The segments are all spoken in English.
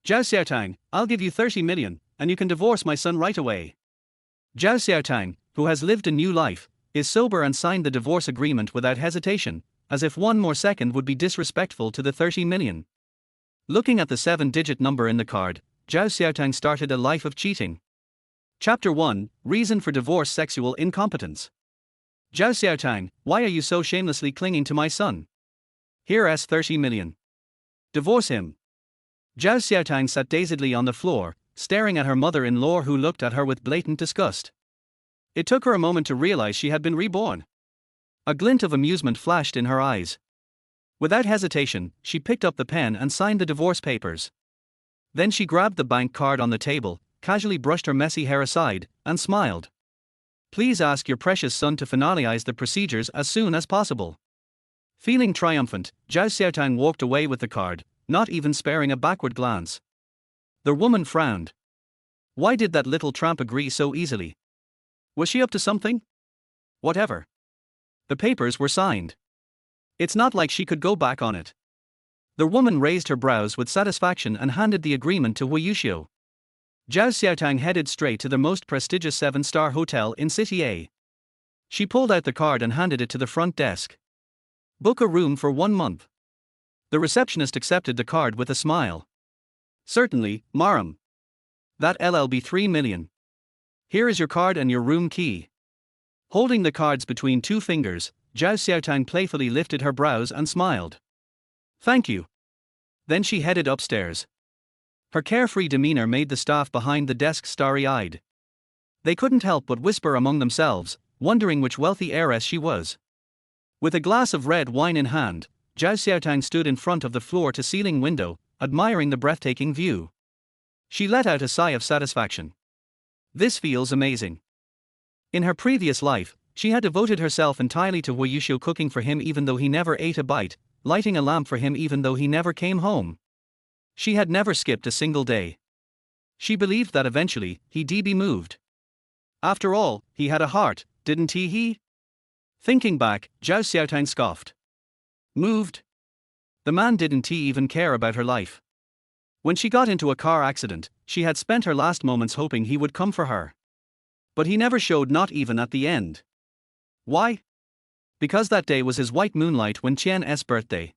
Zhao Xiaotang, I'll give you 30 million, and you can divorce my son right away. Zhao Xiaotang, who has lived a new life, is sober and signed the divorce agreement without hesitation, as if one more second would be disrespectful to the 30 million. Looking at the 7-digit number in the card, Zhao Xiaotang started a life of cheating. Chapter 1, Reason for Divorce: Sexual Incompetence. Zhao Xiaotang, why are you so shamelessly clinging to my son? Here's 30 million. Divorce him. Zhao Xiaotang sat dazedly on the floor, staring at her mother-in-law who looked at her with blatant disgust. It took her a moment to realize she had been reborn. A glint of amusement flashed in her eyes. Without hesitation, she picked up the pen and signed the divorce papers. Then she grabbed the bank card on the table, casually brushed her messy hair aside, and smiled. Please ask your precious son to finalize the procedures as soon as possible. Feeling triumphant, Zhao Xiaotang walked away with the card, not even sparing a backward glance. The woman frowned. Why did that little tramp agree so easily? Was she up to something? Whatever. The papers were signed. It's not like she could go back on it. The woman raised her brows with satisfaction and handed the agreement to Wei Yuxiu. Zhao Xiaotang headed straight to the most prestigious 7-star hotel in City A. She pulled out the card and handed it to the front desk. Book a room for 1 month. The receptionist accepted the card with a smile. Certainly, Maram. That'll be 3 million. Here is your card and your room key. Holding the cards between 2 fingers, Zhao Xiaotang playfully lifted her brows and smiled. Thank you. Then she headed upstairs. Her carefree demeanor made the staff behind the desk starry-eyed. They couldn't help but whisper among themselves, wondering which wealthy heiress she was. With a glass of red wine in hand, Zhao Xiaotang stood in front of the floor-to-ceiling window, admiring the breathtaking view. She let out a sigh of satisfaction. This feels amazing. In her previous life, she had devoted herself entirely to Wei Yuxiu, cooking for him even though he never ate a bite, lighting a lamp for him even though he never came home. She had never skipped a single day. She believed that eventually, he'd be moved. After all, he had a heart, didn't he? Thinking back, Zhao Xiaotang scoffed. Moved? The man didn't even care about her life. When she got into a car accident, she had spent her last moments hoping he would come for her. But he never showed, not even at the end. Why? Because that day was his white moonlight when Qian's birthday.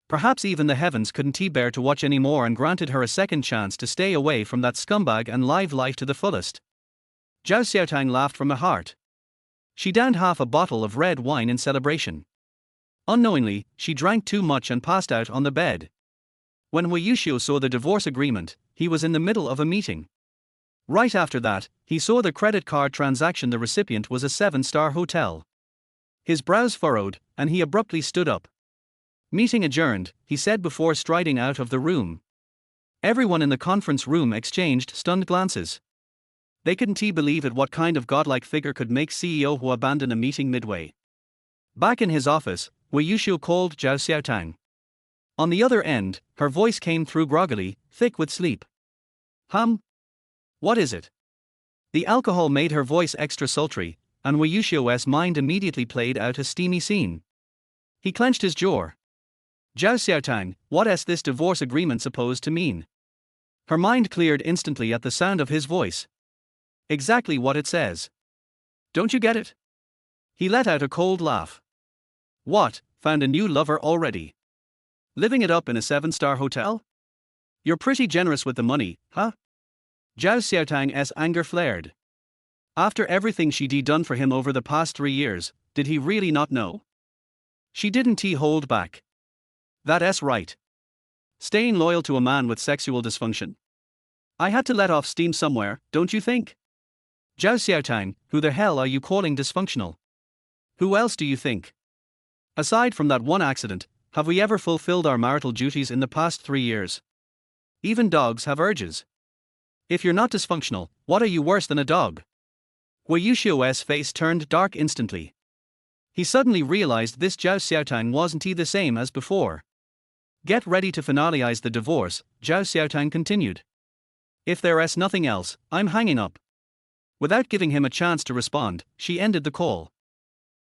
Perhaps even the heavens couldn't bear to watch anymore and granted her a second chance to stay away from that scumbag and live life to the fullest. Zhao Xiaotang laughed from her heart. She downed half a bottle of red wine in celebration. Unknowingly, she drank too much and passed out on the bed. When Wei Yuxiu saw the divorce agreement, he was in the middle of a meeting. Right after that, he saw the credit card transaction. The recipient was a 7-star hotel. His brows furrowed, and he abruptly stood up. Meeting adjourned, he said before striding out of the room. Everyone in the conference room exchanged stunned glances. They couldn't believe it. What kind of godlike figure could make CEO Hu abandon a meeting midway? Back in his office, Wei Yuxiu called Zhao Xiaotang. On the other end, her voice came through groggily, thick with sleep. What is it? The alcohol made her voice extra sultry, and Wei Yuxiu's mind immediately played out a steamy scene. He clenched his jaw. Zhao Xiaotang, what's this divorce agreement supposed to mean? Her mind cleared instantly at the sound of his voice. Exactly what it says. Don't you get it? He let out a cold laugh. What, found a new lover already? Living it up in a 7-star hotel? You're pretty generous with the money, huh? Zhao Xiaotang's anger flared. After everything she'd done for him over the past 3 years, did he really not know? She didn't hold back. That's right. Staying loyal to a man with sexual dysfunction. I had to let off steam somewhere, don't you think? Zhao Xiaotang, who the hell are you calling dysfunctional? Who else do you think? Aside from that one accident, have we ever fulfilled our marital duties in the past 3 years? Even dogs have urges. If you're not dysfunctional, what are you worse than a dog? Wei Yuxiu's face turned dark instantly. He suddenly realized this Zhao Xiaotang wasn't the same as before. Get ready to finalize the divorce, Zhao Xiaotang continued. If there's nothing else, I'm hanging up. Without giving him a chance to respond, she ended the call.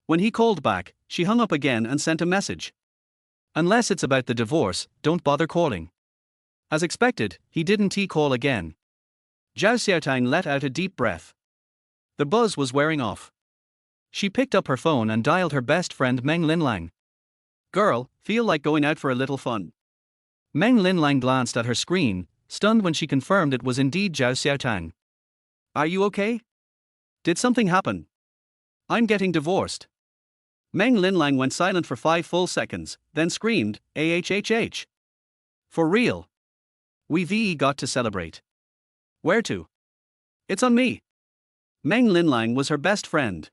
When he called back, she hung up again and sent a message. Unless it's about the divorce, don't bother calling. As expected, he didn't call again. Zhao Xiaotang let out a deep breath. The buzz was wearing off. She picked up her phone and dialed her best friend Meng Linlang. Girl, feel like going out for a little fun? Meng Linlang glanced at her screen, stunned when she confirmed it was indeed Zhao Xiaotang. Are you okay? Did something happen? I'm getting divorced. Meng Linlang went silent for 5 full seconds, then screamed, AHHH. For real? We've got to celebrate. Where to? It's on me. Meng Linlang was her best friend.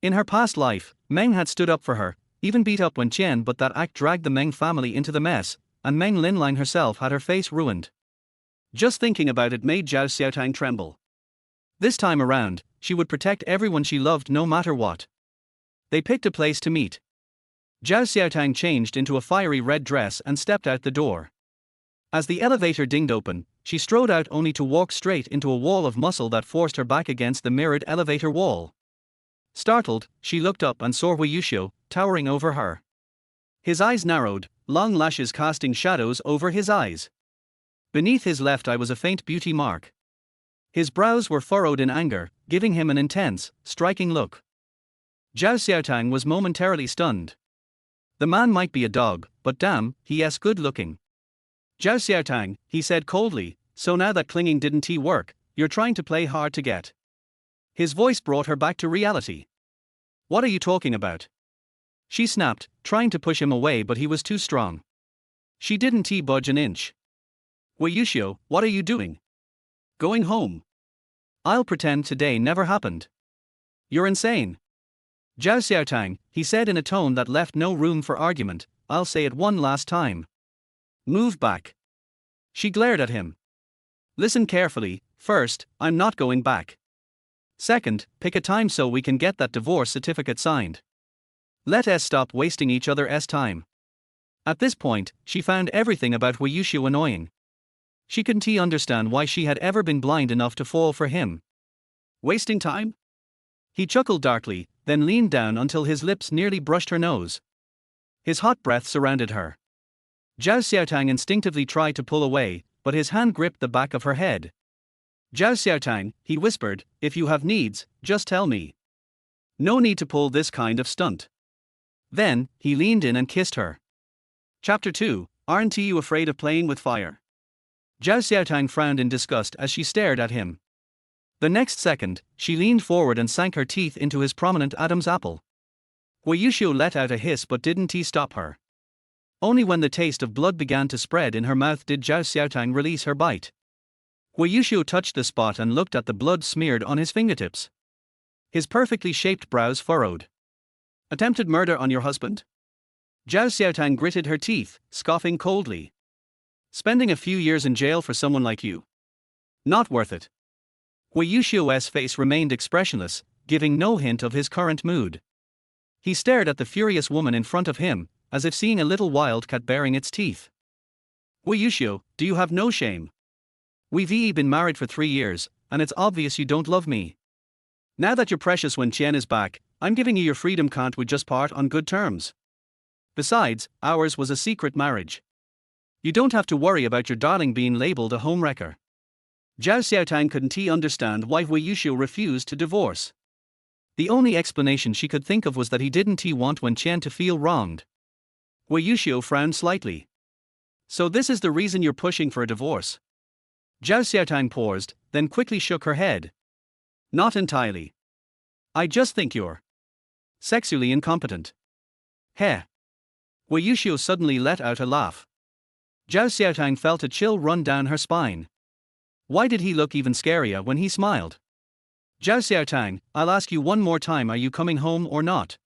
In her past life, Meng had stood up for her, even beat up when Qian, but that act dragged the Meng family into the mess, and Meng Linlang herself had her face ruined. Just thinking about it made Zhao Xiaotang tremble. This time around, she would protect everyone she loved no matter what. They picked a place to meet. Zhao Xiaotang changed into a fiery red dress and stepped out the door. As the elevator dinged open, she strode out only to walk straight into a wall of muscle that forced her back against the mirrored elevator wall. Startled, she looked up and saw Hui Yuxiu, towering over her. His eyes narrowed, long lashes casting shadows over his eyes. Beneath his left eye was a faint beauty mark. His brows were furrowed in anger, giving him an intense, striking look. Zhao Xiaotang was momentarily stunned. The man might be a dog, but damn, he's good looking. Zhao Xiaotang, he said coldly, so now that clinging didn't work, you're trying to play hard to get. His voice brought her back to reality. What are you talking about? She snapped, trying to push him away, but he was too strong. She didn't budge an inch. Hui Yuxiu, what are you doing? Going home. I'll pretend today never happened. You're insane. Zhao Xiaotang, he said in a tone that left no room for argument, I'll say it one last time. Move back. She glared at him. Listen carefully, first, I'm not going back. Second, pick a time so we can get that divorce certificate signed. Let us stop wasting each other's time. At this point, she found everything about Hui Yuxiu annoying. She couldn't understand why she had ever been blind enough to fall for him. Wasting time? He chuckled darkly, then leaned down until his lips nearly brushed her nose. His hot breath surrounded her. Zhao Xiaotang instinctively tried to pull away, but his hand gripped the back of her head. Zhao Xiaotang, he whispered, if you have needs, just tell me. No need to pull this kind of stunt. Then, he leaned in and kissed her. Chapter 2, Aren't you afraid of playing with fire? Zhao Xiaotang frowned in disgust as she stared at him. The next second, she leaned forward and sank her teeth into his prominent Adam's apple. Hui Yuxiu let out a hiss but didn't stop her. Only when the taste of blood began to spread in her mouth did Zhao Xiaotang release her bite. Hui Yuxiu touched the spot and looked at the blood smeared on his fingertips. His perfectly shaped brows furrowed. Attempted murder on your husband? Zhao Xiaotang gritted her teeth, scoffing coldly. Spending a few years in jail for someone like you? Not worth it. Hui Yuxiu's face remained expressionless, giving no hint of his current mood. He stared at the furious woman in front of him, as if seeing a little wildcat baring its teeth. Hui Yuxiu, do you have no shame? We've been married for 3 years, and it's obvious you don't love me. Now that your precious Wen Qian is back, I'm giving you your freedom, can't we just part on good terms? Besides, ours was a secret marriage. You don't have to worry about your darling being labeled a homewrecker. Zhao Xiaotang couldn't understand why Hui Yuxiu refused to divorce. The only explanation she could think of was that he didn't want Wen Qian to feel wronged. Hui Yuxiu frowned slightly. So this is the reason you're pushing for a divorce? Zhao Xiaotang paused, then quickly shook her head. Not entirely. I just think you're sexually incompetent. Heh. Hui Yuxiu suddenly let out a laugh. Zhao Xiaotang felt a chill run down her spine. Why did he look even scarier when he smiled? Zhao Xiaotang, I'll ask you one more time, are you coming home or not?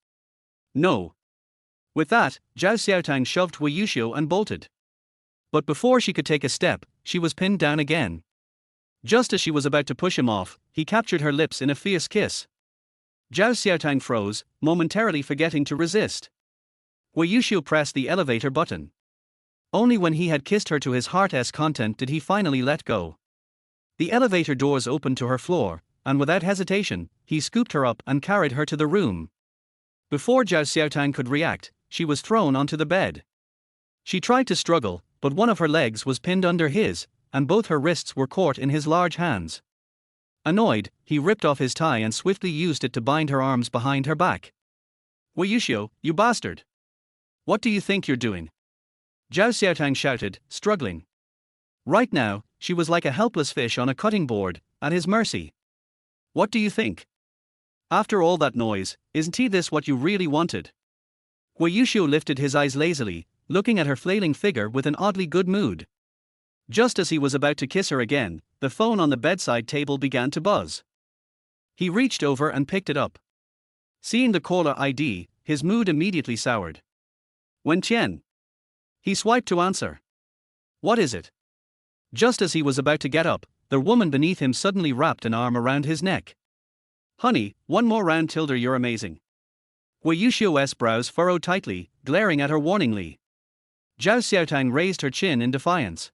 No. With that, Zhao Xiaotang shoved Hui Yuxiu and bolted. But before she could take a step, she was pinned down again. Just as she was about to push him off, he captured her lips in a fierce kiss. Zhao Xiaotang froze, momentarily forgetting to resist. Hui Yuxiu pressed the elevator button. Only when he had kissed her to his heart's content did he finally let go. The elevator doors opened to her floor, and without hesitation, he scooped her up and carried her to the room. Before Zhao Xiaotang could react, she was thrown onto the bed. She tried to struggle, but one of her legs was pinned under his, and both her wrists were caught in his large hands. Annoyed, he ripped off his tie and swiftly used it to bind her arms behind her back. Wei Yuxiu, you bastard! What do you think you're doing? Zhao Xiaotang shouted, struggling. Right now, she was like a helpless fish on a cutting board, at his mercy. What do you think? After all that noise, isn't this what you really wanted? Wei Yuxiu lifted his eyes lazily, looking at her flailing figure with an oddly good mood. Just as he was about to kiss her again, the phone on the bedside table began to buzz. He reached over and picked it up. Seeing the caller ID, his mood immediately soured. Wen Qian. He swiped to answer. What is it? Just as he was about to get up, the woman beneath him suddenly wrapped an arm around his neck. Honey, one more round till you're amazing. Wei Yuxiu's brows furrowed tightly, glaring at her warningly. Zhao Xiaotang raised her chin in defiance.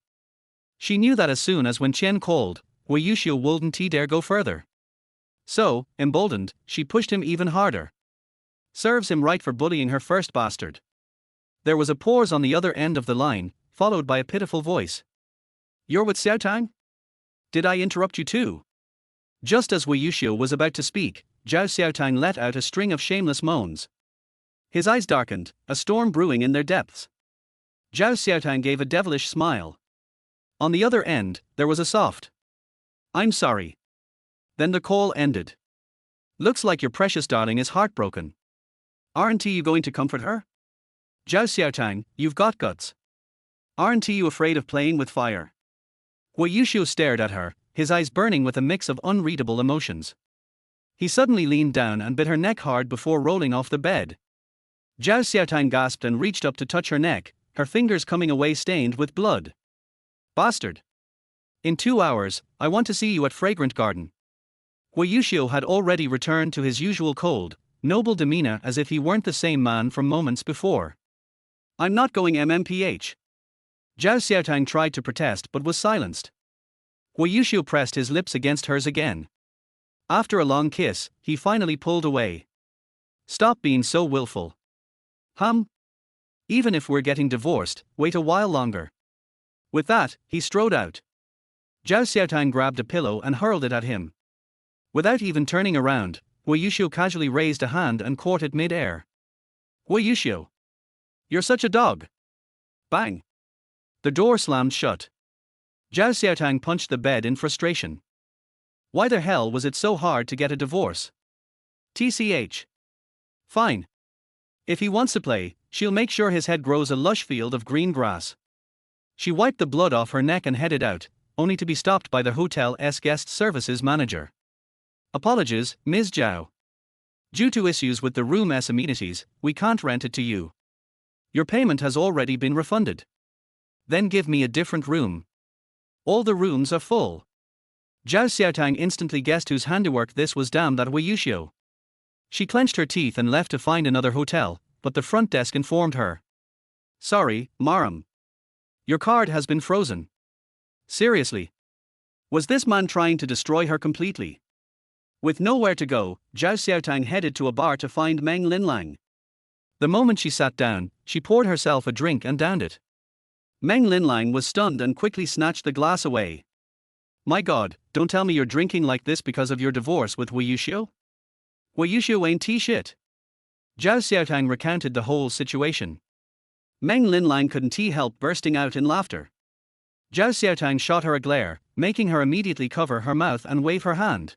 She knew that as soon as Wen Qian called, Wei Yuxiu wouldn't dare go further. So, emboldened, she pushed him even harder. Serves him right for bullying her first bastard. There was a pause on the other end of the line, followed by a pitiful voice. You're with Xiaotang? Did I interrupt you too? Just as Wei Yuxiu was about to speak, Zhao Xiaotang let out a string of shameless moans. His eyes darkened, a storm brewing in their depths. Zhao Xiaotang gave a devilish smile. On the other end, there was a soft, I'm sorry. Then the call ended. Looks like your precious darling is heartbroken. Aren't you going to comfort her? Zhao Xiaotang, you've got guts. Aren't you afraid of playing with fire? Wei Yuxiu stared at her, his eyes burning with a mix of unreadable emotions. He suddenly leaned down and bit her neck hard before rolling off the bed. Zhao Xiaotang gasped and reached up to touch her neck, her fingers coming away stained with blood. Bastard! In 2 hours, I want to see you at Fragrant Garden. Wei Yuxiu had already returned to his usual cold, noble demeanor as if he weren't the same man from moments before. I'm not going MMPH. Zhao Xiaotang tried to protest but was silenced. Wei Yuxiu pressed his lips against hers again. After a long kiss, he finally pulled away. Stop being so willful. Even if we're getting divorced, wait a while longer. With that, he strode out. Zhao Xiaotang grabbed a pillow and hurled it at him. Without even turning around, Wei Yuxiu casually raised a hand and caught it mid-air. Wei Yuxiu! You're such a dog! Bang! The door slammed shut. Zhao Xiaotang punched the bed in frustration. Why the hell was it so hard to get a divorce? TCH. Fine. If he wants to play, she'll make sure his head grows a lush field of green grass. She wiped the blood off her neck and headed out, only to be stopped by the hotel's guest services manager. Apologies, Ms. Zhao. Due to issues with the room's amenities, we can't rent it to you. Your payment has already been refunded. Then give me a different room. All the rooms are full. Zhao Xiaotang instantly guessed whose handiwork this was. Damn that Wei Yuxiu. She clenched her teeth and left to find another hotel, but the front desk informed her. Sorry, Maram. Your card has been frozen. Seriously? Was this man trying to destroy her completely? With nowhere to go, Zhao Xiaotang headed to a bar to find Meng Linlang. The moment she sat down, she poured herself a drink and downed it. Meng Linlang was stunned and quickly snatched the glass away. My god, don't tell me you're drinking like this because of your divorce with Wei Yuxiu? Wei Yuxiu ain't shit. Zhao Xiaotang recounted the whole situation. Meng Linlang couldn't help bursting out in laughter. Zhao Xiaotang shot her a glare, making her immediately cover her mouth and wave her hand.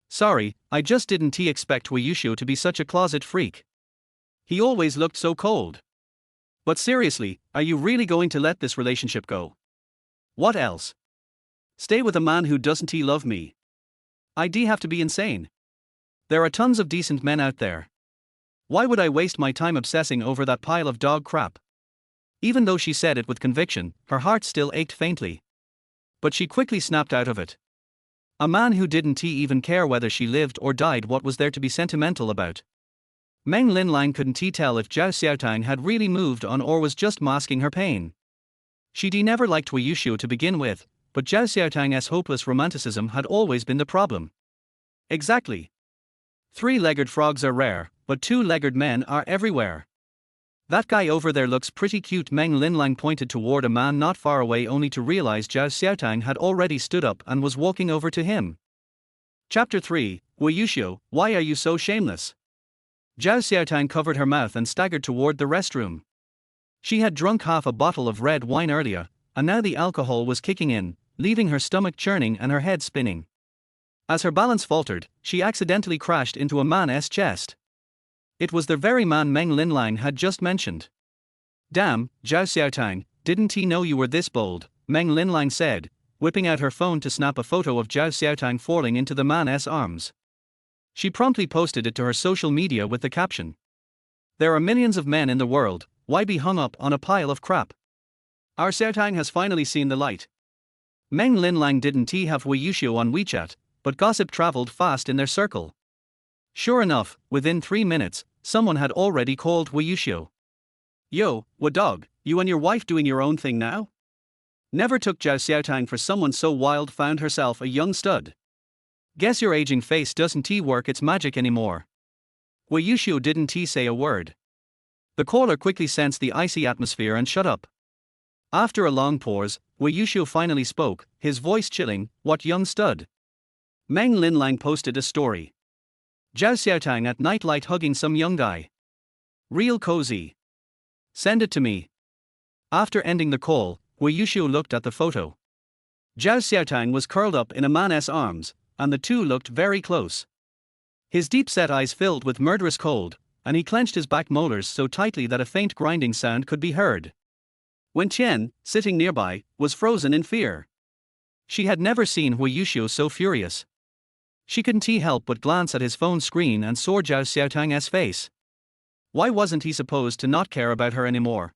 Sorry, I just didn't expect Wei Yuxiu to be such a closet freak. He always looked so cold. But seriously, are you really going to let this relationship go? What else? Stay with a man who doesn't love me? I'd have to be insane. There are tons of decent men out there. Why would I waste my time obsessing over that pile of dog crap? Even though she said it with conviction, her heart still ached faintly. But she quickly snapped out of it. A man who didn't even care whether she lived or died, what was there to be sentimental about? Meng Linlang couldn't tell if Zhao Xiaotang had really moved on or was just masking her pain. She'd never liked Wei Yuxiu to begin with, but Zhao Xiaotang's hopeless romanticism had always been the problem. Exactly. 3-legged frogs are rare, but 2-legged men are everywhere. That guy over there looks pretty cute. Meng Linlang pointed toward a man not far away only to realize Zhao Xiaotang had already stood up and was walking over to him. Chapter 3, Wei Yuxiu, why are you so shameless? Zhao Xiaotang covered her mouth and staggered toward the restroom. She had drunk half a bottle of red wine earlier, and now the alcohol was kicking in, leaving her stomach churning and her head spinning. As her balance faltered, she accidentally crashed into a man's chest. It was the very man Meng Linlang had just mentioned. Damn, Zhao Xiaotang, didn't he know you were this bold? Meng Linlang said, whipping out her phone to snap a photo of Zhao Xiaotang falling into the man's arms. She promptly posted it to her social media with the caption: "There are millions of men in the world, why be hung up on a pile of crap? Our Xiaotang has finally seen the light." Meng Linlang didn't have Wei Yuxiu on WeChat, but gossip traveled fast in their circle. Sure enough, within 3 minutes, someone had already called Wei Yuxiu. "Yo, what dog, you and your wife doing your own thing now? Never took Zhao Xiaotang for someone so wild, found herself a young stud. Guess your aging face doesn't work its magic anymore." Wei Yuxiu didn't say a word. The caller quickly sensed the icy atmosphere and shut up. After a long pause, Wei Yuxiu finally spoke, his voice chilling, "What young stud?" Meng Linlang posted a story. Zhao Xiaotang at nightlight hugging some young guy. Real cozy. Send it to me. After ending the call, Wei Yuxiu looked at the photo. Zhao Xiaotang was curled up in a man's arms, and the two looked very close. His deep-set eyes filled with murderous cold, and he clenched his back molars so tightly that a faint grinding sound could be heard. Wen Qian, sitting nearby, was frozen in fear. She had never seen Wei Yuxiu so furious. She couldn't help but glance at his phone screen and saw Zhao Xiaotang's face. Why wasn't he supposed to not care about her anymore?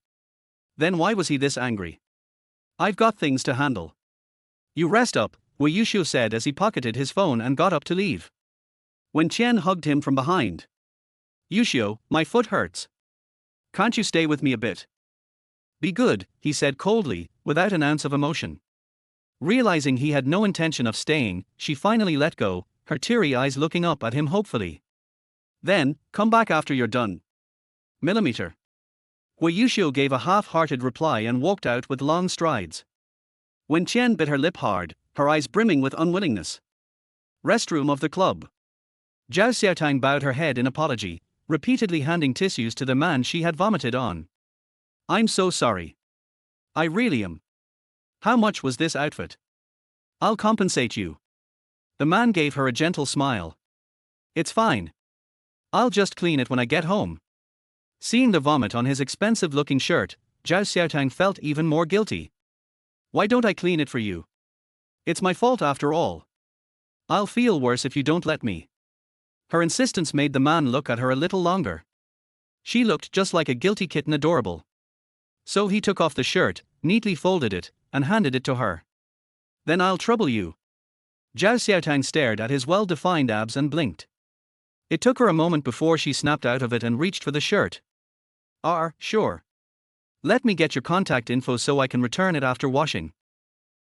Then why was he this angry? "I've got things to handle. You rest up," Wei Yuxiu said as he pocketed his phone and got up to leave. Wen Qian hugged him from behind. "Yuxiu, my foot hurts. Can't you stay with me a bit?" "Be good," he said coldly, without an ounce of emotion. Realizing he had no intention of staying, she finally let go, her teary eyes looking up at him hopefully. "Then, come back after you're done. Millimeter." Wei Yuxiu gave a half-hearted reply and walked out with long strides. Wen Qian bit her lip hard, her eyes brimming with unwillingness. Restroom of the club. Zhao Xiaotang bowed her head in apology, repeatedly handing tissues to the man she had vomited on. "I'm so sorry. I really am. How much was this outfit? I'll compensate you." The man gave her a gentle smile. "It's fine. I'll just clean it when I get home." Seeing the vomit on his expensive-looking shirt, Zhao Xiaotang felt even more guilty. "Why don't I clean it for you? It's my fault after all. I'll feel worse if you don't let me." Her insistence made the man look at her a little longer. She looked just like a guilty kitten, adorable. So he took off the shirt, neatly folded it, and handed it to her. "Then I'll trouble you." Zhao Xiaotang stared at his well-defined abs and blinked. It took her a moment before she snapped out of it and reached for the shirt. Sure. Let me get your contact info so I can return it after washing."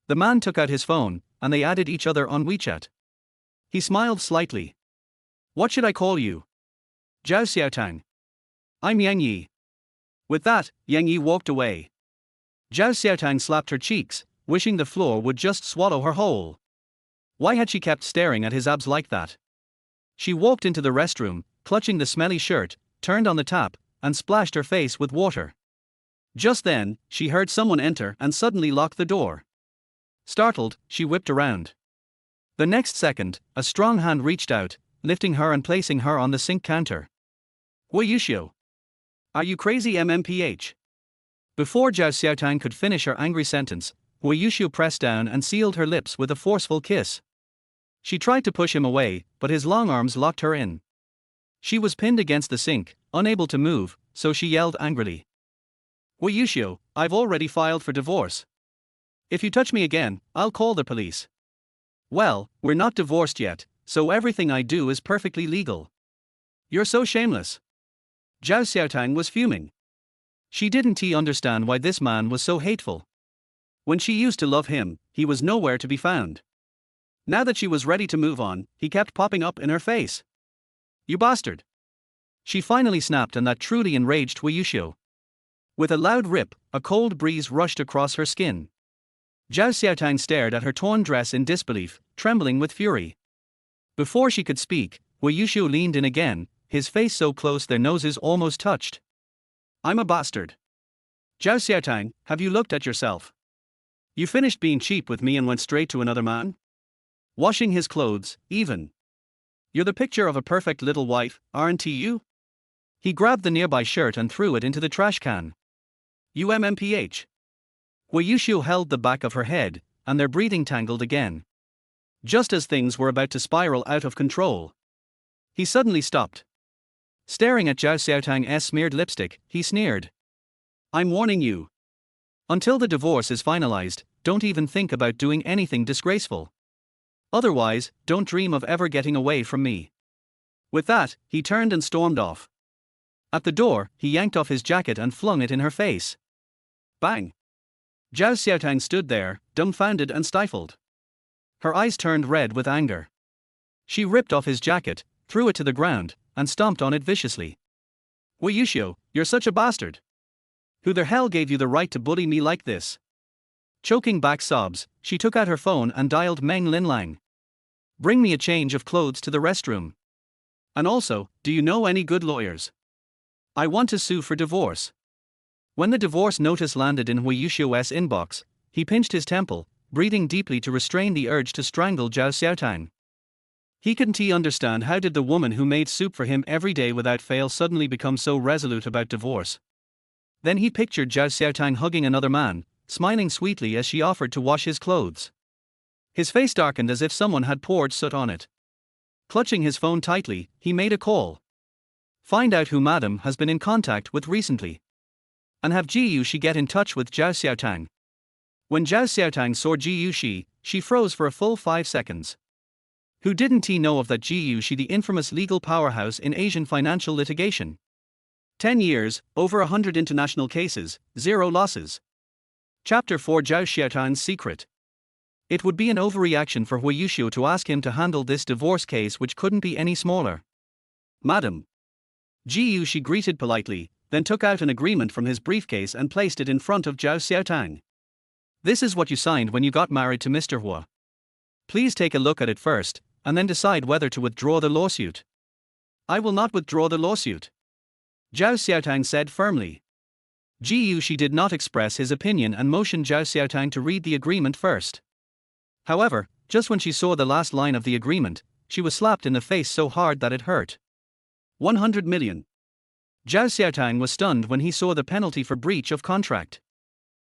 The man took out his phone, and they added each other on WeChat. He smiled slightly. "What should I call you?" "Zhao Xiaotang." "I'm Yang Yi." With that, Yang Yi walked away. Zhao Xiaotang slapped her cheeks, wishing the floor would just swallow her whole. Why had she kept staring at his abs like that? She walked into the restroom, clutching the smelly shirt, turned on the tap, and splashed her face with water. Just then, she heard someone enter and suddenly lock the door. Startled, she whipped around. The next second, a strong hand reached out, lifting her and placing her on the sink counter. "Wei Yuxiu. Are you crazy, MMPH?" Before Zhao Xiaotang could finish her angry sentence, Wei Yuxiu pressed down and sealed her lips with a forceful kiss. She tried to push him away, but his long arms locked her in. She was pinned against the sink, unable to move, so she yelled angrily. "Wei Yuxiu, I've already filed for divorce. If you touch me again, I'll call the police." "Well, we're not divorced yet, so everything I do is perfectly legal." "You're so shameless." Zhao Xiaotang was fuming. She didn't understand why this man was so hateful. When she used to love him, he was nowhere to be found. Now that she was ready to move on, he kept popping up in her face. "You bastard." She finally snapped, and that truly enraged Wei Yuxiu. With a loud rip, a cold breeze rushed across her skin. Zhao Xiaotang stared at her torn dress in disbelief, trembling with fury. Before she could speak, Wei Yuxiu leaned in again, his face so close their noses almost touched. I'm a bastard. Zhao Xiaotang, have you looked at yourself? You finished being cheap with me and went straight to another man? Washing his clothes, even. You're the picture of a perfect little wife, aren't you? He grabbed the nearby shirt and threw it into the trash can. UMMPH. Wei Yuxiu held the back of her head, and their breathing tangled again. Just as things were about to spiral out of control, he suddenly stopped. Staring at Zhao Xiaotang's smeared lipstick, he sneered. I'm warning you. Until the divorce is finalized, don't even think about doing anything disgraceful. Otherwise, don't dream of ever getting away from me. With that, he turned and stormed off. At the door, he yanked off his jacket and flung it in her face. Bang! Zhao Xiaotang stood there, dumbfounded and stifled. Her eyes turned red with anger. She ripped off his jacket, threw it to the ground, and stomped on it viciously. Wei Yuxiu, you're such a bastard. Who the hell gave you the right to bully me like this? Choking back sobs, she took out her phone and dialed Meng Linlang. Bring me a change of clothes to the restroom. And also, do you know any good lawyers? I want to sue for divorce. When the divorce notice landed in Wei Yuxiu's inbox, he pinched his temple, breathing deeply to restrain the urge to strangle Zhao Xiaotang. He couldn't understand how did the woman who made soup for him every day without fail suddenly become so resolute about divorce. Then he pictured Zhao Xiaotang hugging another man, smiling sweetly as she offered to wash his clothes. His face darkened as if someone had poured soot on it. Clutching his phone tightly, he made a call. Find out who Madam has been in contact with recently. And have Ji Yuxi get in touch with Zhao Xiaotang. When Zhao Xiaotang saw Ji Yuxi, she froze for a full 5 seconds. Who didn't he know of that Ji Yuxi, the infamous legal powerhouse in Asian financial litigation? 10 years, over 100 international cases, 0 losses. Chapter 4 Zhao Xiaotang's Secret. It would be an overreaction for Wei Yuxiu to ask him to handle this divorce case, which couldn't be any smaller. Madam. Ji Yuxi greeted politely, then took out an agreement from his briefcase and placed it in front of Zhao Xiaotang. This is what you signed when you got married to Mr. Hua. Please take a look at it first, and then decide whether to withdraw the lawsuit. I will not withdraw the lawsuit. Zhao Xiaotang said firmly. Ji Yuxi did not express his opinion and motioned Zhao Xiaotang to read the agreement first. However, just when she saw the last line of the agreement, she was slapped in the face so hard that it hurt. 100 million. Zhao Xiaotang was stunned when he saw the penalty for breach of contract.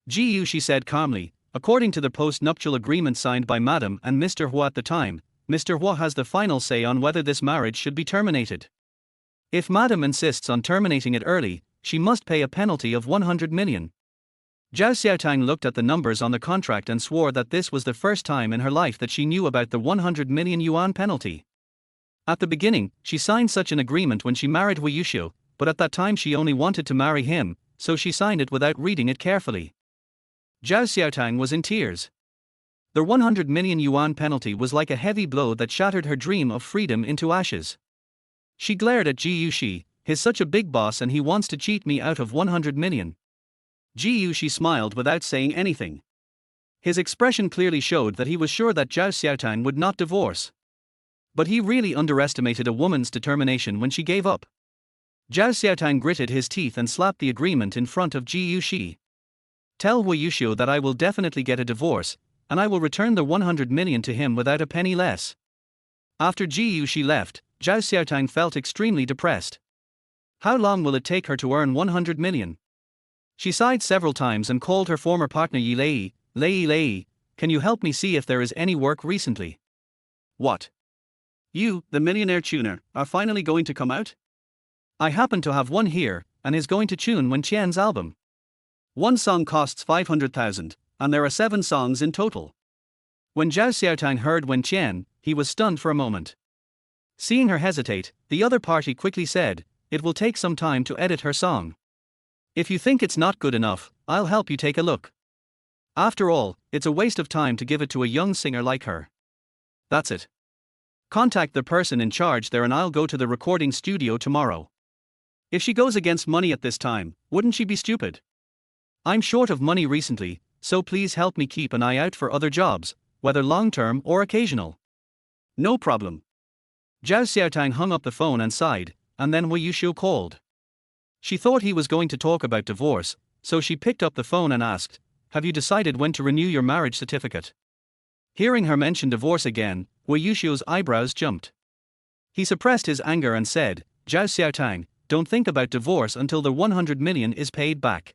Ji Yuxi said calmly, according to the post-nuptial agreement signed by Madam and Mr. Hua at the time, Mr. Hua has the final say on whether this marriage should be terminated. If Madam insists on terminating it early, she must pay a penalty of 100 million. Zhao Xiaotang looked at the numbers on the contract and swore that this was the first time in her life that she knew about the 100 million yuan penalty. At the beginning, she signed such an agreement when she married Wei Yuxiu, but at that time she only wanted to marry him, so she signed it without reading it carefully. Zhao Xiaotang was in tears. The 100 million yuan penalty was like a heavy blow that shattered her dream of freedom into ashes. She glared at Ji Yuxi. He's such a big boss and he wants to cheat me out of 100 million. Ji Yuxi smiled without saying anything. His expression clearly showed that he was sure that Zhao Xiaotang would not divorce. But he really underestimated a woman's determination when she gave up. Zhao Xiaotang gritted his teeth and slapped the agreement in front of Ji Yuxi. Tell Wei Yuxiu that I will definitely get a divorce, and I will return the 100 million to him without a penny less. After Ji Yuxi left, Zhao Xiaotang felt extremely depressed. How long will it take her to earn 100 million? She sighed several times and called her former partner Yi Lei. Lei, can you help me see if there is any work recently? What? You, the millionaire tuner, are finally going to come out? I happen to have one here, and is going to tune Wen Qian's album. One song costs 500,000, and there are 7 songs in total. When Zhao Xiaotang heard Wen Qian, he was stunned for a moment. Seeing her hesitate, the other party quickly said, "It will take some time to edit her song. If you think it's not good enough, I'll help you take a look. After all, it's a waste of time to give it to a young singer like her. That's it. Contact the person in charge there and I'll go to the recording studio tomorrow." If she goes against money at this time, wouldn't she be stupid? I'm short of money recently, so please help me keep an eye out for other jobs, whether long-term or occasional. No problem. Zhao Xiaotang hung up the phone and sighed, and then Wei Yuxiu called. She thought he was going to talk about divorce, so she picked up the phone and asked, "Have you decided when to renew your marriage certificate?" Hearing her mention divorce again, Wei Yuxiu's eyebrows jumped. He suppressed his anger and said, "Zhao Xiaotang, don't think about divorce until the 100 million is paid back.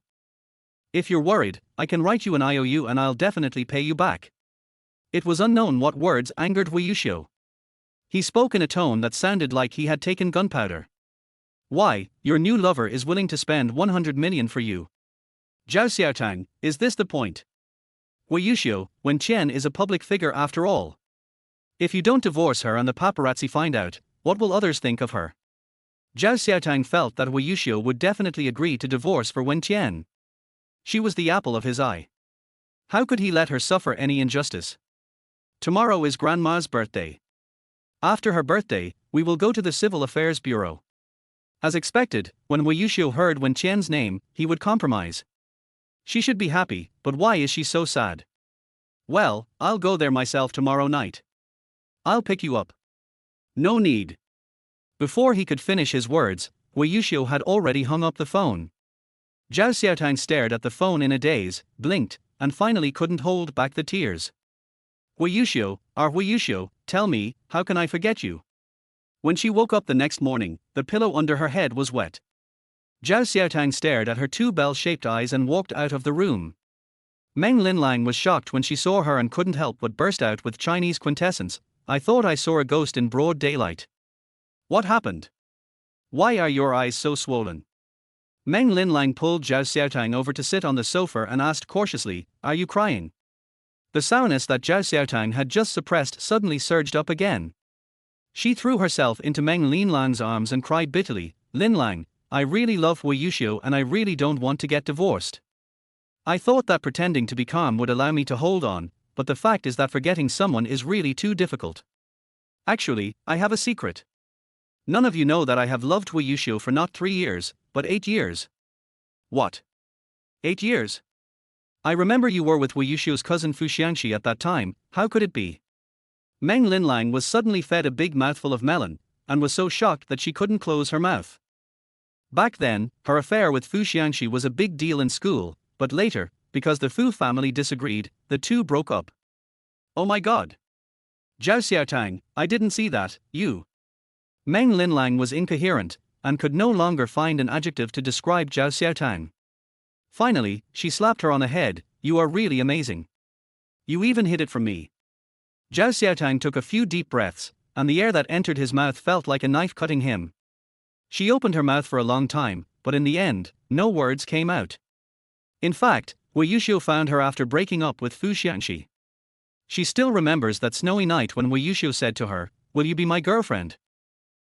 If you're worried, I can write you an IOU and I'll definitely pay you back." It was unknown what words angered Wei Yuxiu. He spoke in a tone that sounded like he had taken gunpowder. "Why, your new lover is willing to spend 100 million for you. Zhao Xiaotang, is this the point? Wei Yuxiu, Wen Qian is a public figure after all. If you don't divorce her and the paparazzi find out, what will others think of her?" Zhao Xiaotang felt that Wei Yuxiu would definitely agree to divorce for Wen Qian. She was the apple of his eye. How could he let her suffer any injustice? Tomorrow is Grandma's birthday. After her birthday, we will go to the Civil Affairs Bureau. As expected, when Wei Yuxiu heard Wen Qian's name, he would compromise. She should be happy, but why is she so sad? "Well, I'll go there myself tomorrow night. I'll pick you up." "No need." Before he could finish his words, Wei Yuxiu had already hung up the phone. Zhao Xiaotang stared at the phone in a daze, blinked, and finally couldn't hold back the tears. Wei Yuxiu, tell me, how can I forget you?" When she woke up the next morning, the pillow under her head was wet. Zhao Xiaotang stared at her two bell-shaped eyes and walked out of the room. Meng Linlang was shocked when she saw her and couldn't help but burst out with Chinese quintessence, "I thought I saw a ghost in broad daylight. What happened? Why are your eyes so swollen?" Meng Linlang pulled Zhao Xiaotang over to sit on the sofa and asked cautiously, "Are you crying?" The sourness that Zhao Xiaotang had just suppressed suddenly surged up again. She threw herself into Meng Linlang's arms and cried bitterly, "Linlang, I really love Wei Yuxiu and I really don't want to get divorced. I thought that pretending to be calm would allow me to hold on, but the fact is that forgetting someone is really too difficult. Actually, I have a secret. None of you know that I have loved Wei Yuxiu for not 3 years, but 8 years." "What? 8 years? I remember you were with Wei Yuxiu's cousin Fu Xiangxi at that time, how could it be?" Meng Linlang was suddenly fed a big mouthful of melon, and was so shocked that she couldn't close her mouth. Back then, her affair with Fu Xiangxi was a big deal in school, but later, because the Fu family disagreed, the two broke up. "Oh my god! Zhao Xiaotang, I didn't see that, you." Meng Linlang was incoherent, and could no longer find an adjective to describe Zhao Xiaotang. Finally, she slapped her on the head, "You are really amazing. You even hid it from me." Zhao Xiaotang took a few deep breaths, and the air that entered his mouth felt like a knife cutting him. She opened her mouth for a long time, but in the end, no words came out. In fact, Wei Yuxiu found her after breaking up with Fu Xiangxi. She still remembers that snowy night when Wei Yuxiu said to her, "Will you be my girlfriend?"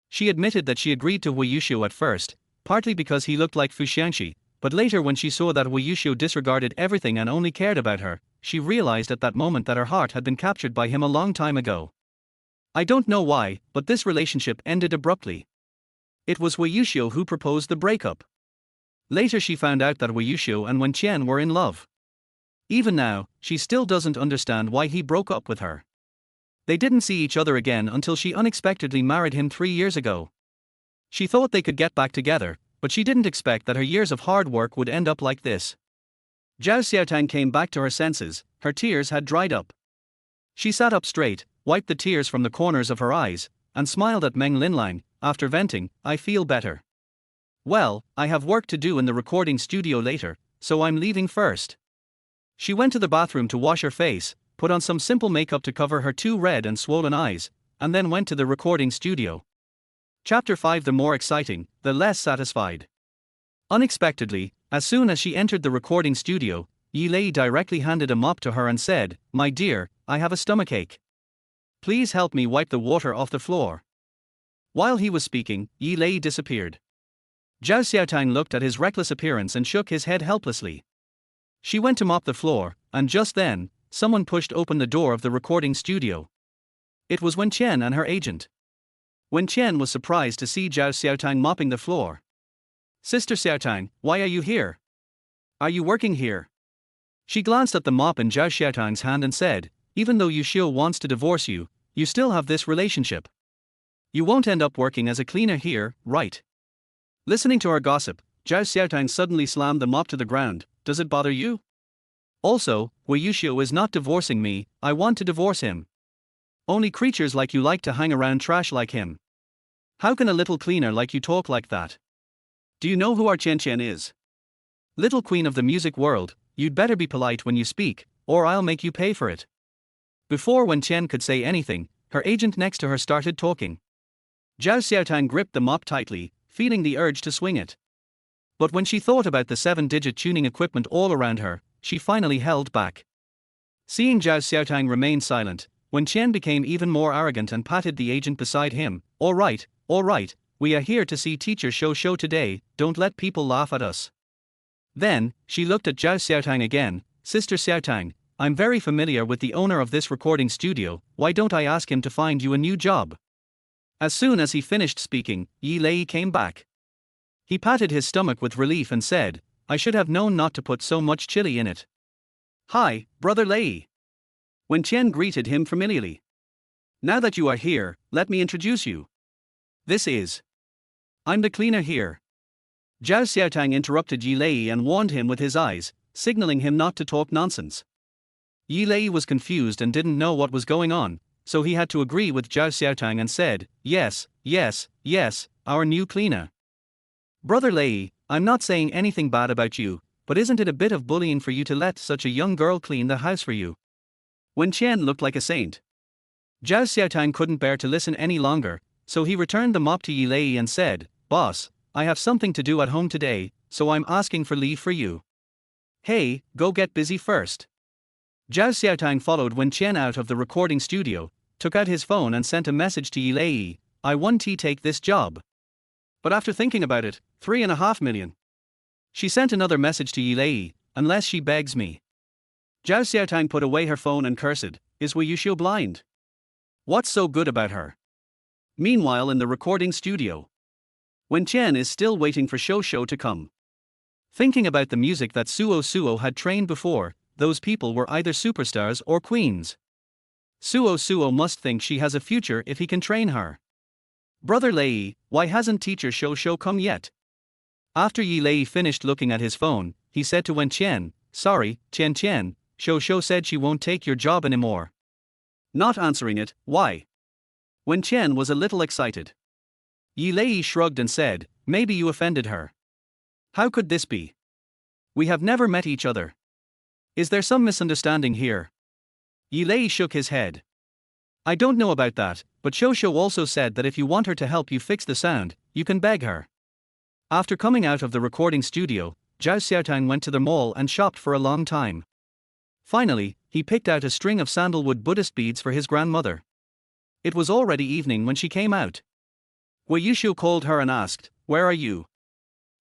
She admitted that she agreed to Wei Yuxiu at first, partly because he looked like Fu Xiangxi, but later when she saw that Wei Yuxiu disregarded everything and only cared about her, she realized at that moment that her heart had been captured by him a long time ago. I don't know why, but this relationship ended abruptly. It was Wei Yuxiu who proposed the breakup. Later she found out that Wei Yuxiu and Wen Qian were in love. Even now, she still doesn't understand why he broke up with her. They didn't see each other again until she unexpectedly married him 3 years ago. She thought they could get back together, but she didn't expect that her years of hard work would end up like this. Zhao Xiaotang came back to her senses, her tears had dried up. She sat up straight, wiped the tears from the corners of her eyes, and smiled at Meng Linlang. After venting, "I feel better. Well, I have work to do in the recording studio later, so I'm leaving first." She went to the bathroom to wash her face, put on some simple makeup to cover her two red and swollen eyes, and then went to the recording studio. Chapter 5. The more exciting, the less satisfied. Unexpectedly, as soon as she entered the recording studio, Yi Lei directly handed a mop to her and said, "My dear, I have a stomachache. Please help me wipe the water off the floor." While he was speaking, Yi Lei disappeared. Zhao Xiaotang looked at his reckless appearance and shook his head helplessly. She went to mop the floor, and just then, someone pushed open the door of the recording studio. It was Wen Qian and her agent. Wen Qian was surprised to see Zhao Xiaotang mopping the floor. "Sister Xiaotang, why are you here? Are you working here? She glanced at the mop in Zhao Xiaotang's hand and said, even though Yu Xiu wants to divorce you, you still have this relationship. You won't end up working as a cleaner here, right? Listening to her gossip, Zhao Xiaotang suddenly slammed the mop to the ground. Does it bother you? Also, Wei Yuxiu is not divorcing me, I want to divorce him. Only creatures like you like to hang around trash like him. How can a little cleaner like you talk like that? Do you know who our Qian Qian is? Little queen of the music world, you'd better be polite when you speak, or I'll make you pay for it. Before Wen Qian could say anything, her agent next to her started talking. Zhao Xiaotang gripped the mop tightly, feeling the urge to swing it. But when she thought about the 7-digit tuning equipment all around her, she finally held back. Seeing Zhao Xiaotang remain silent, Wen Qian became even more arrogant and patted the agent beside him. All right, we are here to see teacher Zhao today, don't let people laugh at us. Then, she looked at Zhao Xiaotang again. Sister Xiaotang, I'm very familiar with the owner of this recording studio, why don't I ask him to find you a new job? As soon as he finished speaking, Yi Lei came back. He patted his stomach with relief and said, I should have known not to put so much chili in it. Hi, Brother Lei. Wen Qian greeted him familiarly. Now that you are here, let me introduce you. This is. I'm the cleaner here. Zhao Xiaotang interrupted Yi Lei and warned him with his eyes, signaling him not to talk nonsense. Yi Lei was confused and didn't know what was going on, so he had to agree with Zhao Xiaotang and said, yes, our new cleaner. Brother Lei, I'm not saying anything bad about you, but isn't it a bit of bullying for you to let such a young girl clean the house for you? Wen Qian looked like a saint. Zhao Xiaotang couldn't bear to listen any longer, so he returned the mop to Yi Lei and said, Boss, I have something to do at home today, so I'm asking for leave for you. Hey, go get busy first. Zhao Xiaotang followed Wen Qian out of the recording studio, took out his phone and sent a message to Yi Lei, I want to take this job. But after thinking about it, 3.5 million. She sent another message to Yi Lei, unless she begs me. Zhao Xiaotang put away her phone and cursed, is Wei Yuxiu blind? What's so good about her? Meanwhile in the recording studio, Wen Qian is still waiting for Zhao to come. Thinking about the music that Suo had trained before, those people were either superstars or queens. Suo must think she has a future if he can train her. Brother Lei, why hasn't teacher Zhao come yet? After Yi Lei finished looking at his phone, he said to Wen Qian, sorry, Qian, Zhao said she won't take your job anymore. Not answering it, why? Wen Qian was a little excited. Yi Lei shrugged and said, maybe you offended her. How could this be? We have never met each other. Is there some misunderstanding here? Yi Lei shook his head. I don't know about that, but Zhao also said that if you want her to help you fix the sound, you can beg her. After coming out of the recording studio, Zhao Xiaotang went to the mall and shopped for a long time. Finally, he picked out a string of sandalwood Buddhist beads for his grandmother. It was already evening when she came out. Wei Yuxiu called her and asked, where are you?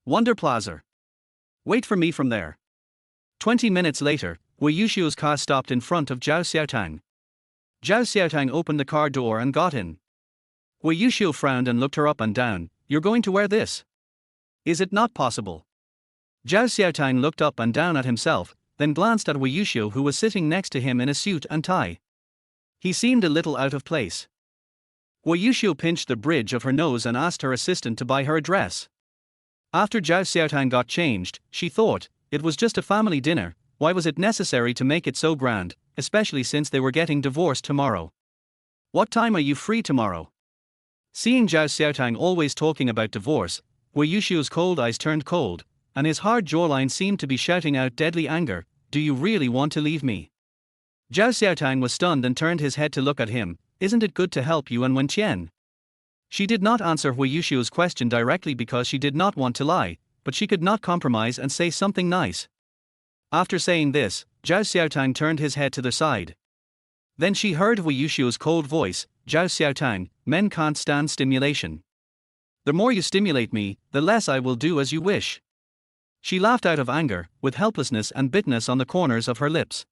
Wonder Plaza. Wait for me from there. 20 minutes later, Wei Yuxiu's car stopped in front of Zhao Xiaotang. Zhao Xiaotang opened the car door and got in. Wei Yuxiu frowned and looked her up and down. You're going to wear this? Is it not possible? Zhao Xiaotang looked up and down at himself, then glanced at Wei Yuxiu who was sitting next to him in a suit and tie. He seemed a little out of place. Wei Yuxiu pinched the bridge of her nose and asked her assistant to buy her a dress. After Zhao Xiaotang got changed, she thought, it was just a family dinner, why was it necessary to make it so grand, especially since they were getting divorced tomorrow? What time are you free tomorrow? Seeing Zhao Xiaotang always talking about divorce, Wei Yuxiu's cold eyes turned cold, and his hard jawline seemed to be shouting out deadly anger, do you really want to leave me? Zhao Xiaotang was stunned and turned his head to look at him, isn't it good to help you and Wen Qian? She did not answer Wei Yuxiu's question directly because she did not want to lie, but she could not compromise and say something nice. After saying this, Zhao Xiaotang turned his head to the side. Then she heard Wei Yuxiu's cold voice, Zhao Xiaotang, men can't stand stimulation. The more you stimulate me, the less I will do as you wish. She laughed out of anger, with helplessness and bitterness on the corners of her lips.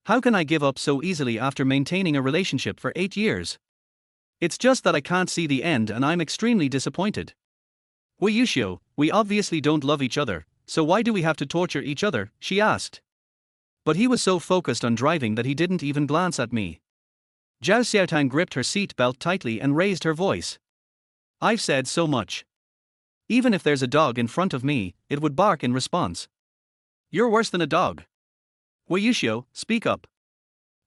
How can I give up so easily after maintaining a relationship for 8 years? It's just that I can't see the end and I'm extremely disappointed. Wei Yuxiu, we obviously don't love each other, so why do we have to torture each other? She asked. But he was so focused on driving that he didn't even glance at me. Zhao Xiaotang gripped her seat belt tightly and raised her voice. I've said so much. Even if there's a dog in front of me, it would bark in response. You're worse than a dog. Wei Yuxiu, speak up.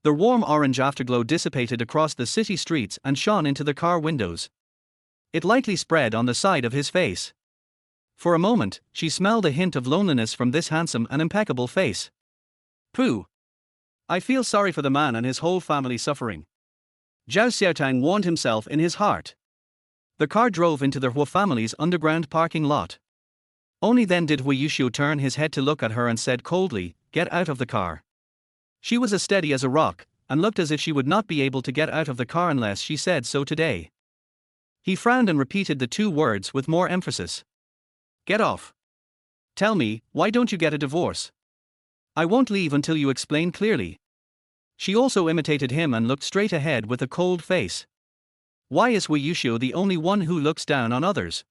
The warm orange afterglow dissipated across the city streets and shone into the car windows. It lightly spread on the side of his face. For a moment, she smelled a hint of loneliness from this handsome and impeccable face. Pooh. I feel sorry for the man and his whole family suffering. Zhao Xiaotang warned himself in his heart. The car drove into the Hua family's underground parking lot. Only then did Wei Yuxiu turn his head to look at her and said coldly, "Get out of the car." She was as steady as a rock, and looked as if she would not be able to get out of the car unless she said so today. He frowned and repeated the two words with more emphasis. Get off. Tell me, why don't you get a divorce? I won't leave until you explain clearly. She also imitated him and looked straight ahead with a cold face. Why is Wei Yuxiu the only one who looks down on others?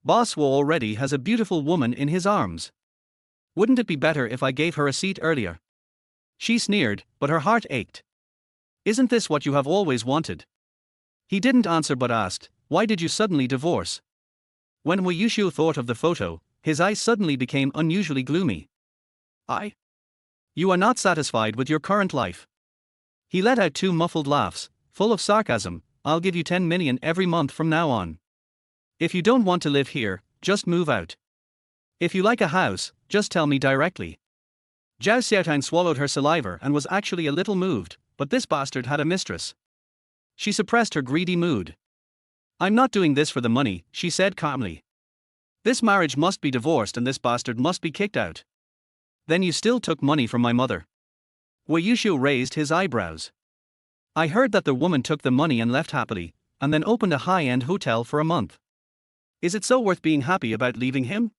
Boss Wu already has a beautiful woman in his arms. Wouldn't it be better if I gave her a seat earlier? She sneered, but her heart ached. Isn't this what you have always wanted? He didn't answer but asked, why did you suddenly divorce? When Wei Yuxiu thought of the photo, his eyes suddenly became unusually gloomy. You are not satisfied with your current life. He let out two muffled laughs, full of sarcasm. I'll give you 10 million every month from now on. If you don't want to live here, just move out. If you like a house, just tell me directly. Zhao Xiaotang swallowed her saliva and was actually a little moved, but this bastard had a mistress. She suppressed her greedy mood. I'm not doing this for the money, she said calmly. This marriage must be divorced and this bastard must be kicked out. Then you still took money from my mother. Wei Yuxiu raised his eyebrows. I heard that the woman took the money and left happily, and then opened a high-end hotel for a month. Is it so worth being happy about leaving him?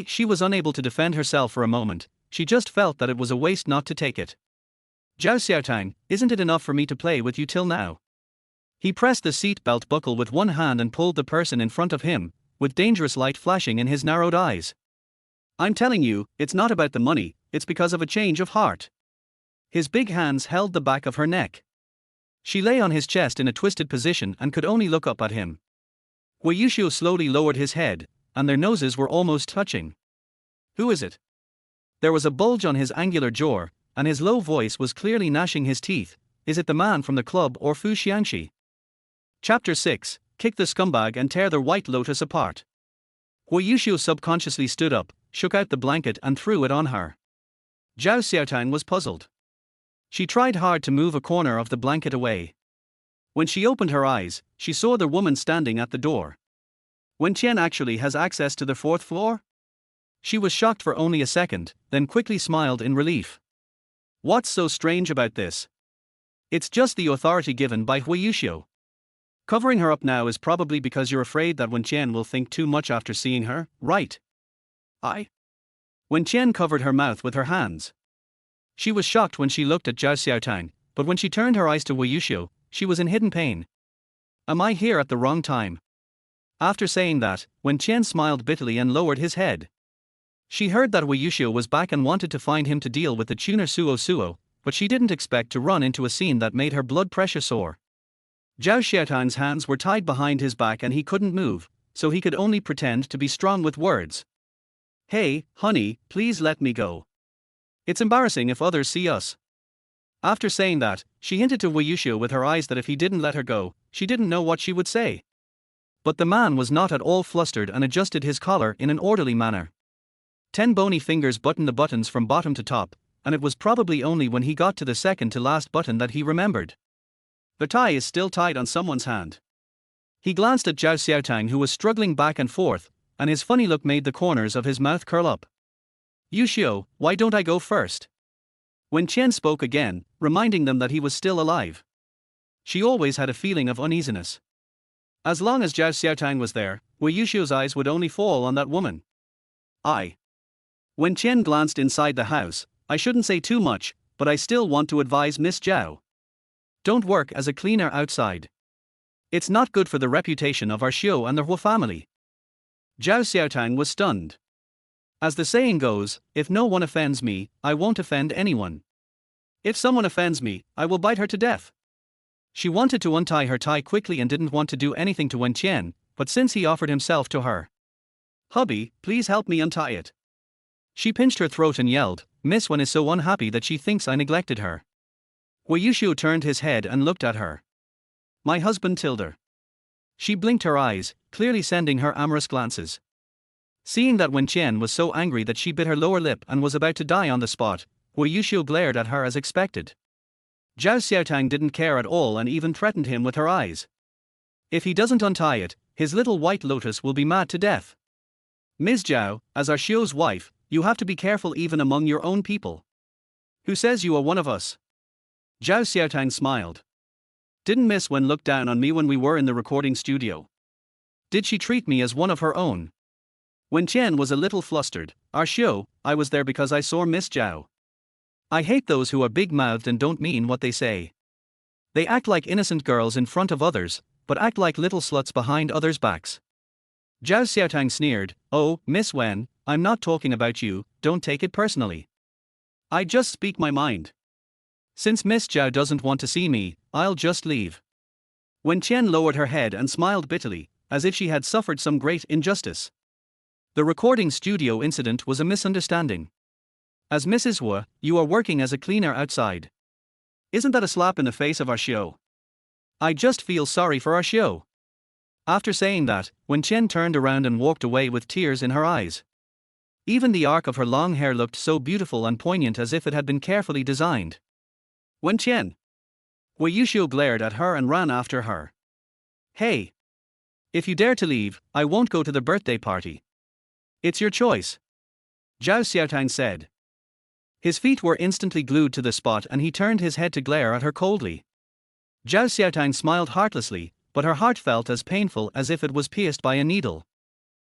She was unable to defend herself for a moment, she just felt that it was a waste not to take it. Zhao Xiaotang, isn't it enough for me to play with you till now? He pressed the seat belt buckle with one hand and pulled the person in front of him, with dangerous light flashing in his narrowed eyes. I'm telling you, it's not about the money, it's because of a change of heart. His big hands held the back of her neck. She lay on his chest in a twisted position and could only look up at him. Wei Yuxiu slowly lowered his head, and their noses were almost touching. Who is it? There was a bulge on his angular jaw, and his low voice was clearly gnashing his teeth. Is it the man from the club or Fu Xiangxi? Chapter 6, Kick the scumbag and tear the White Lotus apart. Wei Yuxiu subconsciously stood up, shook out the blanket and threw it on her. Zhao Xiaotang was puzzled. She tried hard to move a corner of the blanket away. When she opened her eyes, she saw the woman standing at the door. Wen Qian actually has access to the fourth floor? She was shocked for only a second, then quickly smiled in relief. What's so strange about this? It's just the authority given by Wei Yuxiu. Covering her up now is probably because you're afraid that Wen Qian will think too much after seeing her, right? Wen Qian covered her mouth with her hands. She was shocked when she looked at Zhao Xiaotang, but when she turned her eyes to Wei Yuxiu, she was in hidden pain. Am I here at the wrong time? After saying that, Wen Qian smiled bitterly and lowered his head. She heard that Wei Yuxiu was back and wanted to find him to deal with the tuner Suo, but she didn't expect to run into a scene that made her blood pressure soar. Zhao Xiaotang's hands were tied behind his back and he couldn't move, so he could only pretend to be strong with words. Hey, honey, please let me go. It's embarrassing if others see us. After saying that, she hinted to Wei Yuxiu with her eyes that if he didn't let her go, she didn't know what she would say. But the man was not at all flustered and adjusted his collar in an orderly manner. 10 bony fingers buttoned the buttons from bottom to top, and it was probably only when he got to the second to last button that he remembered. The tie is still tied on someone's hand. He glanced at Zhao Xiaotang who was struggling back and forth, and his funny look made the corners of his mouth curl up. Yuxiu, why don't I go first? Wen Qian spoke again, reminding them that he was still alive. She always had a feeling of uneasiness. As long as Zhao Xiaotang was there, Wei Yuxiu's eyes would only fall on that woman. Wen Qian glanced inside the house. I shouldn't say too much, but I still want to advise Miss Zhao. Don't work as a cleaner outside. It's not good for the reputation of our Xiu and the Hua family. Zhao Xiaotang was stunned. As the saying goes, if no one offends me, I won't offend anyone. If someone offends me, I will bite her to death. She wanted to untie her tie quickly and didn't want to do anything to Wen Qian, but since he offered himself to her. Hubby, please help me untie it. She pinched her throat and yelled, Miss Wen is so unhappy that she thinks I neglected her. Wei Yushu turned his head and looked at her. My husband Tilder. She blinked her eyes, clearly sending her amorous glances. Seeing that Wen Qian was so angry that she bit her lower lip and was about to die on the spot, Wei Yushu glared at her as expected. Zhao Xiaotang didn't care at all and even threatened him with her eyes. If he doesn't untie it, his little white lotus will be mad to death. Ms. Zhao, as our Xiu's wife, you have to be careful even among your own people. Who says you are one of us? Zhao Xiaotang smiled. Didn't Miss Wen look down on me when we were in the recording studio? Did she treat me as one of her own? Wen Qian was a little flustered. Our Xiu, I was there because I saw Miss Zhao. I hate those who are big-mouthed and don't mean what they say. They act like innocent girls in front of others, but act like little sluts behind others' backs. Zhao Xiaotang sneered, Oh, Miss Wen, I'm not talking about you, don't take it personally. I just speak my mind. Since Miss Zhao doesn't want to see me, I'll just leave. Wen Qian lowered her head and smiled bitterly, as if she had suffered some great injustice. The recording studio incident was a misunderstanding. As Mrs. Wu, you are working as a cleaner outside. Isn't that a slap in the face of our Xiu? I just feel sorry for our Xiu. After saying that, Wen Qian turned around and walked away with tears in her eyes. Even the arc of her long hair looked so beautiful and poignant as if it had been carefully designed. Wen Qian. Wei Yushu glared at her and ran after her. Hey! If you dare to leave, I won't go to the birthday party. It's your choice. Zhao Xiaotang said. His feet were instantly glued to the spot and he turned his head to glare at her coldly. Zhao Xiaotang smiled heartlessly, but her heart felt as painful as if it was pierced by a needle.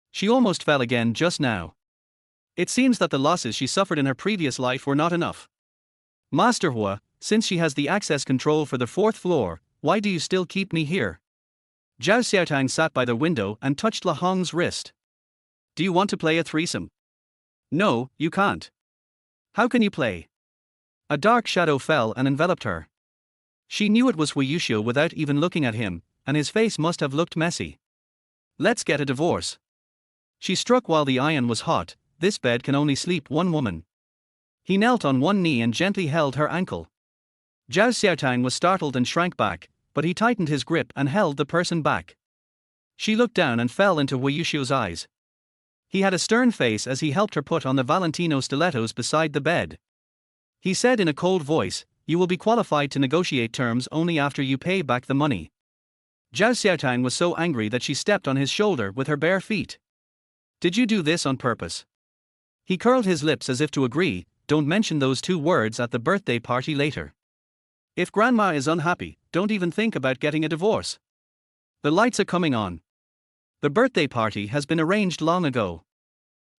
She almost fell again just now. It seems that the losses she suffered in her previous life were not enough. Master Hua, since she has the access control for the 4th floor, why do you still keep me here? Zhao Xiaotang sat by the window and touched La Hong's wrist. Do you want to play a threesome? No, you can't. How can you play? A dark shadow fell and enveloped her. She knew it was Wei Yushu without even looking at him, and his face must have looked messy. Let's get a divorce. She struck while the iron was hot. This bed can only sleep one woman. He knelt on one knee and gently held her ankle. Zhao Xiaotang was startled and shrank back, but he tightened his grip and held the person back. She looked down and fell into Wei Yushu's eyes. He had a stern face as he helped her put on the Valentino stilettos beside the bed. He said in a cold voice, You will be qualified to negotiate terms only after you pay back the money. Zhao Xiaotang was so angry that she stepped on his shoulder with her bare feet. Did you do this on purpose? He curled his lips as if to agree, Don't mention those 2 words at the birthday party later. If Grandma is unhappy, don't even think about getting a divorce. The lights are coming on. The birthday party has been arranged long ago.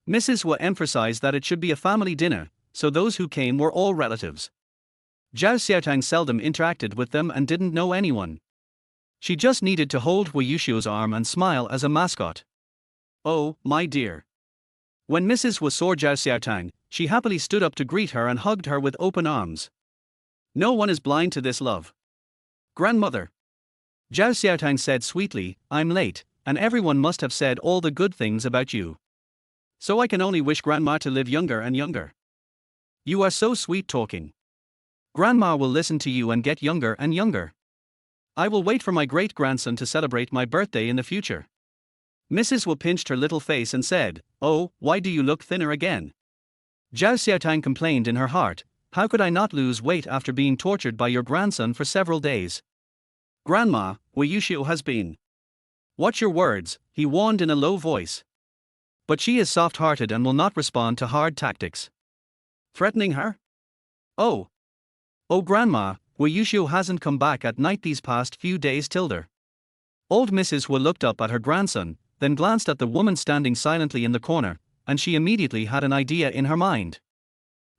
Mrs. Wu emphasized that it should be a family dinner, so those who came were all relatives. Zhao Xiaotang seldom interacted with them and didn't know anyone. She just needed to hold Wei Yushu's arm and smile as a mascot. Oh, my dear. When Mrs. Wu saw Zhao Xiaotang, she happily stood up to greet her and hugged her with open arms. No one is blind to this love. Grandmother. Zhao Xiaotang said sweetly, I'm late, and everyone must have said all the good things about you. So I can only wish Grandma to live younger and younger. You are so sweet talking. Grandma will listen to you and get younger and younger. I will wait for my great-grandson to celebrate my birthday in the future. Mrs. Wu pinched her little face and said, Oh, why do you look thinner again? Zhao Xiaotang complained in her heart, How could I not lose weight after being tortured by your grandson for several days? Grandma, Wei Yushu has been. Watch your words, he warned in a low voice. But she is soft-hearted and will not respond to hard tactics. Threatening her? Oh, Grandma, Wei Yushu hasn't come back at night these past few days Tilder. Old Mrs. Wu looked up at her grandson, then glanced at the woman standing silently in the corner, and she immediately had an idea in her mind.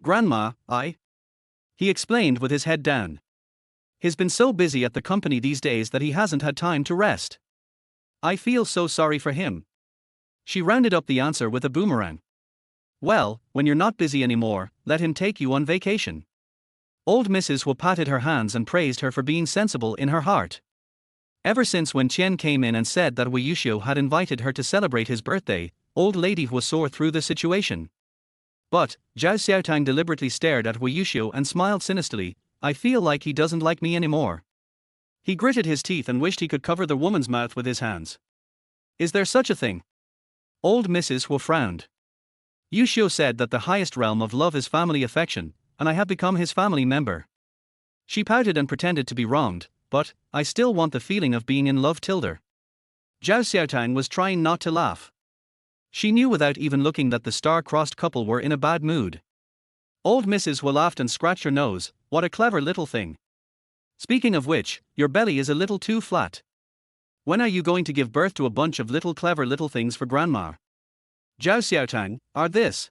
Grandma, he explained with his head down. He's been so busy at the company these days that he hasn't had time to rest. I feel so sorry for him. She rounded up the answer with a boomerang. Well, when you're not busy anymore, let him take you on vacation. Old Mrs. Wu patted her hands and praised her for being sensible in her heart. Ever since when Qian came in and said that Wei Yuxiu had invited her to celebrate his birthday, old lady was sore through the situation. But, Zhao Xiaotang deliberately stared at Wei Yuxiu and smiled sinisterly. I feel like he doesn't like me anymore. He gritted his teeth and wished he could cover the woman's mouth with his hands. Is there such a thing? Old Mrs. Wu frowned. Yuxiu said that the highest realm of love is family affection, and I have become his family member. She pouted and pretended to be wronged, but, I still want the feeling of being in love. Zhao Xiaotang was trying not to laugh. She knew without even looking that the star-crossed couple were in a bad mood. Old Mrs. Wu laughed and scratched her nose. What a clever little thing. Speaking of which, your belly is a little too flat. When are you going to give birth to a bunch of little clever little things for grandma? Zhao Xiaotang, are this?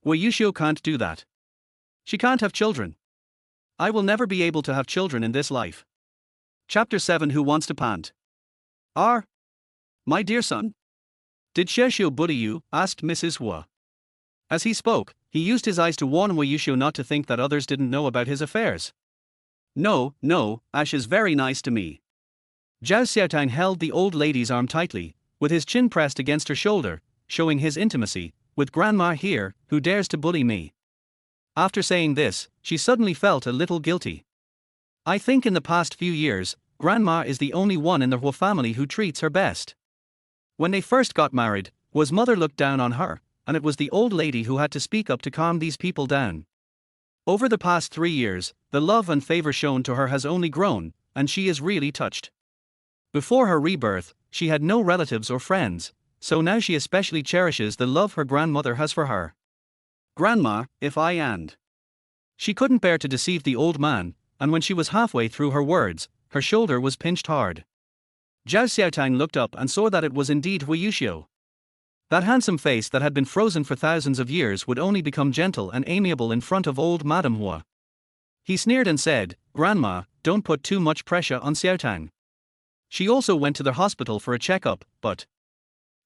Wei Yuxiu can't do that. She can't have children. I will never be able to have children in this life. Chapter 7. Who wants to pant? My dear son. Did Xiaoxiu bully you? Asked Mrs. Wu. As he spoke, he used his eyes to warn Wei Yuxiu not to think that others didn't know about his affairs. No, Ash is very nice to me. Zhao Xiaotang held the old lady's arm tightly, with his chin pressed against her shoulder, showing his intimacy. With grandma here, who dares to bully me? After saying this, she suddenly felt a little guilty. I think in the past few years, grandma is the only one in the Wu family who treats her best. When they first got married, Wu's mother looked down on her, and it was the old lady who had to speak up to calm these people down. Over the past 3 years, the love and favor shown to her has only grown, and she is really touched. Before her rebirth, she had no relatives or friends, so now she especially cherishes the love her grandmother has for her. Grandma, if I and. She couldn't bear to deceive the old man, and when she was halfway through her words, her shoulder was pinched hard. Zhao Xiaotang looked up and saw that it was indeed Wei Yuxiu. That handsome face that had been frozen for thousands of years would only become gentle and amiable in front of old Madame Wu. He sneered and said, Grandma, don't put too much pressure on Xiaotang. She also went to the hospital for a checkup, but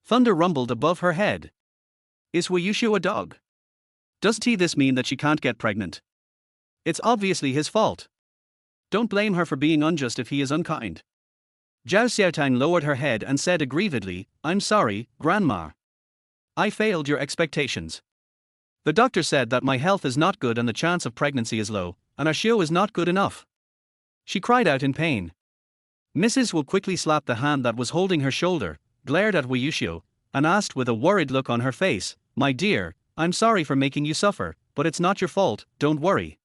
thunder rumbled above her head. Is Wei Yuxiu a dog? Does this mean that she can't get pregnant? It's obviously his fault. Don't blame her for being unjust if he is unkind. Zhao Xiaotang lowered her head and said aggrievedly, I'm sorry, Grandma. I failed your expectations. The doctor said that my health is not good and the chance of pregnancy is low, and our show is not good enough. She cried out in pain. Mrs. Wu quickly slapped the hand that was holding her shoulder, glared at Wei Yuxiu, and asked with a worried look on her face, My dear, I'm sorry for making you suffer, but it's not your fault, don't worry.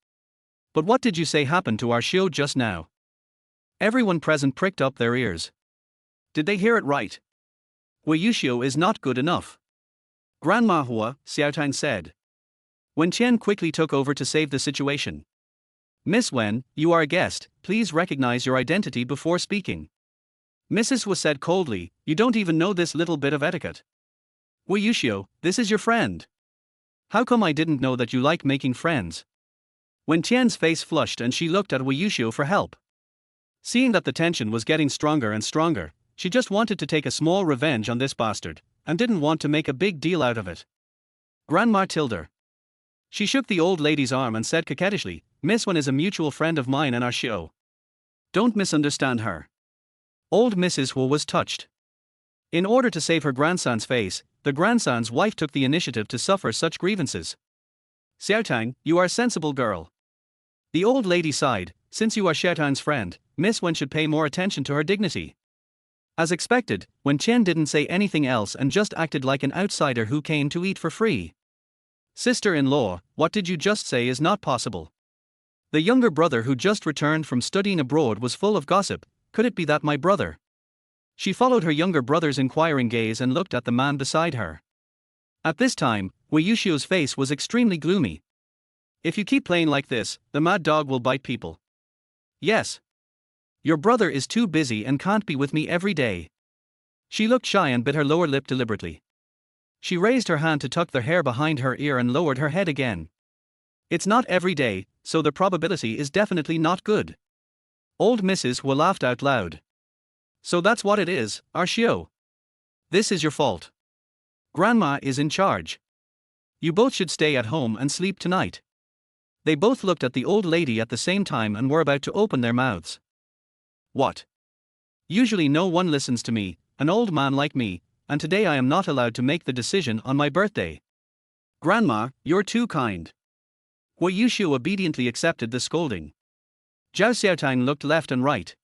But what did you say happened to our show just now? Everyone present pricked up their ears. Did they hear it right? Wei Yuxiu is not good enough. Grandma Hua, Xiaotang said. Wen Qian quickly took over to save the situation. Miss Wen, you are a guest, please recognize your identity before speaking. Mrs. Wu said coldly, you don't even know this little bit of etiquette. Wei Yuxiu, this is your friend. How come I didn't know that you like making friends? Wen Qian's face flushed and she looked at Wei Yuxiu for help. Seeing that the tension was getting stronger and stronger, she just wanted to take a small revenge on this bastard, and didn't want to make a big deal out of it. Grandma Tilder. She shook the old lady's arm and said coquettishly, Miss Wen is a mutual friend of mine and our show. Don't misunderstand her. Old Mrs. Wu was touched. In order to save her grandson's face, the grandson's wife took the initiative to suffer such grievances. Xiaotang, you are a sensible girl. The old lady sighed, since you are Xiaotang's friend, Miss Wen should pay more attention to her dignity. As expected, Wen Qian didn't say anything else and just acted like an outsider who came to eat for free. Sister-in-law, what did you just say is not possible. The younger brother who just returned from studying abroad was full of gossip, could it be that my brother? She followed her younger brother's inquiring gaze and looked at the man beside her. At this time, Wei Yuxiu's face was extremely gloomy. If you keep playing like this, the mad dog will bite people. Yes. Your brother is too busy and can't be with me every day. She looked shy and bit her lower lip deliberately. She raised her hand to tuck the hair behind her ear and lowered her head again. It's not every day, so the probability is definitely not good. Old Mrs. Wu laughed out loud. So that's what it is, Arshio. This is your fault. Grandma is in charge. You both should stay at home and sleep tonight. They both looked at the old lady at the same time and were about to open their mouths. What? Usually no one listens to me, an old man like me, and today I am not allowed to make the decision on my birthday. Grandma, you're too kind. Wei Yushu obediently accepted the scolding. Zhao Xiaotang looked left and right.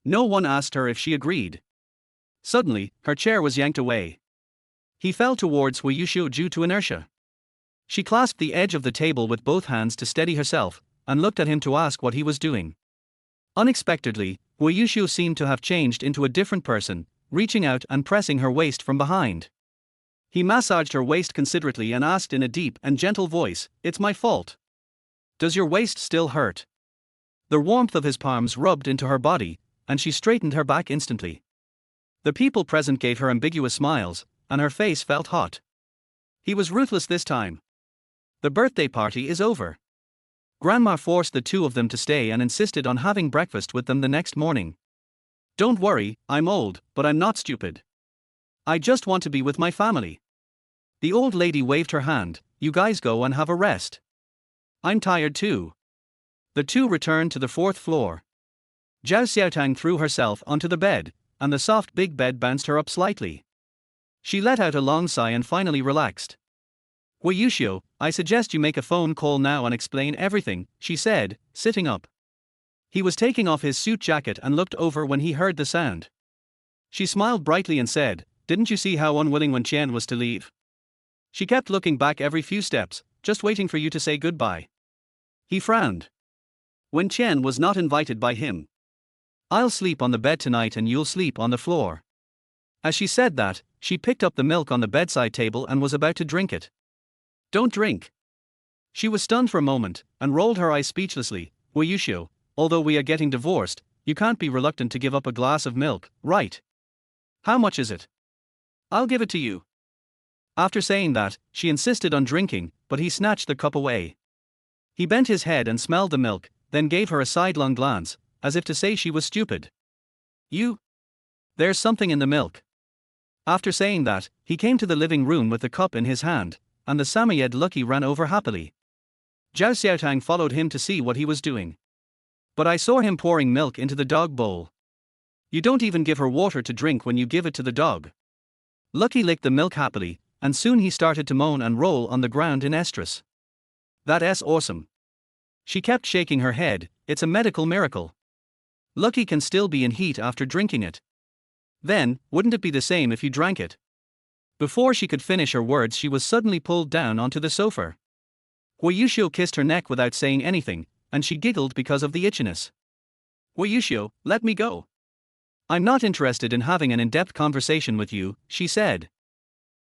No one asked her if she agreed. Suddenly, her chair was yanked away. He fell towards Wei Yushu due to inertia. She clasped the edge of the table with both hands to steady herself, and looked at him to ask what he was doing. Unexpectedly, Wei Yushu seemed to have changed into a different person, reaching out and pressing her waist from behind. He massaged her waist considerately and asked in a deep and gentle voice, "It's my fault. Does your waist still hurt?" The warmth of his palms rubbed into her body, and she straightened her back instantly. The people present gave her ambiguous smiles, and her face felt hot. He was ruthless this time. The birthday party is over. Grandma forced the two of them to stay and insisted on having breakfast with them the next morning. Don't worry, I'm old, but I'm not stupid. I just want to be with my family. The old lady waved her hand. You guys go and have a rest. I'm tired too. The two returned to the fourth floor. Zhao Xiaotang threw herself onto the bed, and the soft big bed bounced her up slightly. She let out a long sigh and finally relaxed. Wei Yushu, I suggest you make a phone call now and explain everything, she said, sitting up. He was taking off his suit jacket and looked over when he heard the sound. She smiled brightly and said, Didn't you see how unwilling Wen Qian was to leave? She kept looking back every few steps, just waiting for you to say goodbye. He frowned. Wen Qian was not invited by him. I'll sleep on the bed tonight and you'll sleep on the floor. As she said that, she picked up the milk on the bedside table and was about to drink it. Don't drink. She was stunned for a moment, and rolled her eyes speechlessly. Wei Yushu, although we are getting divorced, you can't be reluctant to give up a glass of milk, right? How much is it? I'll give it to you. After saying that, she insisted on drinking, but he snatched the cup away. He bent his head and smelled the milk, then gave her a sidelong glance, as if to say she was stupid. There's something in the milk. After saying that, he came to the living room with the cup in his hand, and the Samoyed Lucky ran over happily. Zhao Xiaotang followed him to see what he was doing. But I saw him pouring milk into the dog bowl. You don't even give her water to drink when you give it to the dog. Lucky licked the milk happily, and soon he started to moan and roll on the ground in estrus. That's awesome. She kept shaking her head, it's a medical miracle. Lucky can still be in heat after drinking it. Then, wouldn't it be the same if you drank it? Before she could finish her words, she was suddenly pulled down onto the sofa. Wei Yushu kissed her neck without saying anything, and she giggled because of the itchiness. Wei Yushu, let me go. I'm not interested in having an in-depth conversation with you, she said.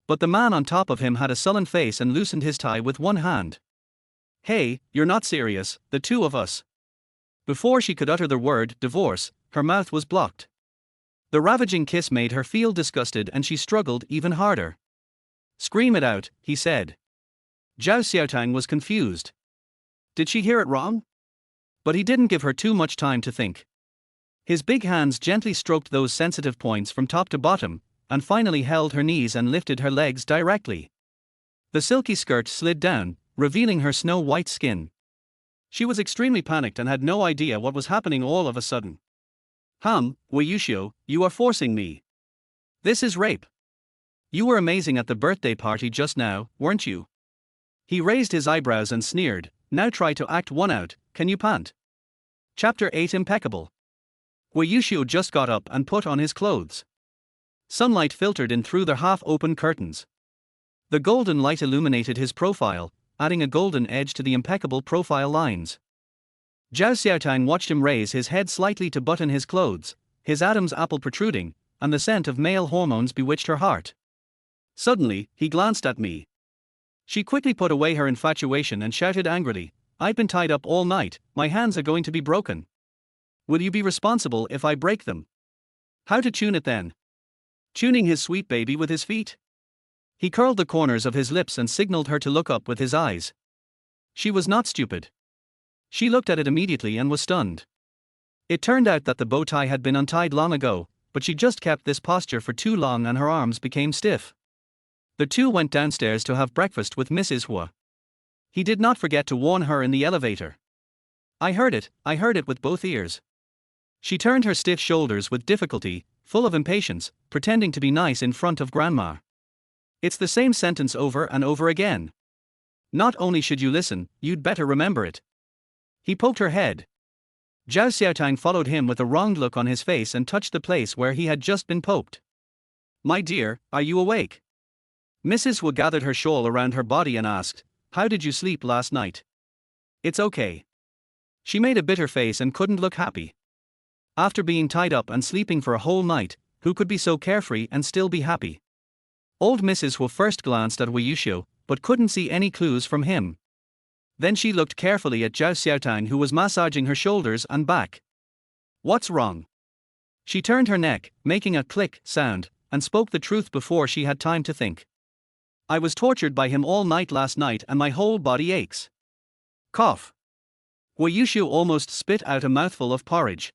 But the man on top of him had a sullen face and loosened his tie with one hand. Hey, you're not serious, the two of us. Before she could utter the word divorce, her mouth was blocked. The ravaging kiss made her feel disgusted and she struggled even harder. Scream it out, he said. Zhao Xiaotang was confused. Did she hear it wrong? But he didn't give her too much time to think. His big hands gently stroked those sensitive points from top to bottom, and finally held her knees and lifted her legs directly. The silky skirt slid down, revealing her snow-white skin. She was extremely panicked and had no idea what was happening all of a sudden. Wei Yushu, you are forcing me. This is rape. You were amazing at the birthday party just now, weren't you? He raised his eyebrows and sneered, now try to act one out, can you pant? Chapter 8 Impeccable. Wei Yushu just got up and put on his clothes. Sunlight filtered in through the half-open curtains. The golden light illuminated his profile, adding a golden edge to the impeccable profile lines. Zhao Xiaotang watched him raise his head slightly to button his clothes, his Adam's apple protruding, and the scent of male hormones bewitched her heart. Suddenly, he glanced at me. She quickly put away her infatuation and shouted angrily, I've been tied up all night, my hands are going to be broken. Will you be responsible if I break them? How to tune it then? Tuning his sweet baby with his feet? He curled the corners of his lips and signaled her to look up with his eyes. She was not stupid. She looked at it immediately and was stunned. It turned out that the bow tie had been untied long ago, but she just kept this posture for too long and her arms became stiff. The two went downstairs to have breakfast with Mrs. Hua. He did not forget to warn her in the elevator. I heard it with both ears. She turned her stiff shoulders with difficulty, full of impatience, pretending to be nice in front of Grandma. It's the same sentence over and over again. Not only should you listen, you'd better remember it. He poked her head. Zhao Xiaotang followed him with a wronged look on his face and touched the place where he had just been poked. My dear, are you awake? Mrs. Wu gathered her shawl around her body and asked, how did you sleep last night? It's okay. She made a bitter face and couldn't look happy. After being tied up and sleeping for a whole night, who could be so carefree and still be happy? Old Mrs. Wu first glanced at Wei Yuxiu, but couldn't see any clues from him. Then she looked carefully at Zhao Xiaotang, who was massaging her shoulders and back. What's wrong? She turned her neck, making a click sound, and spoke the truth before she had time to think. I was tortured by him all night last night and my whole body aches. Cough. Wei Yuxiu almost spit out a mouthful of porridge.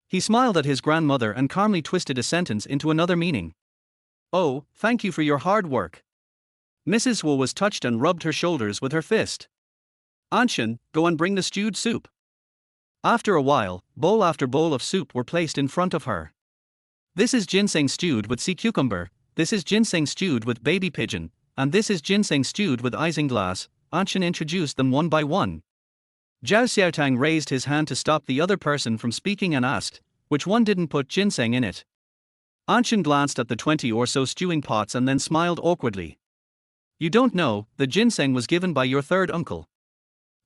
He smiled at his grandmother and calmly twisted a sentence into another meaning. Oh, thank you for your hard work. Mrs. Wu was touched and rubbed her shoulders with her fist. Anshan, go and bring the stewed soup. After a while, bowl after bowl of soup were placed in front of her. This is ginseng stewed with sea cucumber, this is ginseng stewed with baby pigeon, and this is ginseng stewed with isinglass. Anshan introduced them one by one. Zhao Xiaotang raised his hand to stop the other person from speaking and asked, which one didn't put ginseng in it? Anshan glanced at the 20 or so stewing pots and then smiled awkwardly. You don't know, the ginseng was given by your third uncle.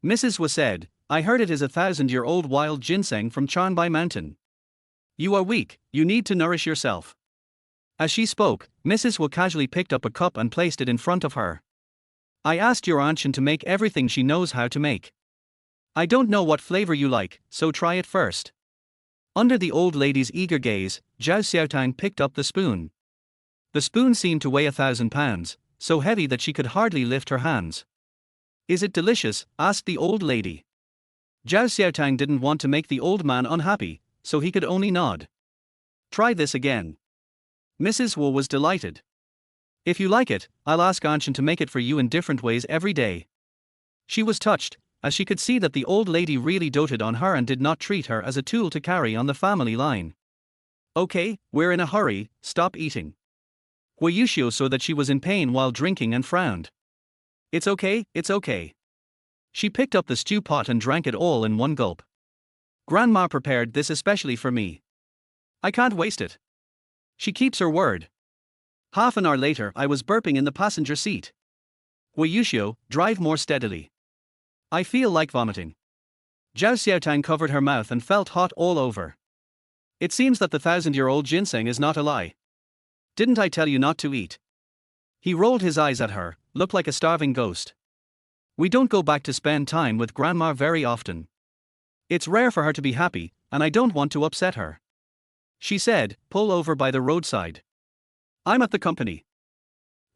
Mrs. Wu said, I heard it is 1,000-year-old wild ginseng from Chanbai Mountain. You are weak, you need to nourish yourself. As she spoke, Mrs. Wu casually picked up a cup and placed it in front of her. I asked your Anshan to make everything she knows how to make. I don't know what flavor you like, so try it first. Under the old lady's eager gaze, Zhao Xiaotang picked up the spoon. The spoon seemed to weigh 1,000 pounds, so heavy that she could hardly lift her hands. Is it delicious? Asked the old lady. Zhao Xiaotang didn't want to make the old man unhappy, so he could only nod. Try this again. Mrs. Wu was delighted. If you like it, I'll ask Anshan to make it for you in different ways every day. She was touched, as she could see that the old lady really doted on her and did not treat her as a tool to carry on the family line. Okay, we're in a hurry, stop eating. Wei Yuxiu saw that she was in pain while drinking and frowned. It's okay, it's okay. She picked up the stew pot and drank it all in one gulp. Grandma prepared this especially for me. I can't waste it. She keeps her word. Half an hour later I was burping in the passenger seat. Wei Yuxiu, drive more steadily. I feel like vomiting. Zhao Xiaotang covered her mouth and felt hot all over. It seems that the 1,000-year-old ginseng is not a lie. Didn't I tell you not to eat? He rolled his eyes at her, looked like a starving ghost. We don't go back to spend time with Grandma very often. It's rare for her to be happy, and I don't want to upset her. She said, pull over by the roadside. I'm at the company.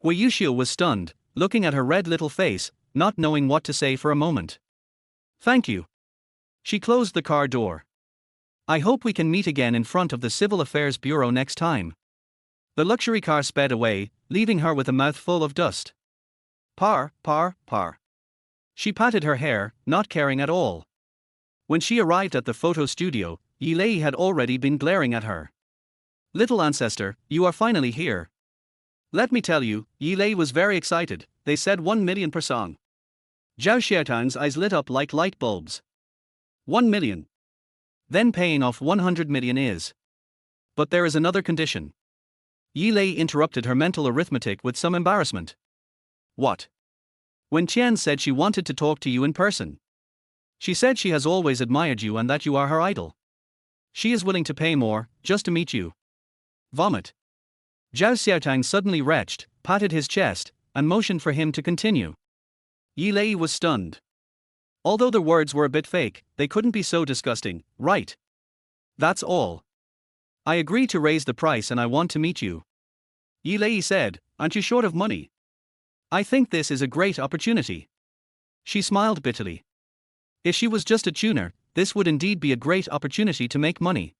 Wei Yuxiu was stunned, looking at her red little face, not knowing what to say for a moment. Thank you. She closed the car door. I hope we can meet again in front of the Civil Affairs Bureau next time. The luxury car sped away, leaving her with a mouthful of dust. Par. She patted her hair, not caring at all. When she arrived at the photo studio, Yi Lei had already been glaring at her. Little ancestor, you are finally here. Let me tell you, Yi Lei was very excited. They said 1 million per song. Zhao Xiaotang's eyes lit up like light bulbs. 1 million. Then paying off 100 million is. But there is another condition. Yi Lei interrupted her mental arithmetic with some embarrassment. What? When Qian said she wanted to talk to you in person. She said she has always admired you and that you are her idol. She is willing to pay more, just to meet you. Vomit. Zhao Xiaotang suddenly retched, patted his chest, and motioned for him to continue. Yi Lei was stunned. Although the words were a bit fake, they couldn't be so disgusting, right? That's all. I agree to raise the price and I want to meet you. Yi Lei said, aren't you short of money? I think this is a great opportunity. She smiled bitterly. If she was just a tuner, this would indeed be a great opportunity to make money.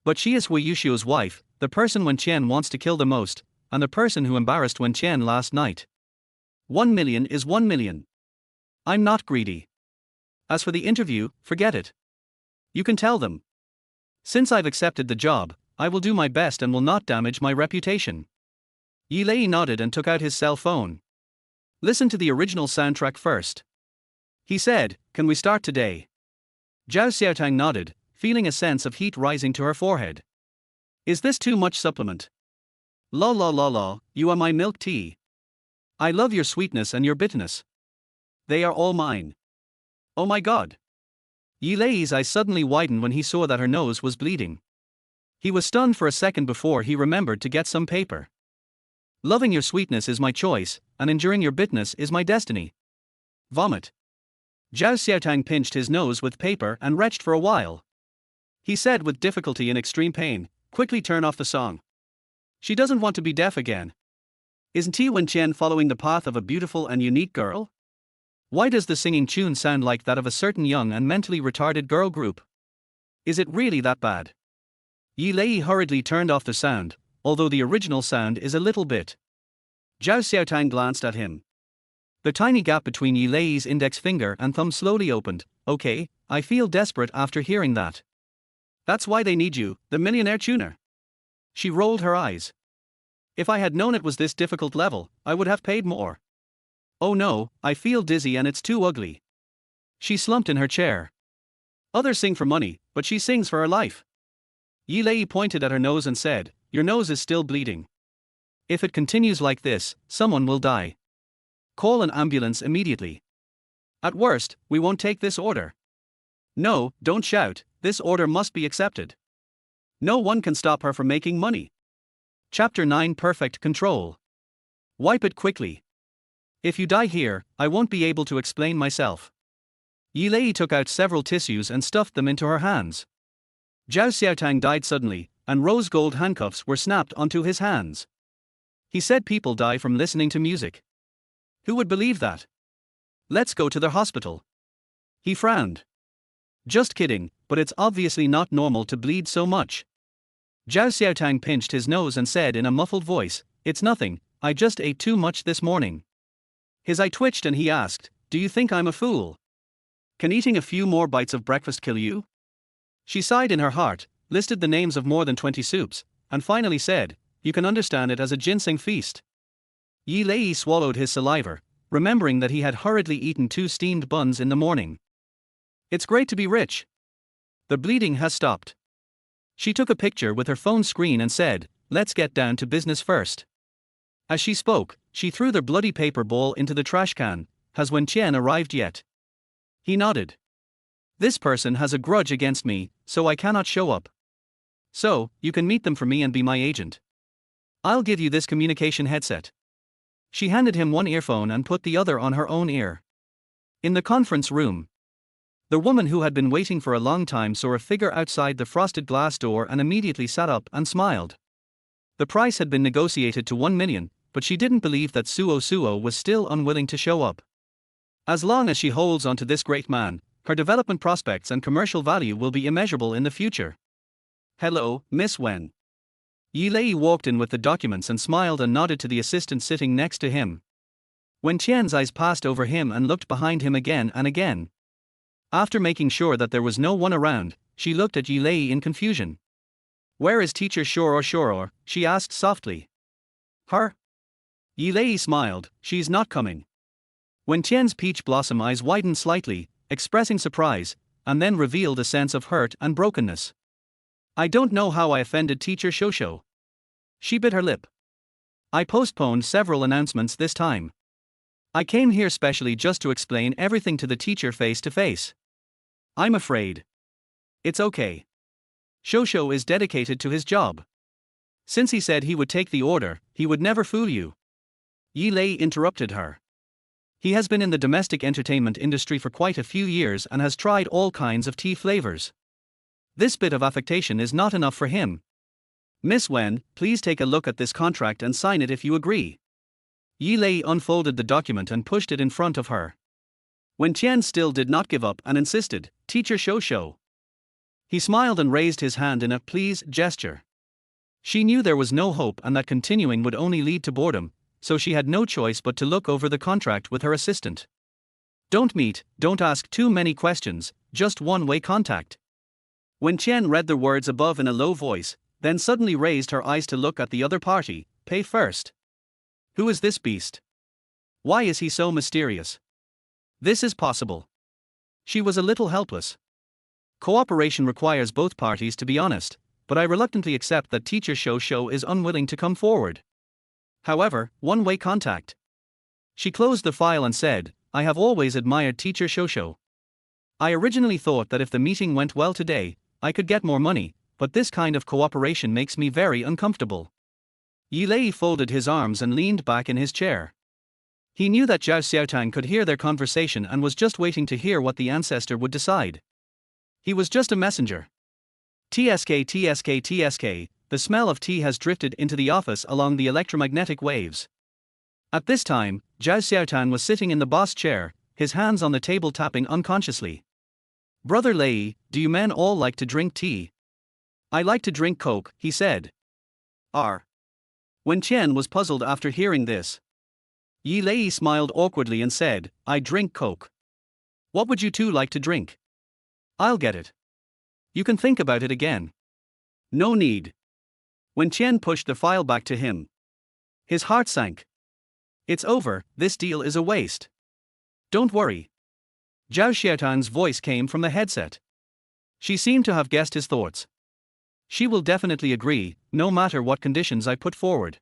But she is Wei Yuxiu's wife, the person Wen Qian wants to kill the most, and the person who embarrassed Wen Qian last night. 1 million is 1 million. I'm not greedy. As for the interview, forget it. You can tell them. Since I've accepted the job, I will do my best and will not damage my reputation. Yi Lei nodded and took out his cell phone. Listen to the original soundtrack first. He said, can we start today? Zhao Xiaotang nodded, feeling a sense of heat rising to her forehead. Is this too much supplement? La la la la, you are my milk tea. I love your sweetness and your bitterness. They are all mine. Oh my god. Yi Lei's eyes suddenly widened when he saw that her nose was bleeding. He was stunned for a second before he remembered to get some paper. Loving your sweetness is my choice, and enduring your bitterness is my destiny. Vomit. Zhao Xiaotang pinched his nose with paper and retched for a while. He said with difficulty and extreme pain, quickly turn off the song. She doesn't want to be deaf again. Isn't Ti Wen Qian following the path of a beautiful and unique girl? Why does the singing tune sound like that of a certain young and mentally retarded girl group? Is it really that bad? Yi Lei hurriedly turned off the sound, although the original sound is a little bit. Zhao Xiaotang glanced at him. The tiny gap between Yi Lei's index finger and thumb slowly opened. Okay, I feel desperate after hearing that. That's why they need you, the millionaire tuner. She rolled her eyes. If I had known it was this difficult level, I would have paid more. Oh no, I feel dizzy and it's too ugly. She slumped in her chair. Others sing for money, but she sings for her life. Yi Lei pointed at her nose and said, your nose is still bleeding. If it continues like this, someone will die. Call an ambulance immediately. At worst, we won't take this order. No, don't shout, this order must be accepted. No one can stop her from making money. Chapter 9 Perfect Control. Wipe it quickly. If you die here, I won't be able to explain myself. Yi Lei took out several tissues and stuffed them into her hands. Zhao Xiaotang died suddenly, and rose gold handcuffs were snapped onto his hands. He said people die from listening to music. Who would believe that? Let's go to the hospital. He frowned. Just kidding, but it's obviously not normal to bleed so much. Zhao Xiaotang pinched his nose and said in a muffled voice, it's nothing, I just ate too much this morning. His eye twitched and he asked, do you think I'm a fool? Can eating a few more bites of breakfast kill you? She sighed in her heart, listed the names of more than 20 soups, and finally said, you can understand it as a ginseng feast. Yi Lei swallowed his saliva, remembering that he had hurriedly eaten 2 steamed buns in the morning. It's great to be rich. The bleeding has stopped. She took a picture with her phone screen and said, let's get down to business first. As she spoke, she threw the bloody paper bowl into the trash can. Has Wen Qian arrived yet? He nodded. This person has a grudge against me, so I cannot show up. So, you can meet them for me and be my agent. I'll give you this communication headset. She handed him one earphone and put the other on her own ear. In the conference room, the woman who had been waiting for a long time saw a figure outside the frosted glass door and immediately sat up and smiled. The price had been negotiated to 1 million, but she didn't believe that Suo was still unwilling to show up. As long as she holds onto this great man, her development prospects and commercial value will be immeasurable in the future. Hello, Miss Wen. Yi Lei walked in with the documents and smiled and nodded to the assistant sitting next to him. Wen Qian's eyes passed over him and looked behind him again and again. After making sure that there was no one around, she looked at Yi Lei in confusion. Where is teacher Shoror? She asked softly. Her? Yi Lei smiled, she's not coming. Wen Qian's peach blossom eyes widened slightly, expressing surprise, and then revealed a sense of hurt and brokenness. I don't know how I offended teacher Shosho. She bit her lip. I postponed several announcements this time. I came here specially just to explain everything to the teacher face to face. I'm afraid. It's okay. Shosho is dedicated to his job. Since he said he would take the order, he would never fool you. Yi Lei interrupted her. He has been in the domestic entertainment industry for quite a few years and has tried all kinds of tea flavors. This bit of affectation is not enough for him. Miss Wen, please take a look at this contract and sign it if you agree. Yi Lei unfolded the document and pushed it in front of her. Wen Qian still did not give up and insisted, Teacher Shosho. He smiled and raised his hand in a please gesture. She knew there was no hope and that continuing would only lead to boredom, so she had no choice but to look over the contract with her assistant. Don't meet, don't ask too many questions, just one-way contact. Wen Qian read the words above in a low voice, then suddenly raised her eyes to look at the other party. Pay first. Who is this beast? Why is he so mysterious? This is possible. She was a little helpless. Cooperation requires both parties to be honest, but I reluctantly accept that teacher Shou is unwilling to come forward. However, one-way contact. She closed the file and said, I have always admired teacher Shou. I originally thought that if the meeting went well today, I could get more money, but this kind of cooperation makes me very uncomfortable. Yi Lei folded his arms and leaned back in his chair. He knew that Zhao Xiaotang could hear their conversation and was just waiting to hear what the ancestor would decide. He was just a messenger. TSK, the smell of tea has drifted into the office along the electromagnetic waves. At this time, Zhao Xiaotang was sitting in the boss chair, his hands on the table tapping unconsciously. Brother Lei, do you men all like to drink tea? I like to drink Coke, he said. Wen Qian was puzzled after hearing this. Yi Lei smiled awkwardly and said, I drink Coke. What would you two like to drink? I'll get it. You can think about it again. No need. Wen Qian pushed the file back to him. His heart sank. It's over, this deal is a waste. Don't worry. Zhao Xiaotang's voice came from the headset. She seemed to have guessed his thoughts. She will definitely agree, no matter what conditions I put forward.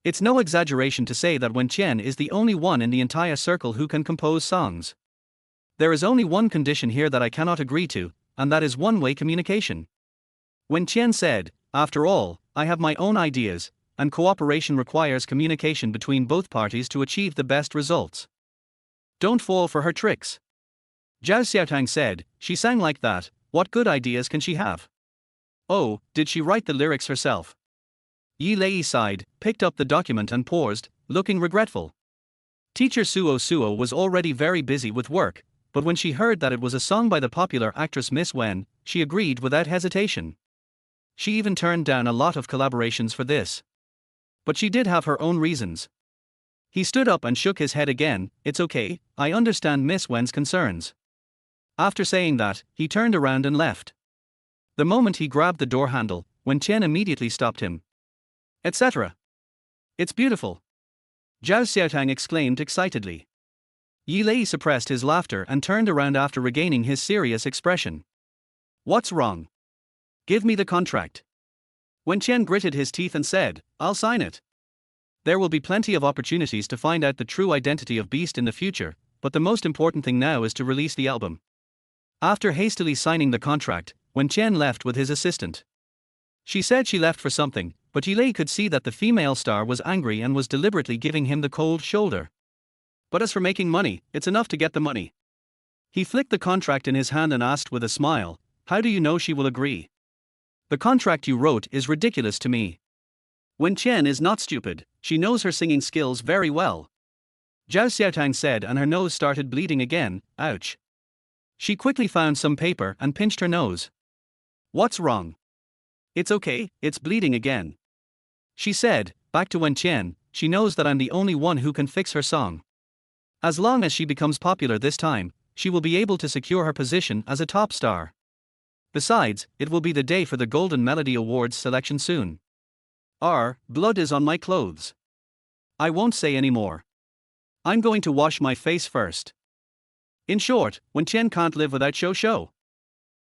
It's no exaggeration to say that Wen Qian is the only one in the entire circle who can compose songs. There is only one condition here that I cannot agree to, and that is one-way communication. Wen Qian said, after all, I have my own ideas, and cooperation requires communication between both parties to achieve the best results. Don't fall for her tricks. Zhao Xiaotang said, she sang like that, what good ideas can she have? Oh, did she write the lyrics herself? Yi Lei sighed, picked up the document and paused, looking regretful. Teacher Suo was already very busy with work, but when she heard that it was a song by the popular actress Miss Wen, she agreed without hesitation. She even turned down a lot of collaborations for this. But she did have her own reasons. He stood up and shook his head again. It's okay, I understand Miss Wen's concerns. After saying that, he turned around and left. The moment he grabbed the door handle, Wen Qian immediately stopped him. Etc. It's beautiful. Zhao Xiaotang exclaimed excitedly. Yi Lei suppressed his laughter and turned around after regaining his serious expression. What's wrong? Give me the contract. Wen Qian gritted his teeth and said, I'll sign it. There will be plenty of opportunities to find out the true identity of Beast in the future, but the most important thing now is to release the album. After hastily signing the contract, Wen Qian left with his assistant. She said she left for something, but Yi Lei could see that the female star was angry and was deliberately giving him the cold shoulder. But as for making money, it's enough to get the money. He flicked the contract in his hand and asked with a smile, how do you know she will agree? The contract you wrote is ridiculous to me. Wen Qian is not stupid, she knows her singing skills very well. Zhao Xiaotang said, and her nose started bleeding again. Ouch. She quickly found some paper and pinched her nose. What's wrong? It's okay, it's bleeding again. She said, back to Wen Qian, she knows that I'm the only one who can fix her song. As long as she becomes popular this time, she will be able to secure her position as a top star. Besides, it will be the day for the Golden Melody Awards selection soon. Blood is on my clothes. I won't say any more. I'm going to wash my face first. In short, Wen Qian can't live without Shou.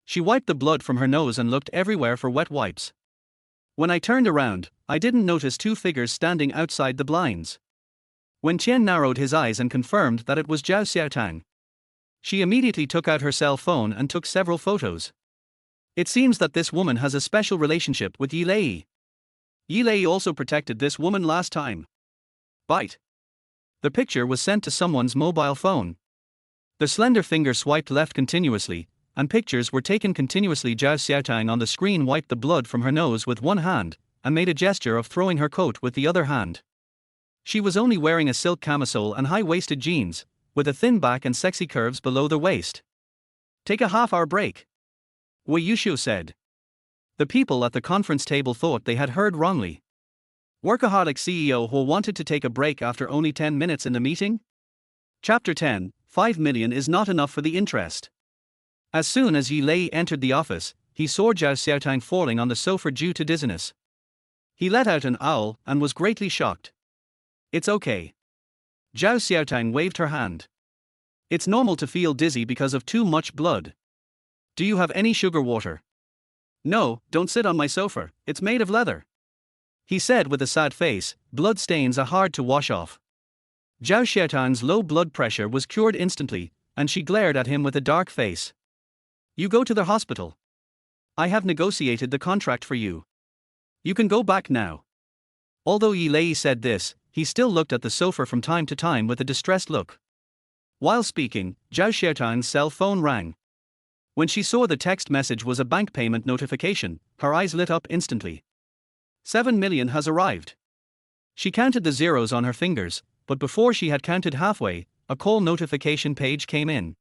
She wiped the blood from her nose and looked everywhere for wet wipes. When I turned around, I didn't notice two figures standing outside the blinds. Wen Qian narrowed his eyes and confirmed that it was Zhao Xiaotang. She immediately took out her cell phone and took several photos. It seems that this woman has a special relationship with Yi Lei. Yi Lei also protected this woman last time. Bite. The picture was sent to someone's mobile phone. The slender finger swiped left continuously, and pictures were taken continuously. Zhao Xiaotang on the screen wiped the blood from her nose with one hand, and made a gesture of throwing her coat with the other hand. She was only wearing a silk camisole and high-waisted jeans, with a thin back and sexy curves below the waist. Take a half-hour break. Wei Yushu said. The people at the conference table thought they had heard wrongly. Workaholic CEO who wanted to take a break after only 10 minutes in the meeting? Chapter 10, 5 million is not enough for the interest. As soon as Yi Lei entered the office, he saw Zhao Xiaotang falling on the sofa due to dizziness. He let out an owl and was greatly shocked. It's okay. Zhao Xiaotang waved her hand. It's normal to feel dizzy because of too much blood. Do you have any sugar water? No, don't sit on my sofa, it's made of leather. He said with a sad face, blood stains are hard to wash off. Zhao Xiaotang's low blood pressure was cured instantly, and she glared at him with a dark face. You go to the hospital. I have negotiated the contract for you. You can go back now. Although Yi Lei said this, he still looked at the sofa from time to time with a distressed look. While speaking, Zhao Xiaotang's cell phone rang. When she saw the text message was a bank payment notification, her eyes lit up instantly. 7 million has arrived. She counted the zeros on her fingers, but before she had counted halfway, a call notification page came in.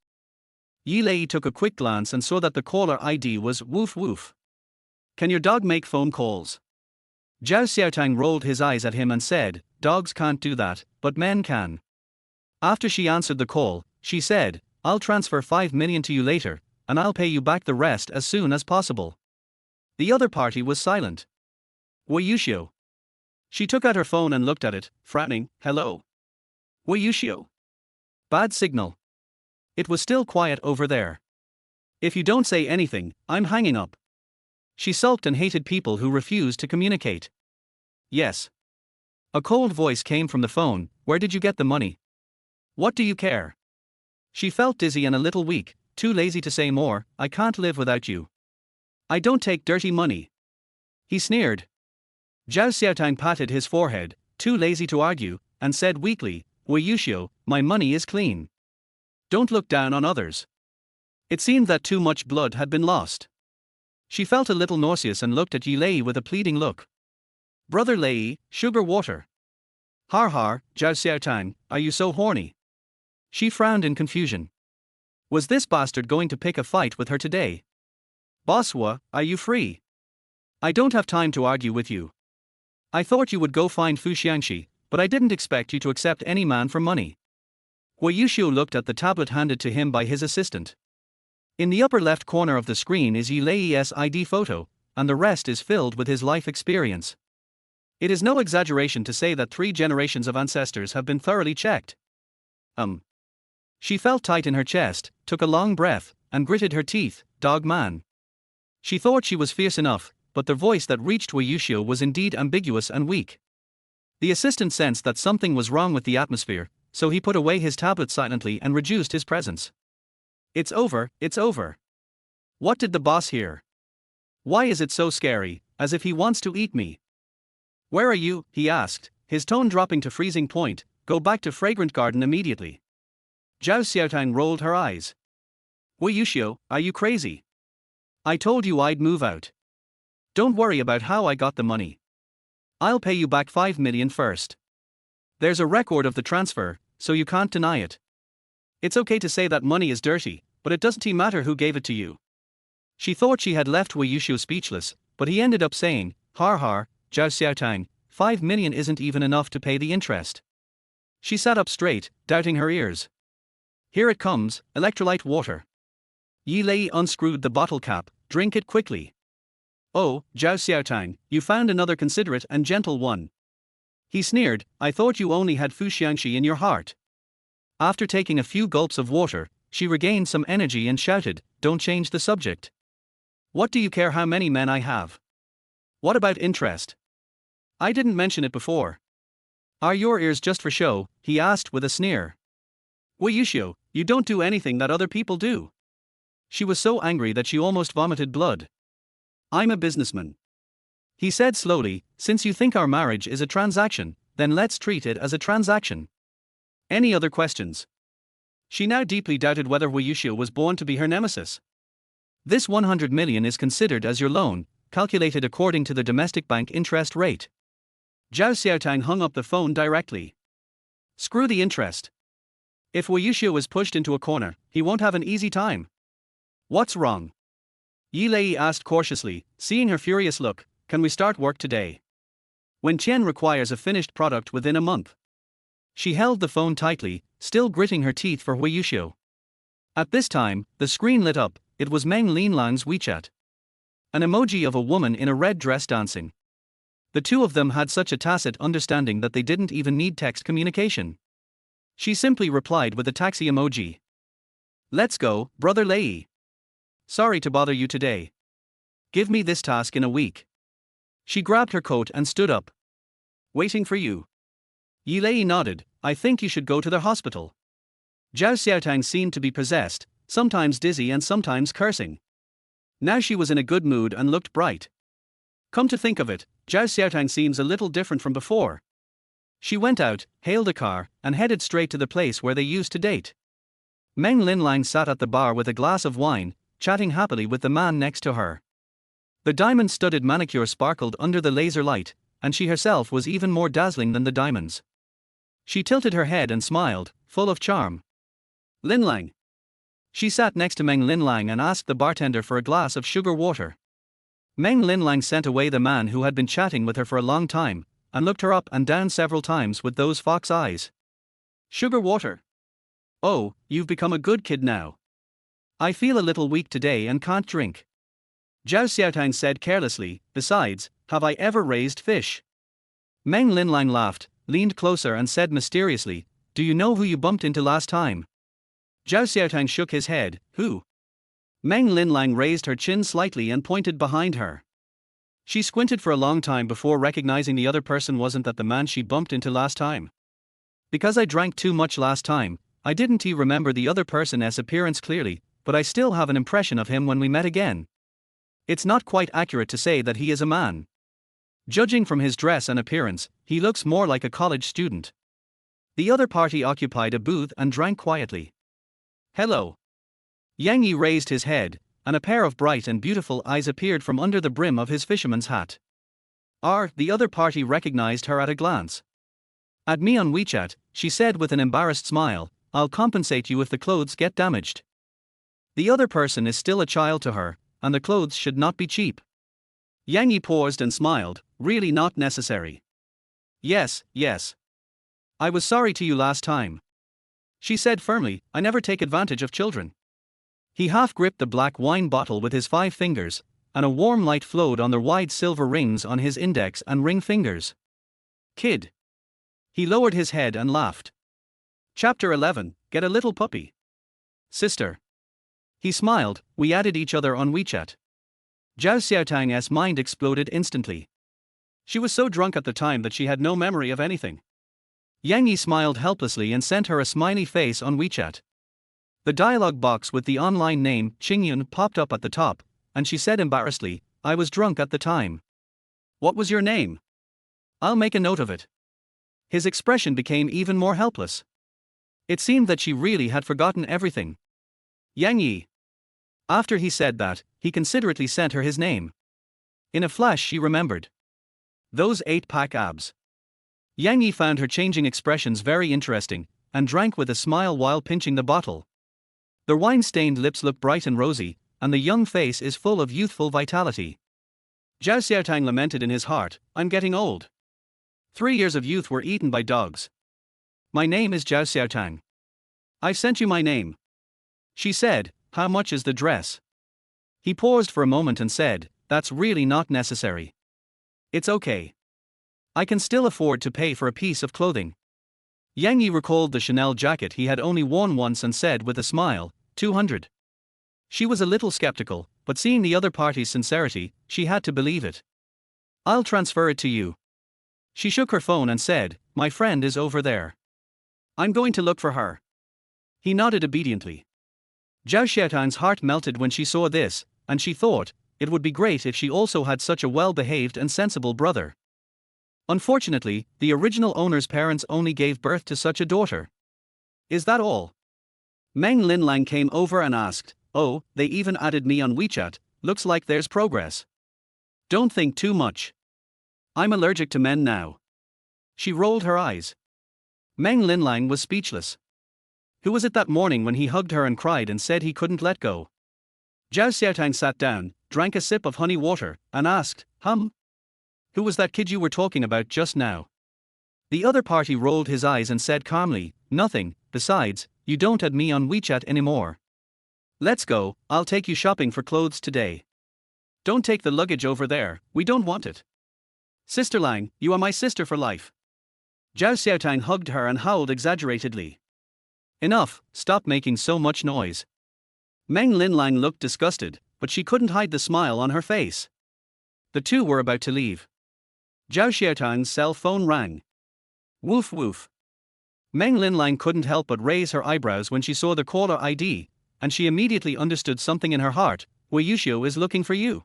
Yi Lei took a quick glance and saw that the caller ID was Woof Woof. Can your dog make phone calls? Zhao Xiaotang rolled his eyes at him and said, dogs can't do that, but men can. After she answered the call, she said, I'll transfer 5 million to you later, and I'll pay you back the rest as soon as possible. The other party was silent. Wei Yuxiu. She took out her phone and looked at it, frowning, hello. Wei Yuxiu. Bad signal. It was still quiet over there. If you don't say anything, I'm hanging up. She sulked and hated people who refused to communicate. Yes. A cold voice came from the phone, where did you get the money? What do you care? She felt dizzy and a little weak, too lazy to say more, I can't live without you. I don't take dirty money. He sneered. Zhao Xiaotang patted his forehead, too lazy to argue, and said weakly, Wei Yuxiu, my money is clean. Don't look down on others. It seemed that too much blood had been lost. She felt a little nauseous and looked at Yi Lei with a pleading look. Brother Lei, sugar water. Har har, Zhao Xiaotang, are you so horny? She frowned in confusion. Was this bastard going to pick a fight with her today? Bosswa, are you free? I don't have time to argue with you. I thought you would go find Fu Xiangxi, but I didn't expect you to accept any man for money. Wei Yuxiu looked at the tablet handed to him by his assistant. In the upper left corner of the screen is Yi Lei's ID photo, and the rest is filled with his life experience. It is no exaggeration to say that 3 generations of ancestors have been thoroughly checked. She felt tight in her chest, took a long breath, and gritted her teeth, dog man. She thought she was fierce enough, but the voice that reached Wei Yuxiu was indeed ambiguous and weak. The assistant sensed that something was wrong with the atmosphere, so he put away his tablet silently and reduced his presence. It's over, it's over. What did the boss hear? Why is it so scary, as if he wants to eat me? Where are you? He asked, his tone dropping to freezing point, go back to Fragrant Garden immediately. Zhao Xiaotang rolled her eyes. Wei Yuxiu, are you crazy? I told you I'd move out. Don't worry about how I got the money. I'll pay you back 5 million first. There's a record of the transfer, so you can't deny it. It's okay to say that money is dirty, but it doesn't matter who gave it to you. She thought she had left Wei Yuxiu speechless, but he ended up saying, har har, Zhao Xiaotang, 5 million isn't even enough to pay the interest. She sat up straight, doubting her ears. Here it comes, electrolyte water. Yi Lei unscrewed the bottle cap, drink it quickly. Oh, Zhao Xiaotang, you found another considerate and gentle one. He sneered, I thought you only had Fu Xiangxi in your heart. After taking a few gulps of water, she regained some energy and shouted, don't change the subject. What do you care how many men I have? What about interest? I didn't mention it before. Are your ears just for show? He asked with a sneer. Wei Yuxiu, you don't do anything that other people do. She was so angry that she almost vomited blood. I'm a businessman. He said slowly, since you think our marriage is a transaction, then let's treat it as a transaction. Any other questions? She now deeply doubted whether Wei Yuxiu was born to be her nemesis. This 100 million is considered as your loan, calculated according to the domestic bank interest rate. Zhao Xiaotang hung up the phone directly. Screw the interest. If Wei Yuxiu is pushed into a corner, he won't have an easy time. What's wrong? Yi Lei asked cautiously, seeing her furious look, can we start work today? When Chen requires a finished product within a month. She held the phone tightly, still gritting her teeth for Hui Yuxiu. At this time, the screen lit up. It was Meng Linlang's WeChat. An emoji of a woman in a red dress dancing. The two of them had such a tacit understanding that they didn't even need text communication. She simply replied with a taxi emoji. Let's go, brother Lei. Sorry to bother you today. Give me this task in a week. She grabbed her coat and stood up. Waiting for you. Yi Lei nodded. I think you should go to the hospital. Zhao Xiaotang seemed to be possessed, sometimes dizzy and sometimes cursing. Now she was in a good mood and looked bright. Come to think of it, Zhao Xiaotang seems a little different from before. She went out, hailed a car, and headed straight to the place where they used to date. Meng Linlang sat at the bar with a glass of wine, chatting happily with the man next to her. The diamond-studded manicure sparkled under the laser light, and she herself was even more dazzling than the diamonds. She tilted her head and smiled, full of charm. Linlang. She sat next to Meng Linlang and asked the bartender for a glass of sugar water. Meng Linlang sent away the man who had been chatting with her for a long time, and looked her up and down several times with those fox eyes. Sugar water. Oh, you've become a good kid now. I feel a little weak today and can't drink. Zhao Xiaotang said carelessly, besides, have I ever raised fish? Meng Linlang laughed, leaned closer and said mysteriously, do you know who you bumped into last time? Zhao Xiaotang shook his head, who? Meng Linlang raised her chin slightly and pointed behind her. She squinted for a long time before recognizing the other person wasn't that the man she bumped into last time. Because I drank too much last time, I didn't remember the other person's appearance clearly, but I still have an impression of him when we met again. It's not quite accurate to say that he is a man. Judging from his dress and appearance, he looks more like a college student. The other party occupied a booth and drank quietly. Hello. Yang Yi raised his head, and a pair of bright and beautiful eyes appeared from under the brim of his fisherman's hat. The other party recognized her at a glance. Add me on WeChat, she said with an embarrassed smile, I'll compensate you if the clothes get damaged. The other person is still a child to her, and the clothes should not be cheap. Yang Yi paused and smiled, really not necessary. Yes. I was sorry to you last time. She said firmly, I never take advantage of children. He half gripped the black wine bottle with his 5 fingers, and a warm light flowed on the wide silver rings on his index and ring fingers. Kid. He lowered his head and laughed. Chapter 11, Get a Little Puppy. Sister. He smiled, we added each other on WeChat. Zhao Xiaotang's mind exploded instantly. She was so drunk at the time that she had no memory of anything. Yang Yi smiled helplessly and sent her a smiley face on WeChat. The dialogue box with the online name, Qingyun, popped up at the top, and she said embarrassedly, I was drunk at the time. What was your name? I'll make a note of it. His expression became even more helpless. It seemed that she really had forgotten everything. Yang Yi. After he said that, he considerately sent her his name. In a flash she remembered. Those 8-pack abs. Yang Yi found her changing expressions very interesting, and drank with a smile while pinching the bottle. The wine-stained lips look bright and rosy, and the young face is full of youthful vitality. Zhao Xiaotang lamented in his heart, I'm getting old. 3 years of youth were eaten by dogs. My name is Zhao Xiaotang. I've sent you my name. She said, how much is the dress? He paused for a moment and said, that's really not necessary. It's okay. I can still afford to pay for a piece of clothing. Yang Yi recalled the Chanel jacket he had only worn once and said with a smile, 200. She was a little skeptical, but seeing the other party's sincerity, she had to believe it. I'll transfer it to you. She shook her phone and said, my friend is over there. I'm going to look for her. He nodded obediently. Zhao Xiaotang's heart melted when she saw this, and she thought, it would be great if she also had such a well-behaved and sensible brother. Unfortunately, the original owner's parents only gave birth to such a daughter. Is that all? Meng Linlang came over and asked, oh, they even added me on WeChat, looks like there's progress. Don't think too much. I'm allergic to men now. She rolled her eyes. Meng Linlang was speechless. Who was it that morning when he hugged her and cried and said he couldn't let go? Zhao Xiaotang sat down, drank a sip of honey water, and asked, who was that kid you were talking about just now? The other party rolled his eyes and said calmly, nothing, besides, you don't add me on WeChat anymore. Let's go, I'll take you shopping for clothes today. Don't take the luggage over there, we don't want it. Sister Lang, you are my sister for life. Zhao Xiaotang hugged her and howled exaggeratedly. Enough, stop making so much noise. Meng Linlang looked disgusted, but she couldn't hide the smile on her face. The two were about to leave. Zhao Xiaotang's cell phone rang. Woof woof. Meng Linlang couldn't help but raise her eyebrows when she saw the caller ID, and she immediately understood something in her heart. Wei Yuxiu is looking for you.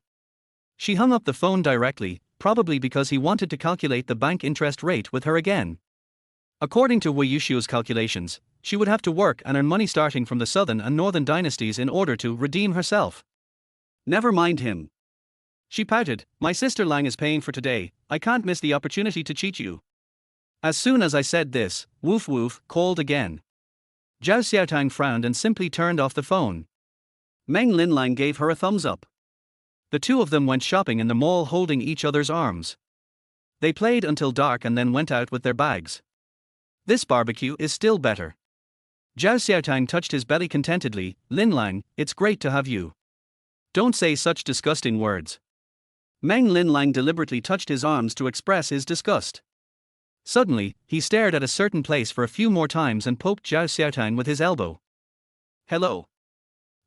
She hung up the phone directly, probably because he wanted to calculate the bank interest rate with her again. According to Wei Yuxiu's calculations, she would have to work and earn money starting from the southern and northern dynasties in order to redeem herself. Never mind him. She pouted, my sister Lang is paying for today, I can't miss the opportunity to cheat you. As soon as I said this, Woof Woof called again. Zhao Xiaotang frowned and simply turned off the phone. Meng Linlang gave her a thumbs up. The two of them went shopping in the mall holding each other's arms. They played until dark and then went out with their bags. This barbecue is still better. Zhao Xiaotang touched his belly contentedly, Linlang, it's great to have you. Don't say such disgusting words. Meng Linlang deliberately touched his arms to express his disgust. Suddenly, he stared at a certain place for a few more times and poked Zhao Xiaotang with his elbow. Hello.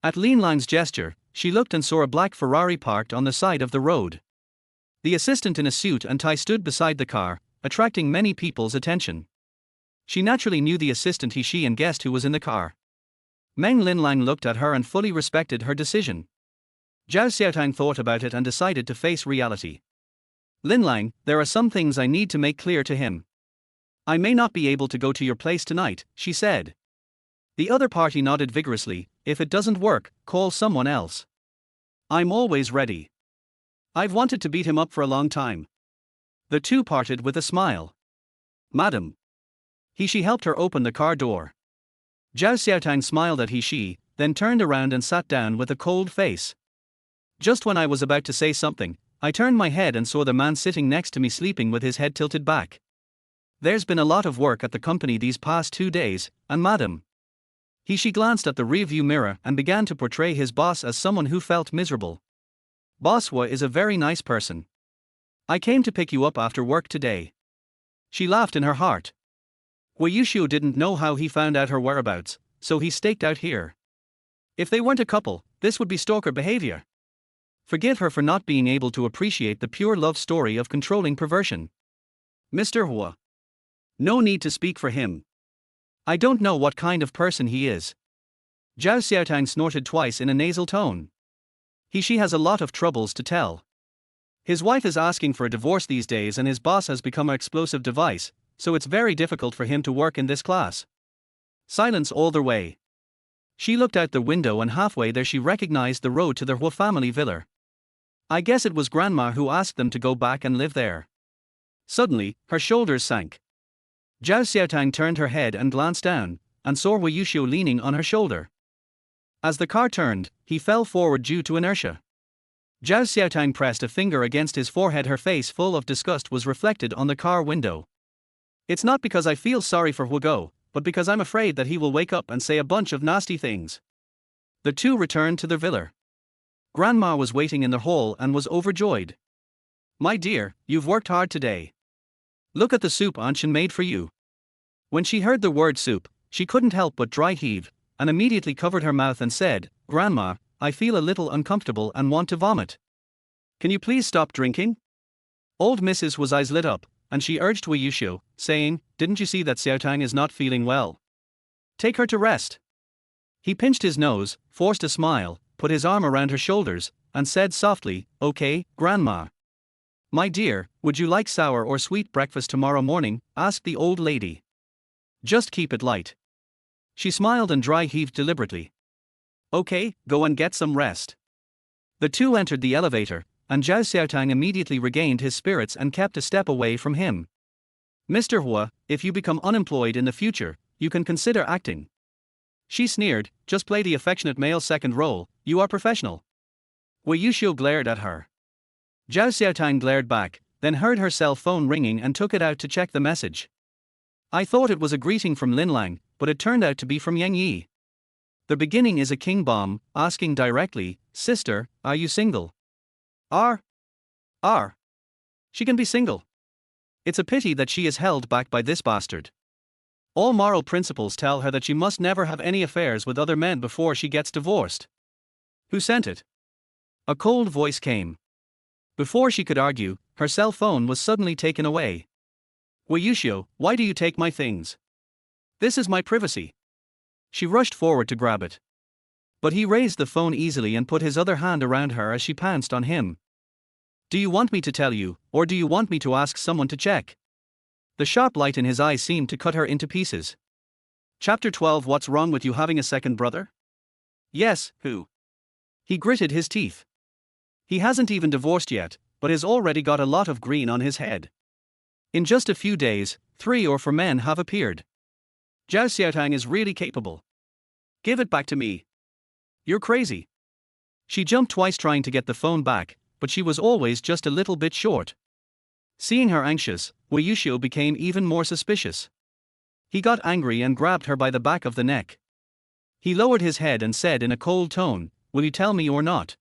At Linlang's gesture, she looked and saw a black Ferrari parked on the side of the road. The assistant in a suit and tie stood beside the car, attracting many people's attention. She naturally knew the assistant she and guessed who was in the car. Meng Linlang looked at her and fully respected her decision. Zhao Xiaotang thought about it and decided to face reality. Linlang, there are some things I need to make clear to him. I may not be able to go to your place tonight, she said. The other party nodded vigorously, if it doesn't work, call someone else. I'm always ready. I've wanted to beat him up for a long time. The two parted with a smile. Madam. She helped her open the car door. Zhao Xiaotang smiled at she, then turned around and sat down with a cold face. Just when I was about to say something, I turned my head and saw the man sitting next to me sleeping with his head tilted back. There's been a lot of work at the company these past 2 days, and madam. She glanced at the rearview mirror and began to portray his boss as someone who felt miserable. Boss Hua is a very nice person. I came to pick you up after work today. She laughed in her heart. Wei Yuxiu didn't know how he found out her whereabouts, so he staked out here. If they weren't a couple, this would be stalker behavior. Forgive her for not being able to appreciate the pure love story of controlling perversion. Mr. Hua. No need to speak for him. I don't know what kind of person he is. Zhao Xiaotang snorted twice in a nasal tone. She has a lot of troubles to tell. His wife is asking for a divorce these days and his boss has become an explosive device, so it's very difficult for him to work in this class. Silence all the way. She looked out the window and halfway there she recognized the road to the Hua family villa. I guess it was Grandma who asked them to go back and live there. Suddenly, her shoulders sank. Zhao Xiaotang turned her head and glanced down, and saw Wei Yuxiu leaning on her shoulder. As the car turned, he fell forward due to inertia. Zhao Xiaotang pressed a finger against his forehead. Her face full of disgust was reflected on the car window. It's not because I feel sorry for Hugo, but because I'm afraid that he will wake up and say a bunch of nasty things. The two returned to their villa. Grandma was waiting in the hall and was overjoyed. My dear, you've worked hard today. Look at the soup Aunt Shen made for you. When she heard the word soup, she couldn't help but dry heave, and immediately covered her mouth and said, Grandma, I feel a little uncomfortable and want to vomit. Can you please stop drinking? Old Mrs. was eyes lit up, and she urged Wei Yuxiu, saying, Didn't you see that Xiaotang is not feeling well? Take her to rest. He pinched his nose, forced a smile, put his arm around her shoulders, and said softly, Okay, Grandma. My dear, would you like sour or sweet breakfast tomorrow morning? Asked the old lady. Just keep it light. She smiled and dry heaved deliberately. Okay, go and get some rest. The two entered the elevator, and Zhao Xiaotang immediately regained his spirits and kept a step away from him. Mr. Hua, if you become unemployed in the future, you can consider acting. She sneered, just play the affectionate male second role, you are professional. Wei Yuxiu glared at her. Zhao Xiaotang glared back, then heard her cell phone ringing and took it out to check the message. I thought it was a greeting from Lin Lang, but it turned out to be from Yang Yi. The beginning is a king bomb, asking directly, "Sister, are you single?" R. She can be single. It's a pity that she is held back by this bastard. All moral principles tell her that she must never have any affairs with other men before she gets divorced. Who sent it? A cold voice came. Before she could argue, her cell phone was suddenly taken away. Wei Yuxiu, why do you take my things? This is my privacy. She rushed forward to grab it. But he raised the phone easily and put his other hand around her as she pounced on him. Do you want me to tell you, or do you want me to ask someone to check? The sharp light in his eyes seemed to cut her into pieces. Chapter 12. What's wrong with you having a second brother? Yes, who? He gritted his teeth. He hasn't even divorced yet, but has already got a lot of green on his head. In just a few days, 3 or 4 men have appeared. Zhao Xiaotang is really capable. Give it back to me. You're crazy. She jumped twice trying to get the phone back, but she was always just a little bit short. Seeing her anxious, Wei Yuxiu became even more suspicious. He got angry and grabbed her by the back of the neck. He lowered his head and said in a cold tone, "Will you tell me or not?"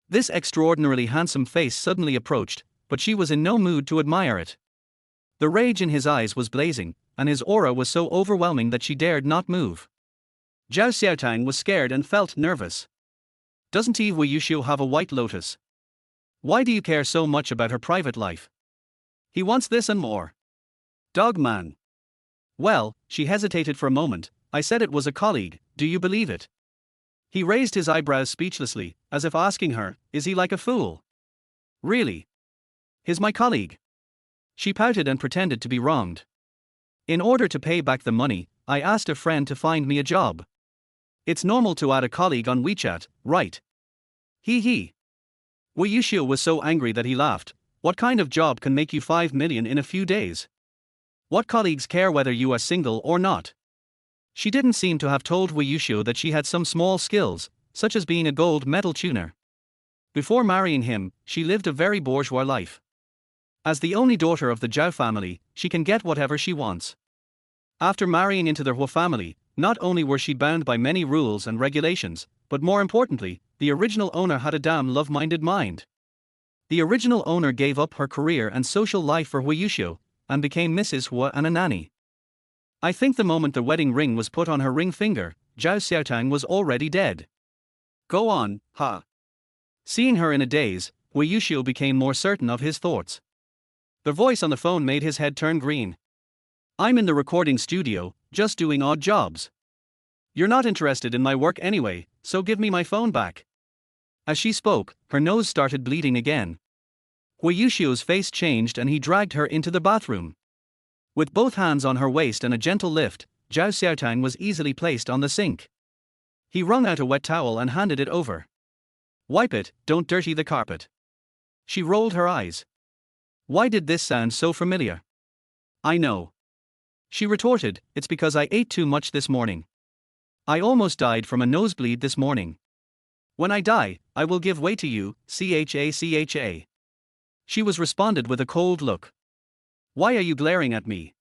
This extraordinarily handsome face suddenly approached, but she was in no mood to admire it. The rage in his eyes was blazing, and his aura was so overwhelming that she dared not move. Zhao Xiaotang was scared and felt nervous. Doesn't Wei Yuxiu have a white lotus? Why do you care so much about her private life? He wants this and more. Dog man. Well, she hesitated for a moment. I said it was a colleague, do you believe it? He raised his eyebrows speechlessly, as if asking her, is he like a fool? Really? He's my colleague. She pouted and pretended to be wronged. In order to pay back the money, I asked a friend to find me a job. It's normal to add a colleague on WeChat, right? He. Wei Yuxiu was so angry that he laughed. What kind of job can make you 5 million in a few days? What colleagues care whether you are single or not? She didn't seem to have told Wei Yuxiu that she had some small skills, such as being a gold medal tuner. Before marrying him, she lived a very bourgeois life. As the only daughter of the Zhao family, she can get whatever she wants. After marrying into the Hua family, not only were she bound by many rules and regulations, but more importantly, the original owner had a damn love-minded mind. The original owner gave up her career and social life for Wei Yuxiu, and became Mrs. Hua and a nanny. I think the moment the wedding ring was put on her ring finger, Zhao Xiaotang was already dead. Go on, ha. Seeing her in a daze, Wei Yuxiu became more certain of his thoughts. The voice on the phone made his head turn green. I'm in the recording studio, just doing odd jobs. You're not interested in my work anyway, so give me my phone back. As she spoke, her nose started bleeding again. Wei Yuxiu's face changed and he dragged her into the bathroom. With both hands on her waist and a gentle lift, Zhao Xiaotang was easily placed on the sink. He wrung out a wet towel and handed it over. Wipe it, don't dirty the carpet. She rolled her eyes. Why did this sound so familiar? I know. She retorted, it's because I ate too much this morning. I almost died from a nosebleed this morning. When I die, I will give way to you, CHA. She was responded with a cold look. Why are you glaring at me?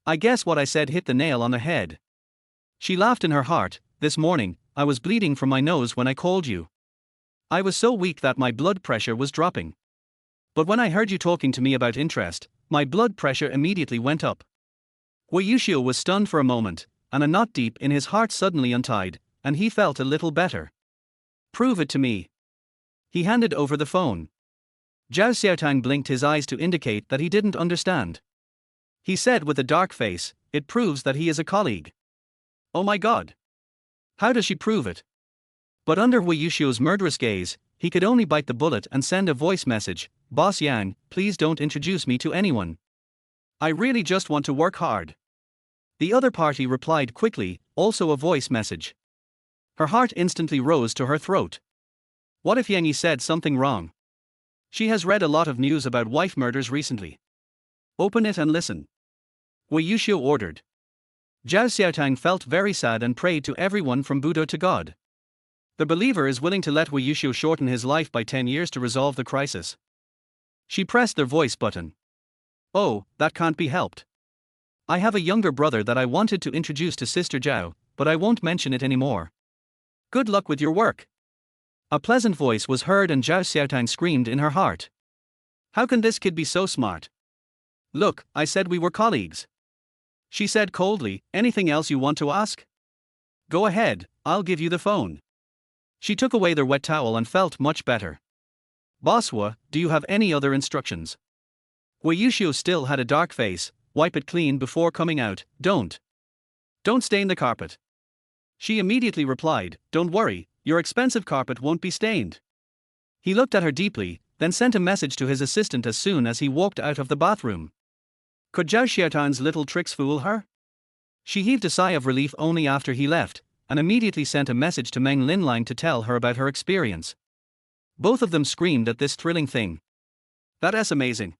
I guess what I said hit the nail on the head. She laughed in her heart. This morning, I was bleeding from my nose when I called you. I was so weak that my blood pressure was dropping. But when I heard you talking to me about interest, my blood pressure immediately went up. Wei Yuxiu was stunned for a moment, and a knot deep in his heart suddenly untied, and he felt a little better. Prove it to me. He handed over the phone. Zhao Xiaotang blinked his eyes to indicate that he didn't understand. He said with a dark face, it proves that he is a colleague. Oh my god. How does she prove it? But under Wei Yuxiu's murderous gaze, he could only bite the bullet and send a voice message, Boss Yang, please don't introduce me to anyone. I really just want to work hard. The other party replied quickly, also a voice message. Her heart instantly rose to her throat. What if Yang Yi said something wrong? She has read a lot of news about wife murders recently. Open it and listen. Wei Yuxiu ordered. Zhao Xiaotang felt very sad and prayed to everyone from Buddha to God. The believer is willing to let Wu Yushu shorten his life by 10 years to resolve the crisis. She pressed their voice button. Oh, that can't be helped. I have a younger brother that I wanted to introduce to Sister Zhao, but I won't mention it anymore. Good luck with your work. A pleasant voice was heard and Zhao Xiaotang screamed in her heart. How can this kid be so smart? Look, I said we were colleagues. She said coldly, anything else you want to ask? Go ahead, I'll give you the phone. She took away their wet towel and felt much better. Bosswa, do you have any other instructions? Wu Yushu still had a dark face. Wipe it clean before coming out, don't stain the carpet. She immediately replied, don't worry, your expensive carpet won't be stained. He looked at her deeply, then sent a message to his assistant as soon as he walked out of the bathroom. Could Zhao Xiaotang's little tricks fool her? She heaved a sigh of relief only after he left, and immediately sent a message to Meng Linlang to tell her about her experience. Both of them screamed at this thrilling thing. That's amazing.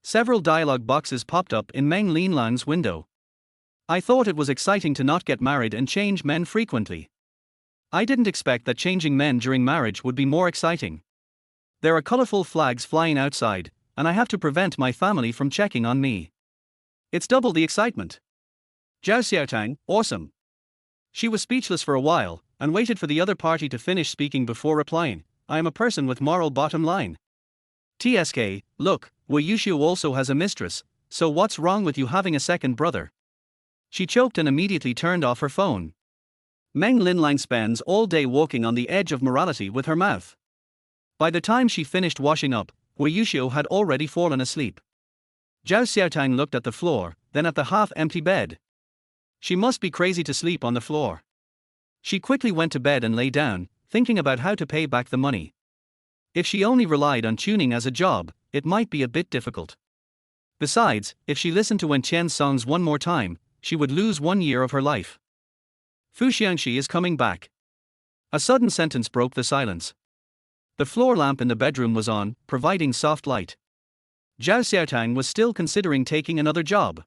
Several dialogue boxes popped up in Meng Linlang's window. I thought it was exciting to not get married and change men frequently. I didn't expect that changing men during marriage would be more exciting. There are colorful flags flying outside, and I have to prevent my family from checking on me. It's double the excitement. Zhao Xiaotang, awesome. She was speechless for a while, and waited for the other party to finish speaking before replying, I am a person with moral bottom line. TSK, look, Wu Yushu also has a mistress, so what's wrong with you having a second brother? She choked and immediately turned off her phone. Meng Linlang spends all day walking on the edge of morality with her mouth. By the time she finished washing up, Wu Yushu had already fallen asleep. Zhao Xiaotang looked at the floor, then at the half-empty bed. She must be crazy to sleep on the floor. She quickly went to bed and lay down, thinking about how to pay back the money. If she only relied on tuning as a job, it might be a bit difficult. Besides, if she listened to Wen Qian's songs one more time, she would lose 1 year of her life. Fu Xiangxi is coming back. A sudden sentence broke the silence. The floor lamp in the bedroom was on, providing soft light. Zhao Xiaotang was still considering taking another job.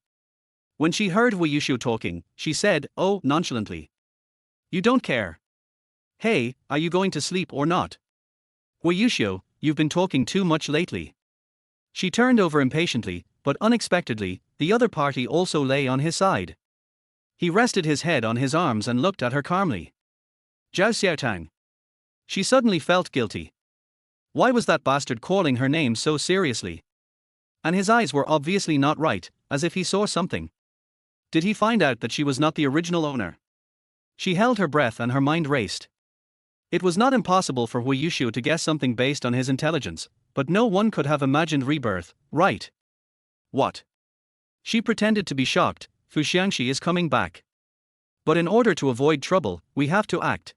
When she heard Wu Yushu talking, she said, oh, nonchalantly. You don't care. Hey, are you going to sleep or not? Wu Yushu, you've been talking too much lately. She turned over impatiently, but unexpectedly, the other party also lay on his side. He rested his head on his arms and looked at her calmly. Zhao Xiaotang. She suddenly felt guilty. Why was that bastard calling her name so seriously? And his eyes were obviously not right, as if he saw something. Did he find out that she was not the original owner? She held her breath and her mind raced. It was not impossible for Wu Yushu to guess something based on his intelligence, but no one could have imagined rebirth, right? What? She pretended to be shocked. Fu Xiangxi is coming back. But in order to avoid trouble, we have to act.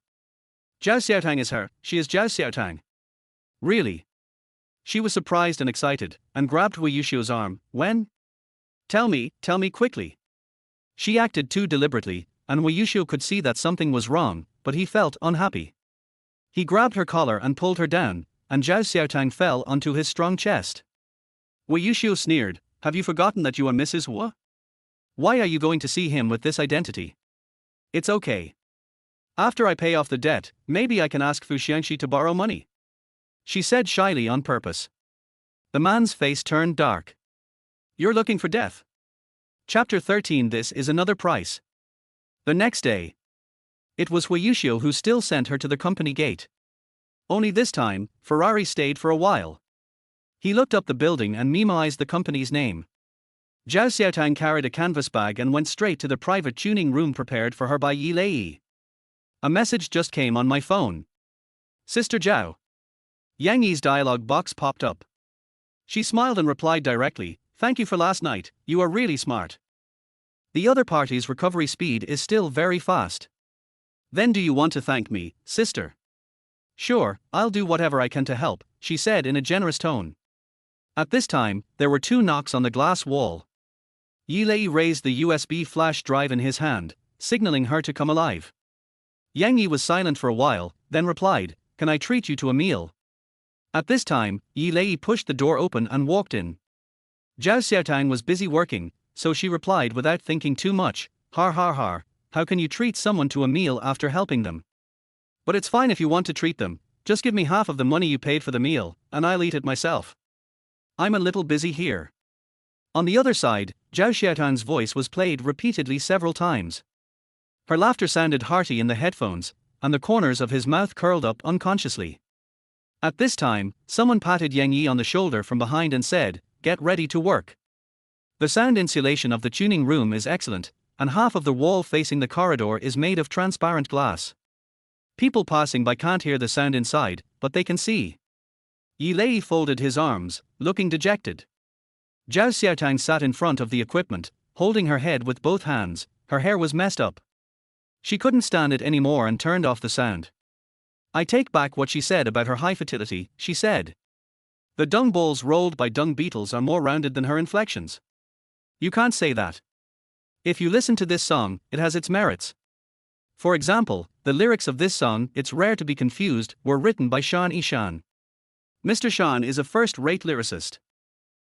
Zhao Xiaotang is her, she is Zhao Xiaotang. Really? She was surprised and excited, and grabbed Wu Yushu's arm. When? Tell me quickly. She acted too deliberately, and Wu Yushu could see that something was wrong, but he felt unhappy. He grabbed her collar and pulled her down, and Zhao Xiaotang fell onto his strong chest. Wu Yushu sneered, have you forgotten that you are Mrs. Wu? Why are you going to see him with this identity? It's okay. After I pay off the debt, maybe I can ask Fu Xiangxi to borrow money. She said shyly on purpose. The man's face turned dark. You're looking for death. Chapter 13. This is another price. The next day. It was Wu Yushu who still sent her to the company gate. Only this time, Ferrari stayed for a while. He looked up the building and memoized the company's name. Zhao Xiaotang carried a canvas bag and went straight to the private tuning room prepared for her by Yi Lei. A message just came on my phone. Sister Zhao. Yang Yi's dialogue box popped up. She smiled and replied directly, thank you for last night, you are really smart. The other party's recovery speed is still very fast. Then do you want to thank me, sister? Sure, I'll do whatever I can to help, she said in a generous tone. At this time, there were 2 knocks on the glass wall. Yi Lei raised the USB flash drive in his hand, signaling her to come alive. Yang Yi was silent for a while, then replied, can I treat you to a meal? At this time, Yi Lei pushed the door open and walked in. Zhao Xiaotang was busy working, so she replied without thinking too much, har har har, how can you treat someone to a meal after helping them? But it's fine if you want to treat them, just give me half of the money you paid for the meal, and I'll eat it myself. I'm a little busy here. On the other side, Zhao Xiaotang's voice was played repeatedly several times. Her laughter sounded hearty in the headphones, and the corners of his mouth curled up unconsciously. At this time, someone patted Yang Yi on the shoulder from behind and said, "Get ready to work." The sound insulation of the tuning room is excellent, and half of the wall facing the corridor is made of transparent glass. People passing by can't hear the sound inside, but they can see. Yi Lei folded his arms, looking dejected. Zhao Xiaotang sat in front of the equipment, holding her head with both hands. Her hair was messed up. She couldn't stand it anymore and turned off the sound. "I take back what she said about her high fertility," she said. "The dung balls rolled by dung beetles are more rounded than her inflections." "You can't say that. If you listen to this song, it has its merits. For example, the lyrics of this song, 'It's Rare to Be Confused,' were written by Shan Yishan. Mr. Shan is a first-rate lyricist.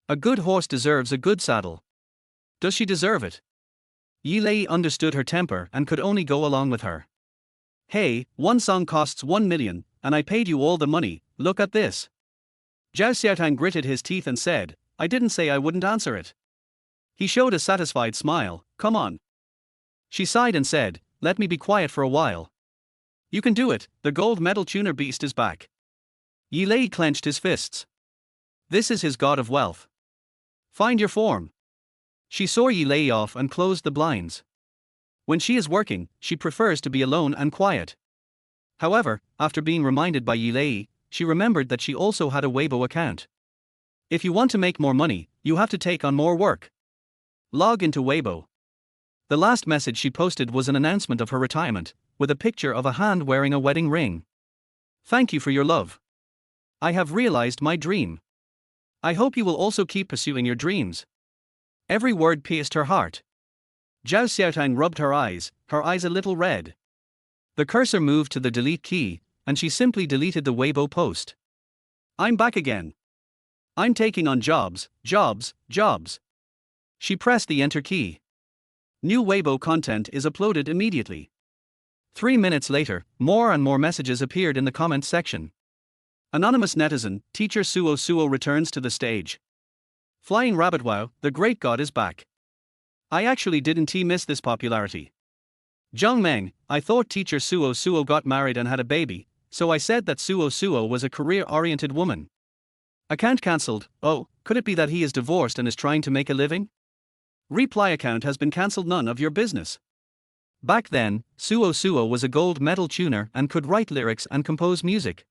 A good horse deserves a good saddle. Does she deserve it?" Yi Lei understood her temper and could only go along with her. "Hey, one song costs 1 million, and I paid you all the money, look at this." Zhao Xiaotang gritted his teeth and said, "I didn't say I wouldn't answer it." He showed a satisfied smile, "Come on." She sighed and said, "Let me be quiet for a while." "You can do it, the gold medal tuner beast is back." Yi Lei clenched his fists. This is his god of wealth. Find your form. She saw Yi Lei off and closed the blinds. When she is working, she prefers to be alone and quiet. However, after being reminded by Yi Lei, she remembered that she also had a Weibo account. If you want to make more money, you have to take on more work. Log into Weibo. The last message she posted was an announcement of her retirement, with a picture of a hand wearing a wedding ring. "Thank you for your love. I have realized my dream. I hope you will also keep pursuing your dreams." Every word pierced her heart. Zhao Xiaotang rubbed her eyes a little red. The cursor moved to the delete key, and she simply deleted the Weibo post. "I'm back again. I'm taking on jobs. She pressed the enter key. New Weibo content is uploaded immediately. 3 minutes later, more and more messages appeared in the comment section. Anonymous netizen, Teacher Suo returns to the stage. Flying Rabbit, wow, the great god is back. I actually didn't miss this popularity. Zhang Meng, I thought Teacher Suo got married and had a baby, so I said that Suo was a career-oriented woman. Account cancelled. Oh, could it be that he is divorced and is trying to make a living? Reply account has been cancelled, none of your business. Back then, Suo was a gold medal tuner and could write lyrics and compose music.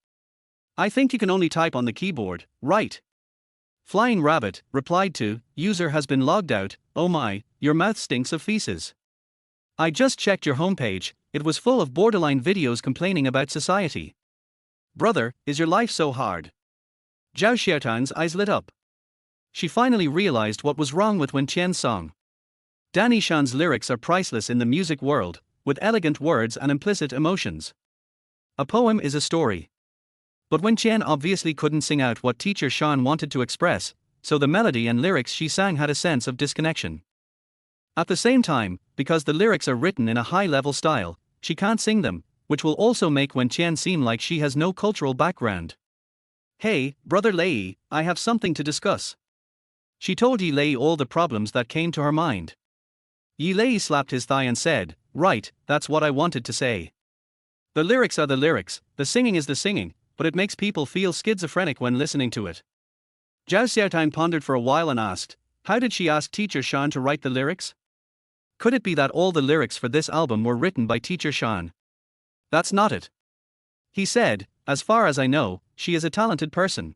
I think you can only type on the keyboard, right? Flying Rabbit replied to, user has been logged out, oh my, your mouth stinks of feces. I just checked your homepage, it was full of borderline videos complaining about society. Brother, is your life so hard? Zhao Xiaotang's eyes lit up. She finally realized what was wrong with Wen Qian's song. Dan Yishan's lyrics are priceless in the music world, with elegant words and implicit emotions. A poem is a story. But Wen Qian obviously couldn't sing out what Teacher Shan wanted to express, so the melody and lyrics she sang had a sense of disconnection. At the same time, because the lyrics are written in a high-level style, she can't sing them, which will also make Wen Qian seem like she has no cultural background. Hey, Brother Lei, I have something to discuss. She told Yi Lei all the problems that came to her mind. Yi Lei slapped his thigh and said, right, that's what I wanted to say. The lyrics are the lyrics, the singing is the singing, but it makes people feel schizophrenic when listening to it. Zhao Xiaotang pondered for a while and asked, how did she ask Teacher Shan to write the lyrics? Could it be that all the lyrics for this album were written by Teacher Shan? That's not it. He said, as far as I know, she is a talented person.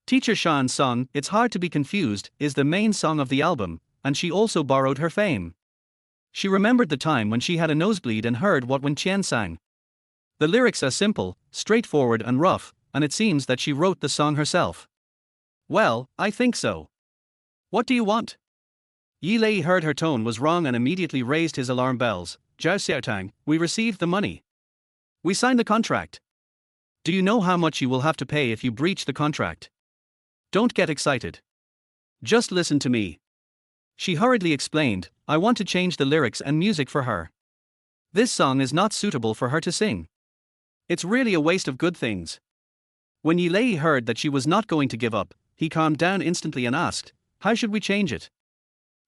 Teacher Shan's song, It's Hard to Be Confused, is the main song of the album, and she also borrowed her fame. She remembered the time when she had a nosebleed and heard what Wen Qian sang. The lyrics are simple, straightforward and rough, and it seems that she wrote the song herself. Well, I think so. What do you want? Yi Lei heard her tone was wrong and immediately raised his alarm bells. Zhao Xiaotang, we received the money. We signed the contract. Do you know how much you will have to pay if you breach the contract? Don't get excited. Just listen to me. She hurriedly explained, I want to change the lyrics and music for her. This song is not suitable for her to sing. It's really a waste of good things. When Yi Lei heard that she was not going to give up, he calmed down instantly and asked, "How should we change it?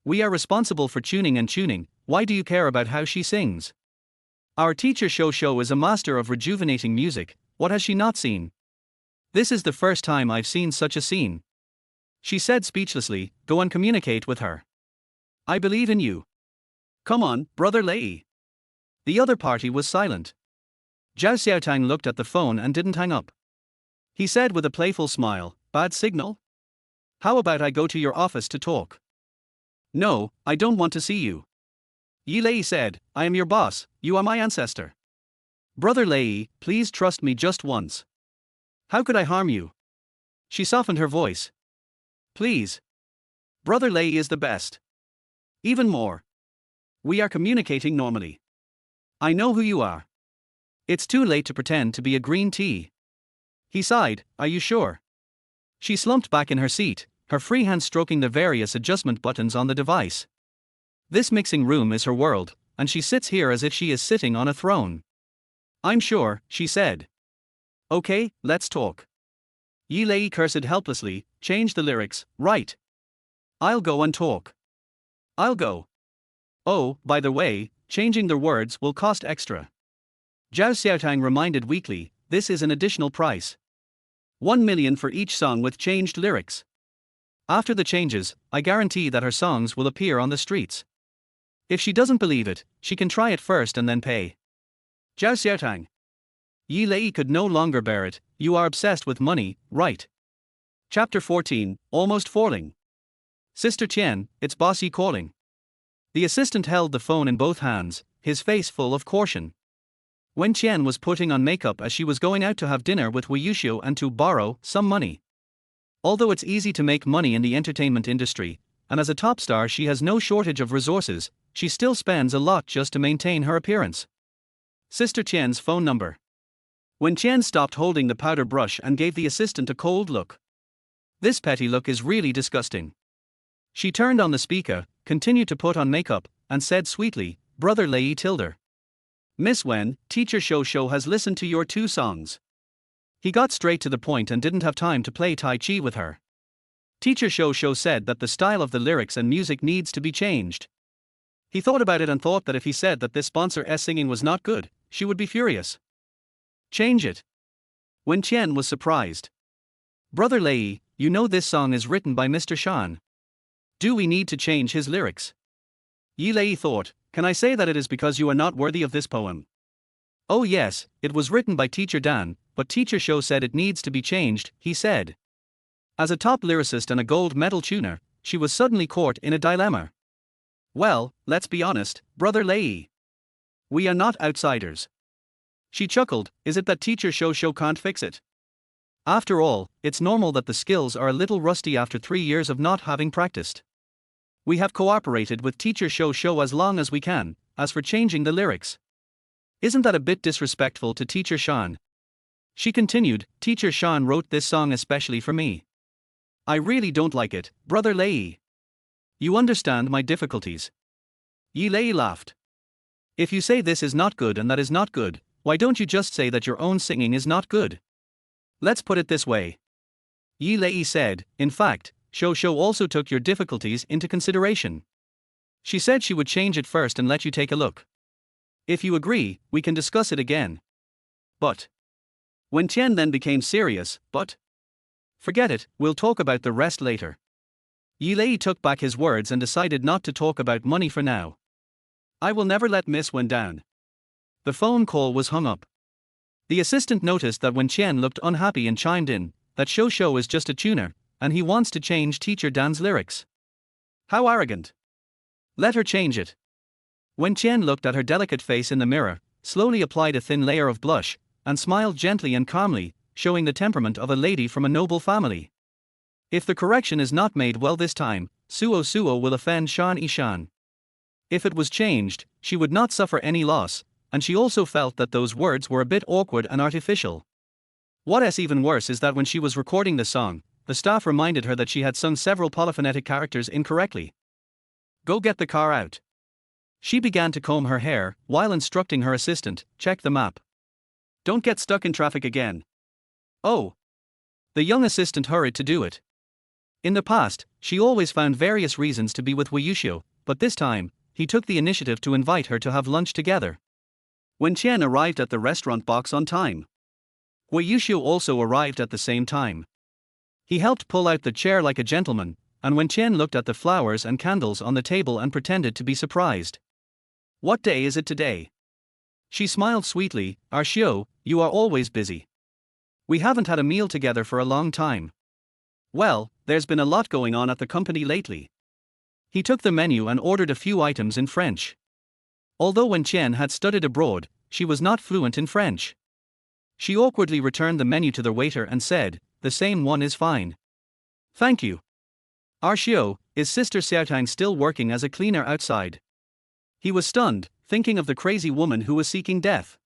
We are responsible for tuning and tuning, why do you care about how she sings? Our teacher Shou is a master of rejuvenating music, what has she not seen? This is the first time I've seen such a scene." She said speechlessly, "Go and communicate with her. I believe in you. Come on, brother Lei." The other party was silent. Zhao Xiaotang looked at the phone and didn't hang up. He said with a playful smile, "Bad signal? How about I go to your office to talk?" "No, I don't want to see you." Yi Lei said, "I am your boss, you are my ancestor. Brother Lei, please trust me just once. How could I harm you?" She softened her voice. "Please. Brother Lei is the best. Even more. We are communicating normally. I know who you are. It's too late to pretend to be a green tea." He sighed, "Are you sure?" She slumped back in her seat, her free hand stroking the various adjustment buttons on the device. This mixing room is her world, and she sits here as if she is sitting on a throne. "I'm sure," she said. "Okay, let's talk." Yi Lei cursed helplessly, "Change the lyrics, right? I'll go and talk. I'll go. Oh, by the way, changing the words will cost extra." Zhao Xiaotang reminded weakly, "This is an additional price. 1 million for each song with changed lyrics. After the changes, I guarantee that her songs will appear on the streets. If she doesn't believe it, she can try it first and then pay." Zhao Xiaotang. Yi Lei could no longer bear it. "You are obsessed with money, right?" Chapter 14, Almost Falling. "Sister Qian, it's bossy calling." The assistant held the phone in both hands, his face full of caution. Wen Qian was putting on makeup as she was going out to have dinner with Wei Yuxiu and to borrow some money. Although it's easy to make money in the entertainment industry, and as a top star she has no shortage of resources, she still spends a lot just to maintain her appearance. Sister Qian's phone number. Wen Qian stopped holding the powder brush and gave the assistant a cold look. This petty look is really disgusting. She turned on the speaker, continued to put on makeup, and said sweetly, "Brother Lei Tilder. Miss Wen, teacher Shou has listened to your 2 songs." He got straight to the point and didn't have time to play Tai Chi with her. Teacher Shou said that the style of the lyrics and music needs to be changed. He thought about it and thought that if he said that this sponsor's singing was not good, she would be furious. "Change it." Wen Qian was surprised. "Brother Lei, you know this song is written by Mr. Shan. Do we need to change his lyrics?" Yi Lei thought, "Can I say that it is because you are not worthy of this poem?" "Oh yes, it was written by Teacher Dan, but Teacher Shou said it needs to be changed," he said. As a top lyricist and a gold medal tuner, she was suddenly caught in a dilemma. "Well, let's be honest, Brother Lei. We are not outsiders." She chuckled, "Is it that Teacher Shou can't fix it? After all, it's normal that the skills are a little rusty after 3 years of not having practiced. We have cooperated with Teacher Shou as long as we can. As for changing the lyrics, isn't that a bit disrespectful to Teacher Shan?" She continued, "Teacher Shan wrote this song especially for me. I really don't like it, Brother Lei. You understand my difficulties." Yi Lei laughed. "If you say this is not good and that is not good, why don't you just say that your own singing is not good? Let's put it this way." Yi Lei said, "In fact, Shou also took your difficulties into consideration. She said she would change it first and let you take a look. If you agree, we can discuss it again." "But..." Wen Qian then became serious, "But..." "Forget it, we'll talk about the rest later." Yi Lei took back his words and decided not to talk about money for now. "I will never let Miss Wen down." The phone call was hung up. The assistant noticed that Wen Qian looked unhappy and chimed in, that Shou is just a tuner, and he wants to change Teacher Dan's lyrics. How arrogant. Let her change it. Wen Qian looked at her delicate face in the mirror, slowly applied a thin layer of blush, and smiled gently and calmly, showing the temperament of a lady from a noble family. If the correction is not made well this time, Suo will offend Shan Yishan. If it was changed, she would not suffer any loss, and she also felt that those words were a bit awkward and artificial. What's even worse is that when she was recording the song, the staff reminded her that she had sung several polyphonetic characters incorrectly. "Go get the car out." She began to comb her hair, while instructing her assistant, "Check the map. Don't get stuck in traffic again. Oh. The young assistant hurried to do it. In the past, she always found various reasons to be with Wei Yuxiu, but this time, he took the initiative to invite her to have lunch together. Wen Qian arrived at the restaurant box on time. Wei Yuxiu also arrived at the same time. He helped pull out the chair like a gentleman, and Wen Qian looked at the flowers and candles on the table and pretended to be surprised. What day is it today? She smiled sweetly. Xiu, you are always busy. We haven't had a meal together for a long time. Well, there's been a lot going on at the company lately. He took the menu and ordered a few items in French. Although Wen Qian had studied abroad, she was not fluent in French. She awkwardly returned the menu to the waiter and said, "The same one is fine." "Thank you." "Xiu, is Sister Xiaotang still working as a cleaner outside?" He was stunned, thinking of the crazy woman who was seeking death.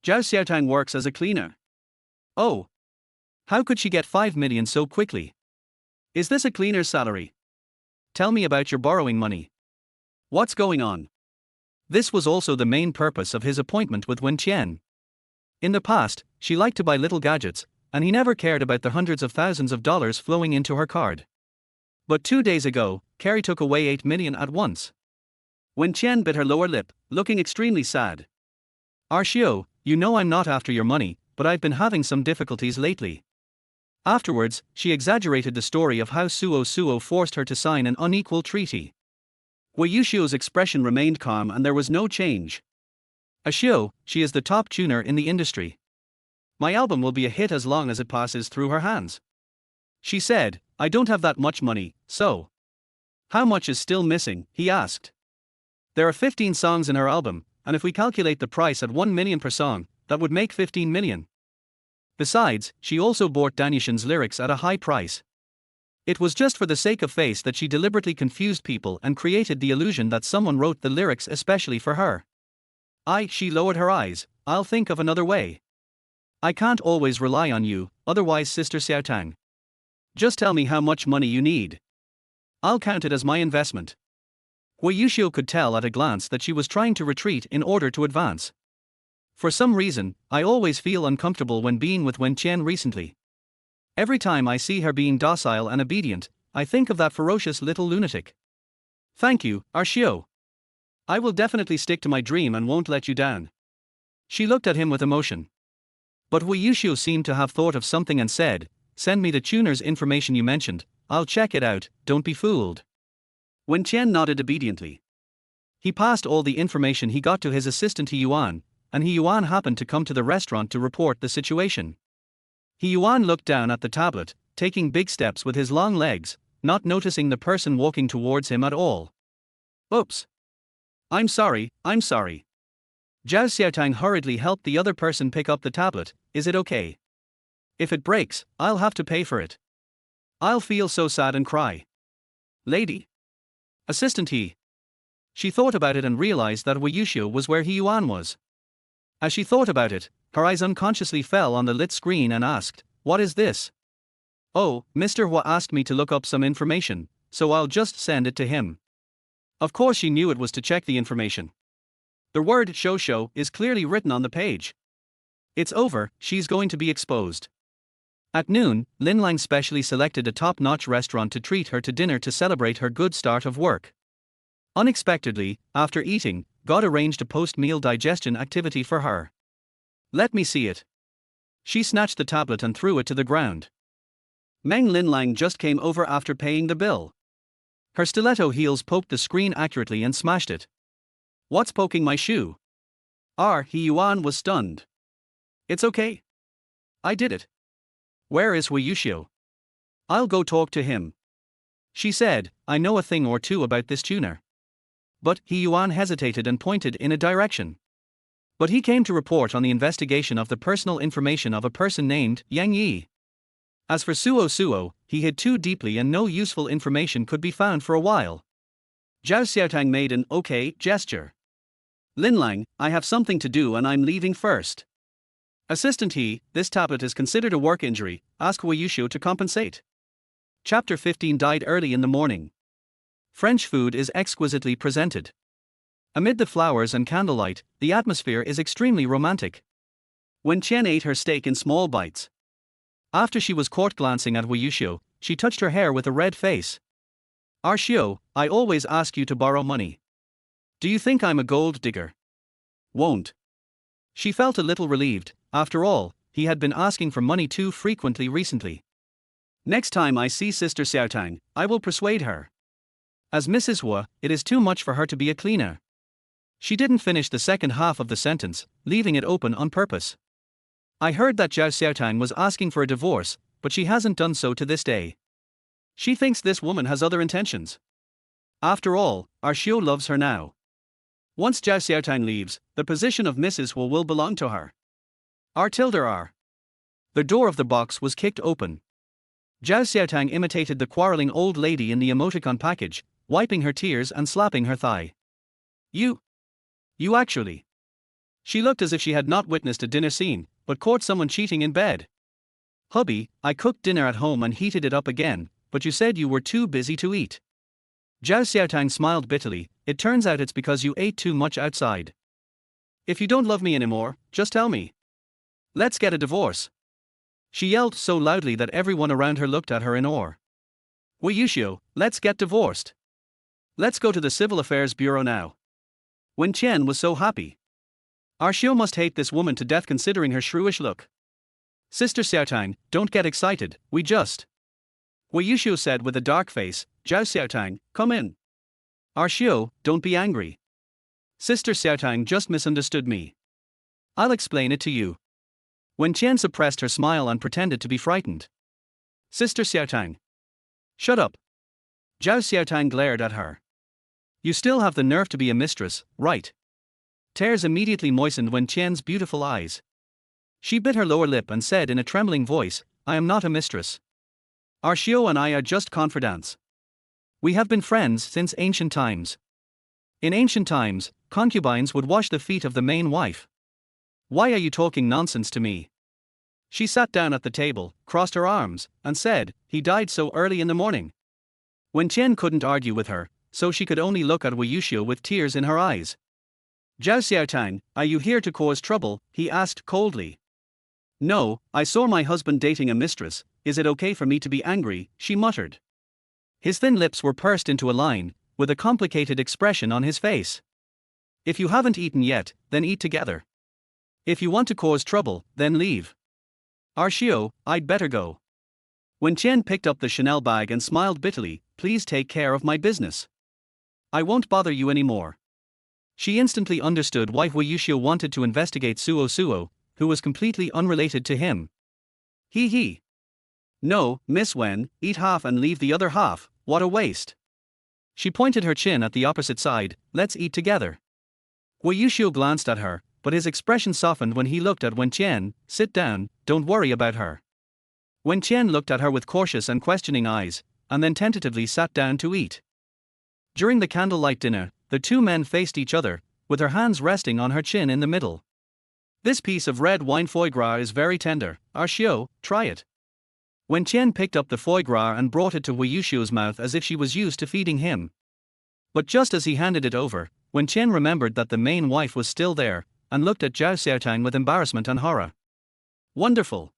Zhao Xiaotang works as a cleaner. Oh. How could she get 5 million so quickly? Is this a cleaner's salary? Tell me about your borrowing money. What's going on? This was also the main purpose of his appointment with Wen Qian. In the past, she liked to buy little gadgets, and he never cared about the hundreds of thousands of dollars flowing into her card. But 2 days ago, Carrie took away 8 million at once. Wen Qian bit her lower lip, looking extremely sad. "Xiu, you know I'm not after your money, but I've been having some difficulties lately." Afterwards, she exaggerated the story of how Suo forced her to sign an unequal treaty. Wei Yuxiu's expression remained calm and there was no change. "Xiu, she is the top tuner in the industry. My album will be a hit as long as it passes through her hands." She said, "I don't have that much money, so." "How much is still missing?" he asked. "There are 15 songs in her album, and if we calculate the price at 1 million per song, that would make 15 million. Besides, she also bought Danyushan's lyrics at a high price. It was just for the sake of face that she deliberately confused people and created the illusion that someone wrote the lyrics especially for her. She lowered her eyes. "I'll think of another way. I can't always rely on you, otherwise, Sister Xiaotang. Just tell me how much money you need. I'll count it as my investment." Wei Yuxiu could tell at a glance that she was trying to retreat in order to advance. "For some reason, I always feel uncomfortable when being with Wen Qian recently. Every time I see her being docile and obedient, I think of that ferocious little lunatic." "Thank you, Xiu. I will definitely stick to my dream and won't let you down." She looked at him with emotion. But Wei Yuxiu seemed to have thought of something and said, "Send me the tuner's information you mentioned, I'll check it out, don't be fooled." Wen Qian nodded obediently. He passed all the information he got to his assistant He Yuan, and He Yuan happened to come to the restaurant to report the situation. He Yuan looked down at the tablet, taking big steps with his long legs, not noticing the person walking towards him at all. "Oops. I'm sorry. Zhao Xiaotang hurriedly helped the other person pick up the tablet. "Is it okay? If it breaks, I'll have to pay for it. I'll feel so sad and cry." "Lady." "Assistant He." She thought about it and realized that Wei Yuxiu was where He Yuan was. As she thought about it, her eyes unconsciously fell on the lit screen and asked, "What is this?" "Oh, Mr. Hua asked me to look up some information, so I'll just send it to him." Of course she knew it was to check the information. The word "shou" is clearly written on the page. It's over, she's going to be exposed. At noon, Lin Lang specially selected a top-notch restaurant to treat her to dinner to celebrate her good start of work. Unexpectedly, after eating, God arranged a post-meal digestion activity for her. "Let me see it." She snatched the tablet and threw it to the ground. Meng Lin Lang just came over after paying the bill. Her stiletto heels poked the screen accurately and smashed it. "What's poking my shoe?" He Yuan was stunned. "It's okay. I did it." "Where is Wei Yuxiu?" "I'll go talk to him." She said, "I know a thing or two about this tuner." But He Yuan hesitated and pointed in a direction. "But he came to report on the investigation of the personal information of a person named Yang Yi. As for Suo, he hid too deeply and no useful information could be found for a while." Zhao Xiaotang made an "okay" gesture. "Lin Lang, I have something to do and I'm leaving first." Assistant He, this tablet is considered a work injury, ask Wei Yuxiu to compensate. Chapter 15 died early in the morning. French food is exquisitely presented. Amid the flowers and candlelight, the atmosphere is extremely romantic. Wen Qian ate her steak in small bites. After she was caught glancing at Wei Yuxiu, she touched her hair with a red face. Xiu, I always ask you to borrow money. Do you think I'm a gold digger? Won't. She felt a little relieved. After all, he had been asking for money too frequently recently. Next time I see Sister Xiaotang, I will persuade her. As Mrs. Hua, it is too much for her to be a cleaner. She didn't finish the second half of the sentence, leaving it open on purpose. I heard that Zhao Xiaotang was asking for a divorce, but she hasn't done so to this day. She thinks this woman has other intentions. After all, Xiu loves her now. Once Zhao Xiaotang leaves, the position of Mrs. Hua will belong to her. R. The door of the box was kicked open. Zhao Xiaotang imitated the quarreling old lady in the emoticon package, wiping her tears and slapping her thigh. You actually. She looked as if she had not witnessed a dinner scene, but caught someone cheating in bed. Hubby, I cooked dinner at home and heated it up again, but you said you were too busy to eat. Zhao Xiaotang smiled bitterly. It turns out it's because you ate too much outside. If you don't love me anymore, just tell me. Let's get a divorce. She yelled so loudly that everyone around her looked at her in awe. Wei Yuxiu, let's get divorced. Let's go to the Civil Affairs Bureau now. Wen Qian was so happy. Xiu must hate this woman to death considering her shrewish look. Sister Xiaotang, don't get excited, we just. Wei Yuxiu said with a dark face. Zhao Xiaotang, come in. Xiu, don't be angry. Sister Xiaotang just misunderstood me. I'll explain it to you. Wen Qian suppressed her smile and pretended to be frightened. Sister Xiaotang. Shut up. Zhao Xiaotang glared at her. You still have the nerve to be a mistress, right? Tears immediately moistened Wen Qian's beautiful eyes. She bit her lower lip and said in a trembling voice, I am not a mistress. Xiu and I are just confidants. We have been friends since ancient times. In ancient times, concubines would wash the feet of the main wife. Why are you talking nonsense to me? She sat down at the table, crossed her arms, and said, he died so early in the morning. Wen Qian couldn't argue with her, so she could only look at Wei Yuxiu with tears in her eyes. Zhao Xiaotang, are you here to cause trouble? He asked coldly. No, I saw my husband dating a mistress. Is it okay for me to be angry? She muttered. His thin lips were pursed into a line, with a complicated expression on his face. If you haven't eaten yet, then eat together. If you want to cause trouble, then leave. Xiu, I'd better go. Wen Qian picked up the Chanel bag and smiled bitterly, please take care of my business. I won't bother you anymore. She instantly understood why Wei Yuxiu wanted to investigate Suo, who was completely unrelated to him. He. No, Miss Wen, eat half and leave the other half, what a waste. She pointed her chin at the opposite side, let's eat together. Wei Yuxiu glanced at her, but his expression softened when he looked at Wen Qian, sit down, don't worry about her. Wen Qian looked at her with cautious and questioning eyes, and then tentatively sat down to eat. During the candlelight dinner, the two men faced each other, with her hands resting on her chin in the middle. This piece of red wine foie gras is very tender, Xiu, try it. Wen Qian picked up the foie gras and brought it to Wei Yuxiu's mouth as if she was used to feeding him. But just as he handed it over, Wen Qian remembered that the main wife was still there, and looked at Zhao Xiaotang with embarrassment and horror. Wonderful.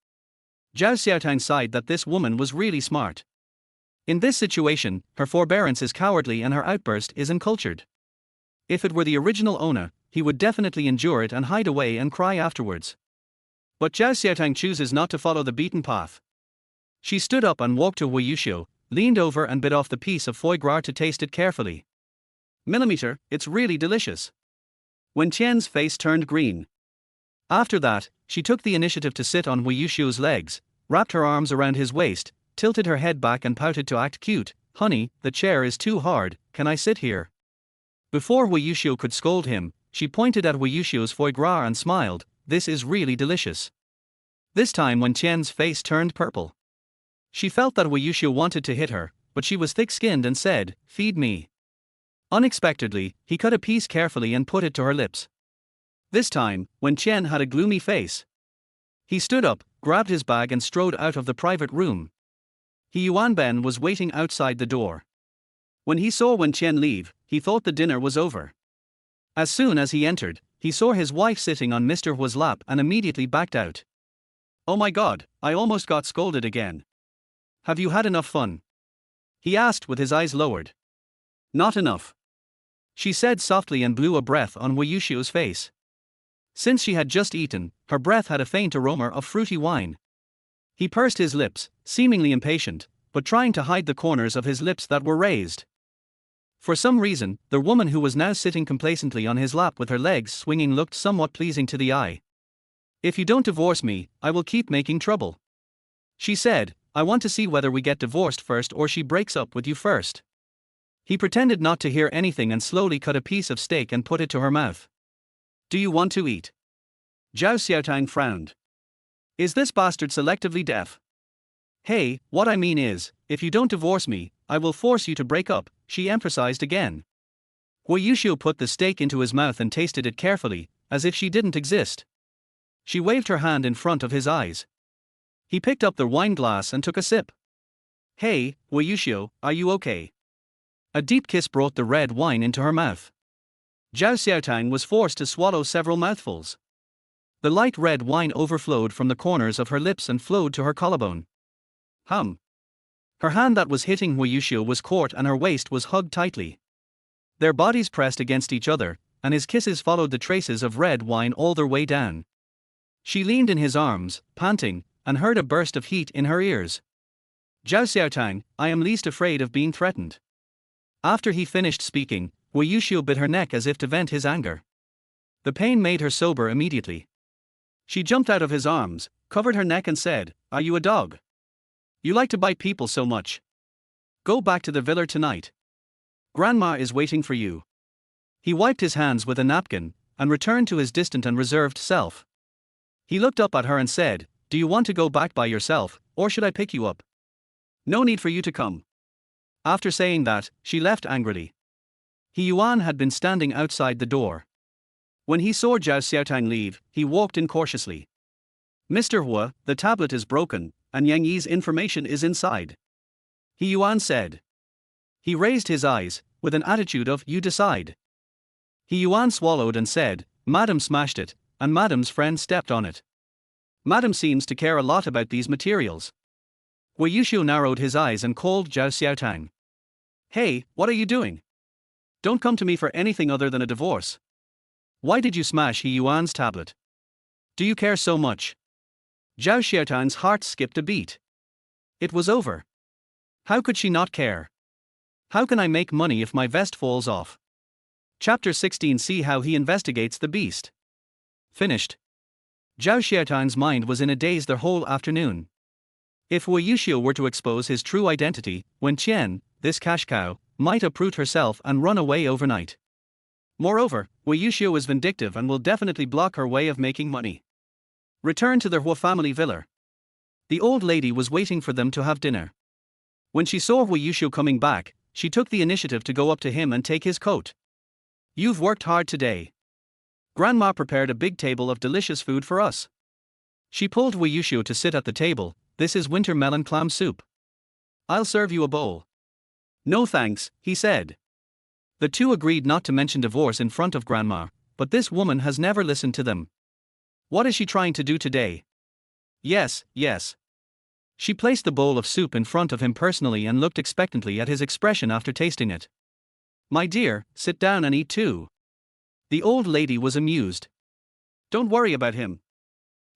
Zhao Xiaotang sighed that this woman was really smart. In this situation, her forbearance is cowardly and her outburst is uncultured. If it were the original owner, he would definitely endure it and hide away and cry afterwards. But Zhao Xiaotang chooses not to follow the beaten path. She stood up and walked to Wei Yuxiu, leaned over and bit off the piece of foie gras to taste it carefully. It's really delicious. Wen Qian's face turned green. After that, she took the initiative to sit on Wei Yuxiu's legs, wrapped her arms around his waist, tilted her head back and pouted to act cute. Honey, the chair is too hard, can I sit here? Before Wei Yuxiu could scold him, she pointed at Wei Yuxiu's foie gras and smiled, this is really delicious. This time Wen Qian's face turned purple. She felt that Wei Yuxiu wanted to hit her, but she was thick-skinned and said, feed me. Unexpectedly, he cut a piece carefully and put it to her lips. This time, Wen Qian had a gloomy face. He stood up, grabbed his bag and strode out of the private room. Yuanben was waiting outside the door. When he saw Wen Qian leave, he thought the dinner was over. As soon as he entered, he saw his wife sitting on Mr. Hua's lap and immediately backed out. "Oh my god, I almost got scolded again. Have you had enough fun?" he asked with his eyes lowered. "Not enough," she said softly and blew a breath on Wu Yuxiu's face. Since she had just eaten, her breath had a faint aroma of fruity wine. He pursed his lips, seemingly impatient, but trying to hide the corners of his lips that were raised. For some reason, the woman who was now sitting complacently on his lap with her legs swinging looked somewhat pleasing to the eye. "If you don't divorce me, I will keep making trouble," she said. "I want to see whether we get divorced first or she breaks up with you first." He pretended not to hear anything and slowly cut a piece of steak and put it to her mouth. "Do you want to eat?" Zhao Xiaotang frowned. "Is this bastard selectively deaf?" "Hey, what I mean is, if you don't divorce me, I will force you to break up," she emphasized again. Wu Yuxiu put the steak into his mouth and tasted it carefully, as if she didn't exist. She waved her hand in front of his eyes. He picked up the wine glass and took a sip. "Hey, Wu Yuxiu, are you okay?" A deep kiss brought the red wine into her mouth. Zhao Xiaotang was forced to swallow several mouthfuls. The light red wine overflowed from the corners of her lips and flowed to her collarbone. Her hand that was hitting Wu Yuxiu was caught and her waist was hugged tightly. Their bodies pressed against each other, and his kisses followed the traces of red wine all their way down. She leaned in his arms, panting, and heard a burst of heat in her ears. "Zhao Xiaotang, I am least afraid of being threatened." After he finished speaking, Wu Yuxiu bit her neck as if to vent his anger. The pain made her sober immediately. She jumped out of his arms, covered her neck and said, "Are you a dog? You like to bite people so much. Go back to the villa tonight. Grandma is waiting for you." He wiped his hands with a napkin, and returned to his distant and reserved self. He looked up at her and said, "Do you want to go back by yourself, or should I pick you up?" "No need for you to come." After saying that, she left angrily. He Yuan had been standing outside the door. When he saw Zhao Xiaotang leave, he walked in cautiously. "Mr. Hua, the tablet is broken, and Yang Yi's information is inside," He Yuan said. He raised his eyes, with an attitude of "you decide." He Yuan swallowed and said, "Madam smashed it, and Madam's friend stepped on it. Madam seems to care a lot about these materials." Wu Yuxiu narrowed his eyes and called Zhao Xiaotang. "Hey, what are you doing? Don't come to me for anything other than a divorce. Why did you smash He Yuan's tablet? Do you care so much?" Zhao Xiaotang's heart skipped a beat. It was over. How could she not care? How can I make money if my vest falls off? Chapter 16. See how he investigates the beast. Finished. Zhao Xiaotang's mind was in a daze the whole afternoon. If Wu Yuxiu were to expose his true identity, Wen Qian, this cash cow, might uproot herself and run away overnight. Moreover, Wu Yuxiu is vindictive and will definitely block her way of making money. Return to the Hua family villa. The old lady was waiting for them to have dinner. When she saw Wu Yuxiu coming back, she took the initiative to go up to him and take his coat. "You've worked hard today. Grandma prepared a big table of delicious food for us." She pulled Wu Yuxiu to sit at the table. "This is winter melon clam soup. I'll serve you a bowl." "No thanks," he said. The two agreed not to mention divorce in front of Grandma, but this woman has never listened to them. What is she trying to do today? Yes. She placed the bowl of soup in front of him personally and looked expectantly at his expression after tasting it. "My dear, sit down and eat too." The old lady was amused. "Don't worry about him."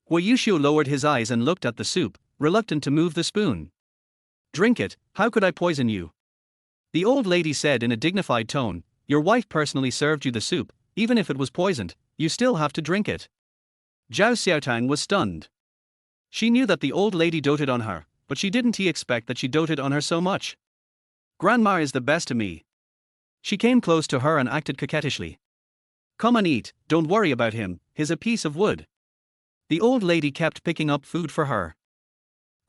Wu Yuxiu lowered his eyes and looked at the soup, reluctant to move the spoon. "Drink it, how could I poison you?" The old lady said in a dignified tone, "Your wife personally served you the soup, even if it was poisoned, you still have to drink it." Zhao Xiaotang was stunned. She knew that the old lady doted on her, but she didn't expect that she doted on her so much. "Grandma is the best to me." She came close to her and acted coquettishly. "Come and eat, don't worry about him, he's a piece of wood." The old lady kept picking up food for her.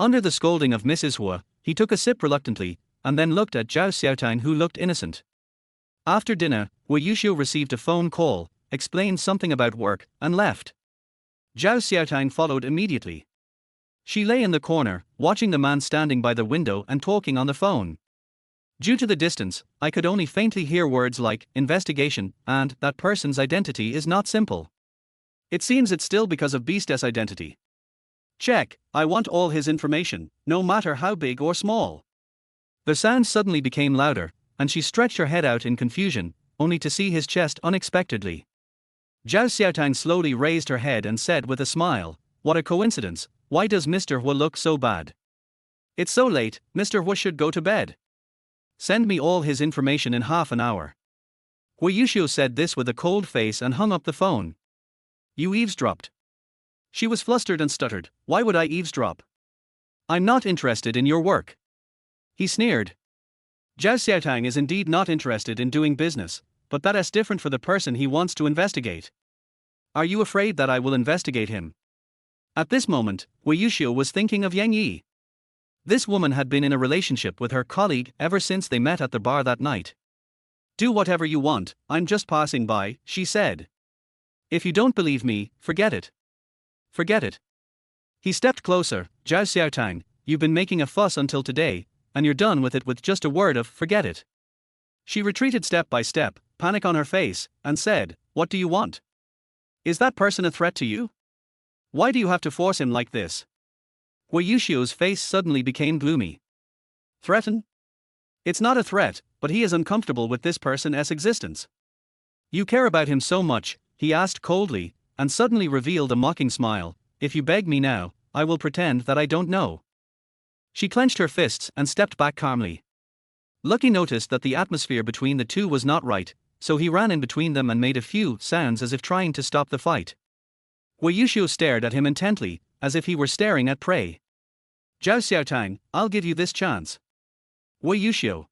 Under the scolding of Mrs. Hua, he took a sip reluctantly, and then looked at Zhao Xiaotang, who looked innocent. After dinner, Wu Yuxiu received a phone call, explained something about work, and left. Zhao Xiaotang followed immediately. She lay in the corner, watching the man standing by the window and talking on the phone. Due to the distance, I could only faintly hear words like investigation and that person's identity is not simple. It seems it's still because of Beast's identity. Check, I want all his information, no matter how big or small. The sound suddenly became louder, and she stretched her head out in confusion, only to see his chest unexpectedly. Zhao Xiaotang slowly raised her head and said with a smile, "What a coincidence, why does Mr. Hua look so bad? It's so late, Mr. Hua should go to bed. Send me all his information in half an hour." Hui Yuxiu said this with a cold face and hung up the phone. "You eavesdropped." She was flustered and stuttered, "Why would I eavesdrop? I'm not interested in your work." He sneered. Zhao Xiaotang is indeed not interested in doing business, but that is different for the person he wants to investigate. Are you afraid that I will investigate him? At this moment, Hui Yuxiu was thinking of Yang Yi. This woman had been in a relationship with her colleague ever since they met at the bar that night. "Do whatever you want, I'm just passing by," she said. "If you don't believe me, forget it. Forget it." He stepped closer. "Zhao Xiaotang, you've been making a fuss until today, and you're done with it with just a word of forget it." She retreated step by step, panic on her face, and said, "What do you want? Is that person a threat to you? Why do you have to force him like this?" Hui Yuxiu's face suddenly became gloomy. "Threaten? It's not a threat, but he is uncomfortable with this person's existence." "You care about him so much?" he asked coldly, and suddenly revealed a mocking smile. "If you beg me now, I will pretend that I don't know." She clenched her fists and stepped back calmly. Lucky noticed that the atmosphere between the two was not right, so he ran in between them and made a few sounds as if trying to stop the fight. Hui Yuxiu stared at him intently, as if he were staring at prey. "Zhao Xiaotang, I'll give you this chance." "Hui Yuxiu."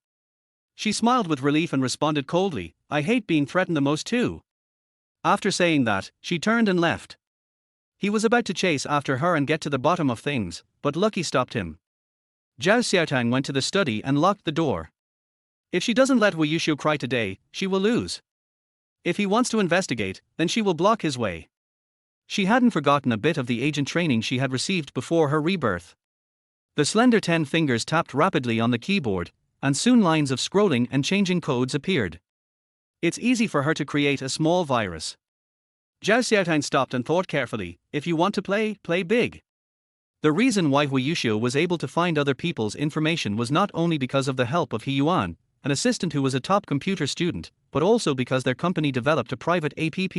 She smiled with relief and responded coldly, "I hate being threatened the most too." After saying that, she turned and left. He was about to chase after her and get to the bottom of things, but Lucky stopped him. Zhao Xiaotang went to the study and locked the door. If she doesn't let Hui Yuxiu cry today, she will lose. If he wants to investigate, then she will block his way. She hadn't forgotten a bit of the agent training she had received before her rebirth. The slender 10 fingers tapped rapidly on the keyboard, and soon lines of scrolling and changing codes appeared. It's easy for her to create a small virus. Zhao Xiaotang stopped and thought carefully, if you want to play, play big. The reason why Hui Yuxiu was able to find other people's information was not only because of the help of He Yuan, an assistant who was a top computer student, but also because their company developed a private app.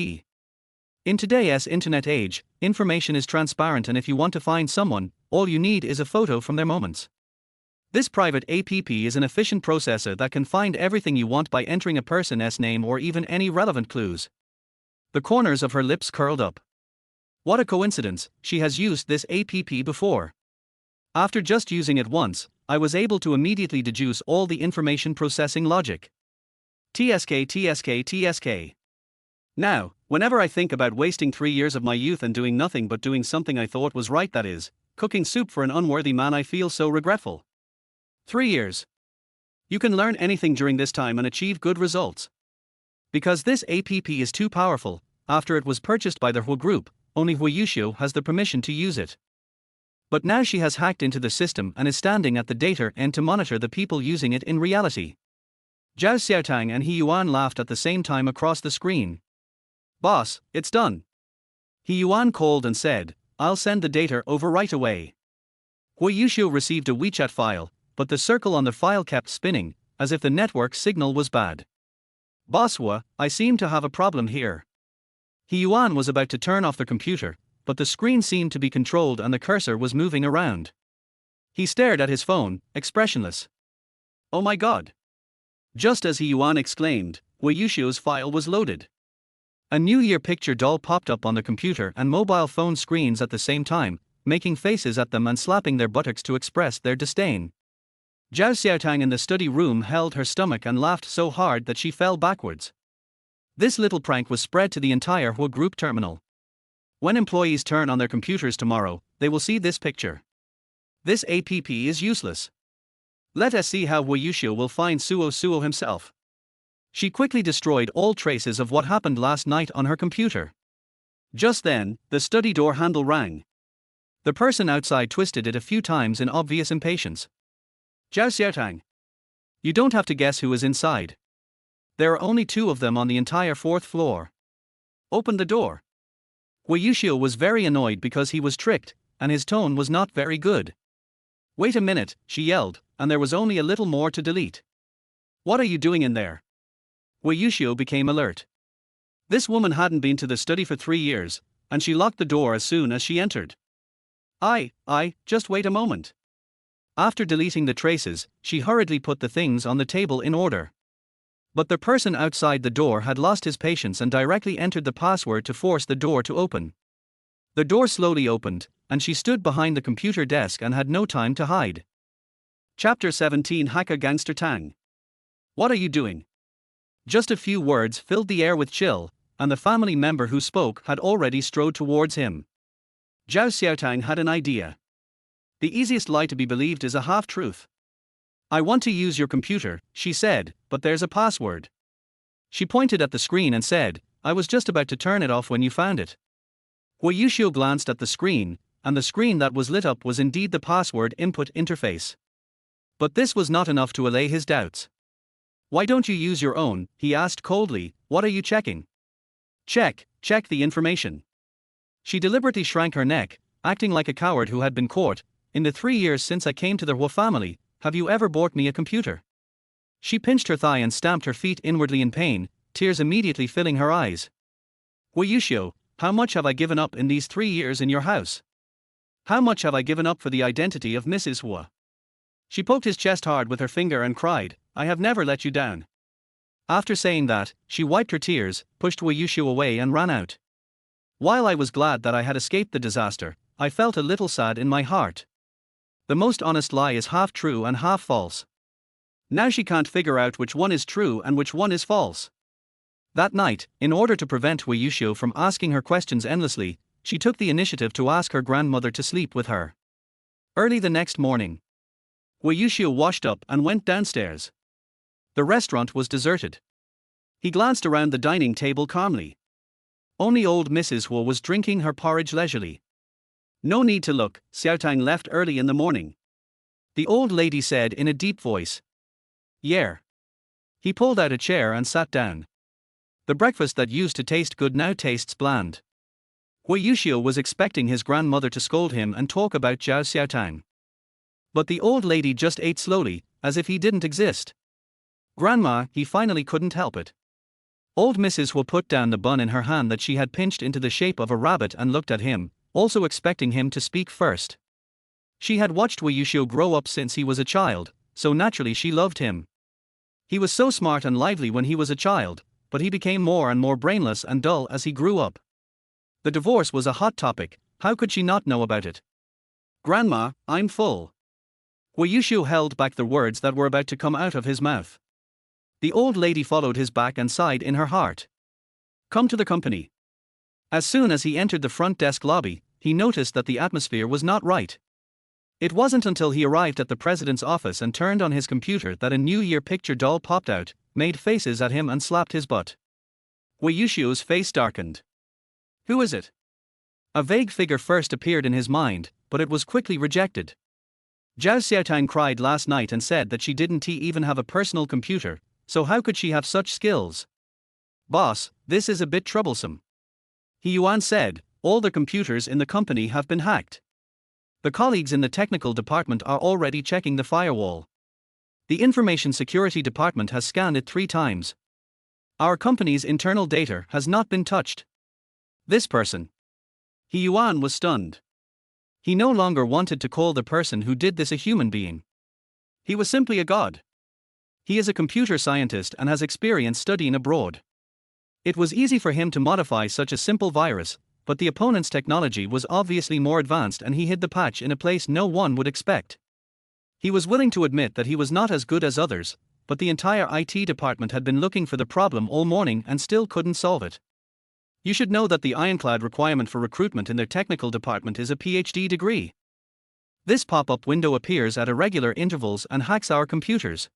In today's internet age, information is transparent, and if you want to find someone, all you need is a photo from their moments. This private app is an efficient processor that can find everything you want by entering a person's name or even any relevant clues. The corners of her lips curled up. What a coincidence, she has used this app before. After just using it once, I was able to immediately deduce all the information processing logic. TSK. Now, whenever I think about wasting 3 years of my youth and doing nothing but doing something I thought was right, that is, cooking soup for an unworthy man, I feel so regretful. 3 years. You can learn anything during this time and achieve good results. Because this app is too powerful, after it was purchased by the Hua Group, only Hui Yuxiu has the permission to use it. But now she has hacked into the system and is standing at the data end to monitor the people using it in reality. Zhao Xiaotang and He Yuan laughed at the same time across the screen. "Boss, it's done." He Yuan called and said, "I'll send the data over right away." Hui Yuxiu received a WeChat file, but the circle on the file kept spinning, as if the network signal was bad. "Boss Hua, I seem to have a problem here." He Yuan was about to turn off the computer, but the screen seemed to be controlled and the cursor was moving around. He stared at his phone, expressionless. "Oh my god." Just as He Yuan exclaimed, Hui Yuxiu's file was loaded. A New Year picture doll popped up on the computer and mobile phone screens at the same time, making faces at them and slapping their buttocks to express their disdain. Zhao Xiaotang in the study room held her stomach and laughed so hard that she fell backwards. This little prank was spread to the entire Hua Group terminal. When employees turn on their computers tomorrow, they will see this picture. This app is useless. Let us see how Hui Yuxiu will find Suo himself. She quickly destroyed all traces of what happened last night on her computer. Just then, the study door handle rang. The person outside twisted it a few times in obvious impatience. "Zhao Xiaotang." You don't have to guess who is inside. There are only 2 of them on the entire 4th floor. Open the door. Wei Yuxiu was very annoyed because he was tricked, and his tone was not very good. Wait a minute, she yelled, and there was only a little more to delete. What are you doing in there? Wei Yuxiu became alert. This woman hadn't been to the study for 3 years, and she locked the door as soon as she entered. Just wait a moment. After deleting the traces, she hurriedly put the things on the table in order. But the person outside the door had lost his patience and directly entered the password to force the door to open. The door slowly opened, and she stood behind the computer desk and had no time to hide. Chapter 17 Hacker Gangster Tang. What are you doing? Just a few words filled the air with chill, and the family member who spoke had already strode towards him. Zhao Xiaotang had an idea. The easiest lie to be believed is a half-truth. I want to use your computer, she said, but there's a password. She pointed at the screen and said, I was just about to turn it off when you found it. Wei Yuxiu glanced at the screen, and the screen that was lit up was indeed the password input interface. But this was not enough to allay his doubts. Why don't you use your own? He asked coldly. What are you checking? Check the information. She deliberately shrank her neck, acting like a coward who had been caught. In the 3 years since I came to the Hua family, have you ever bought me a computer? She pinched her thigh and stamped her feet inwardly in pain, tears immediately filling her eyes. Wei Yuxiu, how much have I given up in these 3 years in your house? How much have I given up for the identity of Mrs. Hua? She poked his chest hard with her finger and cried, I have never let you down. After saying that, she wiped her tears, pushed Wei Yuxiu away and ran out. While I was glad that I had escaped the disaster, I felt a little sad in my heart. The most honest lie is half true and half false. Now she can't figure out which one is true and which one is false. That night, in order to prevent Wei Yuxiu from asking her questions endlessly, she took the initiative to ask her grandmother to sleep with her. Early the next morning, Wei Yuxiu washed up and went downstairs. The restaurant was deserted. He glanced around the dining table calmly. Only old Mrs. Hua was drinking her porridge leisurely. No need to look, Xiaotang left early in the morning. The old lady said in a deep voice. Yeah. He pulled out a chair and sat down. The breakfast that used to taste good now tastes bland. Wei Yuxiu was expecting his grandmother to scold him and talk about Zhao Xiaotang. But the old lady just ate slowly, as if he didn't exist. Grandma, he finally couldn't help it. Old Mrs. Hua put down the bun in her hand that she had pinched into the shape of a rabbit and looked at him, also expecting him to speak first. She had watched Wei Yuxiu grow up since he was a child, so naturally she loved him. He was so smart and lively when he was a child, but he became more and more brainless and dull as he grew up. The divorce was a hot topic, how could she not know about it? Grandma, I'm full. Wei Yuxiu held back the words that were about to come out of his mouth. The old lady followed his back and sighed in her heart. Come to the company. As soon as he entered the front desk lobby, he noticed that the atmosphere was not right. It wasn't until he arrived at the president's office and turned on his computer that a New Year picture doll popped out, made faces at him and slapped his butt. Wei Yuxiu's face darkened. Who is it? A vague figure first appeared in his mind, but it was quickly rejected. Zhao Xiaotang cried last night and said that she didn't even have a personal computer, so how could she have such skills? Boss, this is a bit troublesome. He Yuan said, all the computers in the company have been hacked. The colleagues in the technical department are already checking the firewall. The information security department has scanned it 3 times. Our company's internal data has not been touched. This person. He Yuan was stunned. He no longer wanted to call the person who did this a human being. He was simply a god. He is a computer scientist and has experience studying abroad. It was easy for him to modify such a simple virus, but the opponent's technology was obviously more advanced and he hid the patch in a place no one would expect. He was willing to admit that he was not as good as others, but the entire IT department had been looking for the problem all morning and still couldn't solve it. You should know that the ironclad requirement for recruitment in their technical department is a PhD degree. This pop-up window appears at irregular intervals and hacks our computers.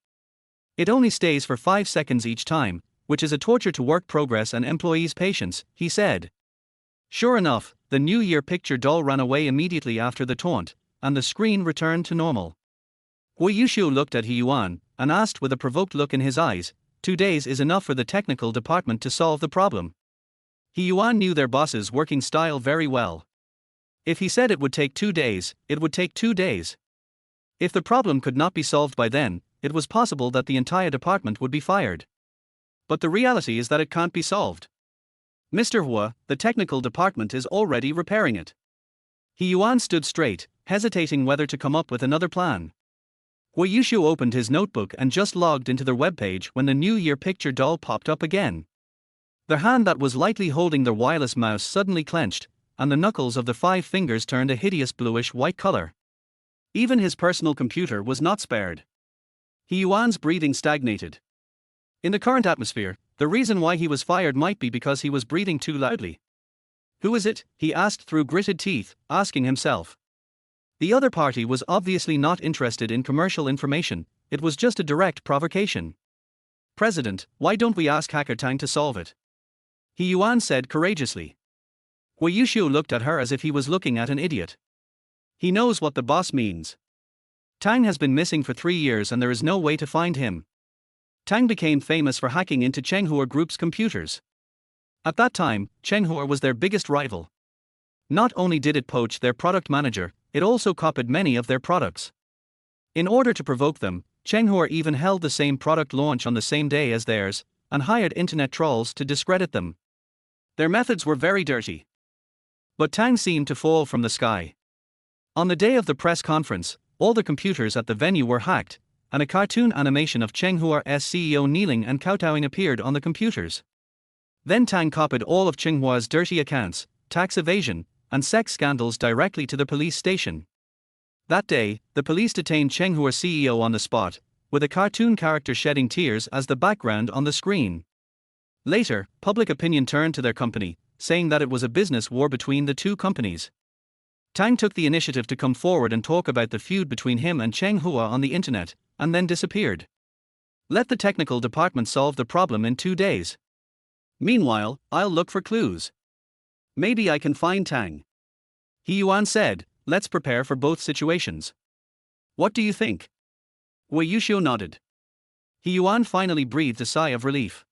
It only stays for 5 seconds each time, which is a torture to work progress and employees' patience, he said. Sure enough, the New Year picture doll ran away immediately after the taunt, and the screen returned to normal. Wei Yuxiu looked at He Yuan, and asked with a provoked look in his eyes, 2 days is enough for the technical department to solve the problem. He Yuan knew their boss's working style very well. If he said it would take 2 days, it would take 2 days. If the problem could not be solved by then, it was possible that the entire department would be fired. But the reality is that it can't be solved. Mr. Hua, the technical department is already repairing it. He Yuan stood straight, hesitating whether to come up with another plan. Wei Yushu opened his notebook and just logged into their webpage when the New Year picture doll popped up again. Their hand that was lightly holding their wireless mouse suddenly clenched, and the knuckles of the 5 fingers turned a hideous bluish-white color. Even his personal computer was not spared. He Yuan's breathing stagnated. In the current atmosphere, the reason why he was fired might be because he was breathing too loudly. Who is it? He asked through gritted teeth, asking himself. The other party was obviously not interested in commercial information, it was just a direct provocation. President, why don't we ask Hacker Tang to solve it? He Yuan said courageously. Wei Yushu looked at her as if he was looking at an idiot. He knows what the boss means. Tang has been missing for 3 years and there is no way to find him. Tang became famous for hacking into Chenghua Group's computers. At that time, Chenghua was their biggest rival. Not only did it poach their product manager, it also copied many of their products. In order to provoke them, Chenghua even held the same product launch on the same day as theirs, and hired internet trolls to discredit them. Their methods were very dirty. But Tang seemed to fall from the sky. On the day of the press conference, all the computers at the venue were hacked, and a cartoon animation of Chenghua's CEO kneeling and kowtowing appeared on the computers. Then Tang copied all of Chenghua's dirty accounts, tax evasion, and sex scandals directly to the police station. That day, the police detained Chenghua's CEO on the spot, with a cartoon character shedding tears as the background on the screen. Later, public opinion turned to their company, saying that it was a business war between the two companies. Tang took the initiative to come forward and talk about the feud between him and Chenghua on the internet, and then disappeared. Let the technical department solve the problem in 2 days. Meanwhile, I'll look for clues. Maybe I can find Tang. He Yuan said, let's prepare for both situations. What do you think? Wei Yushu nodded. He Yuan finally breathed a sigh of relief.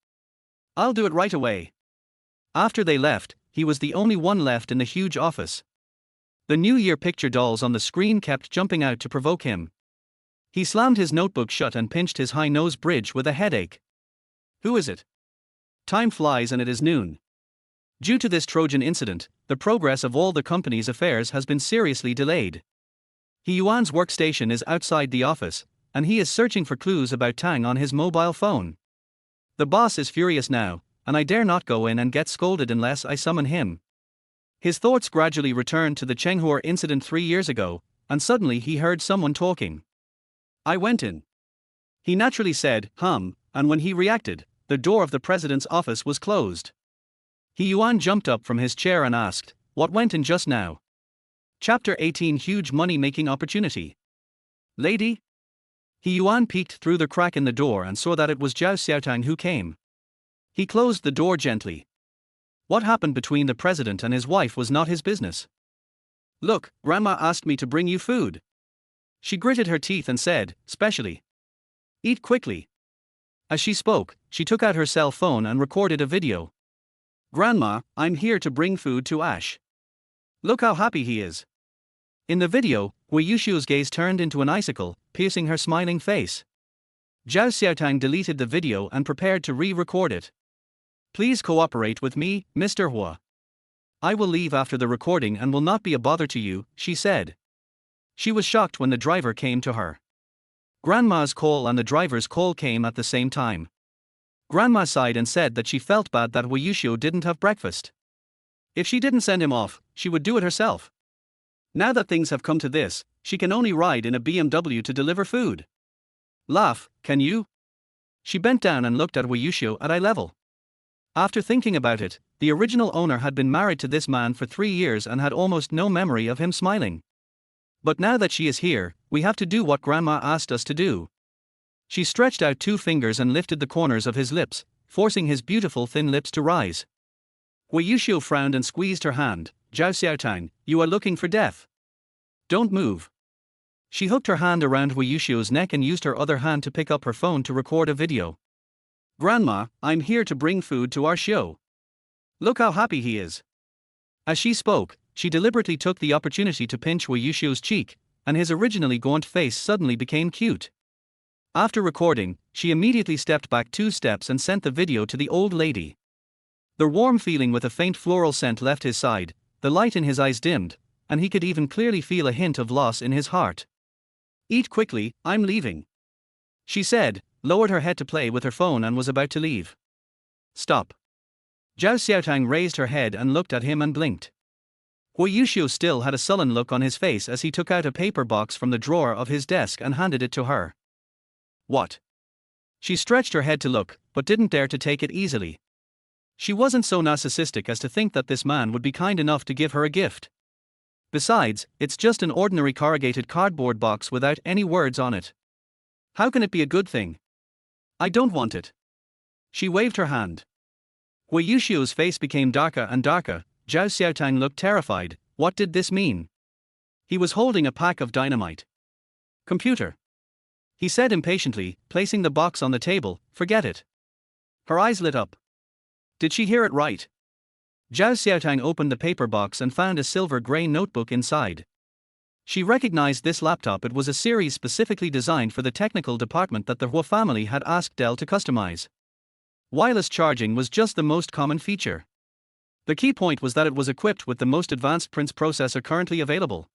I'll do it right away. After they left, he was the only one left in the huge office. The New Year picture dolls on the screen kept jumping out to provoke him. He slammed his notebook shut and pinched his high nose bridge with a headache. Who is it? Time flies and it is noon. Due to this Trojan incident, the progress of all the company's affairs has been seriously delayed. He Yuan's workstation is outside the office, and he is searching for clues about Tang on his mobile phone. The boss is furious now, and I dare not go in and get scolded unless I summon him. His thoughts gradually returned to the Chenghua incident 3 years ago, and suddenly he heard someone talking. I went in. He naturally said, and when he reacted, the door of the president's office was closed. He Yuan jumped up from his chair and asked, what went in just now? Chapter 18 Huge Money-Making Opportunity. Lady? He Yuan peeked through the crack in the door and saw that it was Zhao Xiaotang who came. He closed the door gently. What happened between the president and his wife was not his business. Look, Grandma asked me to bring you food. She gritted her teeth and said, specially. Eat quickly. As she spoke, she took out her cell phone and recorded a video. Grandma, I'm here to bring food to Ash. Look how happy he is. In the video, Wei Yushu's gaze turned into an icicle, piercing her smiling face. Zhao Xiaotang deleted the video and prepared to re-record it. Please cooperate with me, Mr. Hua. I will leave after the recording and will not be a bother to you, she said. She was shocked when the driver came to her. Grandma's call and the driver's call came at the same time. Grandma sighed and said that she felt bad that Wei Yushu didn't have breakfast. If she didn't send him off, she would do it herself. Now that things have come to this, she can only ride in a BMW to deliver food. Laugh, can you? She bent down and looked at Wei Yushu at eye level. After thinking about it, the original owner had been married to this man for 3 years and had almost no memory of him smiling. But now that she is here, we have to do what Grandma asked us to do. She stretched out 2 fingers and lifted the corners of his lips, forcing his beautiful thin lips to rise. Wei Yushu frowned and squeezed her hand. Zhao Xiaotang, you are looking for death. Don't move. She hooked her hand around Hu Yuxiu's neck and used her other hand to pick up her phone to record a video. "Grandma, I'm here to bring food to our show. Look how happy he is." As she spoke, she deliberately took the opportunity to pinch Hu Yuxiu's cheek, and his originally gaunt face suddenly became cute. After recording, she immediately stepped back 2 steps and sent the video to the old lady. The warm feeling with a faint floral scent left his side, the light in his eyes dimmed, and he could even clearly feel a hint of loss in his heart. "Eat quickly, I'm leaving," she said, lowered her head to play with her phone and was about to leave. "Stop." Zhao Xiaotang raised her head and looked at him and blinked. Hu Yuxiu still had a sullen look on his face as he took out a paper box from the drawer of his desk and handed it to her. "What?" She stretched her head to look, but didn't dare to take it easily. She wasn't so narcissistic as to think that this man would be kind enough to give her a gift. Besides, it's just an ordinary corrugated cardboard box without any words on it. How can it be a good thing? "I don't want it." She waved her hand. Hu Yuxiu's face became darker and darker. Zhao Xiaotang looked terrified. What did this mean? He was holding a pack of dynamite. "Computer," he said impatiently, placing the box on the table. "Forget it." Her eyes lit up. Did she hear it right? Zhao Xiaotang opened the paper box and found a silver grey notebook inside. She recognized this laptop. It was a series specifically designed for the technical department that the Hu family had asked Dell to customize. Wireless charging was just the most common feature. The key point was that it was equipped with the most advanced Prince processor currently available.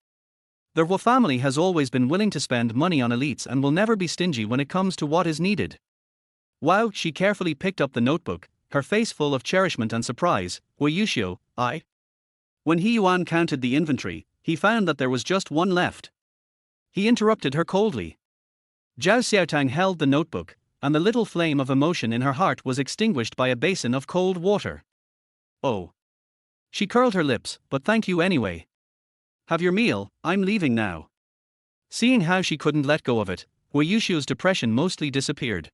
The Hu family has always been willing to spend money on elites and will never be stingy when it comes to what is needed. Wow, she carefully picked up the notebook, her face full of cherishment and surprise. "Hu Yuxiu, I?" When He Yuan counted the inventory, he found that there was just one left. He interrupted her coldly. Zhao Xiaotang held the notebook, and the little flame of emotion in her heart was extinguished by a basin of cold water. "Oh." She curled her lips, "But thank you anyway. Have your meal, I'm leaving now." Seeing how she couldn't let go of it, Hu Yuxiu's depression mostly disappeared.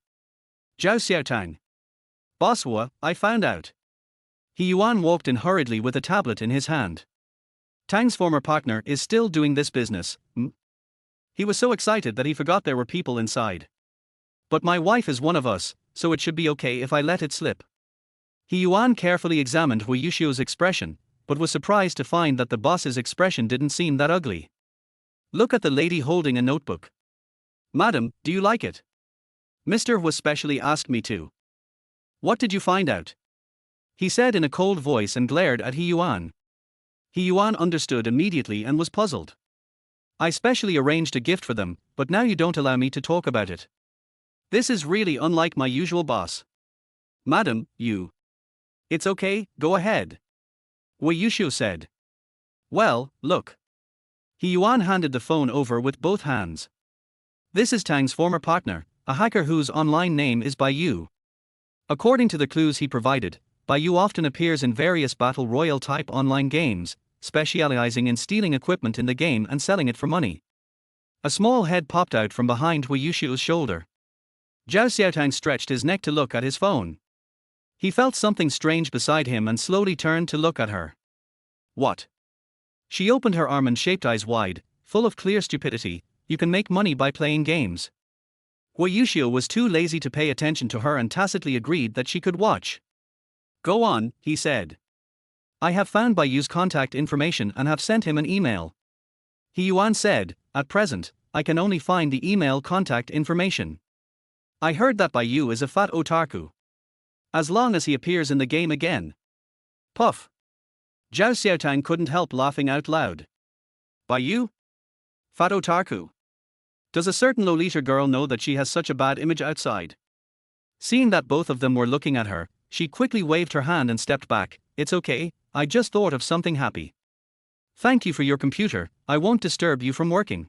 "Zhao Xiaotang. Boss Hu, I found out." He Yuan walked in hurriedly with a tablet in his hand. "Tang's former partner is still doing this business, He was so excited that he forgot there were people inside. "But my wife is one of us, so it should be okay if I let it slip." He Yuan carefully examined Hu Yuxiu's expression, but was surprised to find that the boss's expression didn't seem that ugly. "Look at the lady holding a notebook." "Madam, do you like it? Mr. Hu specially asked me to." "What did you find out?" he said in a cold voice and glared at He Yuan. He Yuan understood immediately and was puzzled. "I specially arranged a gift for them, but now you don't allow me to talk about it. This is really unlike my usual boss." "Madam, you..." "It's okay, go ahead," Hu Yuxiu said. "Well, look." He Yuan handed the phone over with both hands. "This is Tang's former partner, a hacker whose online name is Baiyu. According to the clues he provided, Baiyu often appears in various battle royale type online games, specializing in stealing equipment in the game and selling it for money." A small head popped out from behind Hu Yuxiu's shoulder. Zhao Xiaotang stretched his neck to look at his phone. He felt something strange beside him and slowly turned to look at her. "What?" She opened her almond-shaped eyes wide, full of clear stupidity. "You can make money by playing games." Hu Yuxiu was too lazy to pay attention to her and tacitly agreed that she could watch. "Go on," he said. "I have found Baiyu's contact information and have sent him an email." He Yuan said, "At present, I can only find the email contact information. I heard that Baiyu is a fat otaku. As long as he appears in the game again." Puff. Zhao Xiaotang couldn't help laughing out loud. "Baiyu? Fat otaku? Does a certain Lolita girl know that she has such a bad image outside?" Seeing that both of them were looking at her, she quickly waved her hand and stepped back. "It's okay, I just thought of something happy. Thank you for your computer, I won't disturb you from working."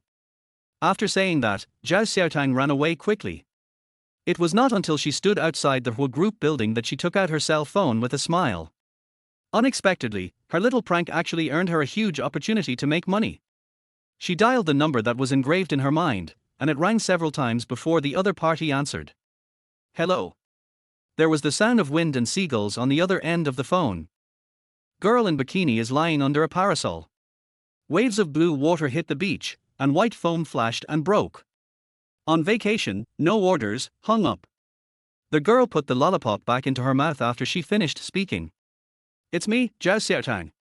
After saying that, Zhao Xiaotang ran away quickly. It was not until she stood outside the Hu Group building that she took out her cell phone with a smile. Unexpectedly, her little prank actually earned her a huge opportunity to make money. She dialed the number that was engraved in her mind, and it rang several times before the other party answered. "Hello." There was the sound of wind and seagulls on the other end of the phone. "Girl in bikini is lying under a parasol. Waves of blue water hit the beach, and white foam flashed and broke. On vacation, no orders, hung up. The girl put the lollipop back into her mouth after she finished speaking. It's me, Zhao Xiaotang.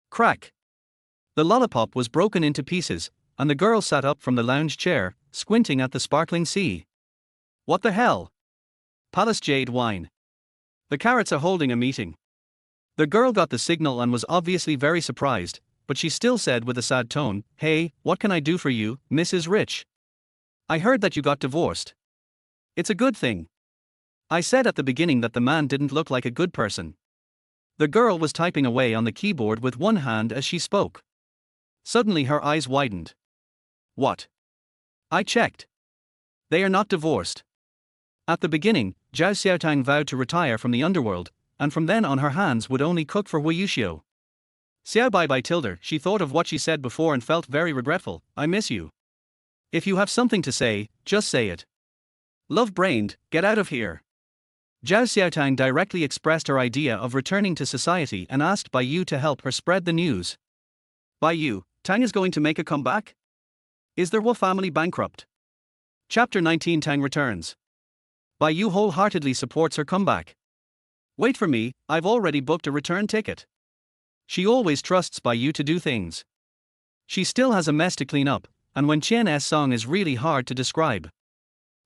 Crack. The lollipop was broken into pieces, and the girl sat up from the lounge chair, squinting at the sparkling sea. What the hell? Palace Jade Wine. The carrots are holding a meeting. The girl got the signal and was obviously very surprised, but she still said with a sad tone, "Hey, what can I do for you, Mrs. Rich? I heard that you got divorced. It's a good thing. I said at the beginning that the man didn't look like a good person." The girl was typing away on the keyboard with one hand as she spoke. Suddenly her eyes widened. What? I checked. They are not divorced. At the beginning, Zhao Xiaotang vowed to retire from the underworld, and from then on her hands would only cook for Wu Yuxiu. Xiao Bai Bai tilde, she thought of what she said before and felt very regretful. I miss you. If you have something to say, just say it. Love-brained, get out of here. Zhao Xiaotang directly expressed her idea of returning to society and asked Bai Yu to help her spread the news. Bai Yu, Tang is going to make a comeback? Is their Wu family bankrupt? Chapter 19 Tang returns. Bai Yu wholeheartedly supports her comeback. Wait for me, I've already booked a return ticket. She always trusts Bai Yu to do things. She still has a mess to clean up, and when Qian's song is really hard to describe.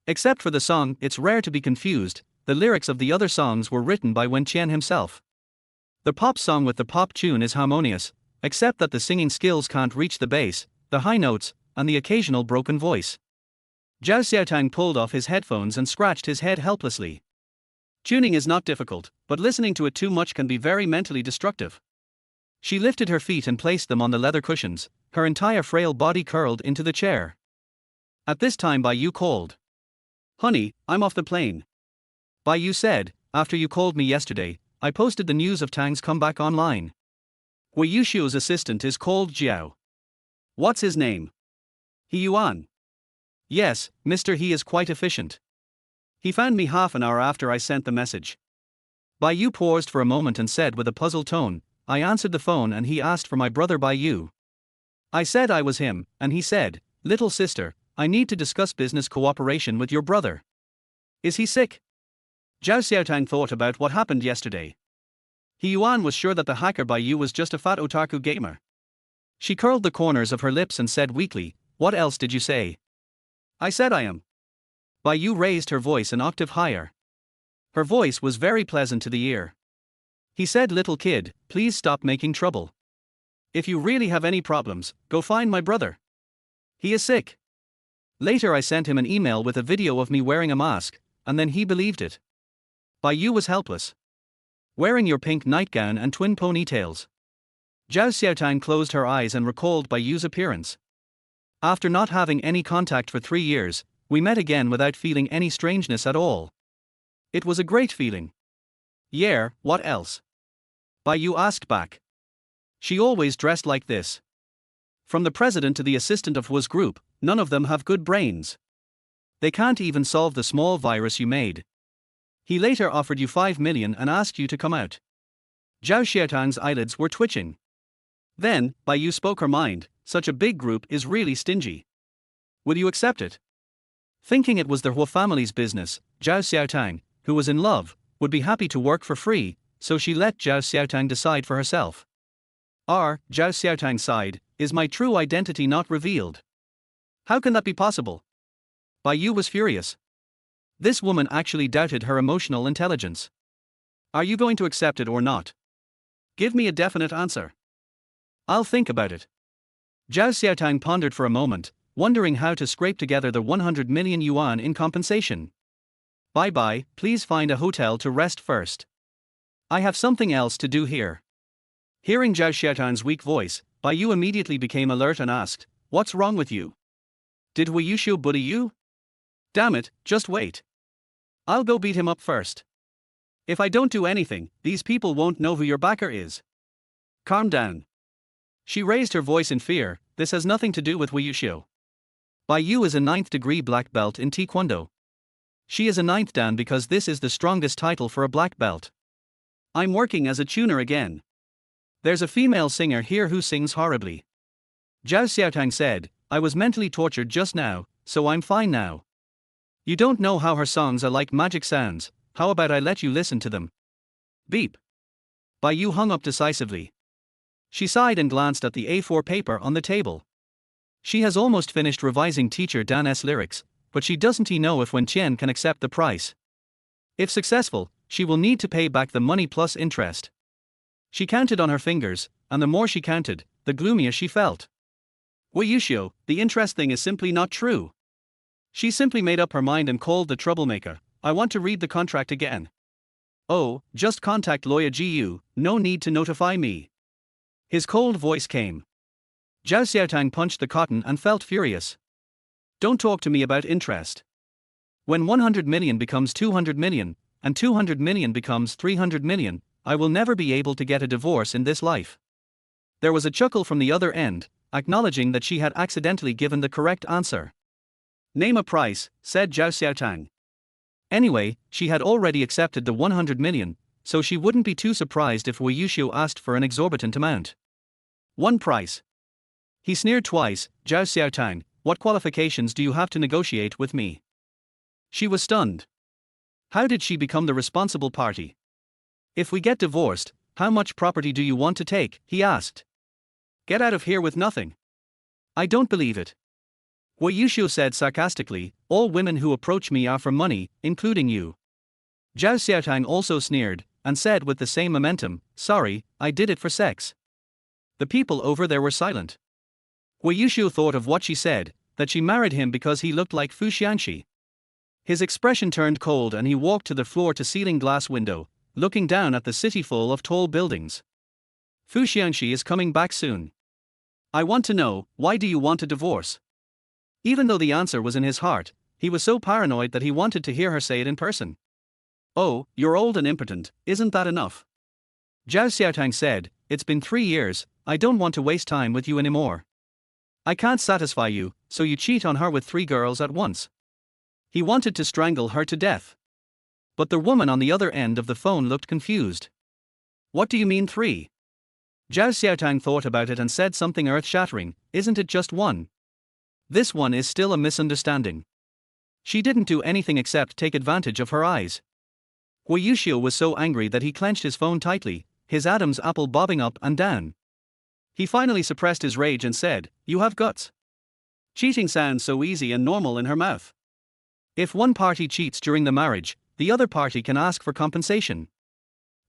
Except for the song, it's rare to be confused. The lyrics of the other songs were written by Wen Qian himself. The pop song with the pop tune is harmonious, except that the singing skills can't reach the bass, the high notes, and the occasional broken voice. Zhao Xiaotang pulled off his headphones and scratched his head helplessly. Tuning is not difficult, but listening to it too much can be very mentally destructive. She lifted her feet and placed them on the leather cushions, her entire frail body curled into the chair. At this time Bai Yu called. Honey, I'm off the plane. Bai Yu said, after you called me yesterday, I posted the news of Tang's comeback online. Wu Yuxiu's assistant is called Jiao. What's his name? He Yuan. Yes, Mr. He is quite efficient. He found me half an hour after I sent the message. Bai Yu paused for a moment and said with a puzzled tone, I answered the phone and he asked for my brother Bai Yu. I said I was him, and he said, little sister, I need to discuss business cooperation with your brother. Is he sick? Zhao Xiaotang thought about what happened yesterday. He Yuan was sure that the hacker Bai Yu was just a fat otaku gamer. She curled the corners of her lips and said weakly, what else did you say? I said I am. Bai Yu raised her voice an octave higher. Her voice was very pleasant to the ear. He said, little kid, please stop making trouble. If you really have any problems, go find my brother. He is sick. Later I sent him an email with a video of me wearing a mask, and then he believed it. Bai Yu was helpless. Wearing your pink nightgown and twin ponytails. Zhao Xiaotang closed her eyes and recalled Bai Yu's appearance. After not having any contact for 3 years, we met again without feeling any strangeness at all. It was a great feeling. Yeah, what else? Bai Yu asked back. She always dressed like this. From the president to the assistant of Wu's group, none of them have good brains. They can't even solve the small virus you made. He later offered you 5 million and asked you to come out. Zhao Xiaotang's eyelids were twitching. Then, Bai Yu spoke her mind, such a big group is really stingy. Will you accept it? Thinking it was the Hu family's business, Zhao Xiaotang, who was in love, would be happy to work for free, so she let Zhao Xiaotang decide for herself. Zhao Xiaotang sighed, is my true identity not revealed? How can that be possible? Bai Yu was furious. This woman actually doubted her emotional intelligence. Are you going to accept it or not? Give me a definite answer. I'll think about it. Zhao Xiaotang pondered for a moment, wondering how to scrape together the 100 million yuan in compensation. Bye-bye, please find a hotel to rest first. I have something else to do here. Hearing Zhao Xiaotang's weak voice, Bai Yu immediately became alert and asked, what's wrong with you? Did Wu Yuxiu bully you? Damn it, just wait. I'll go beat him up first. If I don't do anything, these people won't know who your backer is. Calm down. She raised her voice in fear, this has nothing to do with Wu Yuxiu. Bai Yu is a 9th degree black belt in Taekwondo. She is a 9th dan because this is the strongest title for a black belt. I'm working as a tuner again. There's a female singer here who sings horribly. Zhao Xiaotang said, I was mentally tortured just now, so I'm fine now. You don't know how her songs are like magic sounds, how about I let you listen to them? Beep. Bai Yu hung up decisively. She sighed and glanced at the A4 paper on the table. She has almost finished revising teacher Dan's lyrics, but she doesn't know if Wen Qian can accept the price. If successful, she will need to pay back the money plus interest. She counted on her fingers, and the more she counted, the gloomier she felt. Wei Yuxiu, the interest thing is simply not true. She simply made up her mind and called the troublemaker. I want to read the contract again. Oh, just contact lawyer Gu, no need to notify me. His cold voice came. Zhao Xiaotang punched the cotton and felt furious. Don't talk to me about interest. When 100 million becomes 200 million, and 200 million becomes 300 million, I will never be able to get a divorce in this life. There was a chuckle from the other end, acknowledging that she had accidentally given the correct answer. Name a price, said Zhao Xiaotang. Anyway, she had already accepted the 100 million, so she wouldn't be too surprised if Wei Yuxiu asked for an exorbitant amount. One price. He sneered twice. Zhao Xiaotang, what qualifications do you have to negotiate with me? She was stunned. How did she become the responsible party? If we get divorced, how much property do you want to take? He asked. Get out of here with nothing. I don't believe it. Wei Yuxiu said sarcastically, all women who approach me are for money, including you. Zhao Xiaotang also sneered, and said with the same momentum, sorry, I did it for sex. The people over there were silent. Wei Yuxiu thought of what she said, that she married him because he looked like Fu Xianxi. His expression turned cold and he walked to the floor-to-ceiling glass window, looking down at the city full of tall buildings. Fu Xianxi is coming back soon. I want to know, why do you want a divorce? Even though the answer was in his heart, he was so paranoid that he wanted to hear her say it in person. Oh, you're old and impotent, isn't that enough? Zhao Xiaotang said, it's been 3 years, I don't want to waste time with you anymore. I can't satisfy you, so you cheat on her with 3 girls at once. He wanted to strangle her to death. But the woman on the other end of the phone looked confused. What do you mean 3? Zhao Xiaotang thought about it and said something earth-shattering, isn't it just 1? This one is still a misunderstanding. She didn't do anything except take advantage of her eyes. Wei Yuxiu was so angry that he clenched his phone tightly, his Adam's apple bobbing up and down. He finally suppressed his rage and said, you have guts. Cheating sounds so easy and normal in her mouth. If one party cheats during the marriage, the other party can ask for compensation.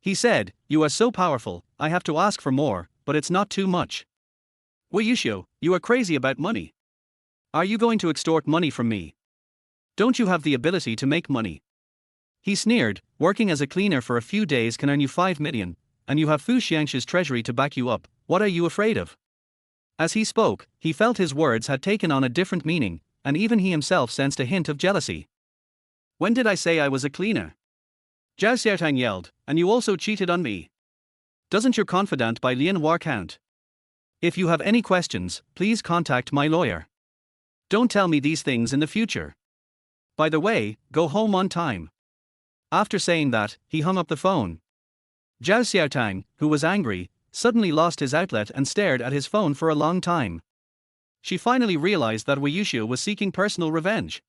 He said, you are so powerful, I have to ask for more, but it's not too much. Wei Yuxiu, you are crazy about money. Are you going to extort money from me? Don't you have the ability to make money? He sneered, working as a cleaner for a few days can earn you 5 million, and you have Fu Xianxi's treasury to back you up, what are you afraid of? As he spoke, he felt his words had taken on a different meaning, and even he himself sensed a hint of jealousy. When did I say I was a cleaner? Zhao Xiaotang yelled, and you also cheated on me. Doesn't your confidant by Lian War count? If you have any questions, please contact my lawyer. Don't tell me these things in the future. By the way, go home on time. After saying that, he hung up the phone. Zhao Xiaotang, who was angry, suddenly lost his outlet and stared at his phone for a long time. She finally realized that Wei Yuxiu was seeking personal revenge.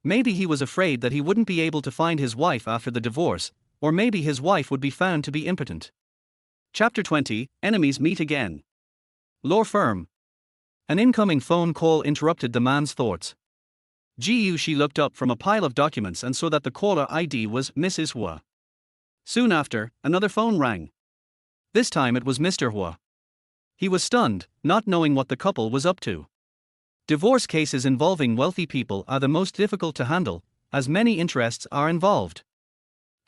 Maybe he was afraid that he wouldn't be able to find his wife after the divorce, or maybe his wife would be found to be impotent. Chapter 20, Enemies Meet Again. Law Firm. An incoming phone call interrupted the man's thoughts. She looked up from a pile of documents and saw that the caller ID was Mrs. Hua. Soon after, another phone rang. This time it was Mr. Hua. He was stunned, not knowing what the couple was up to. Divorce cases involving wealthy people are the most difficult to handle, as many interests are involved.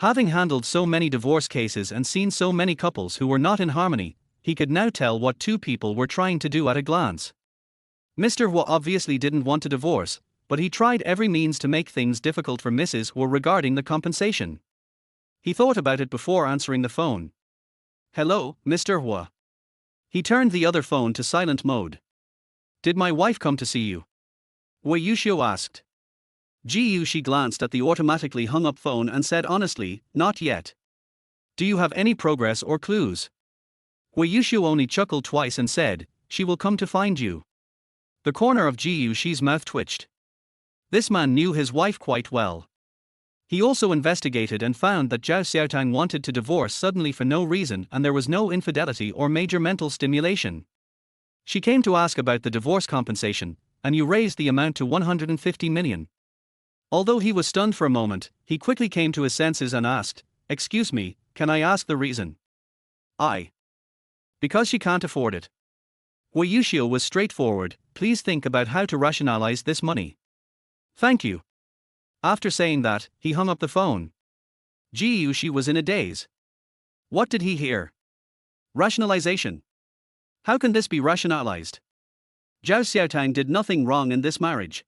Having handled so many divorce cases and seen so many couples who were not in harmony, he could now tell what 2 people were trying to do at a glance. Mr. Hua obviously didn't want a divorce, but he tried every means to make things difficult for Mrs. Hua regarding the compensation. He thought about it before answering the phone. Hello, Mr. Hua. He turned the other phone to silent mode. Did my wife come to see you? Wei Yuxiu asked. She glanced at the automatically hung up phone and said honestly, not yet. Do you have any progress or clues? Wei Yuxiu only chuckled twice and said, she will come to find you. The corner of Ji Yushi's mouth twitched. This man knew his wife quite well. He also investigated and found that Zhao Xiaotang wanted to divorce suddenly for no reason, and there was no infidelity or major mental stimulation. She came to ask about the divorce compensation, and you raised the amount to 150 million. Although he was stunned for a moment, he quickly came to his senses and asked, "Excuse me, can I ask the reason?" Because she can't afford it. Wei Yuxiu was straightforward. Please think about how to rationalize this money. Thank you. After saying that, he hung up the phone. Ji Yuxi was in a daze. What did he hear? Rationalization. How can this be rationalized? Zhao Xiaotang did nothing wrong in this marriage.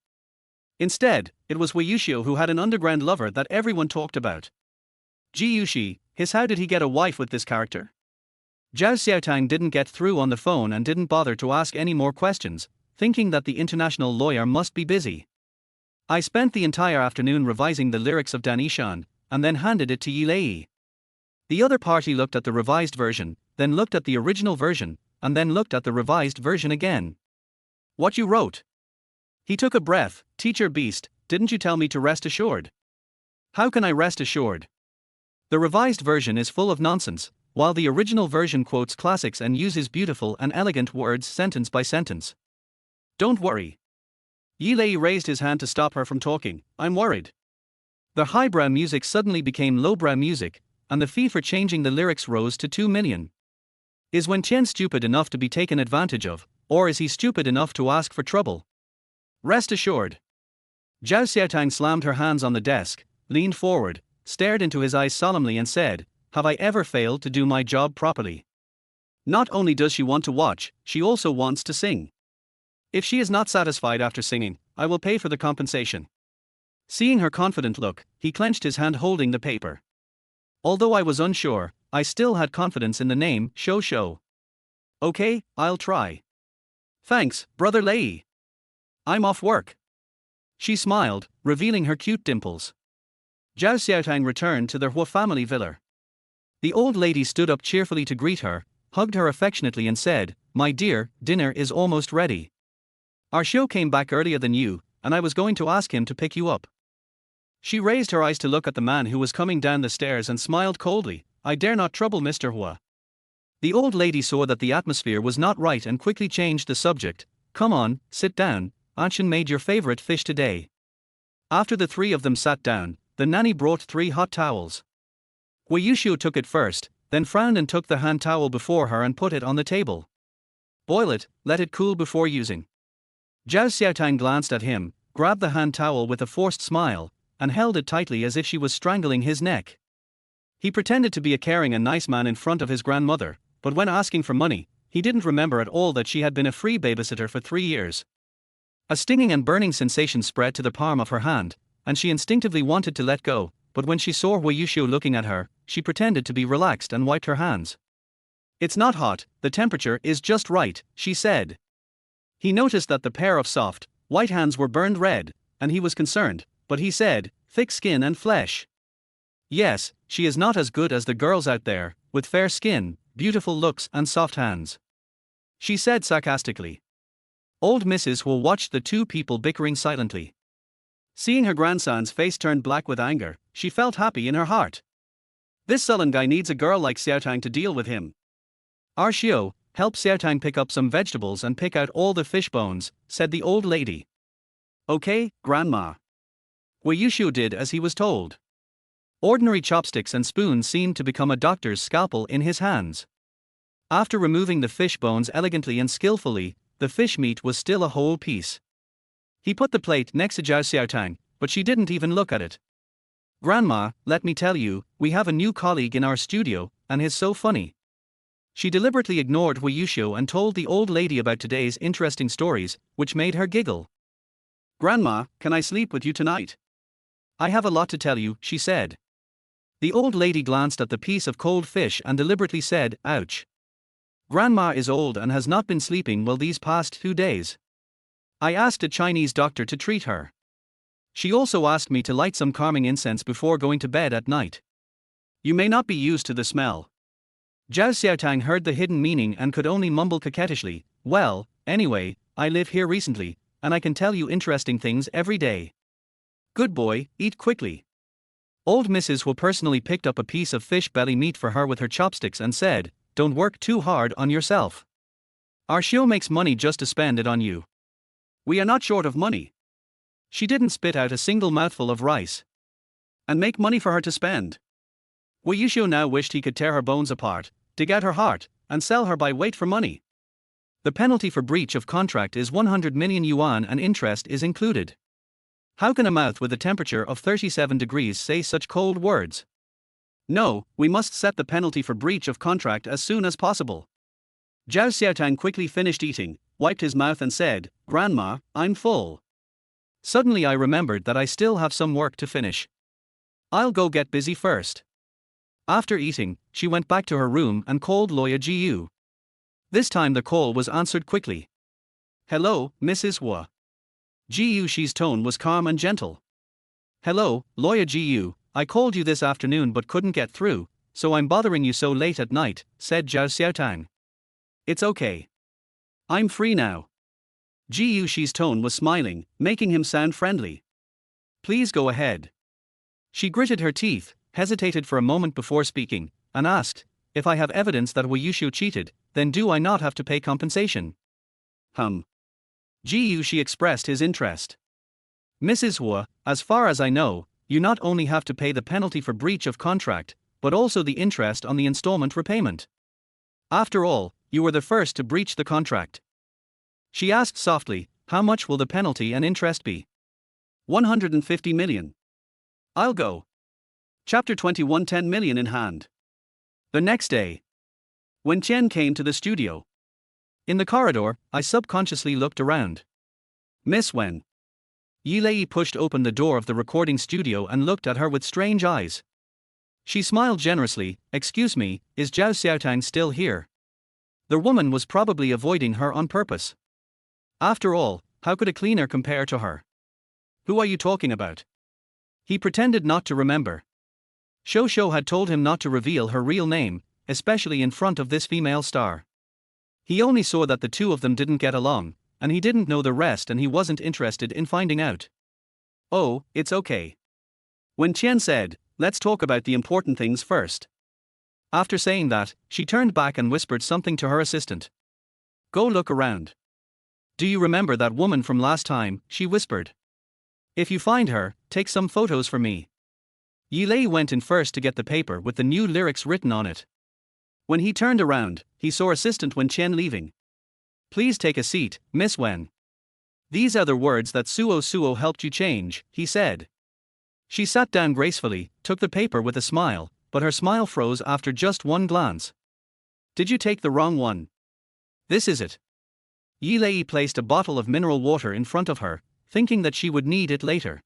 Instead, it was Wei Yuxiu who had an underground lover that everyone talked about. Ji Yuxi, how did he get a wife with this character? Zhao Xiaotang didn't get through on the phone and didn't bother to ask any more questions, thinking that the international lawyer must be busy. I spent the entire afternoon revising the lyrics of Danishan, and then handed it to Yi Lei. The other party looked at the revised version, then looked at the original version, and then looked at the revised version again. What you wrote? He took a breath. Teacher Beast, didn't you tell me to rest assured? How can I rest assured? The revised version is full of nonsense, while the original version quotes classics and uses beautiful and elegant words sentence by sentence. Don't worry. Yi Lei raised his hand to stop her from talking. I'm worried. The highbrow music suddenly became lowbrow music, and the fee for changing the lyrics rose to 2 million. Is Wen Qian stupid enough to be taken advantage of, or is he stupid enough to ask for trouble? Rest assured. Zhao Xiaotang slammed her hands on the desk, leaned forward, stared into his eyes solemnly and said, "Have I ever failed to do my job properly? Not only does she want to watch, she also wants to sing. If she is not satisfied after singing, I will pay for the compensation." Seeing her confident look, he clenched his hand holding the paper. Although I was unsure, I still had confidence in the name, Shou. Okay, I'll try. Thanks, Brother Lei. I'm off work. She smiled, revealing her cute dimples. Zhao Xiaotang returned to their Hua family villa. The old lady stood up cheerfully to greet her, hugged her affectionately and said, "My dear, dinner is almost ready. Our show came back earlier than you, and I was going to ask him to pick you up." She raised her eyes to look at the man who was coming down the stairs and smiled coldly. "I dare not trouble Mr. Hua." The old lady saw that the atmosphere was not right and quickly changed the subject. "Come on, sit down. Anshan made your favorite fish today." After the three of them sat down, the nanny brought 3 hot towels. Wei Yuxiu took it first, then frowned and took the hand towel before her and put it on the table. "Boil it, let it cool before using." Zhao Xiaotang glanced at him, grabbed the hand towel with a forced smile, and held it tightly as if she was strangling his neck. He pretended to be a caring and nice man in front of his grandmother, but when asking for money, he didn't remember at all that she had been a free babysitter for 3 years. A stinging and burning sensation spread to the palm of her hand, and she instinctively wanted to let go, but when she saw Wei Yuxiu looking at her, she pretended to be relaxed and wiped her hands. "It's not hot, the temperature is just right," she said. He noticed that the pair of soft, white hands were burned red, and he was concerned, but he said, "Thick skin and flesh. Yes, she is not as good as the girls out there, with fair skin, beautiful looks and soft hands," she said sarcastically. Old Mrs. Hu watched the two people bickering silently. Seeing her grandson's face turn black with anger, she felt happy in her heart. This sullen guy needs a girl like Xiaotang to deal with him. "Xiao, help Xiaotang pick up some vegetables and pick out all the fish bones," said the old lady. "Okay, Grandma." Wei Yuxiu did as he was told. Ordinary chopsticks and spoons seemed to become a doctor's scalpel in his hands. After removing the fish bones elegantly and skillfully, the fish meat was still a whole piece. He put the plate next to Zhao Xiaotang, but she didn't even look at it. "Grandma, let me tell you, we have a new colleague in our studio, and he's so funny." She deliberately ignored Wei Yuxiu and told the old lady about today's interesting stories, which made her giggle. "Grandma, can I sleep with you tonight? I have a lot to tell you," she said. The old lady glanced at the piece of cold fish and deliberately said, "Ouch. Grandma is old and has not been sleeping well these past 2 days. I asked a Chinese doctor to treat her. She also asked me to light some calming incense before going to bed at night. You may not be used to the smell." Zhao Xiaotang heard the hidden meaning and could only mumble coquettishly, "Well, anyway, I live here recently, and I can tell you interesting things every day. Good boy, eat quickly. Old Mrs. Hu personally picked up a piece of fish belly meat for her with her chopsticks and said, "Don't work too hard on yourself. Our show makes money just to spend it on you. We are not short of money." She didn't spit out a single mouthful of rice. And make money for her to spend. Wu Yushu now wished he could tear her bones apart, dig out her heart, and sell her by weight for money. The penalty for breach of contract is 100 million yuan and interest is included. How can a mouth with a temperature of 37 degrees say such cold words? No, we must set the penalty for breach of contract as soon as possible. Zhao Xiaotang quickly finished eating, wiped his mouth and said, "Grandma, I'm full." Suddenly I remembered that I still have some work to finish. I'll go get busy first. After eating, she went back to her room and called Lawyer Jiu. This time the call was answered quickly. "Hello, Mrs. Wu." Jiu Shi's tone was calm and gentle. "Hello, Lawyer Jiu, I called you this afternoon but couldn't get through, so I'm bothering you so late at night," said Zhao Xiaotang. "It's okay. I'm free now." Jiu Shi's tone was smiling, making him sound friendly. "Please go ahead." She gritted her teeth, hesitated for a moment before speaking, and asked, "If I have evidence that Wu Yushu cheated, then do I not have to pay compensation?" Jiu Shi expressed his interest. "Mrs. Wu, as far as I know, you not only have to pay the penalty for breach of contract, but also the interest on the installment repayment. After all, you were the first to breach the contract." She asked softly, "How much will the penalty and interest be?" 150 million. I'll go. Chapter 21, 10 million in hand. The next day, when Chen came to the studio, in the corridor, I subconsciously looked around. "Miss Wen." Yi Lei pushed open the door of the recording studio and looked at her with strange eyes. She smiled generously. "Excuse me, is Zhao Xiaotang still here?" The woman was probably avoiding her on purpose. After all, how could a cleaner compare to her? "Who are you talking about?" He pretended not to remember. Shou Shou had told him not to reveal her real name, especially in front of this female star. He only saw that the two of them didn't get along, and he didn't know the rest and he wasn't interested in finding out. "Oh, it's okay." When Qian said, "Let's talk about the important things first." After saying that, she turned back and whispered something to her assistant. "Go look around." "Do you remember that woman from last time?" she whispered. "If you find her, take some photos for me." Yi Lei went in first to get the paper with the new lyrics written on it. When he turned around, he saw Assistant Wen Qian leaving. "Please take a seat, Miss Wen. These are the words that Suo Suo helped you change," he said. She sat down gracefully, took the paper with a smile, but her smile froze after just one glance. "Did you take the wrong one? This is it." Yi Lei placed a bottle of mineral water in front of her, thinking that she would need it later.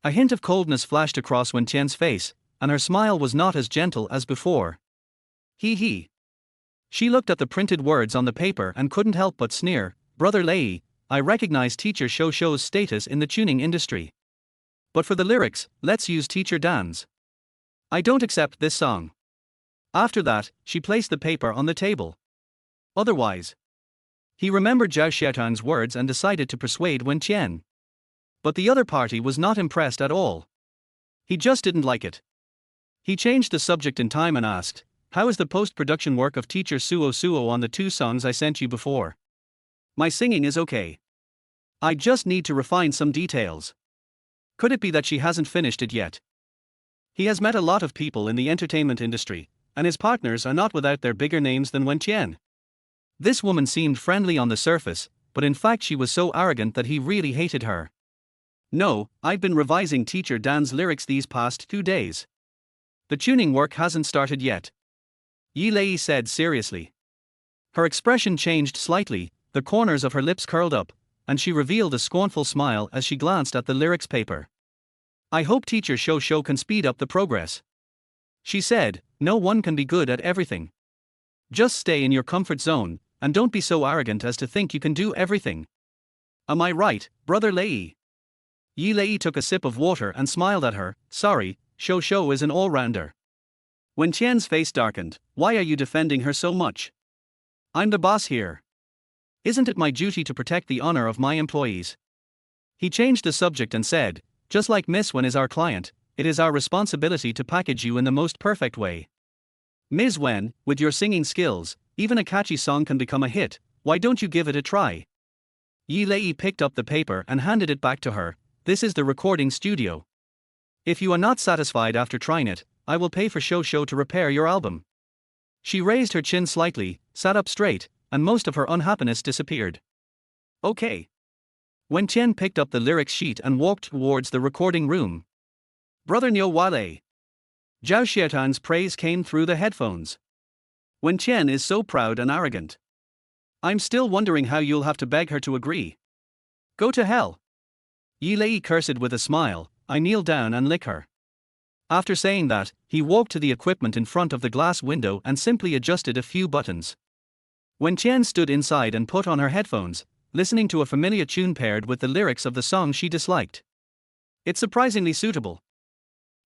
A hint of coldness flashed across Wen Qian's face, and her smile was not as gentle as before. He. She looked at the printed words on the paper and couldn't help but sneer. "Brother Lei, I recognize Teacher Shou Shou's status in the tuning industry. But for the lyrics, let's use Teacher Dan's. I don't accept this song." After that, she placed the paper on the table. Otherwise, he remembered Zhao Xiaotang's words and decided to persuade Wen Qian. But the other party was not impressed at all. He just didn't like it. He changed the subject in time and asked, "How is the post-production work of Teacher Suo Suo on the two songs I sent you before?" "My singing is okay. I just need to refine some details." Could it be that she hasn't finished it yet? He has met a lot of people in the entertainment industry, and his partners are not without their bigger names than Wen Qian. This woman seemed friendly on the surface, but in fact she was so arrogant that he really hated her. "No, I've been revising Teacher Dan's lyrics these past 2 days. The tuning work hasn't started yet," Yi Lei said seriously. Her expression changed slightly, the corners of her lips curled up, and she revealed a scornful smile as she glanced at the lyrics paper. "I hope Teacher Shou Shou can speed up the progress," she said. "No one can be good at everything. Just stay in your comfort zone, and don't be so arrogant as to think you can do everything. Am I right, Brother Lei?" Yi Lei took a sip of water and smiled at her. "Sorry, Shou Shou is an all-rounder." When Qian's face darkened, "Why are you defending her so much? I'm the boss here." Isn't it my duty to protect the honor of my employees? He changed the subject and said, just like Miss Wen is our client, it is our responsibility to package you in the most perfect way. Ms. Wen, with your singing skills, even a catchy song can become a hit, why don't you give it a try? Yi Lei picked up the paper and handed it back to her. This is the recording studio. If you are not satisfied after trying it, I will pay for Shou to repair your album. She raised her chin slightly, sat up straight, and most of her unhappiness disappeared. Okay. Wen Qian picked up the lyrics sheet and walked towards the recording room. Brother Niu Wale. Zhao Xiaotang's praise came through the headphones. Wen Qian is so proud and arrogant. I'm still wondering how you'll have to beg her to agree. Go to hell. Yi Lei cursed with a smile. I kneel down and lick her. After saying that, he walked to the equipment in front of the glass window and simply adjusted a few buttons. Wen Qian stood inside and put on her headphones, listening to a familiar tune paired with the lyrics of the song she disliked. It's surprisingly suitable.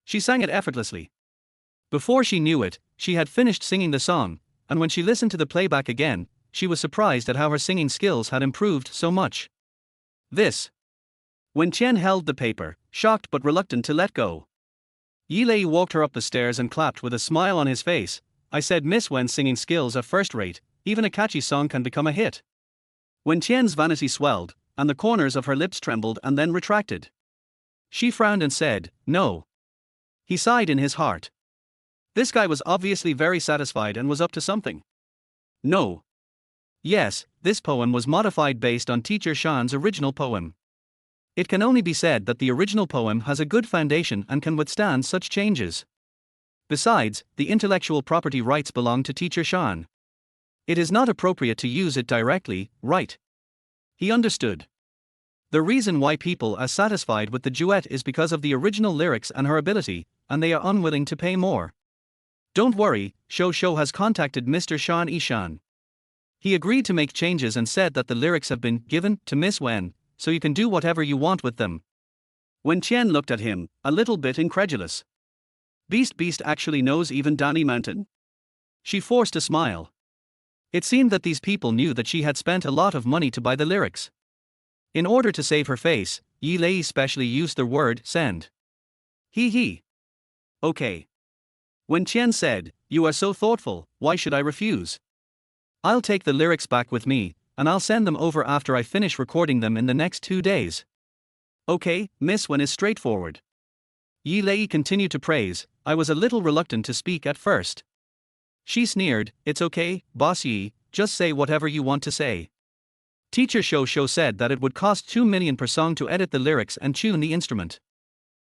She sang it effortlessly. Before she knew it, she had finished singing the song, and when she listened to the playback again, she was surprised at how her singing skills had improved so much. This. Wen Qian held the paper, shocked but reluctant to let go. Yi Lei walked her up the stairs and clapped with a smile on his face. I said Miss Wen's singing skills are first rate, even a catchy song can become a hit. Wen Qian's vanity swelled, and the corners of her lips trembled and then retracted. She frowned and said, no. He sighed in his heart. This guy was obviously very satisfied and was up to something. No. Yes, this poem was modified based on Teacher Shan's original poem. It can only be said that the original poem has a good foundation and can withstand such changes. Besides, the intellectual property rights belong to Teacher Shan. It is not appropriate to use it directly, right? He understood. The reason why people are satisfied with the duet is because of the original lyrics and her ability, and they are unwilling to pay more. Don't worry, Shou has contacted Mr. Shan Yishan. He agreed to make changes and said that the lyrics have been given to Miss Wen, so you can do whatever you want with them. Wen Qian looked at him, a little bit incredulous. Beast actually knows even Danny Mountain? She forced a smile. It seemed that these people knew that she had spent a lot of money to buy the lyrics. In order to save her face, Yi Lei specially used the word send. He. Okay. Wen Qian said, you are so thoughtful, why should I refuse? I'll take the lyrics back with me, and I'll send them over after I finish recording them in the next 2 days. Okay, Miss Wen is straightforward. Yi Lei continued to praise. I was a little reluctant to speak at first. She sneered, it's okay, Boss Yi, just say whatever you want to say. Teacher Shou said that it would cost 2 million per song to edit the lyrics and tune the instrument.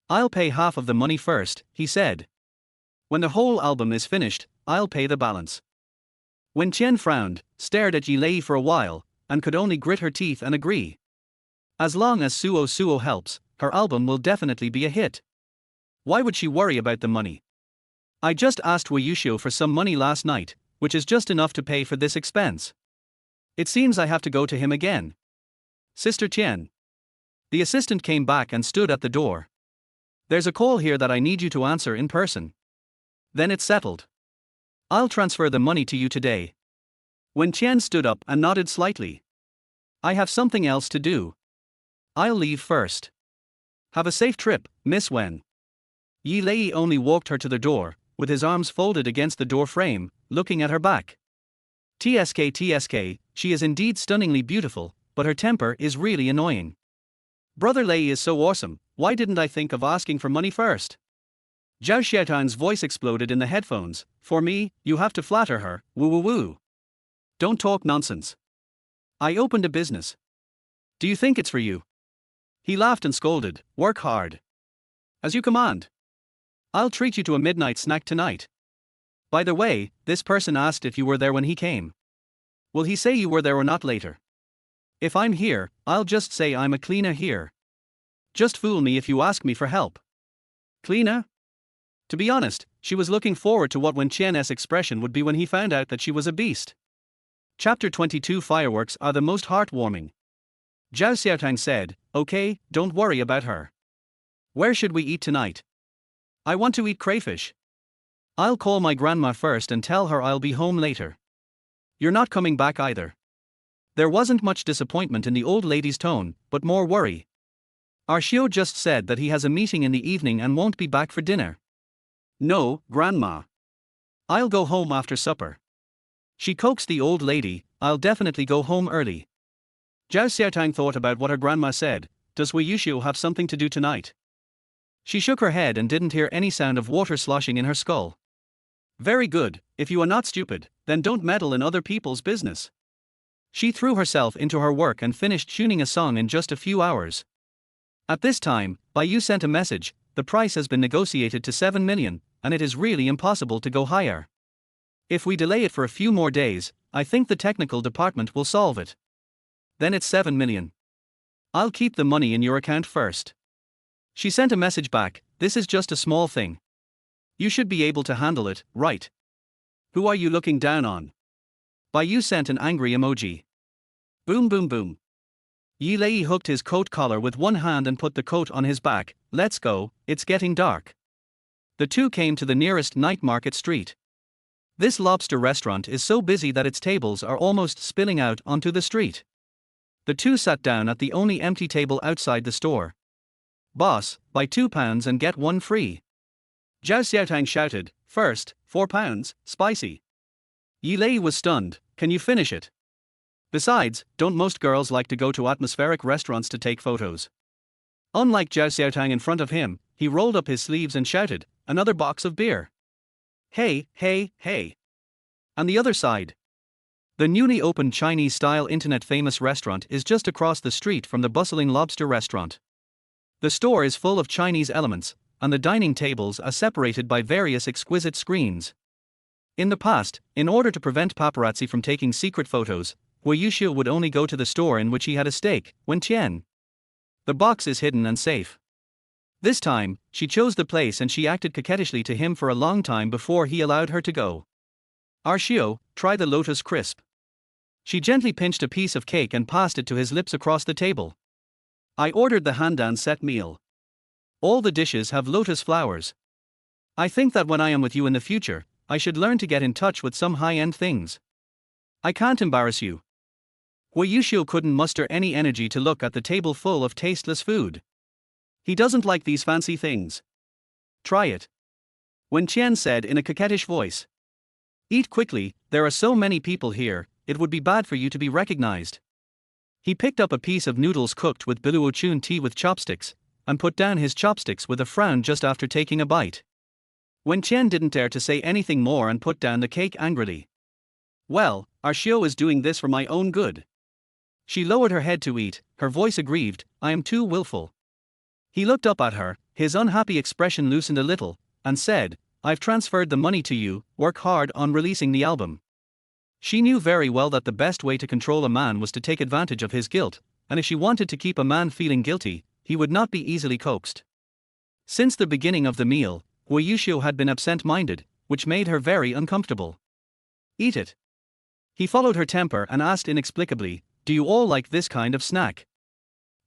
I'll pay half of the money first, he said. When the whole album is finished, I'll pay the balance. Wen Qian frowned, stared at Yi Lei for a while, and could only grit her teeth and agree. As long as Suo helps, her album will definitely be a hit. Why would she worry about the money? I just asked Wei Yuxiu for some money last night, which is just enough to pay for this expense. It seems I have to go to him again. Sister Qian. The assistant came back and stood at the door. There's a call here that I need you to answer in person. Then it's settled. I'll transfer the money to you today. Wen Qian stood up and nodded slightly. I have something else to do. I'll leave first. Have a safe trip, Miss Wen. Yi Lei only walked her to the door, with his arms folded against the door frame, looking at her back. TSK, she is indeed stunningly beautiful, but her temper is really annoying. Brother Lei is so awesome, why didn't I think of asking for money first? Zhao Xiaotang's voice exploded in the headphones. For me, you have to flatter her, woo. Don't talk nonsense. I opened a business. Do you think it's for you? He laughed and scolded, work hard. As you command. I'll treat you to a midnight snack tonight. By the way, this person asked if you were there when he came. Will he say you were there or not later? If I'm here, I'll just say I'm a cleaner here. Just fool me if you ask me for help. Cleaner? To be honest, she was looking forward to what Wen Qian's expression would be when he found out that she was a beast. Chapter 22 Fireworks are the most heartwarming. Zhao Xiaotang said, okay, don't worry about her. Where should we eat tonight? I want to eat crayfish. I'll call my grandma first and tell her I'll be home later. You're not coming back either. There wasn't much disappointment in the old lady's tone, but more worry. Arshio just said that he has a meeting in the evening and won't be back for dinner. No, Grandma. I'll go home after supper. She coaxed the old lady, I'll definitely go home early. Zhao Xiaotang thought about what her grandma said, does Wei Yuxiu have something to do tonight? She shook her head and didn't hear any sound of water sloshing in her skull. Very good, if you are not stupid, then don't meddle in other people's business. She threw herself into her work and finished tuning a song in just a few hours. At this time, Baiyu sent a message, the price has been negotiated to 7 million, and it is really impossible to go higher. If we delay it for a few more days, I think the technical department will solve it. Then it's 7 million. I'll keep the money in your account first. She sent a message back, this is just a small thing. You should be able to handle it, right? Who are you looking down on? Baiyu sent an angry emoji. Boom boom boom. Yi Lei hooked his coat collar with one hand and put the coat on his back, let's go, it's getting dark. The two came to the nearest night market street. This lobster restaurant is so busy that its tables are almost spilling out onto the street. The two sat down at the only empty table outside the store. Boss, buy £2 and get one free. Zhao Xiaotang shouted, first, £4, spicy. Yi Lei was stunned, can you finish it? Besides, don't most girls like to go to atmospheric restaurants to take photos? Unlike Zhao Xiaotang in front of him, he rolled up his sleeves and shouted, another box of beer. Hey, hey, hey. On the other side. The newly opened Chinese-style internet-famous restaurant is just across the street from the bustling lobster restaurant. The store is full of Chinese elements, and the dining tables are separated by various exquisite screens. In the past, in order to prevent paparazzi from taking secret photos, Wei Yuxiu would only go to the store in which he had a stake, Wenqian. The box is hidden and safe. This time, she chose the place and she acted coquettishly to him for a long time before he allowed her to go. Arshio, try the lotus crisp. She gently pinched a piece of cake and passed it to his lips across the table. I ordered the Handan set meal. All the dishes have lotus flowers. I think that when I am with you in the future, I should learn to get in touch with some high-end things. I can't embarrass you. Wei Yuxiu couldn't muster any energy to look at the table full of tasteless food. He doesn't like these fancy things. Try it. Wenqian said in a coquettish voice. Eat quickly, there are so many people here, it would be bad for you to be recognized. He picked up a piece of noodles cooked with biluochun tea with chopsticks, and put down his chopsticks with a frown just after taking a bite. Wenqian didn't dare to say anything more and put down the cake angrily. Well, Arshio is doing this for my own good. She lowered her head to eat, her voice aggrieved, I am too willful. He looked up at her, his unhappy expression loosened a little, and said, I've transferred the money to you, work hard on releasing the album. She knew very well that the best way to control a man was to take advantage of his guilt, and if she wanted to keep a man feeling guilty, he would not be easily coaxed. Since the beginning of the meal, Wei Yuxiu had been absent-minded, which made her very uncomfortable. Eat it. He followed her temper and asked inexplicably, do you all like this kind of snack?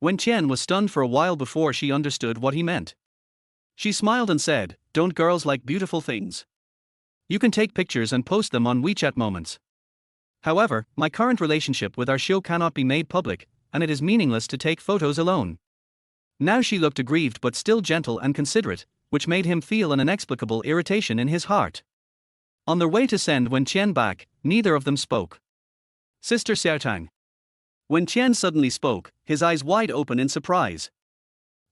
Wenqian was stunned for a while before she understood what he meant. She smiled and said, don't girls like beautiful things? You can take pictures and post them on WeChat Moments. However, my current relationship with Arshio cannot be made public, and it is meaningless to take photos alone. Now she looked aggrieved but still gentle and considerate, which made him feel an inexplicable irritation in his heart. On their way to send Wenqian back, neither of them spoke. Sister Xiaotang. Wenqian suddenly spoke, his eyes wide open in surprise.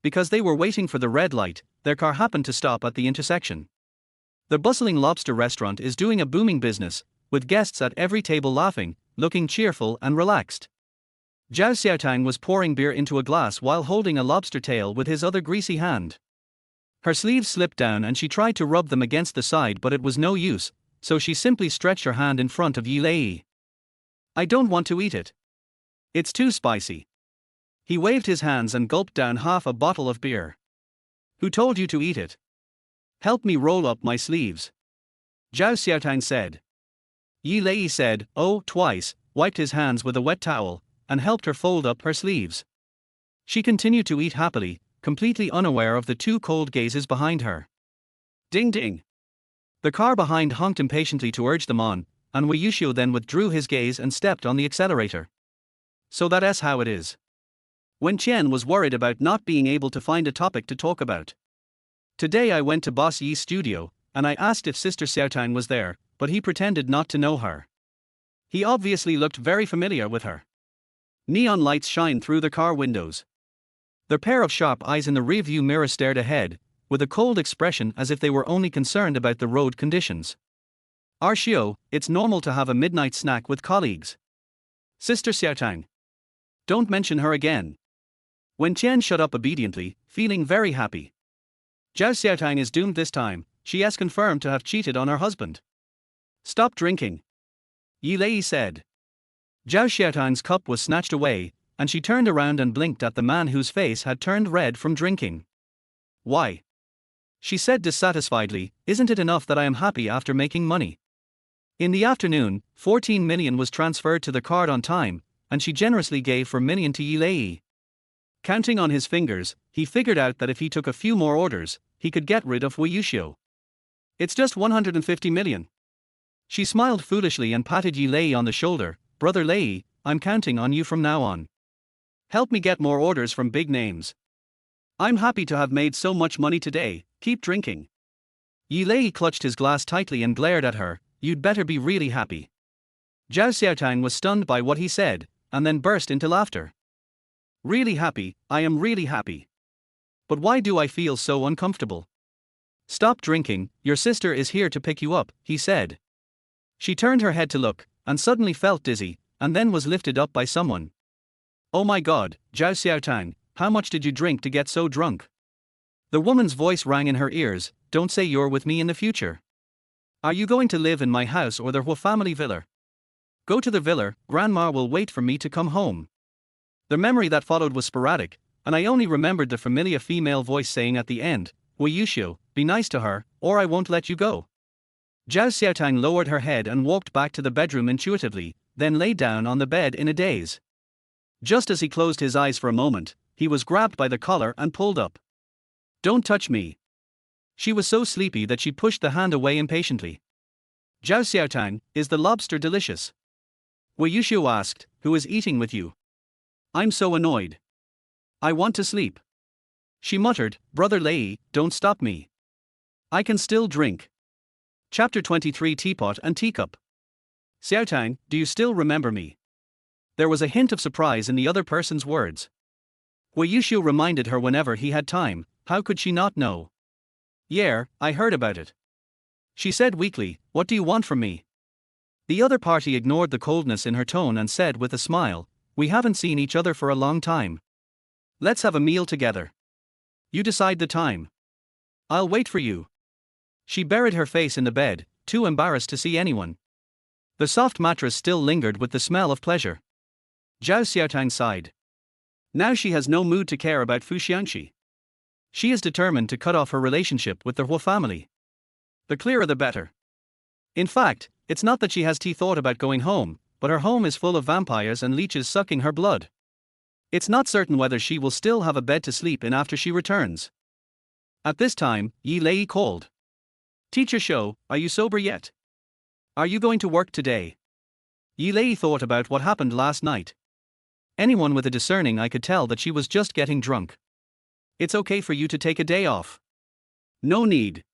Because they were waiting for the red light, their car happened to stop at the intersection. The bustling lobster restaurant is doing a booming business, with guests at every table laughing, looking cheerful and relaxed. Zhao Xiaotang was pouring beer into a glass while holding a lobster tail with his other greasy hand. Her sleeves slipped down and she tried to rub them against the side but it was no use, so she simply stretched her hand in front of Yi Lei. I don't want to eat it. It's too spicy. He waved his hands and gulped down half a bottle of beer. Who told you to eat it? Help me roll up my sleeves. Zhao Xiaotang said. Yi Lei said, oh, twice, wiped his hands with a wet towel, and helped her fold up her sleeves. She continued to eat happily, completely unaware of the two cold gazes behind her. Ding ding. The car behind honked impatiently to urge them on, and Wei Yuxiu then withdrew his gaze and stepped on the accelerator. So that's how it is. Wen Qian was worried about not being able to find a topic to talk about. Today I went to Boss Yi's studio, and I asked if Sister Xiaotang was there, but he pretended not to know her. He obviously looked very familiar with her. Neon lights shine through the car windows. Their pair of sharp eyes in the rearview mirror stared ahead, with a cold expression as if they were only concerned about the road conditions. Xiao, it's normal to have a midnight snack with colleagues. Sister Xiaotang. Don't mention her again. Wen Qian shut up obediently, feeling very happy. Zhao Xiaotang is doomed this time, she has confirmed to have cheated on her husband. Stop drinking. Yi Lei said. Zhao Xiaotang's cup was snatched away, and she turned around and blinked at the man whose face had turned red from drinking. Why? She said dissatisfiedly, isn't it enough that I am happy after making money? In the afternoon, 14 million was transferred to the card on time, and she generously gave 4 million to Yi Lei. Counting on his fingers, he figured out that if he took a few more orders, he could get rid of Wei Yuxiu. It's just 150 million. She smiled foolishly and patted Yi Lei on the shoulder. Brother Lei, I'm counting on you from now on. Help me get more orders from big names. I'm happy to have made so much money today, keep drinking. Yi Lei clutched his glass tightly and glared at her, you'd better be really happy. Zhao Xiaotang was stunned by what he said, and then burst into laughter. Really happy, I am really happy. But why do I feel so uncomfortable? Stop drinking, your sister is here to pick you up, he said. She turned her head to look, and suddenly felt dizzy, and then was lifted up by someone. Oh my god, Zhao Xiaotang, how much did you drink to get so drunk? The woman's voice rang in her ears, don't say you're with me in the future. Are you going to live in my house or the Hua family villa? Go to the villa, grandma will wait for me to come home. The memory that followed was sporadic, and I only remembered the familiar female voice saying at the end, Wei Yuxiu, be nice to her, or I won't let you go. Zhao Xiaotang lowered her head and walked back to the bedroom intuitively, then lay down on the bed in a daze. Just as he closed his eyes for a moment, he was grabbed by the collar and pulled up. Don't touch me. She was so sleepy that she pushed the hand away impatiently. Zhao Xiaotang, is the lobster delicious? Wei Yuxiu asked, who is eating with you? I'm so annoyed. I want to sleep. She muttered, Brother Lei, don't stop me. I can still drink. Chapter 23 Teapot and Teacup. Xiaotang, do you still remember me? There was a hint of surprise in the other person's words. Wei Yuxiu reminded her whenever he had time, how could she not know? Yeah, I heard about it. She said weakly, what do you want from me? The other party ignored the coldness in her tone and said with a smile, we haven't seen each other for a long time. Let's have a meal together. You decide the time. I'll wait for you. She buried her face in the bed, too embarrassed to see anyone. The soft mattress still lingered with the smell of pleasure. Zhao Xiaotang sighed. Now she has no mood to care about Fu Xiangxi. She is determined to cut off her relationship with the Hua family. The clearer the better. In fact, it's not that she has thought about going home, but her home is full of vampires and leeches sucking her blood. It's not certain whether she will still have a bed to sleep in after she returns. At this time, Yi Lei called. Teacher Shou, are you sober yet? Are you going to work today? Yi Lei thought about what happened last night. Anyone with a discerning eye could tell that she was just getting drunk. It's okay for you to take a day off. No need.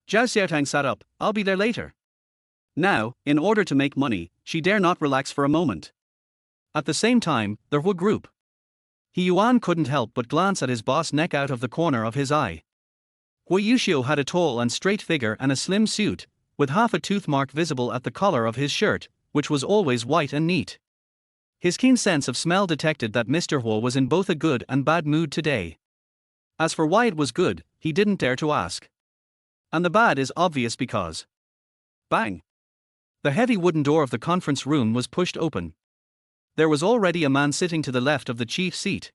Zhao Xiaotang sat up, I'll be there later. Now, in order to make money, she dare not relax for a moment. At the same time, the Hua group. He Yuan couldn't help but glance at his boss neck out of the corner of his eye. Wei Yuxiu had a tall and straight figure and a slim suit, with half a tooth mark visible at the collar of his shirt, which was always white and neat. His keen sense of smell detected that Mr. Hua was in both a good and bad mood today. As for why it was good, he didn't dare to ask. And the bad is obvious because. Bang! The heavy wooden door of the conference room was pushed open. There was already a man sitting to the left of the chief's seat.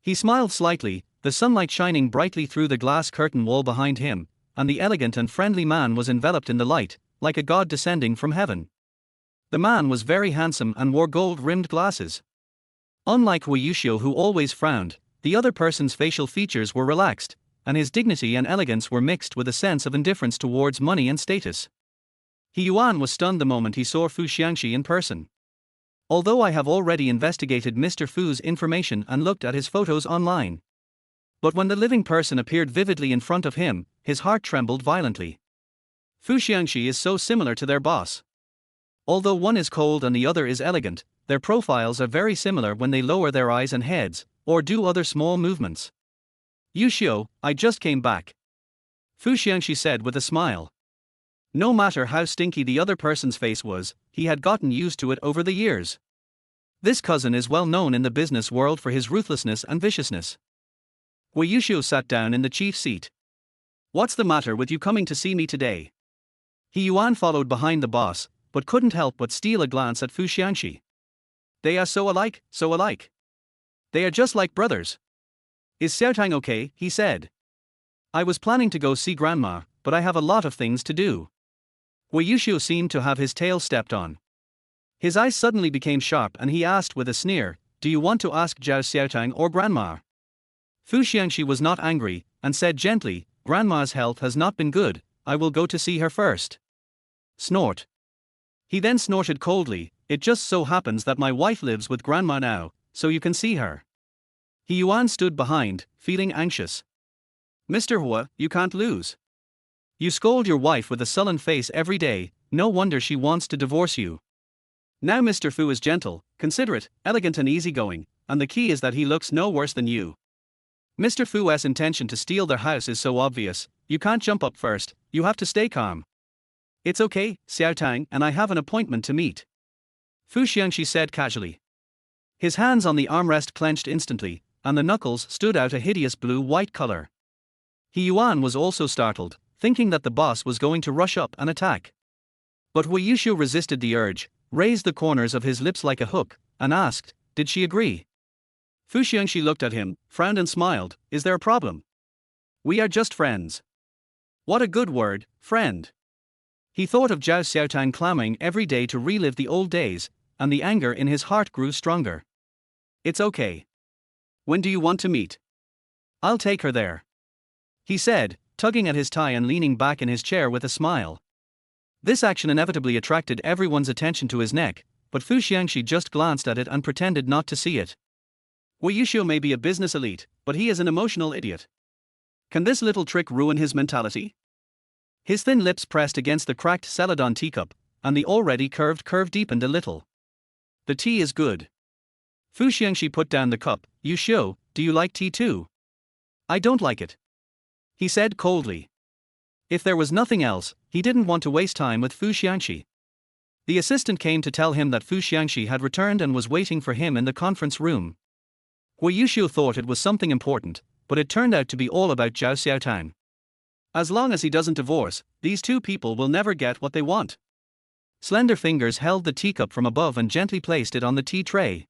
He smiled slightly, the sunlight shining brightly through the glass curtain wall behind him, and the elegant and friendly man was enveloped in the light, like a god descending from heaven. The man was very handsome and wore gold-rimmed glasses. Unlike Wei Yuxiu, who always frowned, the other person's facial features were relaxed, and his dignity and elegance were mixed with a sense of indifference towards money and status. He Yuan was stunned the moment he saw Fu Xiangxi in person. Although I have already investigated Mr. Fu's information and looked at his photos online. But when the living person appeared vividly in front of him, his heart trembled violently. Fu Xiangxi is so similar to their boss. Although one is cold and the other is elegant, their profiles are very similar when they lower their eyes and heads, or do other small movements. Yu Xiu, I just came back. Fu Xiangxi said with a smile. No matter how stinky the other person's face was, he had gotten used to it over the years. This cousin is well known in the business world for his ruthlessness and viciousness. Wei Yushu sat down in the chief seat. What's the matter with you coming to see me today? He Yuan followed behind the boss, but couldn't help but steal a glance at Fu Xiangxi. They are so alike, so alike. They are just like brothers. Is Xiaotang okay? He said. I was planning to go see Grandma, but I have a lot of things to do. Wei Yushu seemed to have his tail stepped on. His eyes suddenly became sharp and he asked with a sneer, do you want to ask Zhao Xiaotang or Grandma? Fu Xiangxi was not angry, and said gently, Grandma's health has not been good, I will go to see her first. Snort. He then snorted coldly, it just so happens that my wife lives with Grandma now, so you can see her. He Yuan stood behind, feeling anxious. Mr. Hua, you can't lose. You scold your wife with a sullen face every day, no wonder she wants to divorce you. Now Mr. Fu is gentle, considerate, elegant and easygoing, and the key is that he looks no worse than you. Mr. Fu's intention to steal their house is so obvious, you can't jump up first, you have to stay calm. It's okay, Xiaotang and I have an appointment to meet. Fu Xiangxi said casually. His hands on the armrest clenched instantly, and the knuckles stood out a hideous blue-white color. He Yuan was also startled, thinking that the boss was going to rush up and attack. But Wei Yushu resisted the urge, raised the corners of his lips like a hook, and asked, did she agree? Fu Xiangxi looked at him, frowned and smiled, is there a problem? We are just friends. What a good word, friend. He thought of Zhao Xiaotang clamoring every day to relive the old days, and the anger in his heart grew stronger. It's okay. When do you want to meet? I'll take her there. He said, tugging at his tie and leaning back in his chair with a smile. This action inevitably attracted everyone's attention to his neck, but Fu Xiangxi just glanced at it and pretended not to see it. Wei Yushu may be a business elite, but he is an emotional idiot. Can this little trick ruin his mentality? His thin lips pressed against the cracked celadon teacup, and the already curved curve deepened a little. The tea is good. Fu Xiangxi put down the cup. Yushu, do you like tea too? I don't like it. He said coldly. If there was nothing else, he didn't want to waste time with Fu Xiangxi. The assistant came to tell him that Fu Xiangxi had returned and was waiting for him in the conference room. Wei Yushu thought it was something important, but it turned out to be all about Zhao Xiaotang. As long as he doesn't divorce, these two people will never get what they want. Slender fingers held the teacup from above and gently placed it on the tea tray.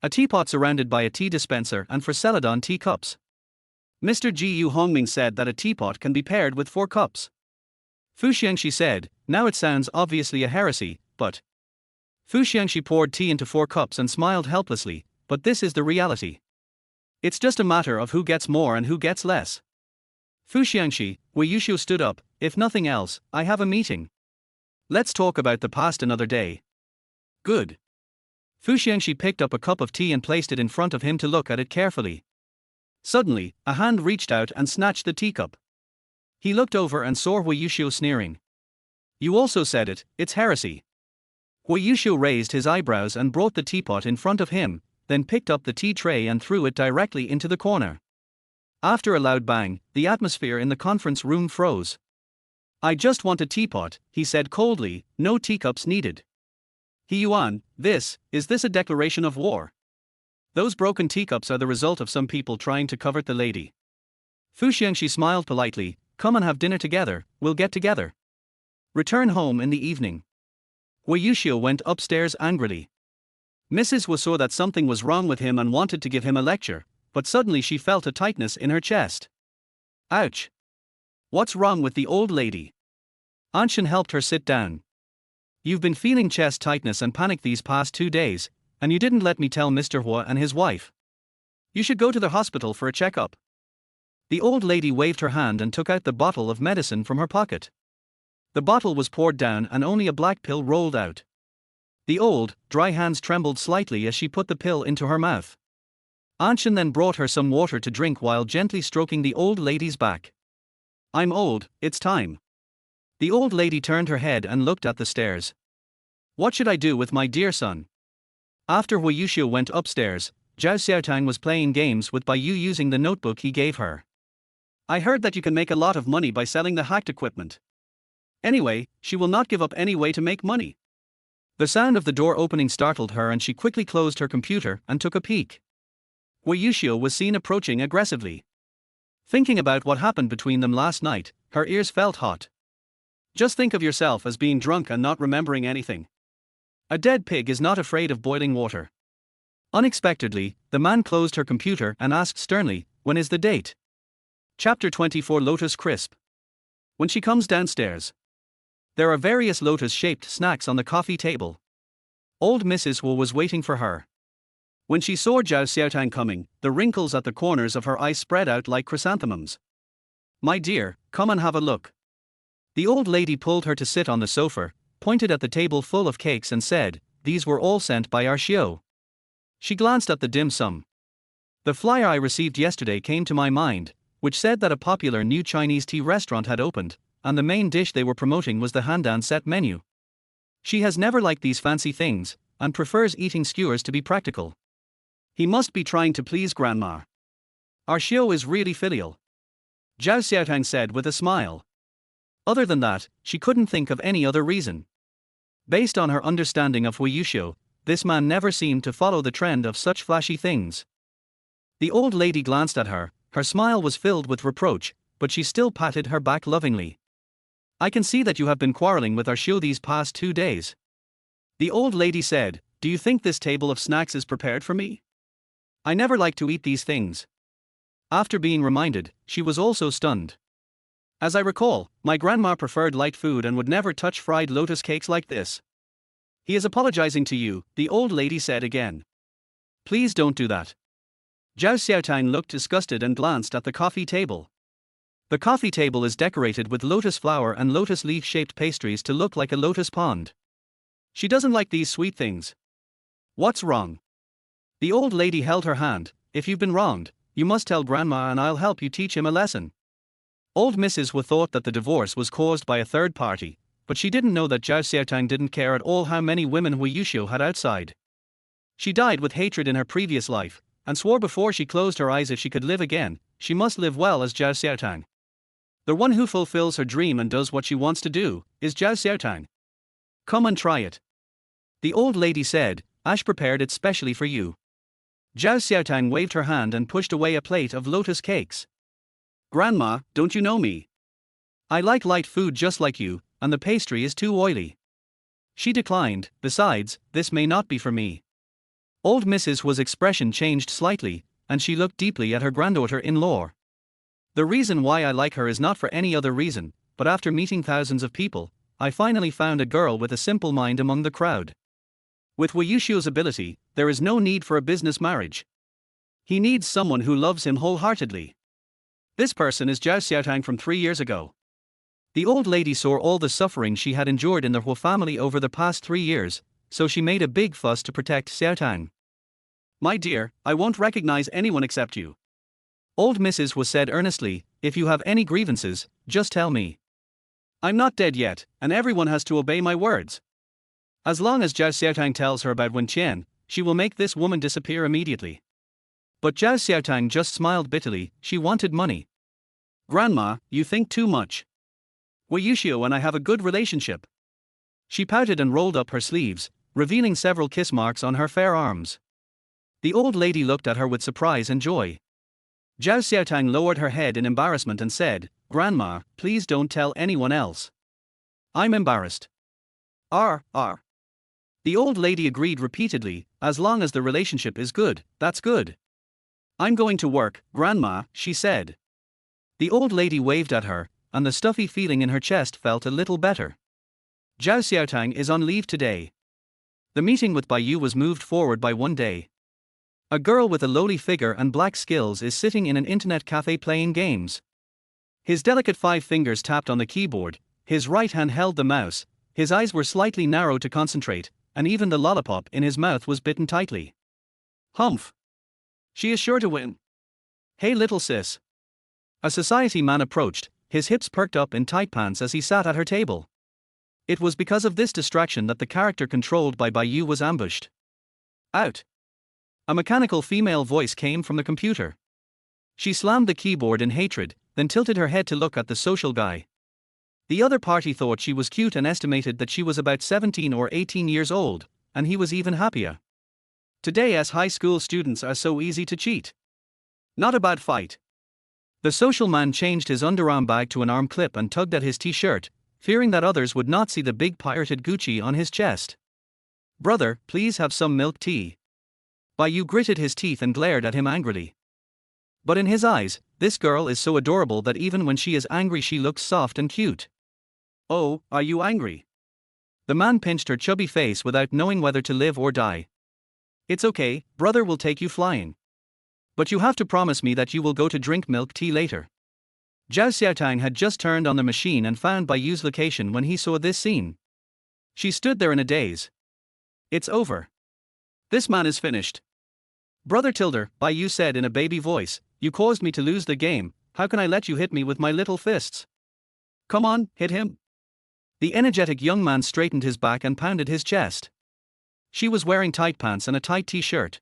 A teapot surrounded by a tea dispenser and for celadon tea cups. Mr. Ji Yu Hongming said that a teapot can be paired with 4 cups. Fu Xiangxi said, now it sounds obviously a heresy, but... Fu Xiangxi poured tea into 4 cups and smiled helplessly, but this is the reality. It's just a matter of who gets more and who gets less. Fu Xiangxi, Wei Yushu stood up, if nothing else, I have a meeting. Let's talk about the past another day. Good. Fu Xiangxi picked up a cup of tea and placed it in front of him to look at it carefully. Suddenly, a hand reached out and snatched the teacup. He looked over and saw Wei Yushu sneering. You also said it, it's heresy. Wei Yushu raised his eyebrows and brought the teapot in front of him, then picked up the tea tray and threw it directly into the corner. After a loud bang, the atmosphere in the conference room froze. I just want a teapot, he said coldly, no teacups needed. He Yuan, is this a declaration of war? Those broken teacups are the result of some people trying to covet the lady. Fu Xiangxi smiled politely, come and have dinner together, we'll get together. Return home in the evening. Wei Yushu went upstairs angrily. Mrs. Wu saw that something was wrong with him and wanted to give him a lecture, but suddenly she felt a tightness in her chest. Ouch! What's wrong with the old lady? Anshan helped her sit down. You've been feeling chest tightness and panic these past 2 days, and you didn't let me tell Mr. Hua and his wife. You should go to the hospital for a checkup. The old lady waved her hand and took out the bottle of medicine from her pocket. The bottle was poured down and only a black pill rolled out. The old, dry hands trembled slightly as she put the pill into her mouth. Anshan then brought her some water to drink while gently stroking the old lady's back. I'm old, it's time. The old lady turned her head and looked at the stairs. What should I do with my dear son? After Hu Yuxiu went upstairs, Zhao Xiaotang was playing games with Bai Yu using the notebook he gave her. I heard that you can make a lot of money by selling the hacked equipment. Anyway, she will not give up any way to make money. The sound of the door opening startled her and she quickly closed her computer and took a peek. Hu Yuxiu was seen approaching aggressively. Thinking about what happened between them last night, her ears felt hot. Just think of yourself as being drunk and not remembering anything. A dead pig is not afraid of boiling water. Unexpectedly, the man closed her computer and asked sternly, when is the date? Chapter 24 Lotus Crisp. When she comes downstairs, there are various lotus-shaped snacks on the coffee table. Old Mrs. Wu was waiting for her. When she saw Zhao Xiaotang coming, the wrinkles at the corners of her eyes spread out like chrysanthemums. My dear, come and have a look. The old lady pulled her to sit on the sofa, pointed at the table full of cakes and said, these were all sent by our Xiao. She glanced at the dim sum. The flyer I received yesterday came to my mind, which said that a popular new Chinese tea restaurant had opened, and the main dish they were promoting was the Handan set menu. She has never liked these fancy things, and prefers eating skewers to be practical. He must be trying to please Grandma. Our Xiao is really filial. Zhao Xiaotang said with a smile. Other than that, she couldn't think of any other reason. Based on her understanding of Hu Yuxiu, this man never seemed to follow the trend of such flashy things. The old lady glanced at her, her smile was filled with reproach, but she still patted her back lovingly. I can see that you have been quarreling with our Xiao these past 2 days. The old lady said, do you think this table of snacks is prepared for me? I never like to eat these things. After being reminded, she was also stunned. As I recall, my grandma preferred light food and would never touch fried lotus cakes like this. He is apologizing to you, the old lady said again. Please don't do that. Zhao Xiaotang looked disgusted and glanced at the coffee table. The coffee table is decorated with lotus flower and lotus leaf-shaped pastries to look like a lotus pond. She doesn't like these sweet things. What's wrong? The old lady held her hand. If you've been wronged, you must tell Grandma and I'll help you teach him a lesson. Old Mrs. Wu thought that the divorce was caused by a third party, but she didn't know that Zhao Xiaotang didn't care at all how many women Hu Yuxiu had outside. She died with hatred in her previous life, and swore before she closed her eyes if she could live again, she must live well as Zhao Xiaotang. The one who fulfills her dream and does what she wants to do, is Zhao Xiaotang. Come and try it. The old lady said, Ash prepared it specially for you. Zhao Xiaotang waved her hand and pushed away a plate of lotus cakes. Grandma, don't you know me? I like light food just like you, and the pastry is too oily. She declined, besides, this may not be for me. Old Mrs. Wu's expression changed slightly, and she looked deeply at her granddaughter-in-law. The reason why I like her is not for any other reason, but after meeting thousands of people, I finally found a girl with a simple mind among the crowd. With Hu Yuxiu's ability, there is no need for a business marriage. He needs someone who loves him wholeheartedly. This person is Zhao Xiaotang from 3 years ago. The old lady saw all the suffering she had endured in the Hu family over the past 3 years, so she made a big fuss to protect Xiaotang. My dear, I won't recognize anyone except you. Old Mrs. Wu said earnestly, if you have any grievances, just tell me. I'm not dead yet, and everyone has to obey my words. As long as Zhao Xiaotang tells her about Wen Qian, she will make this woman disappear immediately. But Zhao Xiaotang just smiled bitterly, she wanted money. Grandma, you think too much. Hu Yuxiu and I have a good relationship. She pouted and rolled up her sleeves, revealing several kiss marks on her fair arms. The old lady looked at her with surprise and joy. Zhao Xiaotang lowered her head in embarrassment and said, Grandma, please don't tell anyone else. I'm embarrassed. The old lady agreed repeatedly, as long as the relationship is good, that's good. I'm going to work, Grandma, she said. The old lady waved at her, and the stuffy feeling in her chest felt a little better. Zhao Xiaotang is on leave today. The meeting with Bai Yu was moved forward by 1 day. A girl with a lowly figure and black skills is sitting in an internet cafe playing games. His delicate 5 fingers tapped on the keyboard, his right hand held the mouse, his eyes were slightly narrowed to concentrate, and even the lollipop in his mouth was bitten tightly. Humph! She is sure to win. Hey little sis. A society man approached, his hips perked up in tight pants as he sat at her table. It was because of this distraction that the character controlled by Yu was ambushed. Out! A mechanical female voice came from the computer. She slammed the keyboard in hatred, then tilted her head to look at the social guy. The other party thought she was cute and estimated that she was about 17 or 18 years old, and he was even happier. Today as high school students are so easy to cheat. Not a bad fight. The social man changed his underarm bag to an arm clip and tugged at his t-shirt, fearing that others would not see the big pirated Gucci on his chest. Brother, please have some milk tea. Yu gritted his teeth and glared at him angrily. But in his eyes, this girl is so adorable that even when she is angry she looks soft and cute. Oh, are you angry? The man pinched her chubby face without knowing whether to live or die. It's okay, brother will take you flying. But you have to promise me that you will go to drink milk tea later. Zhao Xiaotang had just turned on the machine and found Yu's location when he saw this scene. She stood there in a daze. It's over. This man is finished. Brother Tilder, Yu said in a baby voice, you caused me to lose the game, how can I let you hit me with my little fists? Come on, hit him. The energetic young man straightened his back and pounded his chest. She was wearing tight pants and a tight t-shirt.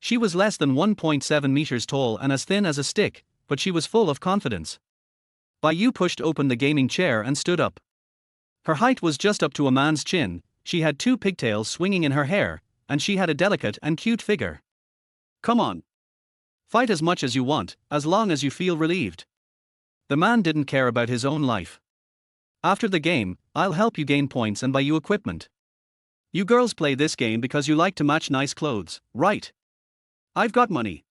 She was less than 1.7 meters tall and as thin as a stick, but she was full of confidence. Yu pushed open the gaming chair and stood up. Her height was just up to a man's chin, she had 2 pigtails swinging in her hair, and she had a delicate and cute figure. Come on. Fight as much as you want, as long as you feel relieved. The man didn't care about his own life. After the game, I'll help you gain points and buy you equipment. You girls play this game because you like to match nice clothes, right? I've got money.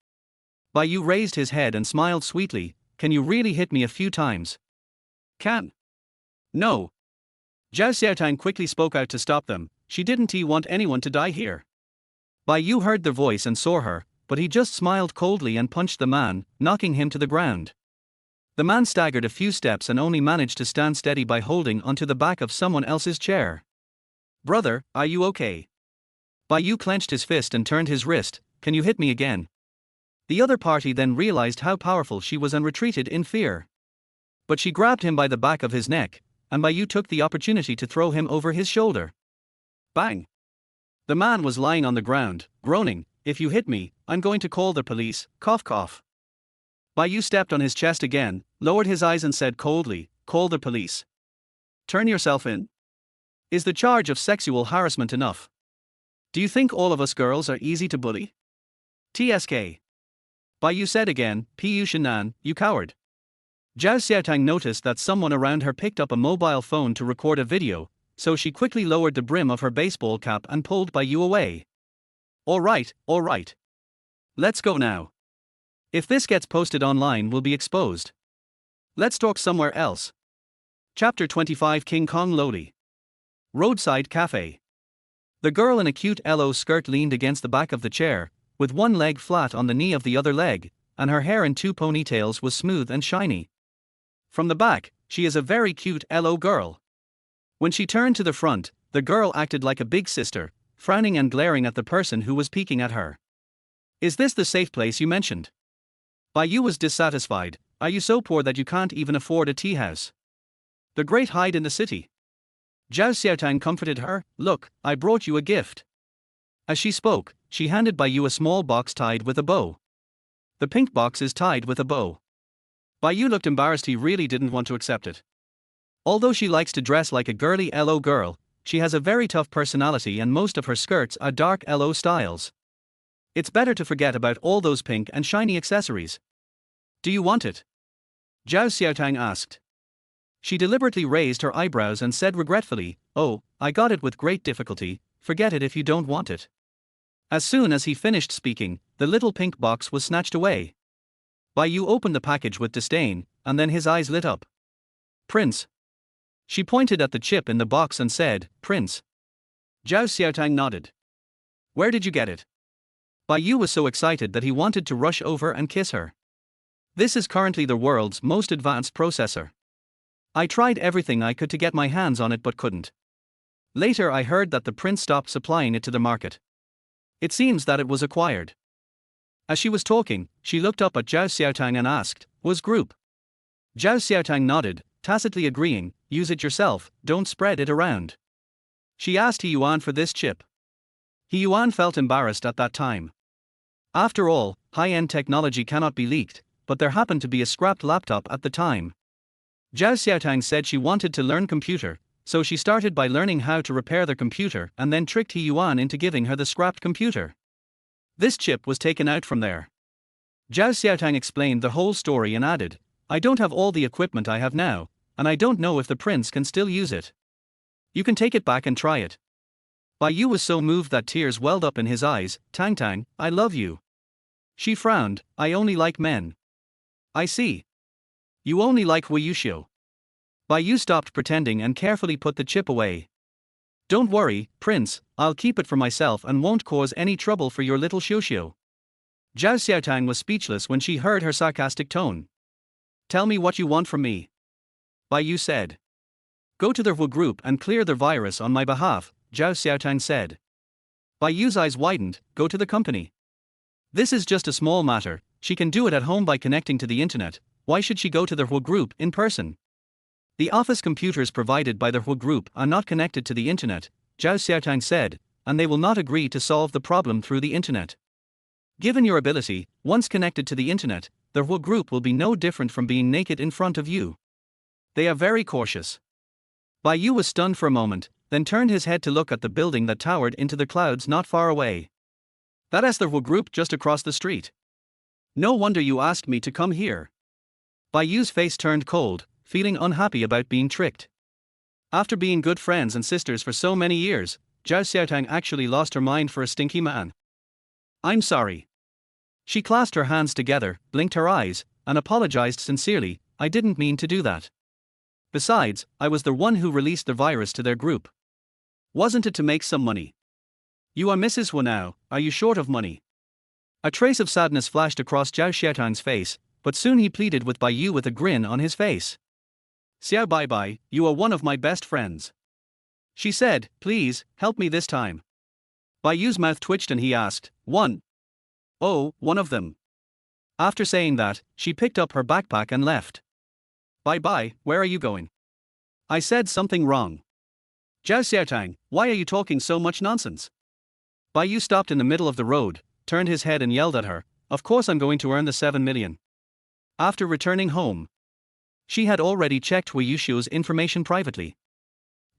Yu raised his head and smiled sweetly, can you really hit me a few times? Can. No. Zhao Xiaotang quickly spoke out to stop them, she didn't want anyone to die here. Yu heard the voice and saw her, but he just smiled coldly and punched the man, knocking him to the ground. The man staggered a few steps and only managed to stand steady by holding onto the back of someone else's chair. Brother, are you okay? Yu clenched his fist and turned his wrist, can you hit me again? The other party then realized how powerful she was and retreated in fear. But she grabbed him by the back of his neck, and Yu took the opportunity to throw him over his shoulder. Bang! The man was lying on the ground, groaning, if you hit me, I'm going to call the police, cough cough. Yu stepped on his chest again, lowered his eyes and said coldly, call the police. Turn yourself in. Is the charge of sexual harassment enough? Do you think all of us girls are easy to bully? TSK. Yu said again, Pu Shinan, you coward. Zhao Xiaotang noticed that someone around her picked up a mobile phone to record a video, so she quickly lowered the brim of her baseball cap and pulled Yu away. All right. Let's go now. If this gets posted online we'll be exposed. Let's talk somewhere else. Chapter 25 King Kong Loli. Roadside Cafe. The girl in a cute yellow skirt leaned against the back of the chair, with one leg flat on the knee of the other leg, and her hair in 2 ponytails was smooth and shiny. From the back, she is a very cute yellow girl. When she turned to the front, the girl acted like a big sister, frowning and glaring at the person who was peeking at her. Is this the safe place you mentioned? Yu was dissatisfied, are you so poor that you can't even afford a tea house? The great hide in the city. Zhao Xiaotang comforted her, look, I brought you a gift. As she spoke, she handed Yu a small box tied with a bow. The pink box is tied with a bow. Yu looked embarrassed, he really didn't want to accept it. Although she likes to dress like a girly yellow girl, she has a very tough personality and most of her skirts are dark yellow styles. It's better to forget about all those pink and shiny accessories. Do you want it? Zhao Xiaotang asked. She deliberately raised her eyebrows and said regretfully, oh, I got it with great difficulty, forget it if you don't want it. As soon as he finished speaking, the little pink box was snatched away. Yu opened the package with disdain, and then his eyes lit up. Prince. She pointed at the chip in the box and said, Prince. Zhao Xiaotang nodded. Where did you get it? Yu was so excited that he wanted to rush over and kiss her. This is currently the world's most advanced processor. I tried everything I could to get my hands on it but couldn't. Later I heard that the prince stopped supplying it to the market. It seems that it was acquired. As she was talking, she looked up at Zhao Xiaotang and asked, "Was group?" Zhao Xiaotang nodded, tacitly agreeing, "Use it yourself, don't spread it around." She asked He Yuan for this chip. He Yuan felt embarrassed at that time. After all, high-end technology cannot be leaked, but there happened to be a scrapped laptop at the time. Zhao Xiaotang said she wanted to learn computer, so she started by learning how to repair the computer and then tricked He Yuan into giving her the scrapped computer. This chip was taken out from there. Zhao Xiaotang explained the whole story and added, "I don't have all the equipment I have now, and I don't know if the prince can still use it. You can take it back and try it." Bai Yu was so moved that tears welled up in his eyes. "Tang Tang, I love you." She frowned, "I only like men." "I see. You only like Huiyuxiu." Bai Yu stopped pretending and carefully put the chip away. "Don't worry, Prince, I'll keep it for myself and won't cause any trouble for your little Xiuxiu." Zhao Xiaotang was speechless when she heard her sarcastic tone. "Tell me what you want from me," Bai Yu said. "Go to the Hu group and clear the virus on my behalf," Zhao Xiaotang said. Bai Yu's eyes widened. "Go to the company. This is just a small matter, she can do it at home by connecting to the internet, why should she go to the Hu group in person?" "The office computers provided by the Hu group are not connected to the internet," Zhao Xiaotang said, "and they will not agree to solve the problem through the internet. Given your ability, once connected to the internet, the Hu group will be no different from being naked in front of you. They are very cautious." Bai Yu was stunned for a moment, then turned his head to look at the building that towered into the clouds not far away. "That is the Hu group just across the street. No wonder you asked me to come here." Bai Yu's face turned cold, feeling unhappy about being tricked. After being good friends and sisters for so many years, Zhao Xiaotang actually lost her mind for a stinky man. "I'm sorry." She clasped her hands together, blinked her eyes, and apologized sincerely, "I didn't mean to do that. Besides, I was the one who released the virus to their group. Wasn't it to make some money?" "You are Mrs. Hu now, are you short of money?" A trace of sadness flashed across Zhao Xiaotang's face, but soon he pleaded with Bai Yu with a grin on his face. "Xiao Bai Bai, you are one of my best friends," she said, "please, help me this time." Bai Yu's mouth twitched and he asked, "One? Oh, one of them." After saying that, she picked up her backpack and left. "Bai Bai, where are you going?" "I said something wrong." "Zhao Xiaotang, why are you talking so much nonsense?" Bai Yu stopped in the middle of the road, turned his head and yelled at her, "Of course I'm going to earn the 7 million. After returning home, she had already checked Hu Yuxiu's information privately.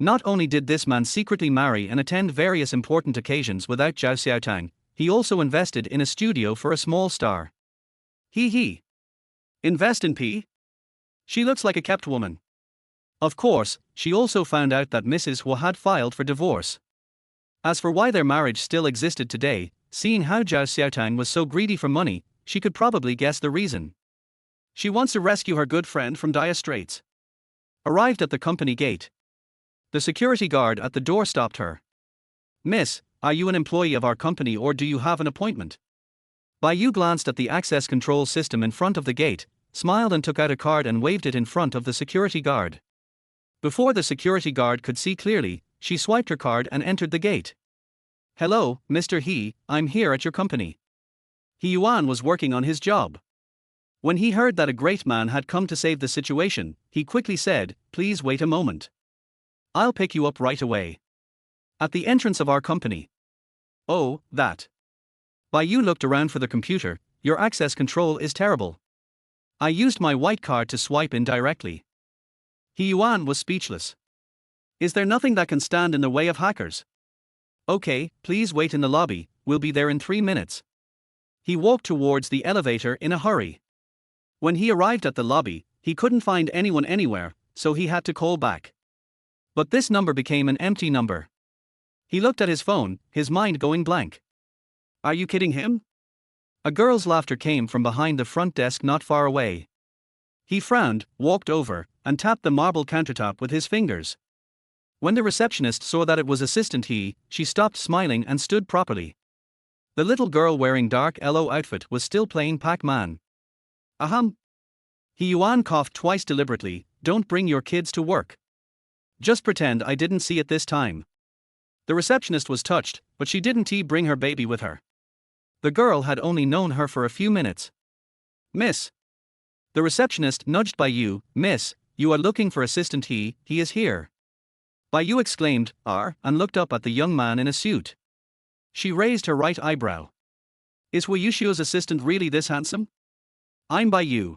Not only did this man secretly marry and attend various important occasions without Zhao Xiaotang, he also invested in a studio for a small star. He. Invest in P? She looks like a kept woman. Of course, she also found out that Mrs. Hu had filed for divorce. As for why their marriage still existed today, seeing how Zhao Xiaotang was so greedy for money, she could probably guess the reason. She wants to rescue her good friend from dire straits. Arrived at the company gate, the security guard at the door stopped her. "Miss, are you an employee of our company or do you have an appointment?" Bai Yu glanced at the access control system in front of the gate, smiled and took out a card and waved it in front of the security guard. Before the security guard could see clearly, she swiped her card and entered the gate. "Hello, Mr. He, I'm here at your company." He Yuan was working on his job. When he heard that a great man had come to save the situation, he quickly said, "Please wait a moment. I'll pick you up right away. At the entrance of our company." "Oh, that." Bai Yu looked around for the computer. "Your access control is terrible. I used my white card to swipe in directly." He Yuan was speechless. "Is there nothing that can stand in the way of hackers?" "Okay, please wait in the lobby, we'll be there in 3 minutes." He walked towards the elevator in a hurry. When he arrived at the lobby, he couldn't find anyone anywhere, so he had to call back. But this number became an empty number. He looked at his phone, his mind going blank. "Are you kidding him?" A girl's laughter came from behind the front desk not far away. He frowned, walked over, and tapped the marble countertop with his fingers. When the receptionist saw that it was Assistant He, she stopped smiling and stood properly. The little girl wearing dark yellow outfit was still playing Pac-Man. "Ahem." He Yuan coughed twice deliberately, "Don't bring your kids to work. Just pretend I didn't see it this time." The receptionist was touched, but she didn't bring her baby with her. The girl had only known her for a few minutes. Miss. The receptionist nudged Bai Miss, you are looking for assistant he is here. Bai exclaimed, and looked up at the young man in a suit. She raised her right eyebrow. Is Wei Yuxiu's assistant really this handsome? I'm Bai.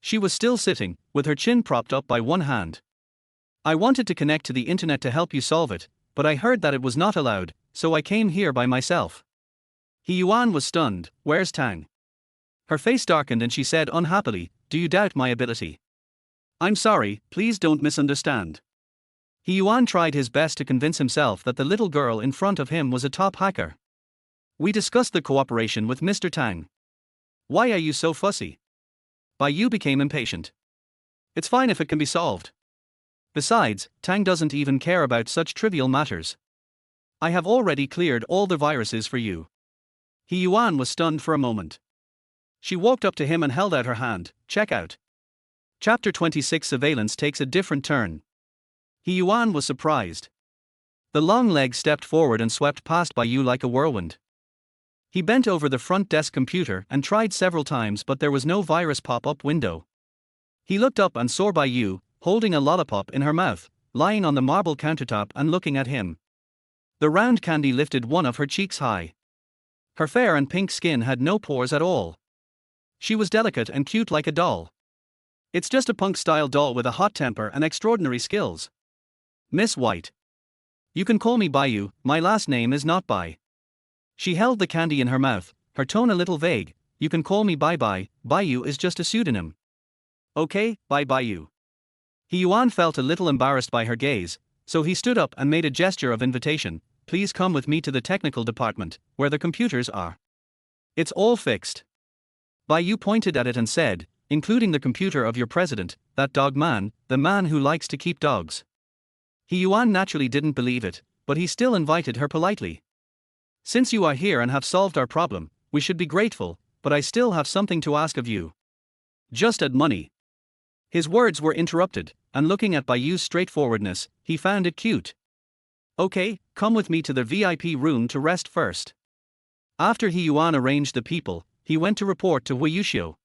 She was still sitting, with her chin propped up by one hand. I wanted to connect to the internet to help you solve it, but I heard that it was not allowed, so I came here by myself. He Yuan was stunned. Where's Tang? Her face darkened and she said unhappily, do you doubt my ability? I'm sorry, please don't misunderstand. He Yuan tried his best to convince himself that the little girl in front of him was a top hacker. We discussed the cooperation with Mr. Tang. Why are you so fussy? Bai became impatient. It's fine if it can be solved. Besides, Tang doesn't even care about such trivial matters. I have already cleared all the viruses for you. He Yuan was stunned for a moment. She walked up to him and held out her hand. Check out. Chapter 26 Surveillance takes a different turn. He Yuan was surprised. The long leg stepped forward and swept past Bai like a whirlwind. He bent over the front desk computer and tried several times, but there was no virus pop-up window. He looked up and saw Bai, holding a lollipop in her mouth, lying on the marble countertop and looking at him. The round candy lifted one of her cheeks high. Her fair and pink skin had no pores at all. She was delicate and cute like a doll. It's just a punk-style doll with a hot temper and extraordinary skills. Miss White. You can call me Bai, my last name is not Bai. She held the candy in her mouth, her tone a little vague. You can call me Bai, Bai is just a pseudonym. Okay, Bai. He Yuan felt a little embarrassed by her gaze, so he stood up and made a gesture of invitation. Please come with me to the technical department, where the computers are. It's all fixed. Bai pointed at it and said, including the computer of your president, that dog man, the man who likes to keep dogs. He Yuan naturally didn't believe it, but he still invited her politely. Since you are here and have solved our problem, we should be grateful, but I still have something to ask of you. Just add money. His words were interrupted, and looking at Bai's straightforwardness, he found it cute. Okay, come with me to the VIP room to rest first. After He Yuan arranged the people, he went to report to Wei Yuxiu.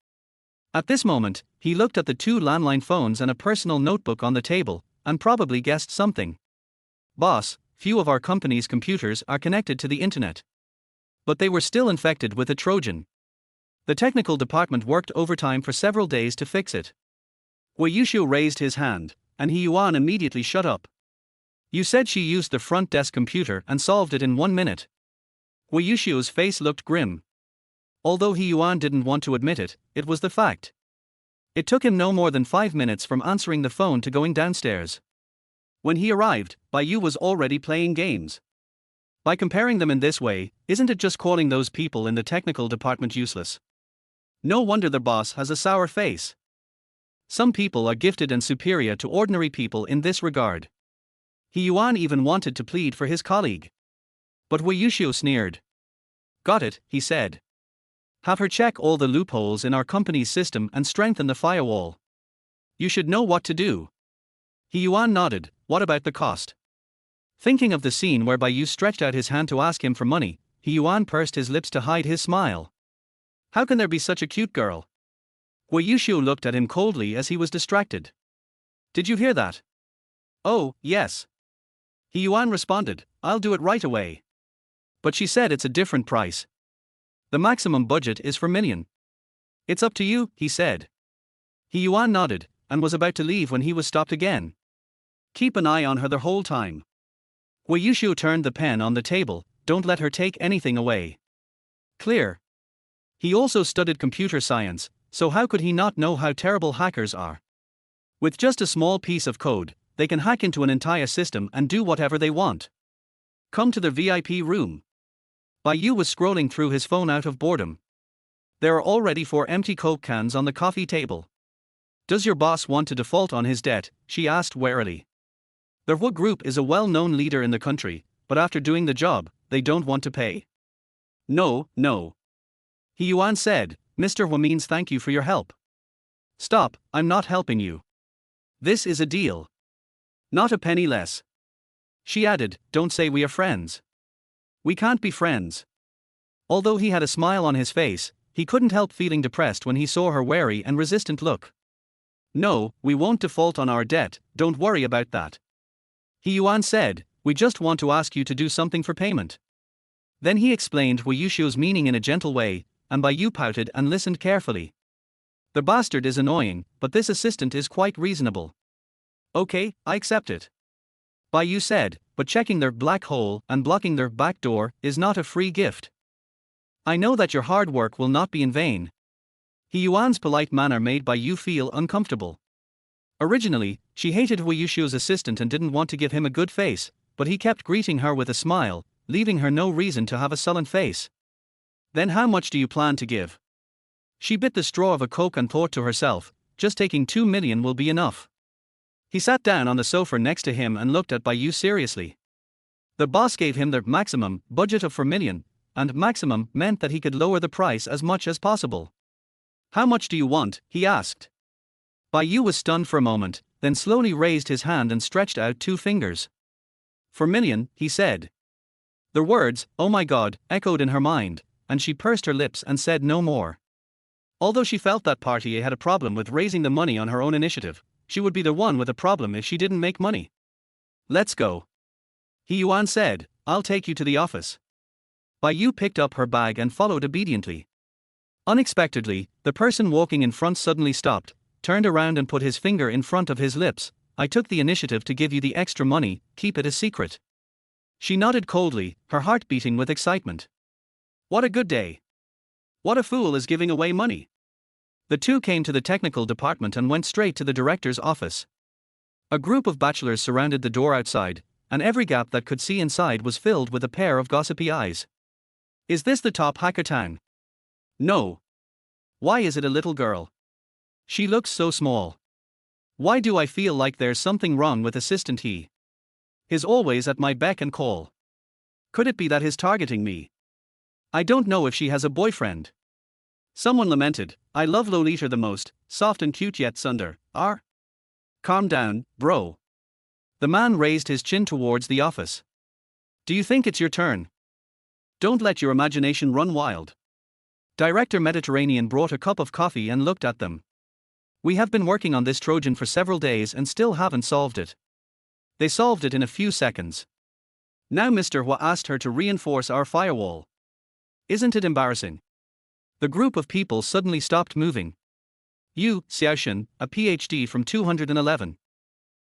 At this moment, he looked at the two landline phones and a personal notebook on the table, and probably guessed something. Boss, few of our company's computers are connected to the internet. But they were still infected with a Trojan. The technical department worked overtime for several days to fix it. Wei Yuxiu raised his hand, and He Yuan immediately shut up. You said she used the front desk computer and solved it in 1 minute. Wei Yuxiu's face looked grim. Although He Yuan didn't want to admit it, it was the fact. It took him no more than 5 minutes from answering the phone to going downstairs. When he arrived, Bai was already playing games. By comparing them in this way, isn't it just calling those people in the technical department useless? No wonder the boss has a sour face. Some people are gifted and superior to ordinary people in this regard. He Yuan even wanted to plead for his colleague. But Wei Yuxiu sneered. Got it, he said. Have her check all the loopholes in our company's system and strengthen the firewall. You should know what to do. He Yuan nodded. What about the cost? Thinking of the scene where Bai stretched out his hand to ask him for money, He Yuan pursed his lips to hide his smile. How can there be such a cute girl? Wei Yuxiu looked at him coldly as he was distracted. Did you hear that? Oh, yes. He Yuan responded, I'll do it right away. But she said it's a different price. The maximum budget is for million. It's up to you, he said. He Yuan nodded, and was about to leave when he was stopped again. Keep an eye on her the whole time. Wei Yuxiu turned the pen on the table, don't let her take anything away. Clear. He also studied computer science, so how could he not know how terrible hackers are? With just a small piece of code, they can hack into an entire system and do whatever they want. Come to the VIP room. Bai was scrolling through his phone out of boredom. There are already 4 empty Coke cans on the coffee table. Does your boss want to default on his debt? She asked warily. The Hu Group is a well-known leader in the country, but after doing the job, they don't want to pay. No. He Yuan said, Mr. Hu means thank you for your help. Stop, I'm not helping you. This is a deal. Not a penny less. She added, "Don't say we are friends. We can't be friends." Although he had a smile on his face, he couldn't help feeling depressed when he saw her wary and resistant look. "No, we won't default on our debt, don't worry about that," He Yuan said, "we just want to ask you to do something for payment." Then he explained Wu Yushu's meaning in a gentle way, and Bai Yu pouted and listened carefully. "The bastard is annoying, but this assistant is quite reasonable." "Okay, I accept it," Bai Yu said, "but checking their black hole and blocking their back door is not a free gift. I know that your hard work will not be in vain." He Yuan's polite manner made Bai Yu feel uncomfortable. Originally, she hated Wu Yushu's assistant and didn't want to give him a good face, but he kept greeting her with a smile, leaving her no reason to have a sullen face. "Then how much do you plan to give?" She bit the straw of a coke and thought to herself, just taking 2 million will be enough. He sat down on the sofa next to him and looked at Bai Yu seriously. The boss gave him the maximum budget of 4 million, and maximum meant that he could lower the price as much as possible. "How much do you want?" he asked. Bai Yu was stunned for a moment, then slowly raised his hand and stretched out 2 fingers. 4 million, he said. The words, "Oh my God," echoed in her mind, and she pursed her lips and said no more. Although she felt that Party A had a problem with raising the money on her own initiative, she would be the one with a problem if she didn't make money. "Let's go," He Yuan said, "I'll take you to the office." Bai Yu picked up her bag and followed obediently. Unexpectedly, the person walking in front suddenly stopped, turned around and put his finger in front of his lips. "I took the initiative to give you the extra money, keep it a secret." She nodded coldly, her heart beating with excitement. What a good day. What a fool is giving away money. The two came to the technical department and went straight to the director's office. A group of bachelors surrounded the door outside, and every gap that could see inside was filled with a pair of gossipy eyes. "Is this the top hacker town?" "No." "Why is it a little girl? She looks so small. Why do I feel like there's something wrong with assistant he? He's always at my beck and call. Could it be that he's targeting me? I don't know if she has a boyfriend." Someone lamented, "I love Lolita the most, soft and cute yet sunder, R. Calm down, bro." The man raised his chin towards the office. "Do you think it's your turn? Don't let your imagination run wild." Director Mediterranean brought a cup of coffee and looked at them. "We have been working on this Trojan for several days and still haven't solved it." They solved it in a few seconds. Now Mr. Hua asked her to reinforce our firewall. Isn't it embarrassing? The group of people suddenly stopped moving. "You, Xiaoshen, a PhD from 211.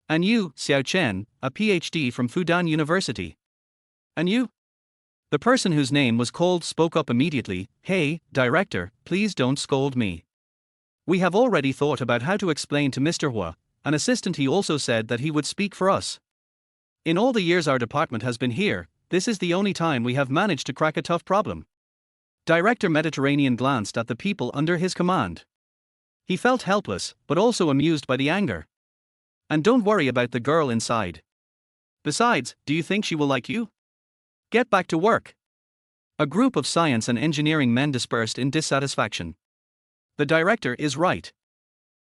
And you, Xiao Chen, a PhD from Fudan University. And you?" The person whose name was called spoke up immediately, "Hey, director, please don't scold me. We have already thought about how to explain to Mr. Hua, an assistant. He also said that he would speak for us. In all the years our department has been here, this is the only time we have managed to crack a tough problem." Director Mediterranean glanced at the people under his command. He felt helpless, but also amused by the anger. "And don't worry about the girl inside. Besides, do you think she will like you? Get back to work." A group of science and engineering men dispersed in dissatisfaction. The director is right.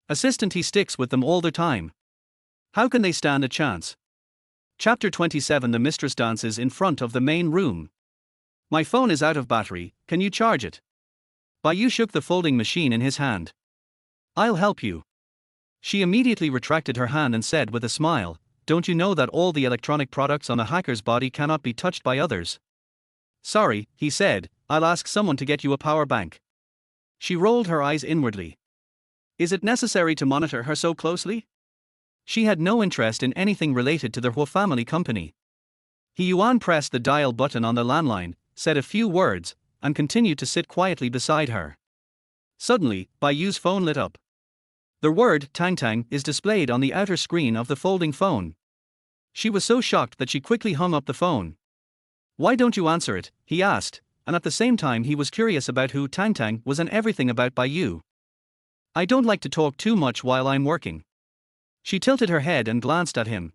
Assistant he sticks with them all the time. How can they stand a chance? Chapter 27. The mistress dances in front of the main room. "My phone is out of battery, can you charge it?" Bai Yu shook the folding machine in his hand. "I'll help you." She immediately retracted her hand and said with a smile, "Don't you know that all the electronic products on a hacker's body cannot be touched by others?" "Sorry," he said, "I'll ask someone to get you a power bank." She rolled her eyes inwardly. Is it necessary to monitor her so closely? She had no interest in anything related to the Hua family company. He Yuan pressed the dial button on the landline, said a few words, and continued to sit quietly beside her. Suddenly, Bai Yu's phone lit up. The word "Tang Tang" is displayed on the outer screen of the folding phone. She was so shocked that she quickly hung up the phone. "Why don't you answer it?" he asked, and at the same time he was curious about who Tang Tang was and everything about Bai Yu. "I don't like to talk too much while I'm working." She tilted her head and glanced at him.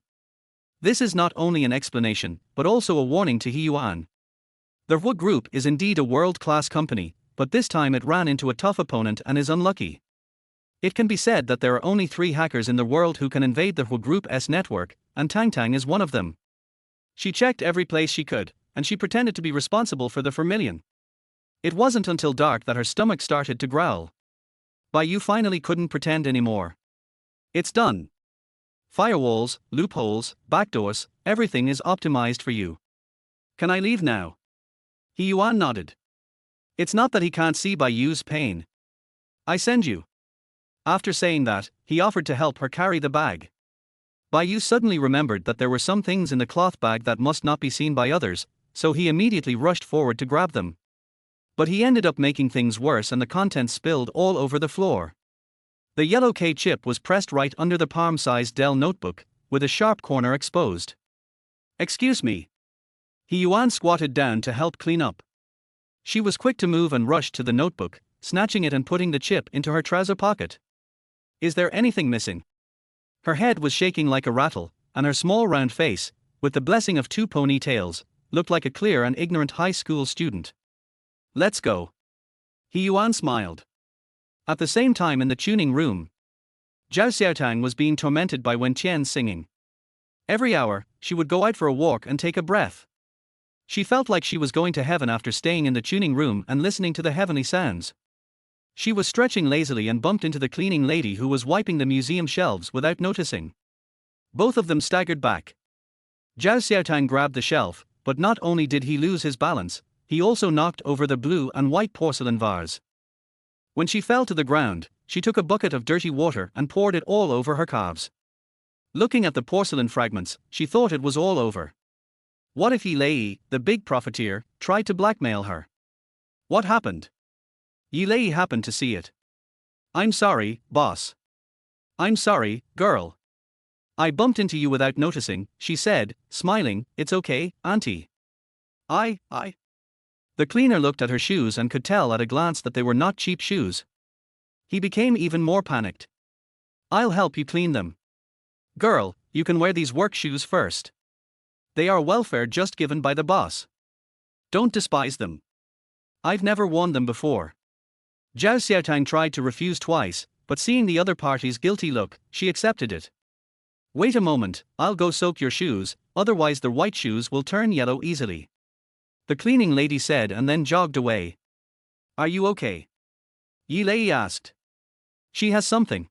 This is not only an explanation, but also a warning to He Yuan. The Hua Group is indeed a world-class company, but this time it ran into a tough opponent and is unlucky. It can be said that there are only 3 hackers in the world who can invade the Hua Group's network, and Tang Tang is one of them. She checked every place she could, and she pretended to be responsible for the vermilion. It wasn't until dark that her stomach started to growl. Bai Yu finally couldn't pretend anymore. It's done. Firewalls, loopholes, backdoors, everything is optimized for you. Can I leave now? He Yuan nodded. It's not that he can't see Bai Yu's pain. I send you. After saying that, he offered to help her carry the bag. Bai Yu suddenly remembered that there were some things in the cloth bag that must not be seen by others, so he immediately rushed forward to grab them. But he ended up making things worse and the contents spilled all over the floor. The yellow K chip was pressed right under the palm-sized Dell notebook, with a sharp corner exposed. Excuse me. He Yuan squatted down to help clean up. She was quick to move and rushed to the notebook, snatching it and putting the chip into her trouser pocket. Is there anything missing? Her head was shaking like a rattle, and her small round face, with the blessing of 2 ponytails, looked like a clear and ignorant high school student. Let's go. He Yuan smiled. At the same time in the tuning room, Zhao Xiaotang was being tormented by Wen Qian's singing. Every hour, she would go out for a walk and take a breath. She felt like she was going to heaven after staying in the tuning room and listening to the heavenly sounds. She was stretching lazily and bumped into the cleaning lady who was wiping the museum shelves without noticing. Both of them staggered back. Zhao Xiaotang grabbed the shelf, but not only did he lose his balance, he also knocked over the blue and white porcelain vase. When she fell to the ground, she took a bucket of dirty water and poured it all over her calves. Looking at the porcelain fragments, she thought it was all over. What if Yi Lei, the big profiteer, tried to blackmail her? What happened? Yi Lei happened to see it. I'm sorry, boss. I'm sorry, girl. I bumped into you without noticing, she said, smiling. It's okay, auntie. I. The cleaner looked at her shoes and could tell at a glance that they were not cheap shoes. He became even more panicked. I'll help you clean them. Girl, you can wear these work shoes first. They are welfare just given by the boss. Don't despise them. I've never worn them before. Zhao Xiaotang tried to refuse twice, but seeing the other party's guilty look, she accepted it. Wait a moment, I'll go soak your shoes, otherwise the white shoes will turn yellow easily. The cleaning lady said and then jogged away. Are you okay? Yi Lei asked. She has something.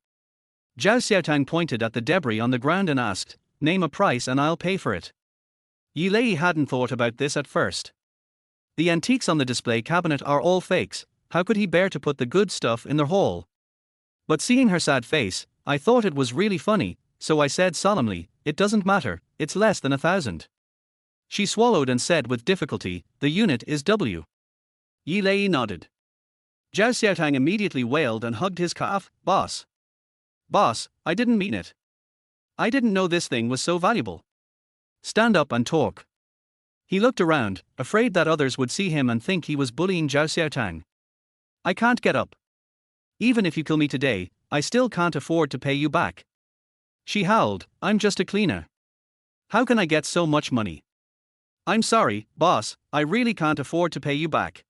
Zhao Xiaotang pointed at the debris on the ground and asked, name a price and I'll pay for it. Yi Lei hadn't thought about this at first. The antiques on the display cabinet are all fakes, how could he bear to put the good stuff in their haul? But seeing her sad face, I thought it was really funny, so I said solemnly, it doesn't matter, it's less than 1,000. She swallowed and said with difficulty, the unit is W. Yi Lei nodded. Zhao Xiaotang immediately wailed and hugged his calf. Boss. Boss, I didn't mean it. I didn't know this thing was so valuable. Stand up and talk. He looked around, afraid that others would see him and think he was bullying Zhao Xiaotang. I can't get up. Even if you kill me today, I still can't afford to pay you back. She howled, I'm just a cleaner. How can I get so much money? I'm sorry, boss, I really can't afford to pay you back.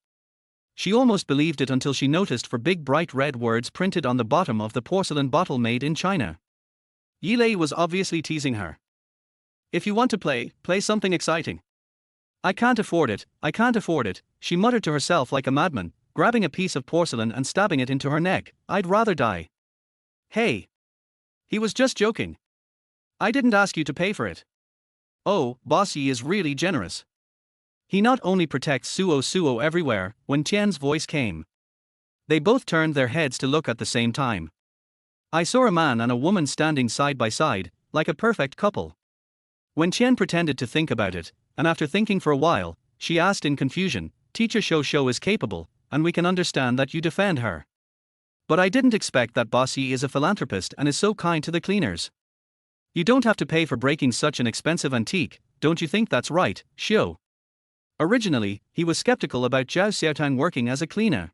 She almost believed it until she noticed for big bright red words printed on the bottom of the porcelain bottle made in China. Yi Lei was obviously teasing her. If you want to play something exciting. I can't afford it, she muttered to herself like a madman, grabbing a piece of porcelain and stabbing it into her neck. I'd rather die. Hey. He was just joking. I didn't ask you to pay for it. Oh, Boss Yi is really generous. He not only protects Suo everywhere. When Tian's voice came. They both turned their heads to look at the same time. I saw a man and a woman standing side by side, like a perfect couple. When Tian pretended to think about it, and after thinking for a while, she asked in confusion, Teacher Shou is capable, and we can understand that you defend her. But I didn't expect that Boss Yi is a philanthropist and is so kind to the cleaners. You don't have to pay for breaking such an expensive antique, don't you think that's right, Xiu? Originally, he was skeptical about Zhao Xiaotang working as a cleaner.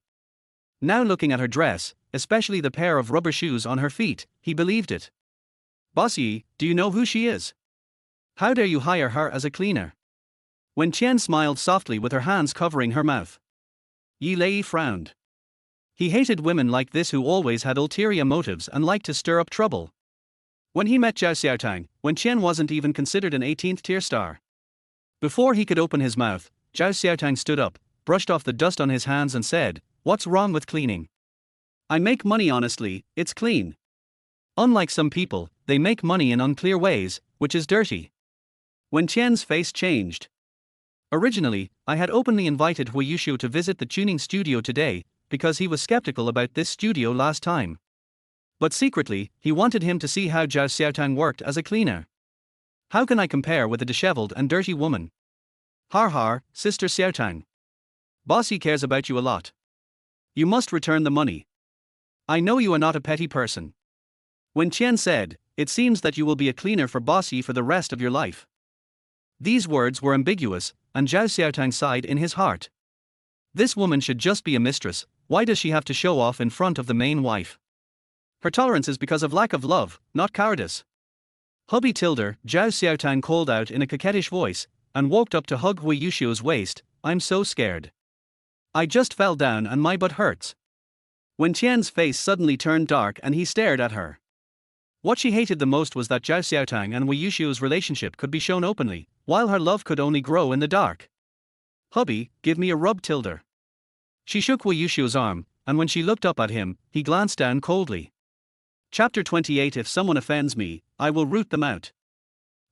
Now looking at her dress, especially the pair of rubber shoes on her feet, he believed it. Boss Yi, do you know who she is? How dare you hire her as a cleaner? When Qian smiled softly with her hands covering her mouth. Yi Lei frowned. He hated women like this who always had ulterior motives and liked to stir up trouble. When he met Zhao Xiaotang, Wen Qian wasn't even considered an 18th tier star. Before he could open his mouth, Zhao Xiaotang stood up, brushed off the dust on his hands and said, "What's wrong with cleaning? I make money honestly, it's clean. Unlike some people, they make money in unclear ways, which is dirty." Wen Qian's face changed. Originally, I had openly invited Hui Yushu to visit the tuning studio today, because he was skeptical about this studio last time. But secretly, he wanted him to see how Zhao Xiaotang worked as a cleaner. How can I compare with a disheveled and dirty woman? Har har, Sister Xiaotang. Bossy cares about you a lot. You must return the money. I know you are not a petty person. Wen Qian said, "It seems that you will be a cleaner for Bossy for the rest of your life." These words were ambiguous, and Zhao Xiaotang sighed in his heart. This woman should just be a mistress, why does she have to show off in front of the main wife? Her tolerance is because of lack of love, not cowardice. "Hubby Tilder," Zhao Xiaotang called out in a coquettish voice, and walked up to hug Hui Yushu's waist. "I'm so scared. I just fell down and my butt hurts." Wen Qian's face suddenly turned dark and he stared at her. What she hated the most was that Zhao Xiaotang and Hui Yushu's relationship could be shown openly, while her love could only grow in the dark. "Hubby, give me a rub Tilder." She shook Hui Yushu's arm, and when she looked up at him, he glanced down coldly. Chapter 28. If someone offends me, I will root them out.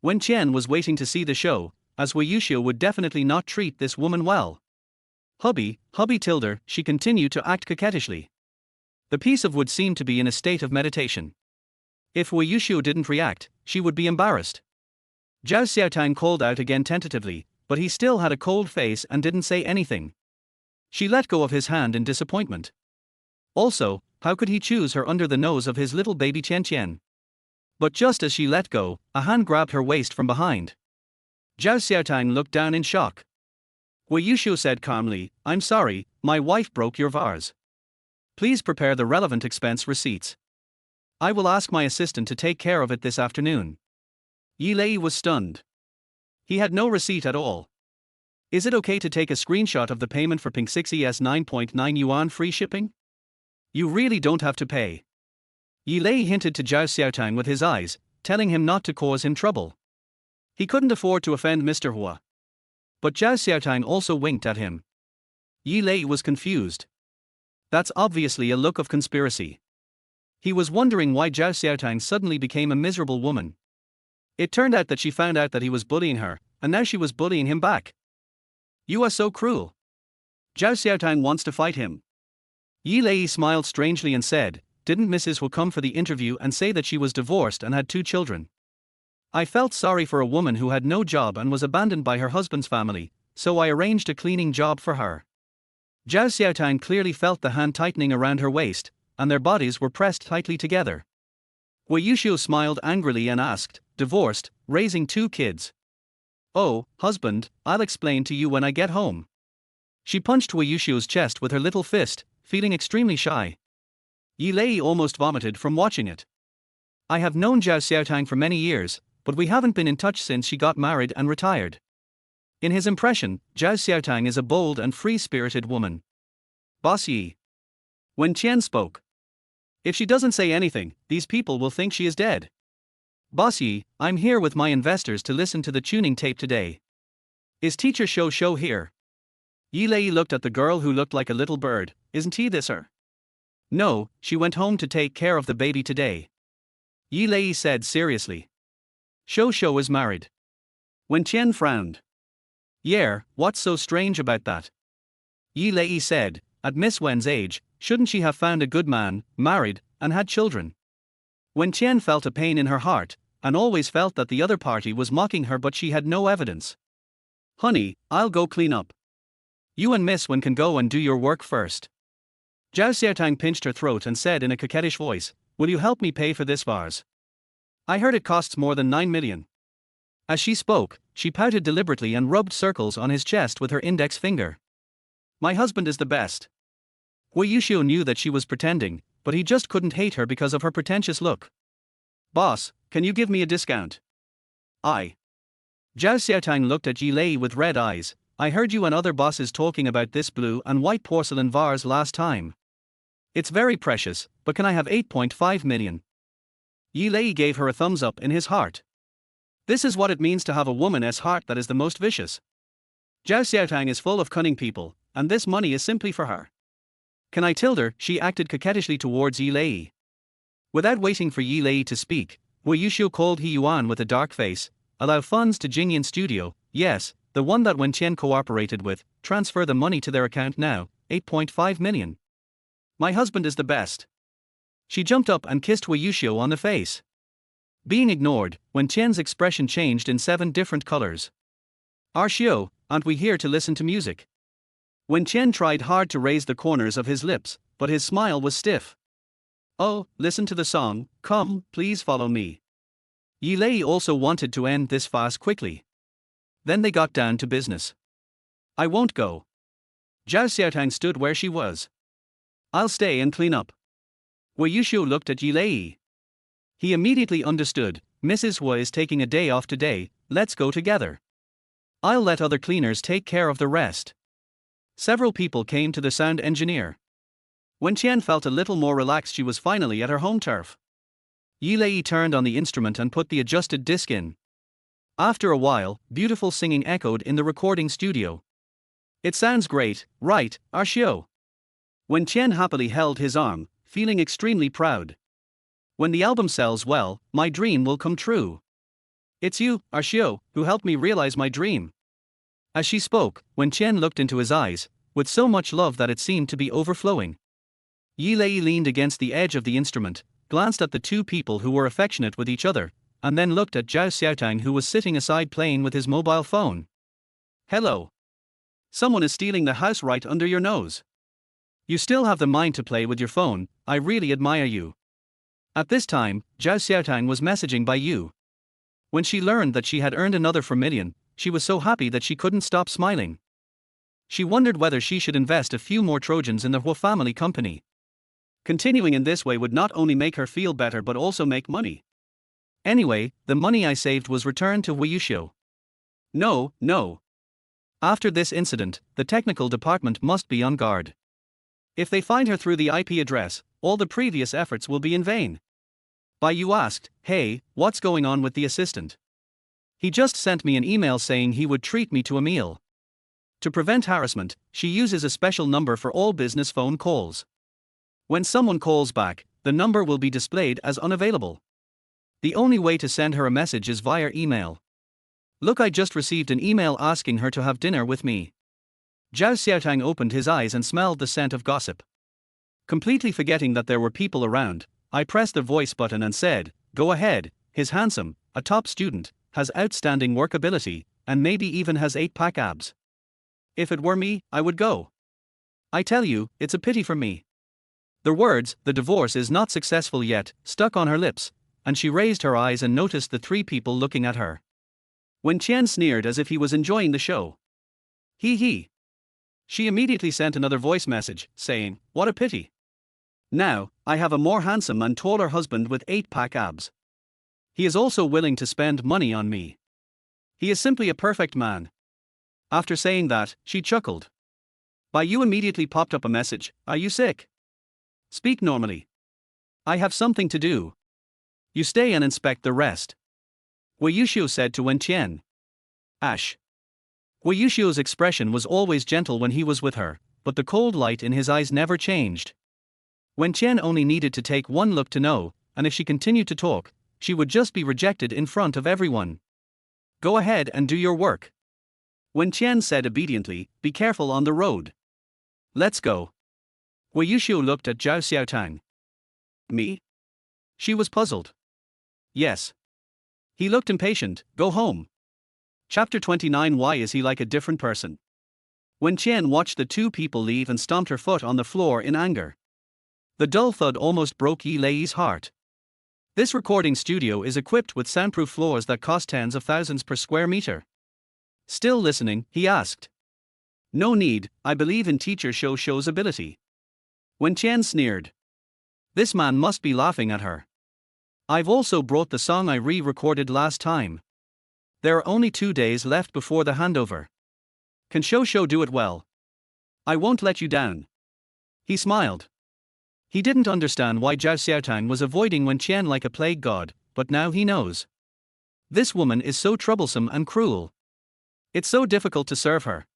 Wen Qian was waiting to see the show, as Hui Yushu would definitely not treat this woman well. Hubby Tilder," she continued to act coquettishly. The piece of wood seemed to be in a state of meditation. If Hui Yushu didn't react, she would be embarrassed. Zhao Xiaotang called out again tentatively, but he still had a cold face and didn't say anything. She let go of his hand in disappointment. Also, how could he choose her under the nose of his little baby Qian Qian? But just as she let go, a hand grabbed her waist from behind. Zhao Xiaotang looked down in shock. Hui Yushu said calmly, "I'm sorry, my wife broke your vase. Please prepare the relevant expense receipts. I will ask my assistant to take care of it this afternoon." Yi Lei was stunned. He had no receipt at all. "Is it okay to take a screenshot of the payment for Pink 6ES 9.9 yuan free shipping? You really don't have to pay." Yi Lei hinted to Zhao Xiaotang with his eyes, telling him not to cause him trouble. He couldn't afford to offend Mr. Hua. But Zhao Xiaotang also winked at him. Yi Lei was confused. That's obviously a look of conspiracy. He was wondering why Zhao Xiaotang suddenly became a miserable woman. It turned out that she found out that he was bullying her, and now she was bullying him back. "You are so cruel. Zhao Xiaotang wants to fight him." Yi Lei smiled strangely and said, "Didn't Mrs. Hu come for the interview and say that she was divorced and had 2 children? I felt sorry for a woman who had no job and was abandoned by her husband's family, so I arranged a cleaning job for her." Zhao Xiaotang clearly felt the hand tightening around her waist, and their bodies were pressed tightly together. Hui Yushu smiled angrily and asked, "Divorced, raising 2 kids? Oh, husband, I'll explain to you when I get home." She punched Hui Yushu's chest with her little fist, feeling extremely shy. Yi Lei almost vomited from watching it. "I have known Zhao Xiaotang for many years, but we haven't been in touch since she got married and retired." In his impression, Zhao Xiaotang is a bold and free-spirited woman. "Boss Yi." Wen Qian spoke. "If she doesn't say anything, these people will think she is dead. Boss Yi, I'm here with my investors to listen to the tuning tape today. Is Teacher Shou here?" Yi Lei looked at the girl who looked like a little bird. "Isn't he this her?" "No, she went home to take care of the baby today," Yi Lei said seriously. Shou is married." Wen Qian frowned. "Yeah, what's so strange about that?" Yi Lei said, "At Miss Wen's age, shouldn't she have found a good man, married, and had children?" Wen Qian felt a pain in her heart, and always felt that the other party was mocking her, but she had no evidence. "Honey, I'll go clean up. You and Miss Wen can go and do your work first." Zhao Xiaotang pinched her throat and said in a coquettish voice, "Will you help me pay for this vase? I heard it costs more than 9 million. As she spoke, she pouted deliberately and rubbed circles on his chest with her index finger. "My husband is the best." Hui Yushu knew that she was pretending, but he just couldn't hate her because of her pretentious look. "Boss, can you give me a discount?" "I." Zhao Xiaotang looked at Yi Lei with red eyes. "I heard you and other bosses talking about this blue and white porcelain vase last time. It's very precious, but can I have 8.5 million? Yi Lei gave her a thumbs up in his heart. This is what it means to have a woman's heart that is the most vicious. Zhao Xiaotang is full of cunning people, and this money is simply for her. Can I tell her? She acted coquettishly towards Yi Lei. Without waiting for Yi Lei to speak, Wei Yuxiu called He Yuan with a dark face. Allow funds to Jingyan Studio, yes, the one that Wen Qian cooperated with, transfer the money to their account now, 8.5 million. My husband is the best. She jumped up and kissed Wei Yuxiu on the face. Being ignored, Wen Qian's expression changed in 7 different colors. Xiu, aren't we here to listen to music? Wen Qian tried hard to raise the corners of his lips, but his smile was stiff. Oh, listen to the song, come, please follow me. Yi Lei also wanted to end this fast quickly. Then they got down to business. I won't go. Zhao Xiaotang stood where she was. I'll stay and clean up. Wei Yuxiu looked at Yi Lei. He immediately understood, Mrs. Hu is taking a day off today, let's go together. I'll let other cleaners take care of the rest. Several people came to the sound engineer. When Qian felt a little more relaxed, she was finally at her home turf. Yi Lei turned on the instrument and put the adjusted disc in. After a while, beautiful singing echoed in the recording studio. It sounds great, right, Xiu? When Qian happily held his arm, feeling extremely proud. When the album sells well, my dream will come true. It's you, Xiu, who helped me realize my dream. As she spoke, Wen Qian looked into his eyes, with so much love that it seemed to be overflowing. Yi Lei leaned against the edge of the instrument, glanced at the 2 people who were affectionate with each other, and then looked at Zhao Xiaotang, who was sitting aside playing with his mobile phone. Hello. Someone is stealing the house right under your nose. You still have the mind to play with your phone, I really admire you. At this time, Zhao Xiaotang was messaging by you. When she learned that she had earned another 4 million, she was so happy that she couldn't stop smiling. She wondered whether she should invest a few more Trojans in the Hu family company. Continuing in this way would not only make her feel better but also make money. Anyway, the money I saved was returned to Wei Yuxiu. No. After this incident, the technical department must be on guard. If they find her through the IP address, all the previous efforts will be in vain. Bai Yu asked, hey, what's going on with the assistant? He just sent me an email saying he would treat me to a meal. To prevent harassment, she uses a special number for all business phone calls. When someone calls back, the number will be displayed as unavailable. The only way to send her a message is via email. Look, I just received an email asking her to have dinner with me. Zhao Xiaotang opened his eyes and smelled the scent of gossip. Completely forgetting that there were people around, I pressed the voice button and said, go ahead, he's handsome, a top student, has outstanding work ability, and maybe even has 8-pack abs. If it were me, I would go. I tell you, it's a pity for me. The words, the divorce is not successful yet, stuck on her lips, and she raised her eyes and noticed the 3 people looking at her. Wen Qian sneered as if he was enjoying the show. He. She immediately sent another voice message, saying, what a pity. Now, I have a more handsome and taller husband with 8-pack abs. He is also willing to spend money on me. He is simply a perfect man. After saying that, she chuckled. Bai Yu immediately popped up a message, are you sick? Speak normally. I have something to do. You stay and inspect the rest. Wei Yuxiu said to Wen Qian. Ash. Wei Yuxiu's expression was always gentle when he was with her, but the cold light in his eyes never changed. Wen Qian only needed to take one look to know, and if she continued to talk, she would just be rejected in front of everyone. Go ahead and do your work. Wen Qian said obediently, be careful on the road. Let's go. Wei Yuxiu looked at Zhao Xiaotang. Me? She was puzzled. Yes. He looked impatient, go home. Chapter 29. Why is he like a different person? Wen Qian watched the 2 people leave and stomped her foot on the floor in anger. The dull thud almost broke Yi Lei's heart. This recording studio is equipped with soundproof floors that cost tens of thousands per square meter. Still listening, he asked. No need, I believe in teacher Shou's ability. Wen Qian sneered. This man must be laughing at her. I've also brought the song I re-recorded last time. There are only 2 days left before the handover. Can Shou do it well? I won't let you down. He smiled. He didn't understand why Zhao Xiaotang was avoiding Wen Qian like a plague god, but now he knows. This woman is so troublesome and cruel. It's so difficult to serve her.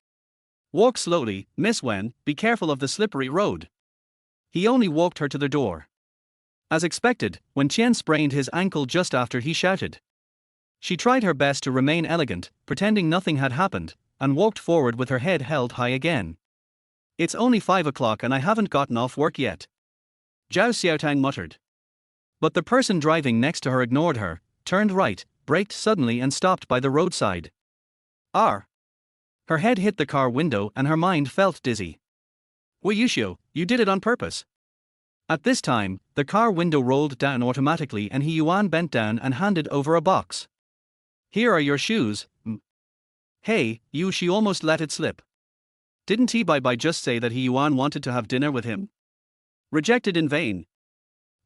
Walk slowly, Miss Wen, be careful of the slippery road. He only walked her to the door. As expected, Wen Qian sprained his ankle just after he shouted. She tried her best to remain elegant, pretending nothing had happened, and walked forward with her head held high again. It's only 5 o'clock and I haven't gotten off work yet. Zhao Xiaotang muttered. But the person driving next to her ignored her, turned right, braked suddenly and stopped by the roadside. R. Her head hit the car window and her mind felt dizzy. Wei Yuxiu, you did it on purpose. At this time, the car window rolled down automatically and He Yuan bent down and handed over a box. Here are your shoes. Hey, you, she almost let it slip. Didn't he by just say that He Yuan wanted to have dinner with him? Rejected in vain.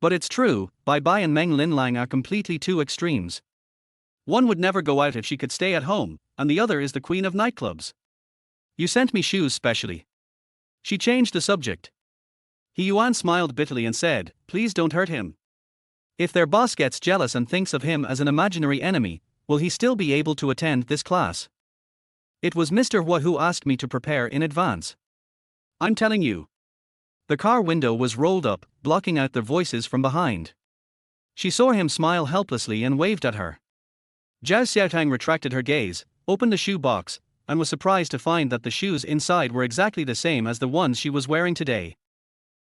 But it's true, Bai and Meng Linlang are completely two extremes. One would never go out if she could stay at home, and the other is the queen of nightclubs. You sent me shoes specially. She changed the subject. He Yuan smiled bitterly and said, please don't hurt him. If their boss gets jealous and thinks of him as an imaginary enemy, will he still be able to attend this class? It was Mr. Hua who asked me to prepare in advance. I'm telling you. The car window was rolled up, blocking out the voices from behind. She saw him smile helplessly and waved at her. Zhao Xiaotang retracted her gaze, opened the shoe box, and was surprised to find that the shoes inside were exactly the same as the ones she was wearing today.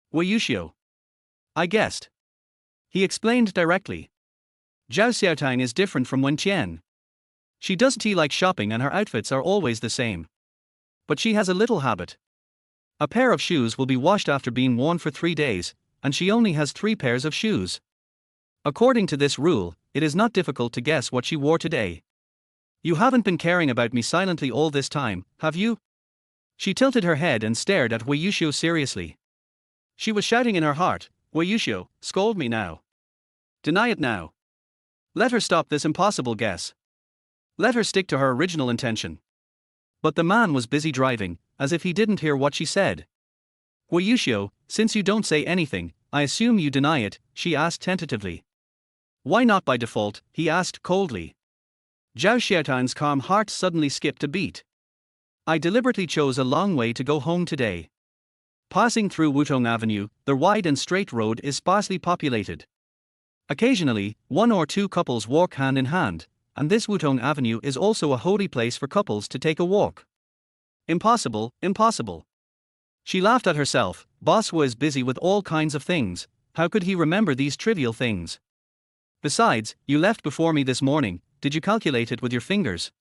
Wei Yuxiu. I guessed. He explained directly. Zhao Xiaotang is different from Wen Qian. She doesn't like shopping and her outfits are always the same. But she has a little habit. A pair of shoes will be washed after being worn for 3 days, and she only has 3 pairs of shoes. According to this rule, it is not difficult to guess what she wore today. You haven't been caring about me silently all this time, have you? She tilted her head and stared at Wei Yuxiu seriously. She was shouting in her heart, Wei Yuxiu, scold me now. Deny it now. Let her stop this impossible guess. Let her stick to her original intention. But the man was busy driving, as if he didn't hear what she said. Wei Yuxiu, since you don't say anything, I assume you deny it, she asked tentatively. Why not by default, he asked coldly. Zhao Xiaotang's calm heart suddenly skipped a beat. I deliberately chose a long way to go home today. Passing through Wutong Avenue, the wide and straight road is sparsely populated. Occasionally, 1 or 2 couples walk hand in hand, and this Wutong Avenue is also a holy place for couples to take a walk. Impossible, impossible. She laughed at herself. Boss was busy with all kinds of things, how could he remember these trivial things? Besides, you left before me this morning, did you calculate it with your fingers?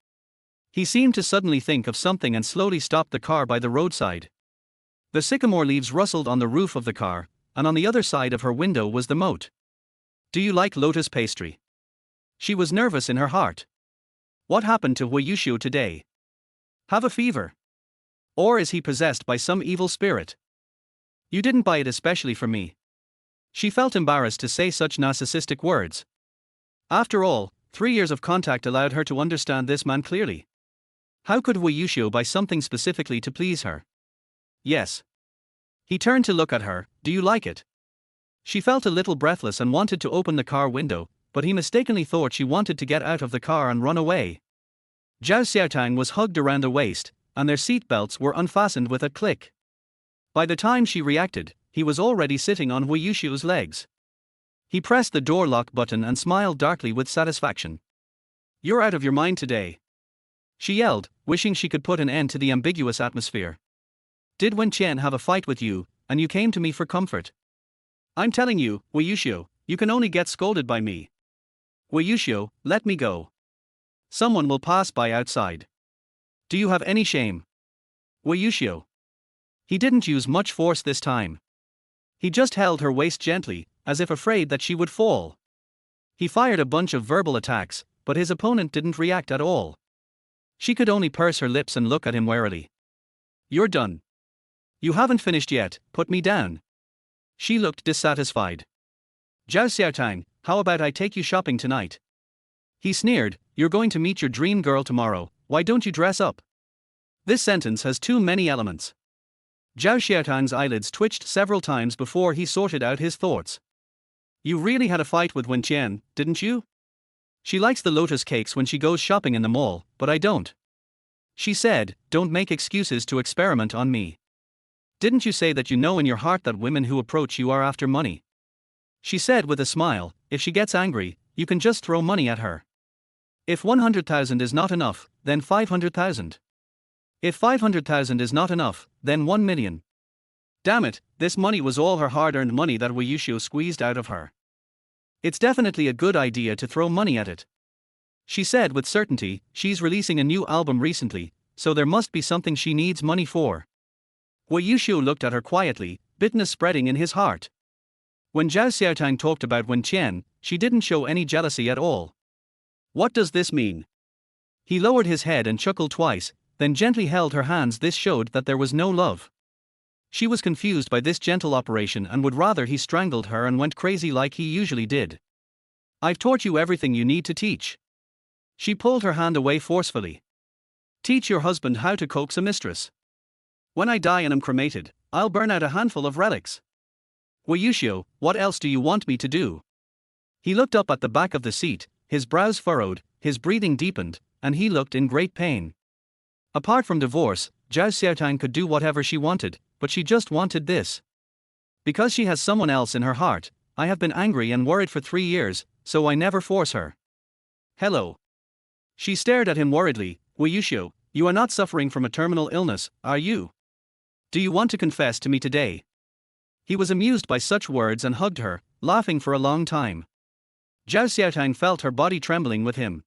He seemed to suddenly think of something and slowly stopped the car by the roadside. The sycamore leaves rustled on the roof of the car, and on the other side of her window was the moat. Do you like lotus pastry? She was nervous in her heart. What happened to Wei Yuxiu today? Have a fever? Or is he possessed by some evil spirit? You didn't buy it especially for me. She felt embarrassed to say such narcissistic words. After all, 3 years of contact allowed her to understand this man clearly. How could Wei Yuxiu buy something specifically to please her? Yes. He turned to look at her. Do you like it? She felt a little breathless and wanted to open the car window, but he mistakenly thought she wanted to get out of the car and run away. Zhao Xiaotang was hugged around the waist, and their seat belts were unfastened with a click. By the time she reacted, he was already sitting on Wei Yuxiu's legs. He pressed the door lock button and smiled darkly with satisfaction. You're out of your mind today. She yelled, wishing she could put an end to the ambiguous atmosphere. Did Wen Qian have a fight with you, and you came to me for comfort? I'm telling you, Wei Yuxiu, you can only get scolded by me. Wei Yuxiu, let me go. Someone will pass by outside. Do you have any shame? Wei Yuxiu. He didn't use much force this time. He just held her waist gently, as if afraid that she would fall. He fired a bunch of verbal attacks, but his opponent didn't react at all. She could only purse her lips and look at him warily. You're done. You haven't finished yet, put me down. She looked dissatisfied. Zhao Xiaotang, how about I take you shopping tonight? He sneered, you're going to meet your dream girl tomorrow, why don't you dress up? This sentence has too many elements. Zhao Xiaotang's eyelids twitched several times before he sorted out his thoughts. You really had a fight with Wen Qian, didn't you? She likes the lotus cakes when she goes shopping in the mall, but I don't. She said, don't make excuses to experiment on me. Didn't you say that you know in your heart that women who approach you are after money? She said with a smile, if she gets angry, you can just throw money at her. If 100,000 is not enough, then 500,000. If 500,000 is not enough, then 1 million. Damn it, this money was all her hard-earned money that Wei Yuxiu squeezed out of her. It's definitely a good idea to throw money at it. She said with certainty, she's releasing a new album recently, so there must be something she needs money for. Wei Yuxiu looked at her quietly, bitterness spreading in his heart. When Zhao Xiaotang talked about Wen Qian, she didn't show any jealousy at all. What does this mean? He lowered his head and chuckled twice, then gently held her hands. This showed that there was no love. She was confused by this gentle operation and would rather he strangled her and went crazy like he usually did. I've taught you everything you need to teach. She pulled her hand away forcefully. Teach your husband how to coax a mistress. When I die and am cremated, I'll burn out a handful of relics. Wei Yuxiu, what else do you want me to do? He looked up at the back of the seat, his brows furrowed, his breathing deepened, and he looked in great pain. Apart from divorce, Zhao Xiaotang could do whatever she wanted, but she just wanted this. Because she has someone else in her heart, I have been angry and worried for 3 years, so I never force her. Hello. She stared at him worriedly. Wei Yuxiu, you are not suffering from a terminal illness, are you? Do you want to confess to me today? He was amused by such words and hugged her, laughing for a long time. Zhao Xiaotang felt her body trembling with him.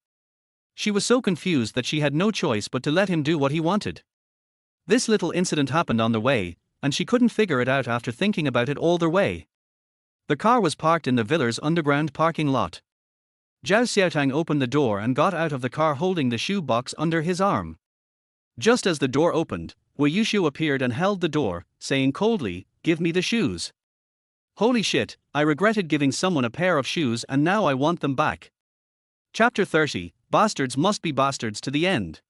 She was so confused that she had no choice but to let him do what he wanted. This little incident happened on the way, and she couldn't figure it out after thinking about it all the way. The car was parked in the villar's underground parking lot. Zhao Xiaotang opened the door and got out of the car holding the shoe box under his arm. Just as the door opened, Wei Yuxiu appeared and held the door, saying coldly, "Give me the shoes." Holy shit, I regretted giving someone a pair of shoes and now I want them back. Chapter 30, Bastards must be bastards to the end.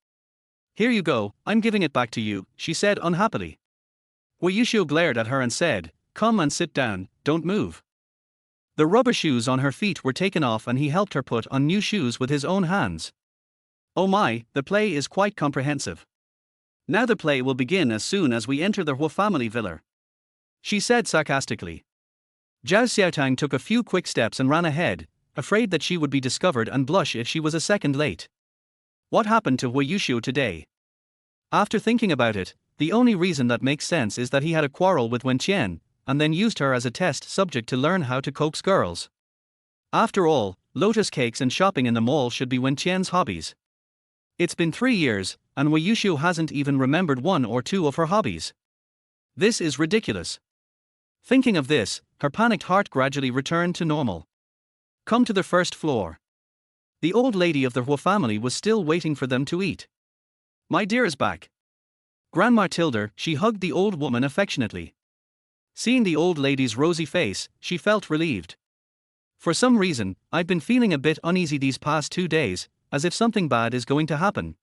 Here you go, I'm giving it back to you, she said unhappily. Wei Yuxiu glared at her and said, come and sit down, don't move. The rubber shoes on her feet were taken off and he helped her put on new shoes with his own hands. Oh my, the play is quite comprehensive. Now the play will begin as soon as we enter the Hua family villa, she said sarcastically. Zhao Xiaotang took a few quick steps and ran ahead, afraid that she would be discovered and blush if she was a second late. What happened to Wei Yuxiu today? After thinking about it, the only reason that makes sense is that he had a quarrel with Wen Qian, and then used her as a test subject to learn how to coax girls. After all, lotus cakes and shopping in the mall should be Wen Qian's hobbies. It's been 3 years, and Wei Yuxiu hasn't even remembered 1 or 2 of her hobbies. This is ridiculous. Thinking of this, her panicked heart gradually returned to normal. Come to the first floor. The old lady of the Hua family was still waiting for them to eat. My dear is back. Grandma told her. She hugged the old woman affectionately. Seeing the old lady's rosy face, she felt relieved. For some reason, I've been feeling a bit uneasy these past 2 days, as if something bad is going to happen.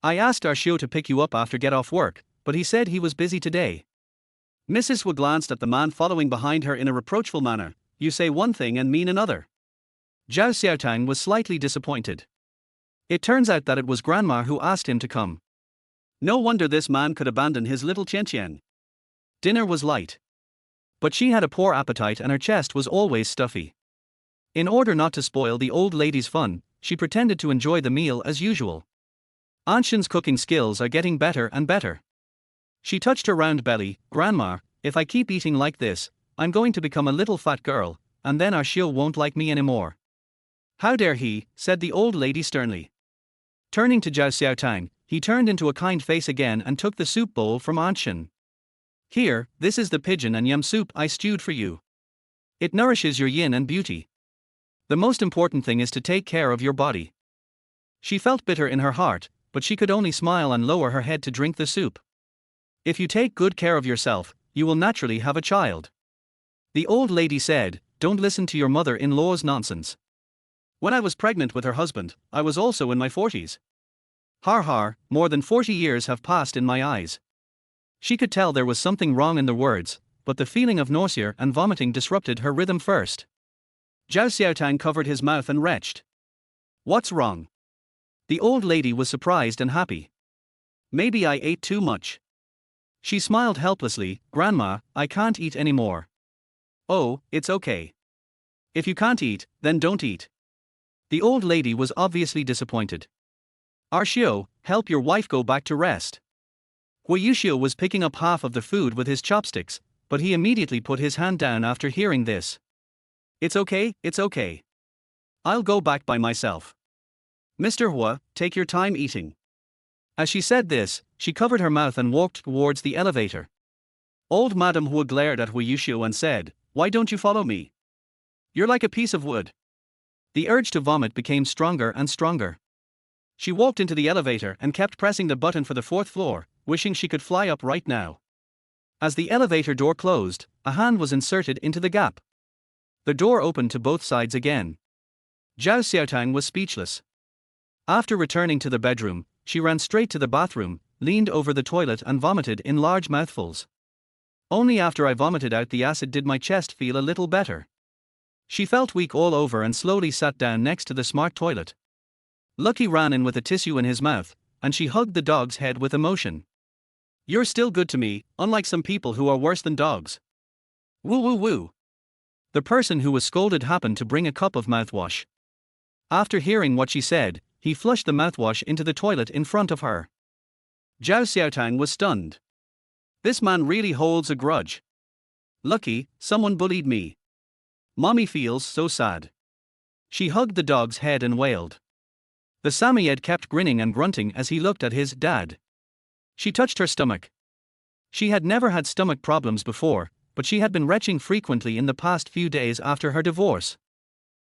I asked our Shio to pick you up after get off work, but he said he was busy today. Mrs. Wu glanced at the man following behind her in a reproachful manner. You say one thing and mean another. Zhao Xiaotang was slightly disappointed. It turns out that it was Grandma who asked him to come. No wonder this man could abandon his little Qianqian. Dinner was light. But she had a poor appetite and her chest was always stuffy. In order not to spoil the old lady's fun, she pretended to enjoy the meal as usual. Anshin's cooking skills are getting better and better. She touched her round belly. Grandma, if I keep eating like this, I'm going to become a little fat girl, and then our Shio won't like me anymore. How dare he, said the old lady sternly. Turning to Zhao Xiaotang, he turned into a kind face again and took the soup bowl from Anshin. Here, this is the pigeon and yam soup I stewed for you. It nourishes your yin and beauty. The most important thing is to take care of your body. She felt bitter in her heart, but she could only smile and lower her head to drink the soup. If you take good care of yourself, you will naturally have a child. The old lady said, don't listen to your mother-in-law's nonsense. When I was pregnant with her husband, I was also in my 40s. Har har, more than 40 years have passed in my eyes. She could tell there was something wrong in the words, but the feeling of nausea and vomiting disrupted her rhythm first. Zhao Xiaotang covered his mouth and retched. What's wrong? The old lady was surprised and happy. Maybe I ate too much. She smiled helplessly. Grandma, I can't eat anymore. Oh, it's okay. If you can't eat, then don't eat. The old lady was obviously disappointed. Arshio, help your wife go back to rest. Huiyushio was picking up half of the food with his chopsticks, but he immediately put his hand down after hearing this. It's okay, it's okay. I'll go back by myself. Mr. Hua, take your time eating. As she said this, she covered her mouth and walked towards the elevator. Old Madame Hua glared at Huiyushio and said, Why don't you follow me? You're like a piece of wood. The urge to vomit became stronger and stronger. She walked into the elevator and kept pressing the button for the 4th floor, wishing she could fly up right now. As the elevator door closed, a hand was inserted into the gap. The door opened to both sides again. Zhao Xiaotang was speechless. After returning to the bedroom, she ran straight to the bathroom, leaned over the toilet and vomited in large mouthfuls. Only after I vomited out the acid did my chest feel a little better. She felt weak all over and slowly sat down next to the smart toilet. Lucky ran in with a tissue in his mouth, and she hugged the dog's head with emotion. You're still good to me, unlike some people who are worse than dogs. Woo woo woo. The person who was scolded happened to bring a cup of mouthwash. After hearing what she said, he flushed the mouthwash into the toilet in front of her. Zhao Xiaotang was stunned. This man really holds a grudge. Lucky, someone bullied me. Mommy feels so sad. She hugged the dog's head and wailed. The Samoyed kept grinning and grunting as he looked at his dad. She touched her stomach. She had never had stomach problems before, but she had been retching frequently in the past few days after her divorce.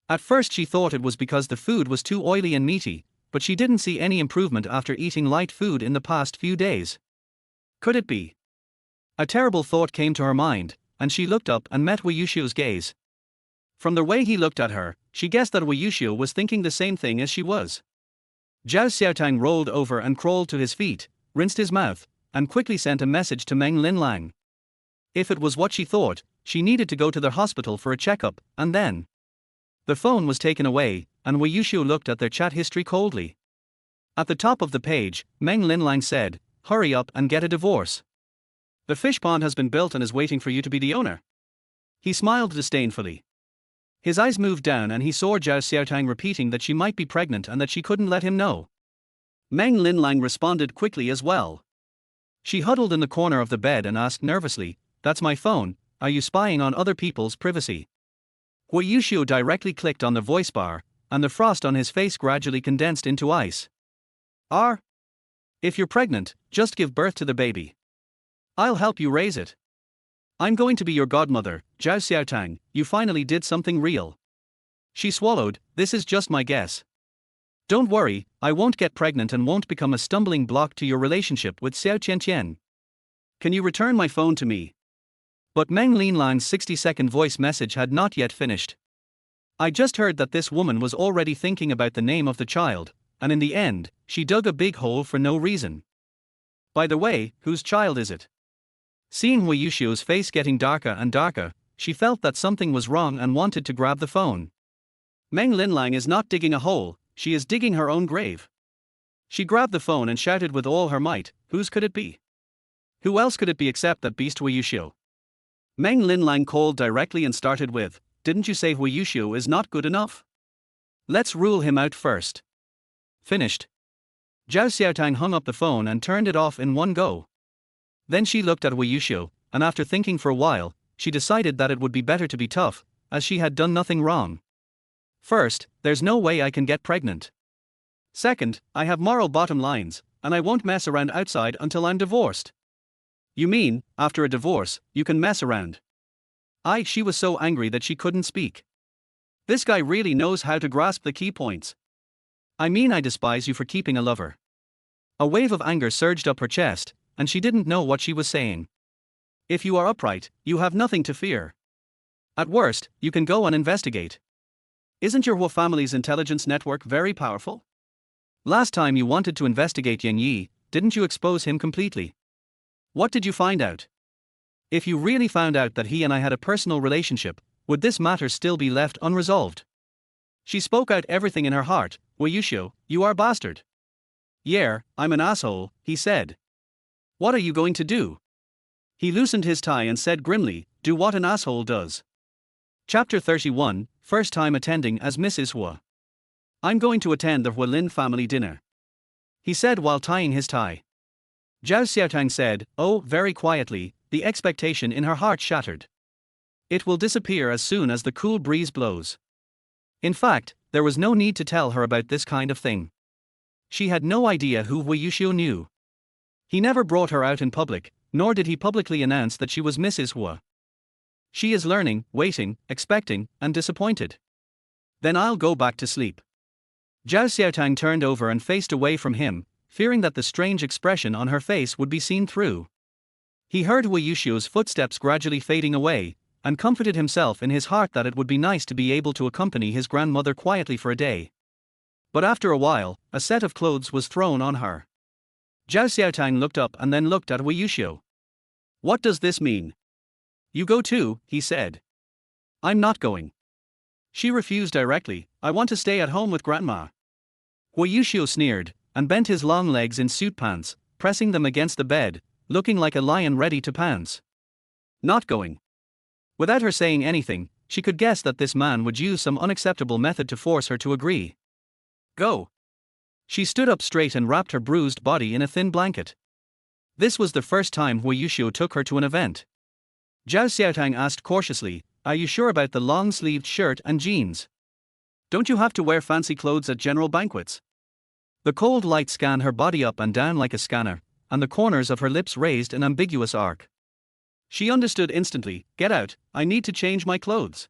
At first she thought it was because the food was too oily and meaty, but she didn't see any improvement after eating light food in the past few days. Could it be? A terrible thought came to her mind, and she looked up and met Huiyushio's gaze. From the way he looked at her, she guessed that Huiyushio was thinking the same thing as she was. Zhao Xiaotang rolled over and crawled to his feet, rinsed his mouth, and quickly sent a message to Meng Linlang. If it was what she thought, she needed to go to the hospital for a checkup, and then. The phone was taken away, and Huiyushio looked at their chat history coldly. At the top of the page, Meng Linlang said, Hurry up and get a divorce. The fish pond has been built and is waiting for you to be the owner. He smiled disdainfully. His eyes moved down and he saw Zhao Xiaotang repeating that she might be pregnant and that she couldn't let him know. Meng Linlang responded quickly as well. She huddled in the corner of the bed and asked nervously, That's my phone, are you spying on other people's privacy? Huiyushio directly clicked on the voice bar, and the frost on his face gradually condensed into ice. If you're pregnant, just give birth to the baby. I'll help you raise it. I'm going to be your godmother, Zhao Xiaotang, you finally did something real. She swallowed, This is just my guess. Don't worry, I won't get pregnant and won't become a stumbling block to your relationship with Xiao Qianqian. Can you return my phone to me? But Meng Linlang's 60-second voice message had not yet finished. I just heard that this woman was already thinking about the name of the child, and in the end, she dug a big hole for no reason. By the way, whose child is it? Seeing Huiyushio's face getting darker and darker, she felt that something was wrong and wanted to grab the phone. Meng Linlang is not digging a hole, she is digging her own grave. She grabbed the phone and shouted with all her might, Whose could it be? Who else could it be except that beast Huiyushio? Meng Linlang called directly and started with, Didn't you say Huiyushio is not good enough? Let's rule him out first. Finished. Zhao Xiaotang hung up the phone and turned it off in one go. Then she looked at Huiyushio, and after thinking for a while, she decided that it would be better to be tough, as she had done nothing wrong. First, there's no way I can get pregnant. Second, I have moral bottom lines, and I won't mess around outside until I'm divorced. You mean, after a divorce, you can mess around? She was so angry that she couldn't speak. This guy really knows how to grasp the key points. I mean, I despise you for keeping a lover. A wave of anger surged up her chest, and she didn't know what she was saying. If you are upright, you have nothing to fear. At worst, you can go and investigate. Isn't your Hua family's intelligence network very powerful? Last time you wanted to investigate Yang Yi, didn't you expose him completely? What did you find out? If you really found out that he and I had a personal relationship, would this matter still be left unresolved? She spoke out everything in her heart, Wei Yuxiu, you are bastard. Yeah, I'm an asshole, he said. What are you going to do? He loosened his tie and said grimly, do what an asshole does. Chapter 31, First time attending as Mrs. Hua. I'm going to attend the Hualin family dinner, he said while tying his tie. Zhao Xiaotang said, oh, very quietly, the expectation in her heart shattered. It will disappear as soon as the cool breeze blows. In fact, there was no need to tell her about this kind of thing. She had no idea who Wei Yuxiu knew. He never brought her out in public, nor did he publicly announce that she was Mrs. Hua. She is learning, waiting, expecting, and disappointed. Then I'll go back to sleep. Zhao Xiaotang turned over and faced away from him, fearing that the strange expression on her face would be seen through. He heard Wei Yuxiu's footsteps gradually fading away, and comforted himself in his heart that it would be nice to be able to accompany his grandmother quietly for a day. But after a while, a set of clothes was thrown on her. Zhao Xiaotang looked up and then looked at Wei Yuxiu. What does this mean? You go too, he said. I'm not going. She refused directly, I want to stay at home with grandma. Wei Yuxiu sneered, and bent his long legs in suit pants, pressing them against the bed, looking like a lion ready to pounce. Not going. Without her saying anything, she could guess that this man would use some unacceptable method to force her to agree. Go. She stood up straight and wrapped her bruised body in a thin blanket. This was the first time Wei Yuxiu took her to an event. Zhao Xiaotang asked cautiously, are you sure about the long-sleeved shirt and jeans? Don't you have to wear fancy clothes at general banquets? The cold light scanned her body up and down like a scanner, and the corners of her lips raised an ambiguous arc. She understood instantly, get out, I need to change my clothes.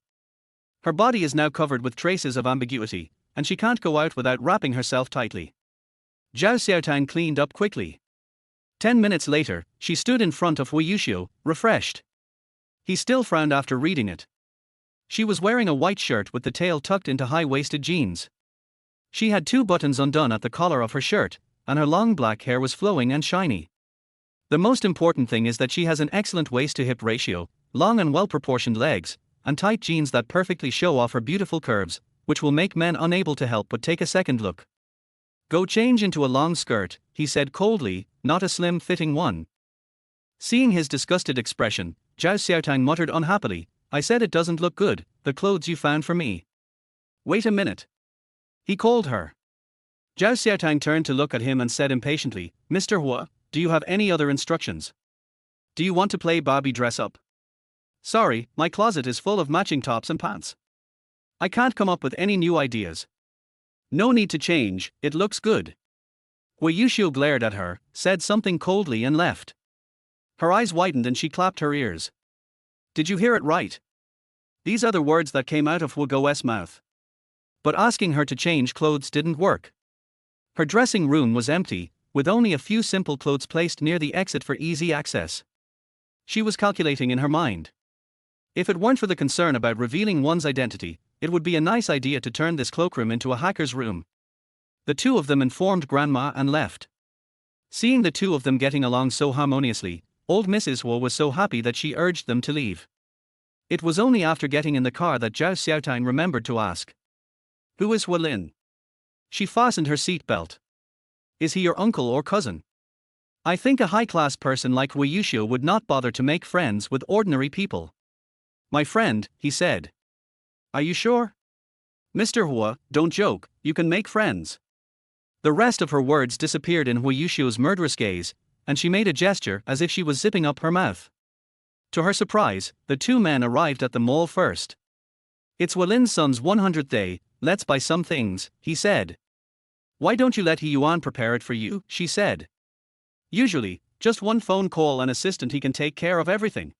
Her body is now covered with traces of ambiguity, and she can't go out without wrapping herself tightly. Zhao Xiaotang cleaned up quickly. 10 minutes later, she stood in front of Wei Yuxiu, refreshed. He still frowned after reading it. She was wearing a white shirt with the tail tucked into high-waisted jeans. She had 2 buttons undone at the collar of her shirt, and her long black hair was flowing and shiny. The most important thing is that she has an excellent waist-to-hip ratio, long and well-proportioned legs, and tight jeans that perfectly show off her beautiful curves, which will make men unable to help but take a second look. Go change into a long skirt, he said coldly, not a slim-fitting one. Seeing his disgusted expression, Zhao Xiaotang muttered unhappily, I said it doesn't look good, the clothes you found for me. Wait a minute. He called her. Zhao Xiaotang turned to look at him and said impatiently, Mr. Hua, do you have any other instructions? Do you want to play Barbie dress-up? Sorry, my closet is full of matching tops and pants. I can't come up with any new ideas. No need to change, it looks good. Wei Yuxiu glared at her, said something coldly and left. Her eyes widened and she clapped her ears. Did you hear it right? These are the words that came out of Wu Go's mouth. But asking her to change clothes didn't work. Her dressing room was empty, with only a few simple clothes placed near the exit for easy access. She was calculating in her mind. If it weren't for the concern about revealing one's identity, it would be a nice idea to turn this cloakroom into a hacker's room. The two of them informed Grandma and left. Seeing the two of them getting along so harmoniously, old Mrs. Hua was so happy that she urged them to leave. It was only after getting in the car that Zhao Xiaotang remembered to ask. Who is Hualin? She fastened her seat belt. Is he your uncle or cousin? I think a high-class person like Wei Yuxiu would not bother to make friends with ordinary people. My friend, he said. Are you sure? Mr. Hua, don't joke, you can make friends. The rest of her words disappeared in Wei Yuxiu's murderous gaze, and she made a gesture as if she was zipping up her mouth. To her surprise, the two men arrived at the mall first. It's Walin's son's 100th day, let's buy some things, he said. Why don't you let He Yuan prepare it for you, she said. Usually, just one phone call and assistant he can take care of everything.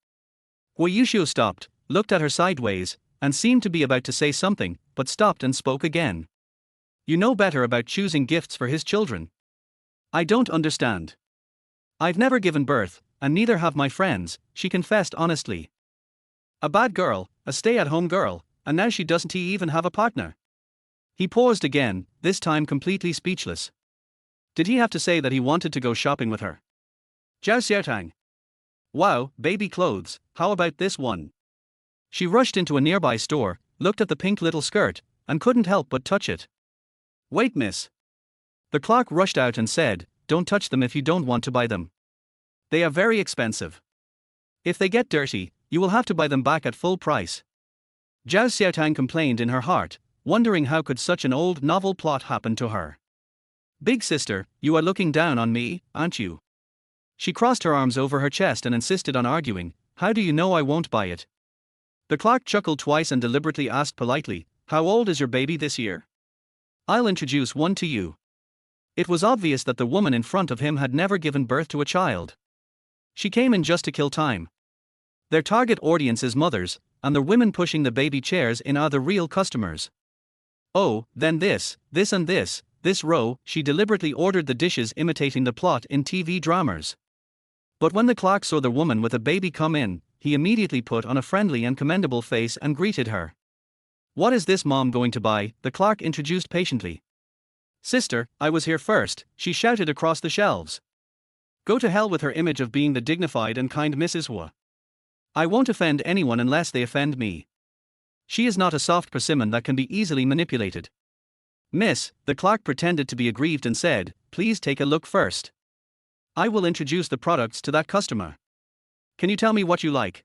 Wei Yuxiu stopped, looked at her sideways, and seemed to be about to say something, but stopped and spoke again. You know better about choosing gifts for his children. I don't understand. I've never given birth, and neither have my friends, she confessed honestly. A bad girl, a stay-at-home girl, and now she doesn't even have a partner. He paused again, this time completely speechless. Did he have to say that he wanted to go shopping with her? Zhao Xiaotang. Wow, baby clothes, how about this one? She rushed into a nearby store, looked at the pink little skirt, and couldn't help but touch it. Wait, miss. The clerk rushed out and said, don't touch them if you don't want to buy them. They are very expensive. If they get dirty, you will have to buy them back at full price. Zhao Xiaotang complained in her heart, wondering how could such an old novel plot happen to her. Big sister, you are looking down on me, aren't you? She crossed her arms over her chest and insisted on arguing, how do you know I won't buy it? The clerk chuckled twice and deliberately asked politely, how old is your baby this year? I'll introduce one to you. It was obvious that the woman in front of him had never given birth to a child. She came in just to kill time. Their target audience is mothers, and the women pushing the baby chairs in are the real customers. Oh, then this row, she deliberately ordered the dishes imitating the plot in TV dramas. But when the clerk saw the woman with a baby come in, he immediately put on a friendly and commendable face and greeted her. What is this mom going to buy? The clerk introduced patiently. Sister, I was here first, she shouted across the shelves. Go to hell with her image of being the dignified and kind Mrs. Hua. I won't offend anyone unless they offend me. She is not a soft persimmon that can be easily manipulated. Miss, the clerk pretended to be aggrieved and said, please take a look first. I will introduce the products to that customer. Can you tell me what you like?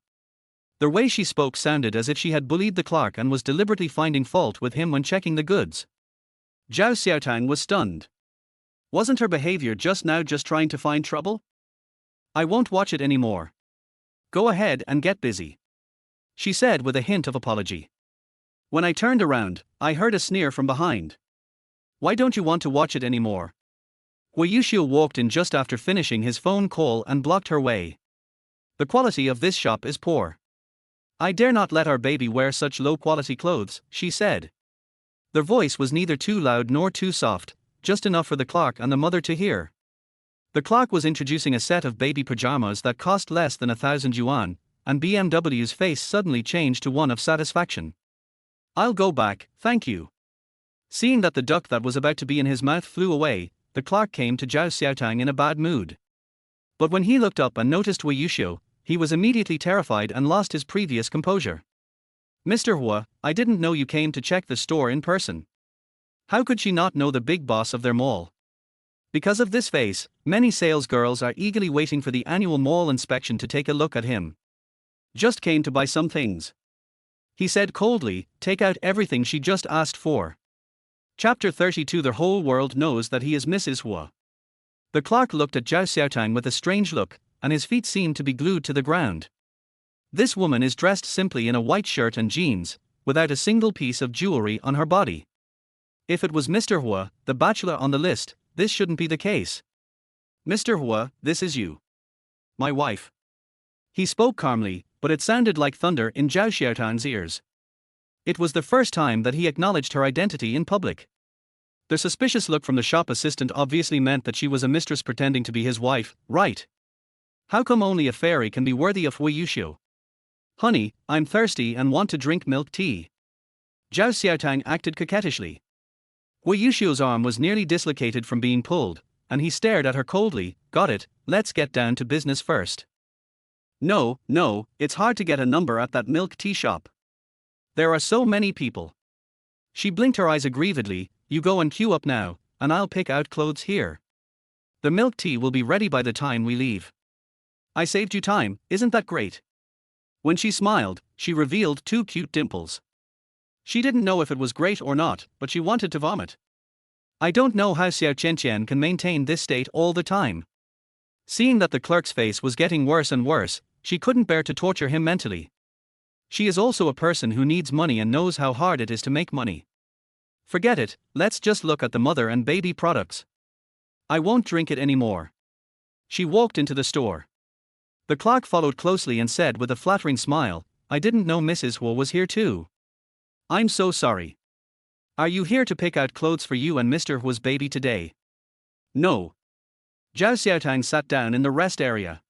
The way she spoke sounded as if she had bullied the clerk and was deliberately finding fault with him when checking the goods. Zhao Xiaotang was stunned. Wasn't her behavior just now just trying to find trouble? I won't watch it anymore. Go ahead and get busy, she said with a hint of apology. When I turned around, I heard a sneer from behind. Why don't you want to watch it anymore? Wei Yuxiu walked in just after finishing his phone call and blocked her way. The quality of this shop is poor. I dare not let our baby wear such low-quality clothes, she said. Their voice was neither too loud nor too soft, just enough for the clerk and the mother to hear. The clerk was introducing a set of baby pajamas that cost less than 1,000 yuan, and BMW's face suddenly changed to one of satisfaction. I'll go back, thank you. Seeing that the duck that was about to be in his mouth flew away, the clerk came to Zhao Xiaotang in a bad mood. But when he looked up and noticed Wei Yuxiu, he was immediately terrified and lost his previous composure. Mr. Hua, I didn't know you came to check the store in person. How could she not know the big boss of their mall? Because of this face, many sales girls are eagerly waiting for the annual mall inspection to take a look at him. Just came to buy some things, he said coldly, take out everything she just asked for. Chapter 32. The whole world knows that he is Mrs. Hua. The clerk looked at Zhao Xiaotang with a strange look, and his feet seemed to be glued to the ground. This woman is dressed simply in a white shirt and jeans, without a single piece of jewelry on her body. If it was Mr. Hua, the bachelor on the list, this shouldn't be the case. Mr. Hua, this is you. My wife. He spoke calmly, but it sounded like thunder in Zhao Xiaotang's ears. It was the first time that he acknowledged her identity in public. The suspicious look from the shop assistant obviously meant that she was a mistress pretending to be his wife, right? How come only a fairy can be worthy of Wei Yuxiu? Honey, I'm thirsty and want to drink milk tea. Zhao Xiaotang acted coquettishly. Wei Yuxiu's arm was nearly dislocated from being pulled, and he stared at her coldly. Got it, let's get down to business first. No, it's hard to get a number at that milk tea shop. There are so many people. She blinked her eyes aggrievedly. You go and queue up now, and I'll pick out clothes here. The milk tea will be ready by the time we leave. I saved you time, isn't that great? When she smiled, she revealed 2 cute dimples. She didn't know if it was great or not, but she wanted to vomit. I don't know how Xiao Qianqian can maintain this state all the time. Seeing that the clerk's face was getting worse and worse, she couldn't bear to torture him mentally. She is also a person who needs money and knows how hard it is to make money. Forget it, let's just look at the mother and baby products. I won't drink it anymore. She walked into the store. The clerk followed closely and said with a flattering smile, I didn't know Mrs. Hua was here too. I'm so sorry. Are you here to pick out clothes for you and Mr. Hua's baby today? No. Zhao Xiaotang sat down in the rest area.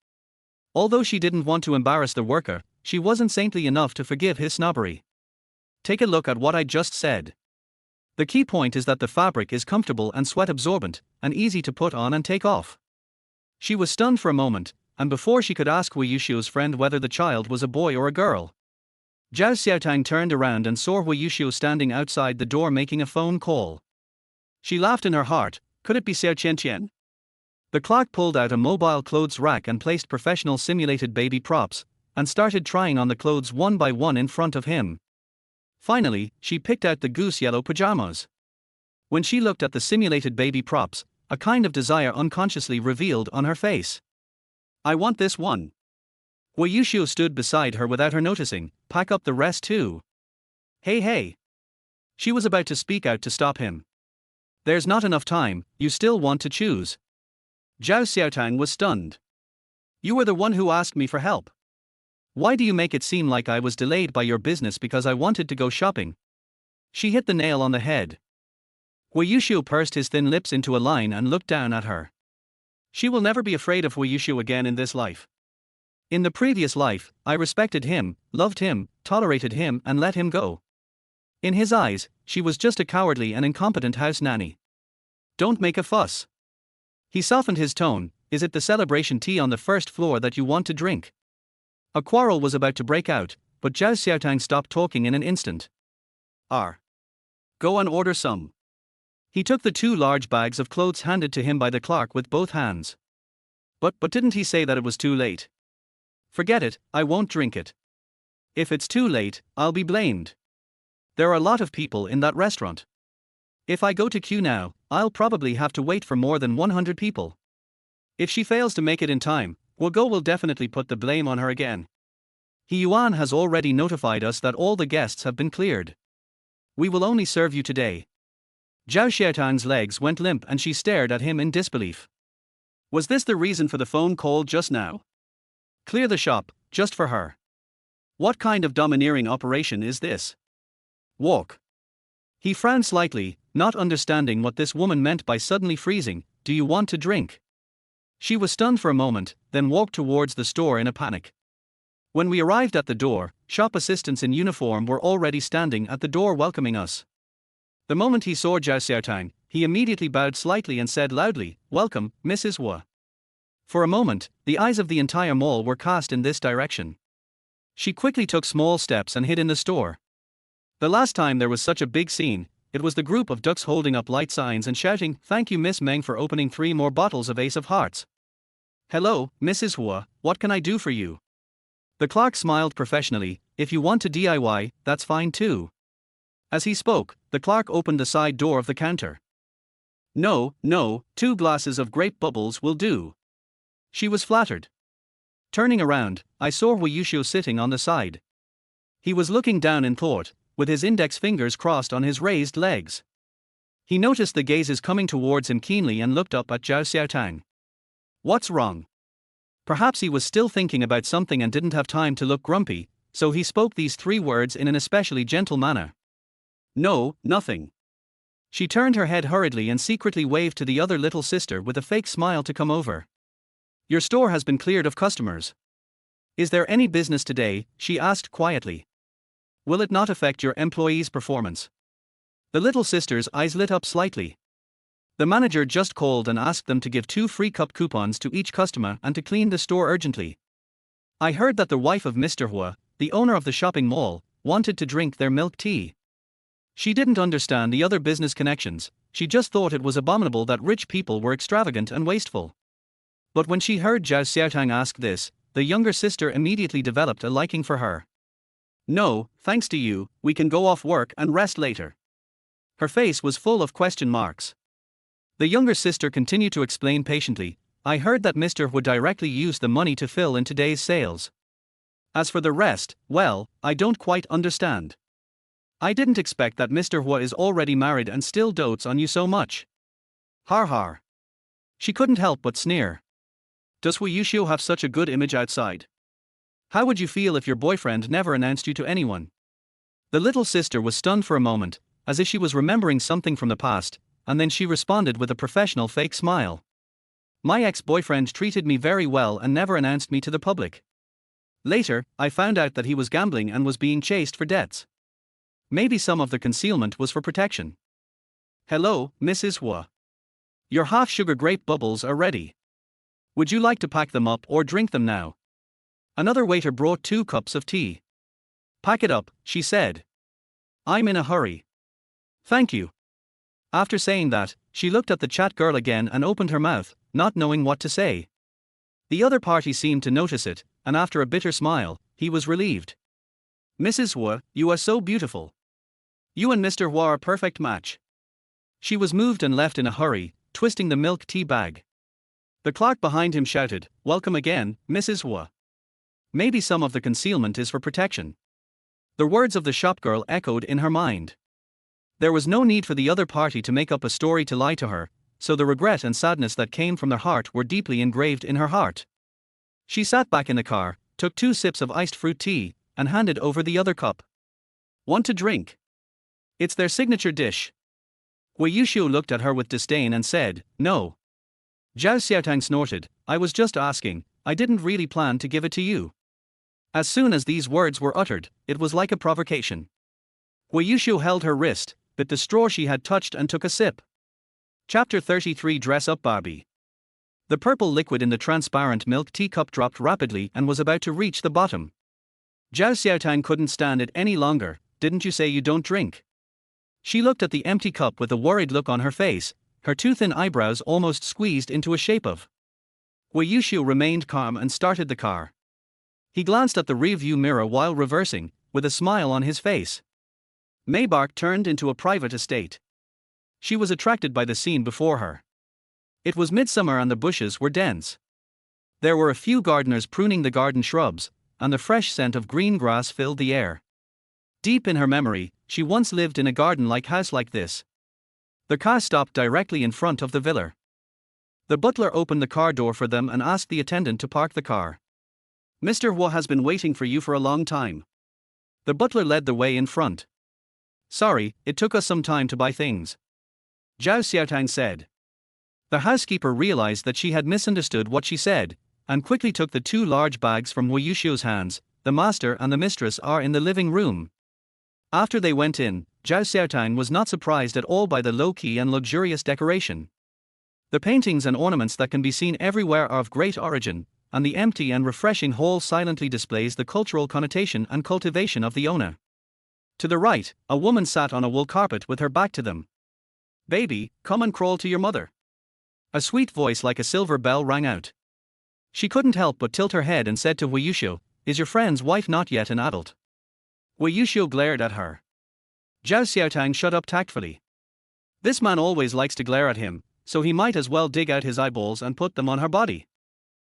Although she didn't want to embarrass the worker, she wasn't saintly enough to forgive his snobbery. Take a look at what I just said. The key point is that the fabric is comfortable and sweat-absorbent, and easy to put on and take off. She was stunned for a moment, and before she could ask Wei Yuxiu's friend whether the child was a boy or a girl, Zhao Xiaotang turned around and saw Wei Yuxiu standing outside the door making a phone call. She laughed in her heart. Could it be Xiao Qianqian? The clerk pulled out a mobile clothes rack and placed professional simulated baby props, and started trying on the clothes one by one in front of him. Finally, she picked out the goose yellow pajamas. When she looked at the simulated baby props, a kind of desire unconsciously revealed on her face. I want this one. Wei Yuxiu stood beside her without her noticing. Pack up the rest too. Hey hey. She was about to speak out to stop him. There's not enough time, you still want to choose. Zhao Xiaotang was stunned. You were the one who asked me for help. Why do you make it seem like I was delayed by your business because I wanted to go shopping? She hit the nail on the head. Wei Yuxiu pursed his thin lips into a line and looked down at her. She will never be afraid of Wei Yuxiu again in this life. In the previous life, I respected him, loved him, tolerated him and let him go. In his eyes, she was just a cowardly and incompetent house nanny. Don't make a fuss. He softened his tone. Is it the celebration tea on the first floor that you want to drink? A quarrel was about to break out, but Zhao Xiaotang stopped talking in an instant. Go and order some. He took the 2 large bags of clothes handed to him by the clerk with both hands. But didn't he say that it was too late? Forget it, I won't drink it. If it's too late, I'll be blamed. There are a lot of people in that restaurant. If I go to queue now, I'll probably have to wait for more than 100 people. If she fails to make it in time, Guo will definitely put the blame on her again. He Yuan has already notified us that all the guests have been cleared. We will only serve you today. Zhao Xiaotang's legs went limp and she stared at him in disbelief. Was this the reason for the phone call just now? Clear the shop, just for her. What kind of domineering operation is this? Walk. He frowned slightly, not understanding what this woman meant by suddenly freezing. Do you want to drink? She was stunned for a moment, then walked towards the store in a panic. When we arrived at the door, shop assistants in uniform were already standing at the door welcoming us. The moment he saw Zhao Xiaotang, he immediately bowed slightly and said loudly, "Welcome, Mrs. Wu." For a moment, the eyes of the entire mall were cast in this direction. She quickly took small steps and hid in the store. The last time there was such a big scene, it was the group of ducks holding up light signs and shouting, "Thank you Miss Meng for opening 3 more bottles of Ace of Hearts." Hello, Mrs. Wu, what can I do for you? The clerk smiled professionally. If you want to DIY, that's fine too. As he spoke, the clerk opened the side door of the counter. No, 2 glasses of grape bubbles will do. She was flattered. Turning around, I saw Wei Yuxiu sitting on the side. He was looking down in thought, with his index fingers crossed on his raised legs. He noticed the gazes coming towards him keenly and looked up at Zhao Xiaotang. What's wrong? Perhaps he was still thinking about something and didn't have time to look grumpy, so he spoke these 3 words in an especially gentle manner. No, nothing. She turned her head hurriedly and secretly waved to the other little sister with a fake smile to come over. Your store has been cleared of customers. Is there any business today? She asked quietly. Will it not affect your employees' performance? The little sister's eyes lit up slightly. The manager just called and asked them to give 2 free cup coupons to each customer and to clean the store urgently. I heard that the wife of Mr. Hua, the owner of the shopping mall, wanted to drink their milk tea. She didn't understand the other business connections, she just thought it was abominable that rich people were extravagant and wasteful. But when she heard Zhao Xiaotang ask this, the younger sister immediately developed a liking for her. No, thanks to you, we can go off work and rest later. Her face was full of question marks. The younger sister continued to explain patiently, I heard that Mr. Hu directly used the money to fill in today's sales. As for the rest, well, I don't quite understand. I didn't expect that Mr. Hu is already married and still dotes on you so much. Har har. She couldn't help but sneer. Does Hu Yuxiu have such a good image outside? How would you feel if your boyfriend never announced you to anyone? The little sister was stunned for a moment, as if she was remembering something from the past, and then she responded with a professional fake smile. My ex-boyfriend treated me very well and never announced me to the public. Later, I found out that he was gambling and was being chased for debts. Maybe some of the concealment was for protection. Hello, Mrs. Wu. Your half-sugar grape bubbles are ready. Would you like to pack them up or drink them now? Another waiter brought 2 cups of tea. Pack it up, she said. I'm in a hurry. Thank you. After saying that, she looked at the chat girl again and opened her mouth, not knowing what to say. The other party seemed to notice it, and after a bitter smile, he was relieved. Mrs. Hua, you are so beautiful. You and Mr. Hua are a perfect match. She was moved and left in a hurry, twisting the milk tea bag. The clerk behind him shouted, "Welcome again, Mrs. Hua. Maybe some of the concealment is for protection." The words of the shopgirl echoed in her mind. There was no need for the other party to make up a story to lie to her, so the regret and sadness that came from their heart were deeply engraved in her heart. She sat back in the car, took 2 sips of iced fruit tea, and handed over the other cup. "Want to drink? It's their signature dish." Wei Yushu looked at her with disdain and said, "No." Zhao Xiaotang snorted, "I was just asking, I didn't really plan to give it to you." As soon as these words were uttered, it was like a provocation. Wei Yushu held her wrist, bit the straw she had touched and took a sip. Chapter 33 Dress Up Barbie. The purple liquid in the transparent milk teacup dropped rapidly and was about to reach the bottom. Zhao Xiaotang couldn't stand it any longer. "Didn't you say you don't drink?" She looked at the empty cup with a worried look on her face, her too thin eyebrows almost squeezed into a shape of. Wei Yushu remained calm and started the car. He glanced at the rear-view mirror while reversing, with a smile on his face. Maybach turned into a private estate. She was attracted by the scene before her. It was midsummer and the bushes were dense. There were a few gardeners pruning the garden shrubs, and the fresh scent of green grass filled the air. Deep in her memory, she once lived in a garden-like house like this. The car stopped directly in front of the villa. The butler opened the car door for them and asked the attendant to park the car. "Mr. Hua has been waiting for you for a long time." The butler led the way in front. "Sorry, it took us some time to buy things," Zhao Xiaotang said. The housekeeper realized that she had misunderstood what she said, and quickly took the 2 large bags from Wei Yushu's hands. "The master and the mistress are in the living room." After they went in, Zhao Xiaotang was not surprised at all by the low-key and luxurious decoration. The paintings and ornaments that can be seen everywhere are of great origin, and the empty and refreshing hall silently displays the cultural connotation and cultivation of the owner. To the right, a woman sat on a wool carpet with her back to them. "Baby, come and crawl to your mother." A sweet voice like a silver bell rang out. She couldn't help but tilt her head and said to Wei Yushu, "Is your friend's wife not yet an adult?" Wei Yushu glared at her. Zhao Xiaotang shut up tactfully. This man always likes to glare at him, so he might as well dig out his eyeballs and put them on her body.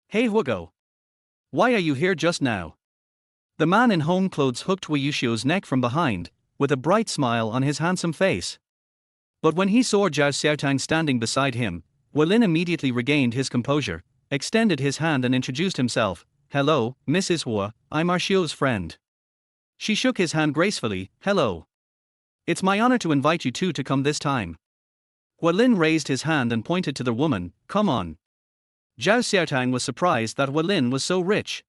"Hey Hugo! Why are you here just now?" The man in home clothes hooked Wei Yushu's neck from behind, with a bright smile on his handsome face. But when he saw Zhao Xiaotang standing beside him, Lin immediately regained his composure, extended his hand and introduced himself. "Hello, Mrs. Hua, I'm Arshio's friend." She shook his hand gracefully. "Hello. It's my honor to invite you two to come this time." Lin raised his hand and pointed to the woman. "Come on." Zhao Xiaotang was surprised that Lin was so rich.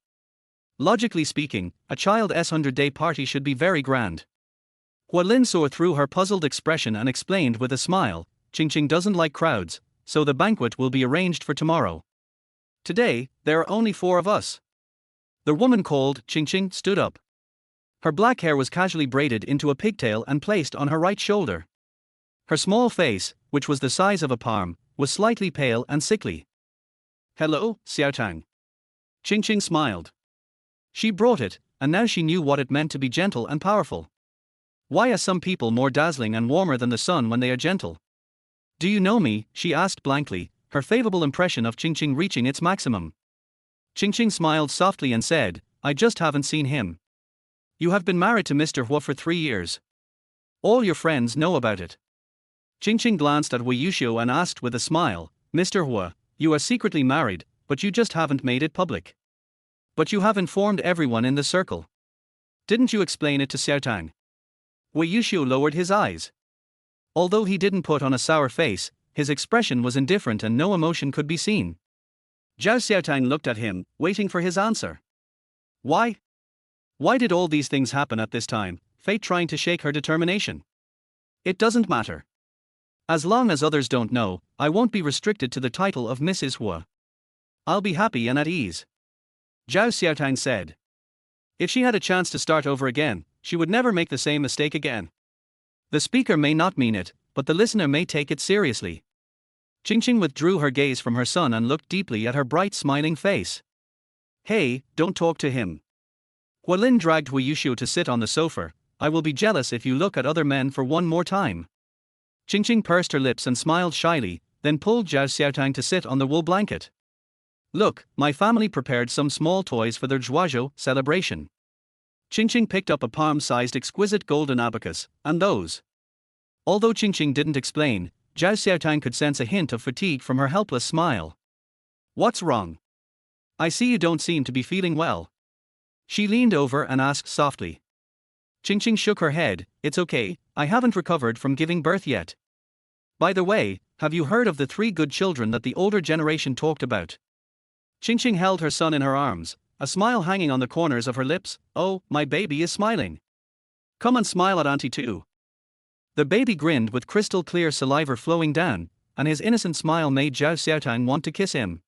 Logically speaking, a child's 100-day party should be very grand. Lin saw through her puzzled expression and explained with a smile, "Qingqing doesn't like crowds, so the banquet will be arranged for tomorrow. Today, there are only 4 of us." The woman called Qingqing stood up. Her black hair was casually braided into a pigtail and placed on her right shoulder. Her small face, which was the size of a palm, was slightly pale and sickly. "Hello, Xiaotang." Qingqing smiled. She brought it, and now she knew what it meant to be gentle and powerful. Why are some people more dazzling and warmer than the sun when they are gentle? "Do you know me?" she asked blankly, her favorable impression of Qingqing reaching its maximum. Qingqing smiled softly and said, "I just haven't seen him." "You have been married to Mr. Hua for 3 years. All your friends know about it." Qingqing glanced at Wei Yushu and asked with a smile, "Mr. Hua, you are secretly married, but you just haven't made it public. But you have informed everyone in the circle. Didn't you explain it to Xiaotang?" Wei Yushu lowered his eyes. Although he didn't put on a sour face, his expression was indifferent and no emotion could be seen. Zhao Xiaotang looked at him, waiting for his answer. Why? Why did all these things happen at this time, fate trying to shake her determination? "It doesn't matter. As long as others don't know, I won't be restricted to the title of Mrs. Hua. I'll be happy and at ease," Zhao Xiaotang said. If she had a chance to start over again, she would never make the same mistake again. The speaker may not mean it, but the listener may take it seriously. Qingqing withdrew her gaze from her son and looked deeply at her bright smiling face. Hey, don't talk to him. Hualin dragged Hu Yuxiu to sit on the sofa. I will be jealous if you look at other men for one more time. Qingqing pursed her lips and smiled shyly, then pulled Zhao Xiaotang to sit on the wool blanket. Look, my family prepared some small toys for their Zhuazhou celebration. Qingqing picked up a palm-sized exquisite golden abacus, and those. Although Qingqing didn't explain, Zhao Xiaotang could sense a hint of fatigue from her helpless smile. What's wrong? I see you don't seem to be feeling well. She leaned over and asked softly. Qingqing shook her head. It's okay, I haven't recovered from giving birth yet. By the way, have you heard of the 3 good children that the older generation talked about? Qingqing held her son in her arms, a smile hanging on the corners of her lips. Oh, my baby is smiling. Come and smile at Auntie too. The baby grinned with crystal clear saliva flowing down, and his innocent smile made Zhao Xiaotang want to kiss him.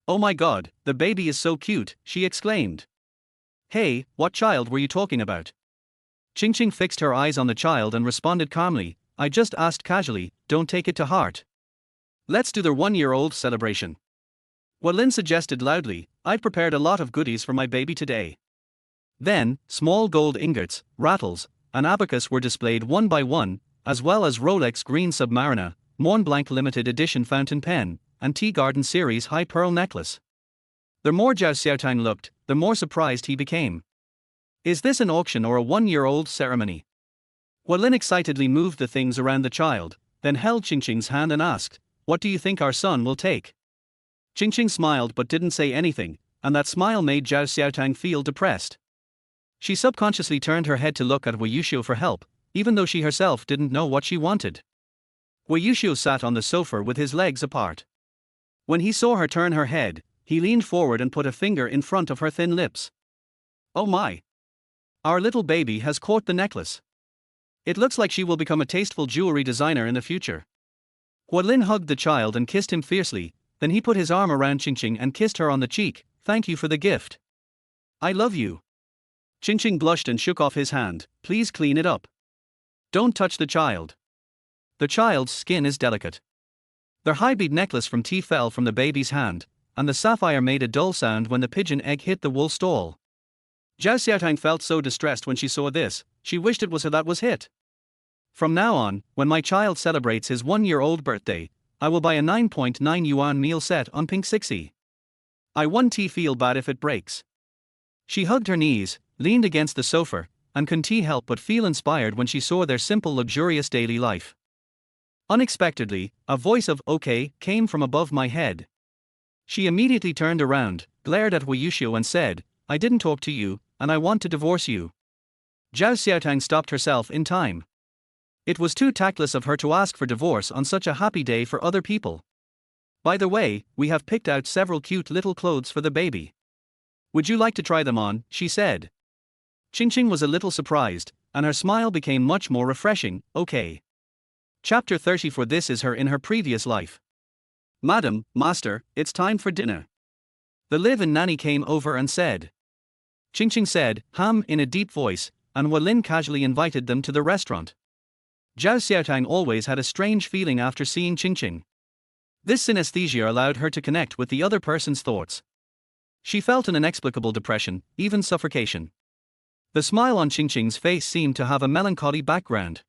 Oh my god, the baby is so cute, she exclaimed. Hey, what child were you talking about? Qingqing fixed her eyes on the child and responded calmly, I just asked casually, don't take it to heart. Let's do their 1-year-old celebration. Hualin suggested loudly, I've prepared a lot of goodies for my baby today. Then, small gold ingots, rattles, and abacus were displayed one by one, as well as Rolex Green Submariner, Mont Blanc limited edition fountain pen, and Tea Garden series high pearl necklace. The more Zhao Xiaotang looked, the more surprised he became. Is this an auction or a 1-year-old ceremony? Hualin excitedly moved the things around the child, then held Qingqing's hand and asked, what do you think our son will take? Qingqing smiled but didn't say anything, and that smile made Zhao Xiaotang feel depressed. She subconsciously turned her head to look at Hu Yuxiu for help, even though she herself didn't know what she wanted. Hu Yuxiu sat on the sofa with his legs apart. When he saw her turn her head, he leaned forward and put a finger in front of her thin lips. Oh my! Our little baby has caught the necklace. It looks like she will become a tasteful jewelry designer in the future. Hualin hugged the child and kissed him fiercely, then he put his arm around Qingqing and kissed her on the cheek. Thank you for the gift. I love you. Qingqing blushed and shook off his hand. Please clean it up. Don't touch the child. The child's skin is delicate. Their high bead necklace from tea fell from the baby's hand, and the sapphire made a dull sound when the pigeon egg hit the wool stall. Zhao Xiaotang felt so distressed when she saw this, she wished it was her that was hit. From now on, when my child celebrates his 1-year-old birthday, I will buy a 9.9 yuan meal set on Pink 6E. I won't feel bad if it breaks. She hugged her knees, leaned against the sofa, and couldn't help but feel inspired when she saw their simple luxurious daily life. Unexpectedly, a voice of okay came from above my head. She immediately turned around, glared at Hu Yuxiu and said, I didn't talk to you, and I want to divorce you. Zhao Xiaotang stopped herself in time. It was too tactless of her to ask for divorce on such a happy day for other people. By the way, we have picked out several cute little clothes for the baby. Would you like to try them on? She said. Qingqing was a little surprised, and her smile became much more refreshing. Okay. Chapter 30. For this is her in her previous life. Madam, Master, it's time for dinner. The live-in nanny came over and said. Qingqing said, in a deep voice, and Hualin casually invited them to the restaurant. Zhao Xiaotang always had a strange feeling after seeing Qingqing. This synesthesia allowed her to connect with the other person's thoughts. She felt an inexplicable depression, even suffocation. The smile on Qingqing's face seemed to have a melancholy background.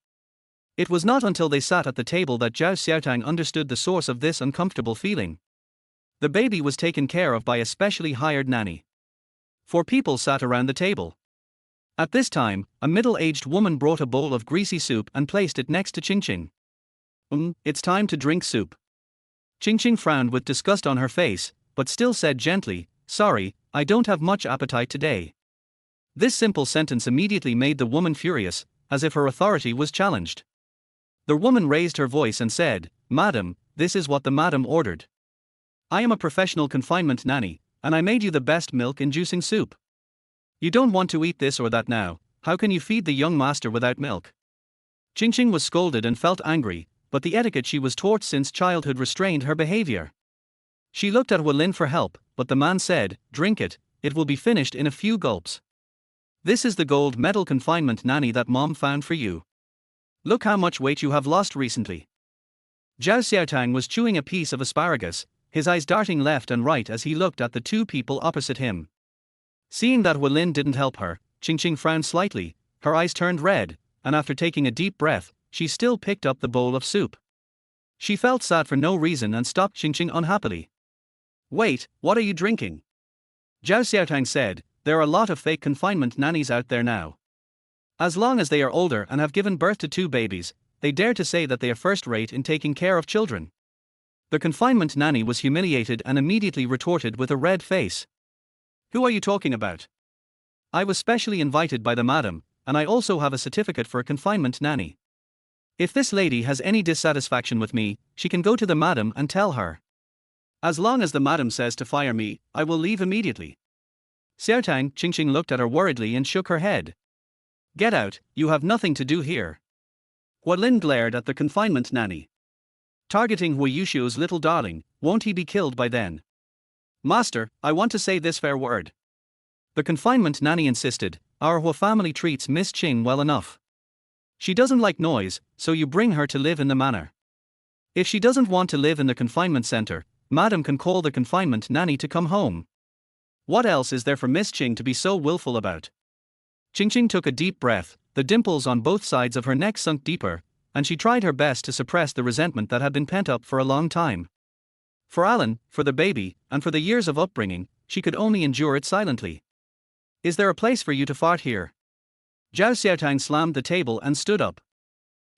It was not until they sat at the table that Zhao Xiaotang understood the source of this uncomfortable feeling. The baby was taken care of by a specially hired nanny. 4 people sat around the table. At this time, a middle-aged woman brought a bowl of greasy soup and placed it next to Qingqing. It's time to drink soup. Qingqing frowned with disgust on her face, but still said gently, sorry, I don't have much appetite today. This simple sentence immediately made the woman furious, as if her authority was challenged. The woman raised her voice and said, Madam, this is what the madam ordered. I am a professional confinement nanny, and I made you the best milk-inducing soup. You don't want to eat this or that now, how can you feed the young master without milk? Qingqing was scolded and felt angry, but the etiquette she was taught since childhood restrained her behavior. She looked at Hualin for help, but the man said, drink it, it will be finished in a few gulps. This is the gold medal confinement nanny that mom found for you. Look how much weight you have lost recently. Zhao Xiaotang was chewing a piece of asparagus, his eyes darting left and right as he looked at the two people opposite him. Seeing that Lin didn't help her, Qingqing frowned slightly, her eyes turned red, and after taking a deep breath, she still picked up the bowl of soup. She felt sad for no reason and stopped Qingqing unhappily. Wait, what are you drinking? Zhao Xiaotang said, there are a lot of fake confinement nannies out there now. As long as they are older and have given birth to 2 babies, they dare to say that they are first-rate in taking care of children. The confinement nanny was humiliated and immediately retorted with a red face. Who are you talking about? I was specially invited by the madam, and I also have a certificate for a confinement nanny. If this lady has any dissatisfaction with me, she can go to the madam and tell her. As long as the madam says to fire me, I will leave immediately. Xiaotang, Qingqing looked at her worriedly and shook her head. Get out, you have nothing to do here. Lin glared at the confinement nanny. Targeting Hui Yuxiu's little darling, won't he be killed by then? Master, I want to say this fair word. The confinement nanny insisted, our Hua family treats Miss Qing well enough. She doesn't like noise, so you bring her to live in the manor. If she doesn't want to live in the confinement center, madam can call the confinement nanny to come home. What else is there for Miss Qing to be so willful about? Qingqing took a deep breath, the dimples on both sides of her neck sunk deeper, and she tried her best to suppress the resentment that had been pent up for a long time. For Alan, for the baby, and for the years of upbringing, she could only endure it silently. Is there a place for you to fart here? Zhao Xiaotang slammed the table and stood up.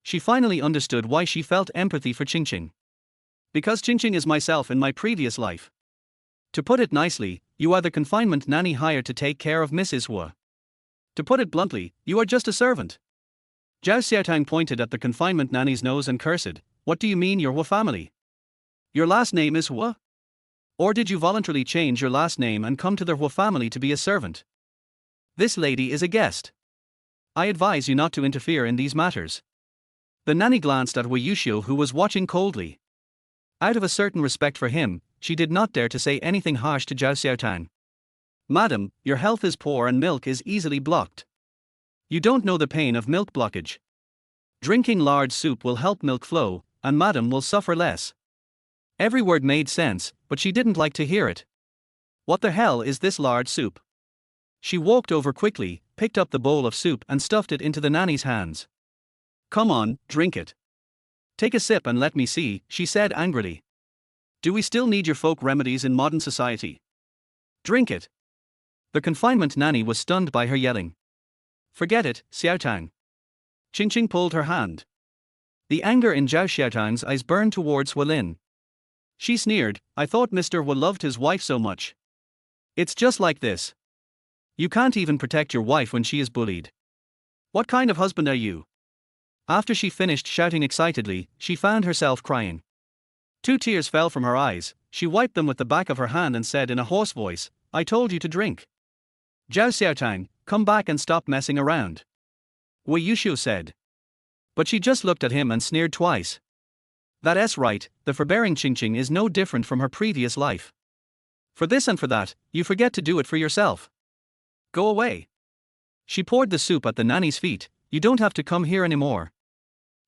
She finally understood why she felt empathy for Qingqing. Because Qingqing is myself in my previous life. To put it nicely, you are the confinement nanny hired to take care of Mrs. Hua. To put it bluntly, you are just a servant. Zhao Xiaotang pointed at the confinement nanny's nose and cursed, what do you mean your Hua family? Your last name is Hua? Or did you voluntarily change your last name and come to the Hua family to be a servant? This lady is a guest. I advise you not to interfere in these matters. The nanny glanced at Hui Yuxiu who was watching coldly. Out of a certain respect for him, she did not dare to say anything harsh to Zhao Xiaotang. Madam, your health is poor and milk is easily blocked. You don't know the pain of milk blockage. Drinking lard soup will help milk flow, and madam will suffer less. Every word made sense, but she didn't like to hear it. What the hell is this lard soup? She walked over quickly, picked up the bowl of soup and stuffed it into the nanny's hands. Come on, drink it. Take a sip and let me see, she said angrily. Do we still need your folk remedies in modern society? Drink it. The confinement nanny was stunned by her yelling. Forget it, Xiaotang. Qingqing pulled her hand. The anger in Zhao Xiaotang's eyes burned towards Lin. She sneered, I thought Mr. Hua loved his wife so much. It's just like this. You can't even protect your wife when she is bullied. What kind of husband are you? After she finished shouting excitedly, she found herself crying. 2 tears fell from her eyes, she wiped them with the back of her hand and said in a hoarse voice, I told you to drink. Zhao Xiaotang, come back and stop messing around. Hui Yuxiu said. But she just looked at him and sneered twice. That's right, the forbearing Qingqing is no different from her previous life. For this and for that, you forget to do it for yourself. Go away. She poured the soup at the nanny's feet, you don't have to come here anymore.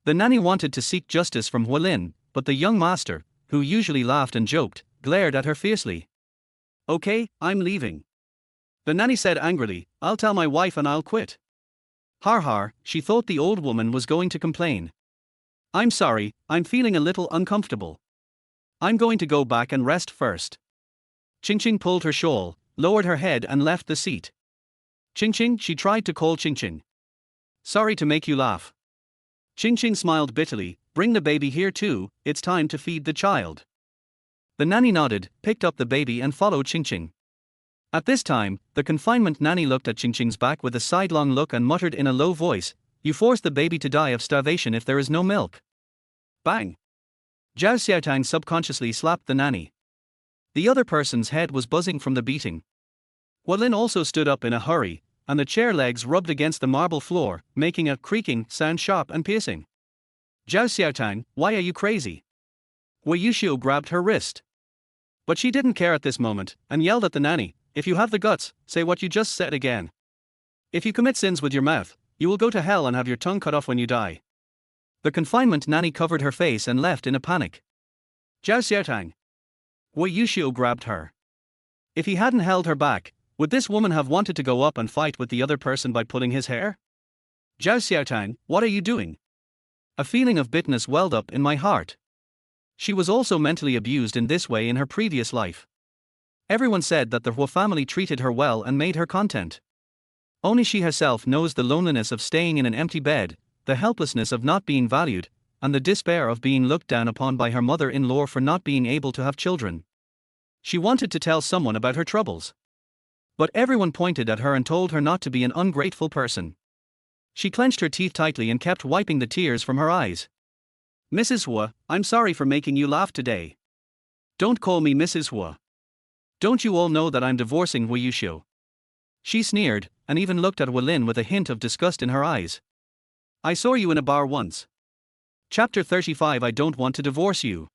The nanny wanted to seek justice from Lin, but the young master, who usually laughed and joked, glared at her fiercely. Okay, I'm leaving. The nanny said angrily, I'll tell my wife and I'll quit. Har har, she thought the old woman was going to complain. I'm sorry, I'm feeling a little uncomfortable. I'm going to go back and rest first. Qingqing pulled her shawl, lowered her head and left the seat. Qingqing, she tried to call Qingqing. Sorry to make you laugh. Qingqing smiled bitterly, bring the baby here too, it's time to feed the child. The nanny nodded, picked up the baby and followed Qingqing. At this time, the confinement nanny looked at Qingqing's back with a sidelong look and muttered in a low voice, you force the baby to die of starvation if there is no milk. Bang! Zhao Xiaotang subconsciously slapped the nanny. The other person's head was buzzing from the beating. Lin also stood up in a hurry, and the chair legs rubbed against the marble floor, making a creaking sound sharp and piercing. Zhao Xiaotang, why are you crazy? Hui Yuxiu grabbed her wrist. But she didn't care at this moment, and yelled at the nanny, if you have the guts, say what you just said again. If you commit sins with your mouth, you will go to hell and have your tongue cut off when you die. The confinement nanny covered her face and left in a panic. Zhao Xiaotang. Wei Yuxiu grabbed her. If he hadn't held her back, would this woman have wanted to go up and fight with the other person by pulling his hair? Zhao Xiaotang, what are you doing? A feeling of bitterness welled up in my heart. She was also mentally abused in this way in her previous life. Everyone said that the Hua family treated her well and made her content. Only she herself knows the loneliness of staying in an empty bed, the helplessness of not being valued, and the despair of being looked down upon by her mother-in-law for not being able to have children. She wanted to tell someone about her troubles. But everyone pointed at her and told her not to be an ungrateful person. She clenched her teeth tightly and kept wiping the tears from her eyes. Mrs. Hua, I'm sorry for making you laugh today. Don't call me Mrs. Hua. Don't you all know that I'm divorcing Wei Yuxiu? She sneered, and even looked at Lin with a hint of disgust in her eyes. I saw you in a bar once. Chapter 35. I don't want to divorce you.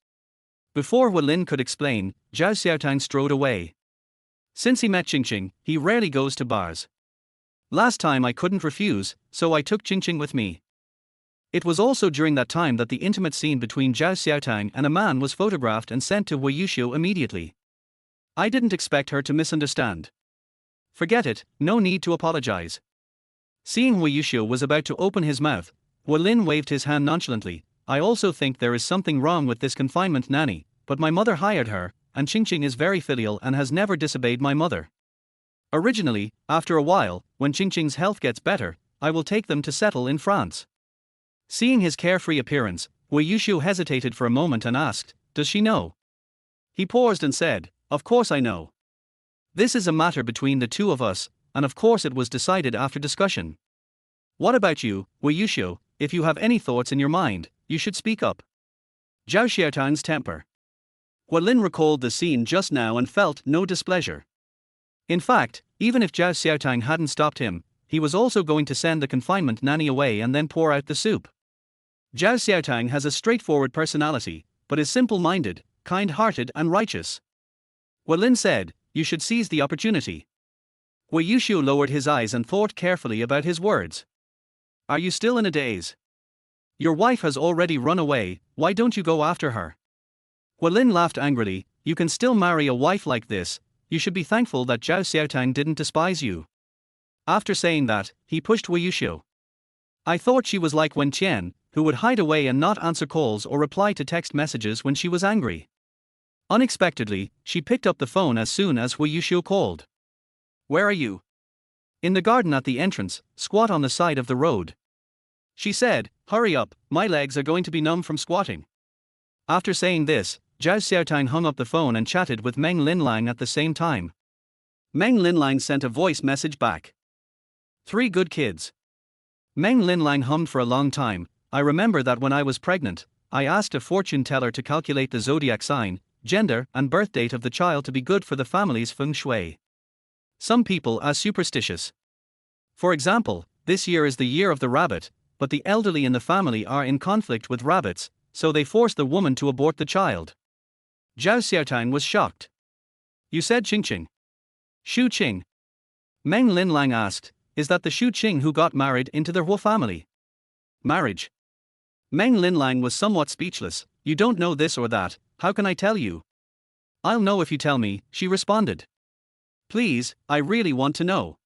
Before Lin could explain, Zhao Xiaotang strode away. Since he met Qingqing, he rarely goes to bars. Last time I couldn't refuse, so I took Qingqing with me. It was also during that time that the intimate scene between Zhao Xiaotang and a man was photographed and sent to Wei Yuxiu immediately. I didn't expect her to misunderstand. Forget it, no need to apologize. Seeing Wei Yuxiu was about to open his mouth, Lin waved his hand nonchalantly. I also think there is something wrong with this confinement nanny, but my mother hired her, and Qingqing is very filial and has never disobeyed my mother. Originally, after a while, when Qingqing's health gets better, I will take them to settle in France. Seeing his carefree appearance, Wei Yuxiu hesitated for a moment and asked, does she know? He paused and said, of course I know. This is a matter between the two of us, and of course it was decided after discussion. What about you, Wei Yuxiu? If you have any thoughts in your mind, you should speak up. Zhao Xiaotang's temper. Lin recalled the scene just now and felt no displeasure. In fact, even if Zhao Xiaotang hadn't stopped him, he was also going to send the confinement nanny away and then pour out the soup. Zhao Xiaotang has a straightforward personality, but is simple-minded, kind-hearted and righteous. Lin said, you should seize the opportunity. Wei Yuxiu lowered his eyes and thought carefully about his words. Are you still in a daze? Your wife has already run away, why don't you go after her? Lin laughed angrily, you can still marry a wife like this, you should be thankful that Zhao Xiaotang didn't despise you. After saying that, he pushed Wei Yuxiu. I thought she was like Wen Qian, who would hide away and not answer calls or reply to text messages when she was angry. Unexpectedly, she picked up the phone as soon as Wei Yuxiu called. Where are you? In the garden at the entrance, squat on the side of the road. She said, hurry up, my legs are going to be numb from squatting. After saying this, Zhao Xiaotang hung up the phone and chatted with Meng Linlang at the same time. Meng Linlang sent a voice message back. 3 good kids. Meng Linlang hummed for a long time. I remember that when I was pregnant, I asked a fortune teller to calculate the zodiac sign, gender, and birth date of the child to be good for the family's feng shui. Some people are superstitious. For example, this year is the year of the rabbit, but the elderly in the family are in conflict with rabbits, so they forced the woman to abort the child. Zhao Xiaotang was shocked. You said Qingqing. Shu Qing. Meng Linlang asked, is that the Shu Qing who got married into the Hua family? Marriage. Meng Linlang was somewhat speechless. You don't know this or that, how can I tell you? I'll know if you tell me, she responded. Please, I really want to know.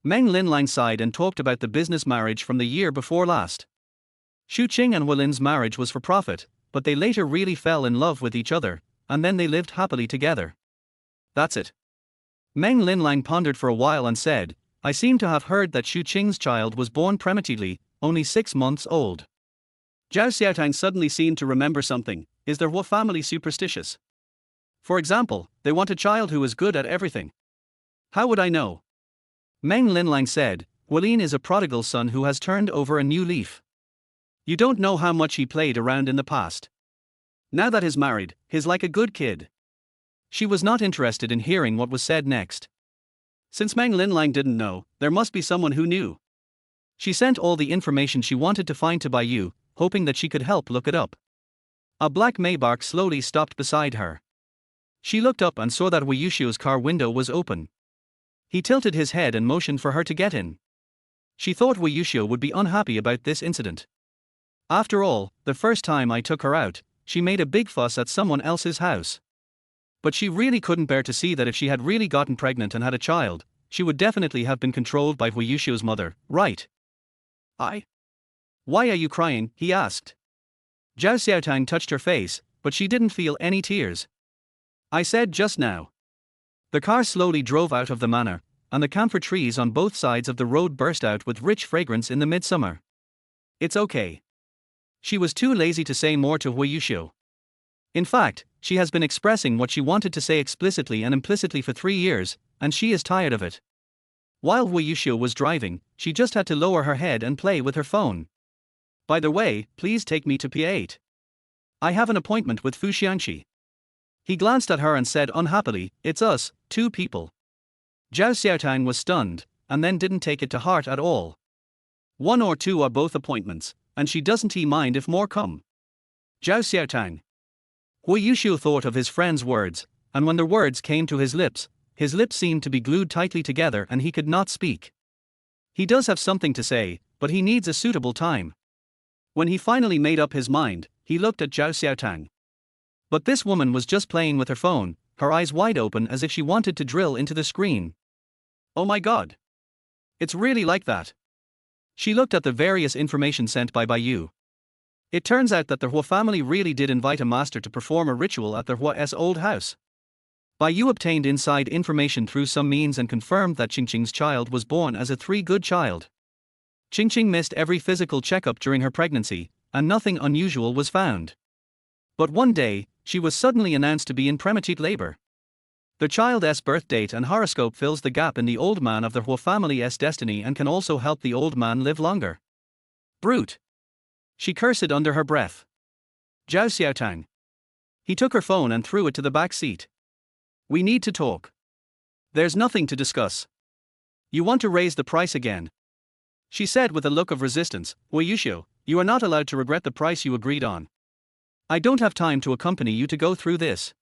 Meng Linlang sighed and talked about the business marriage from the year before last. Shu Qing and Lin's marriage was for profit, but they later really fell in love with each other, and then they lived happily together. That's it. Meng Linlang pondered for a while and said, I seem to have heard that Shu Qing's child was born prematurely, only 6 months old. Zhao Xiaotang suddenly seemed to remember something. Is their Hua family superstitious? For example, they want a child who is good at everything. How would I know? Meng Linlang said, Lin is a prodigal son who has turned over a new leaf. You don't know how much he played around in the past. Now that he's married, he's like a good kid. She was not interested in hearing what was said next. Since Meng Linlang didn't know, there must be someone who knew. She sent all the information she wanted to find to Baiyu, hoping that she could help look it up. A black Maybach slowly stopped beside her. She looked up and saw that Wei Yuxiu's car window was open. He tilted his head and motioned for her to get in. She thought Wei Yuxiu would be unhappy about this incident. After all, the first time I took her out, she made a big fuss at someone else's house. But she really couldn't bear to see that if she had really gotten pregnant and had a child, she would definitely have been controlled by Hu Yuxiu's mother, right? I? Why are you crying? He asked. Zhao Xiaotang touched her face, but she didn't feel any tears. I said just now. The car slowly drove out of the manor, and the camphor trees on both sides of the road burst out with rich fragrance in the midsummer. It's okay. She was too lazy to say more to Hu Yuxiu. In fact, she has been expressing what she wanted to say explicitly and implicitly for 3 years, and she is tired of it. While Hu Yuxiu was driving, she just had to lower her head and play with her phone. By the way, please take me to P8. I have an appointment with Fu Xianqi. He glanced at her and said unhappily, it's us, 2 people. Zhao Xiaotang was stunned, and then didn't take it to heart at all. 1 or 2 are both appointments, and she doesn't mind if more come. Zhao Xiaotang. Hu Yuxiu thought of his friend's words, and when the words came to his lips seemed to be glued tightly together and he could not speak. He does have something to say, but he needs a suitable time. When he finally made up his mind, he looked at Zhao Xiaotang. But this woman was just playing with her phone, her eyes wide open as if she wanted to drill into the screen. Oh my god. It's really like that. She looked at the various information sent by Yu. It turns out that the Hua family really did invite a master to perform a ritual at the Hua's old house. Yu obtained inside information through some means and confirmed that Qingqing's child was born as a 3-good child. Qingqing missed every physical checkup during her pregnancy, and nothing unusual was found. But one day, she was suddenly announced to be in premature labor. The child's birth date and horoscope fills the gap in the old man of the Hua family's destiny and can also help the old man live longer. Brute. She cursed under her breath. Zhao Xiaotang. He took her phone and threw it to the back seat. We need to talk. There's nothing to discuss. You want to raise the price again? She said with a look of resistance. Hu Yuxiu, you are not allowed to regret the price you agreed on. I don't have time to accompany you to go through this.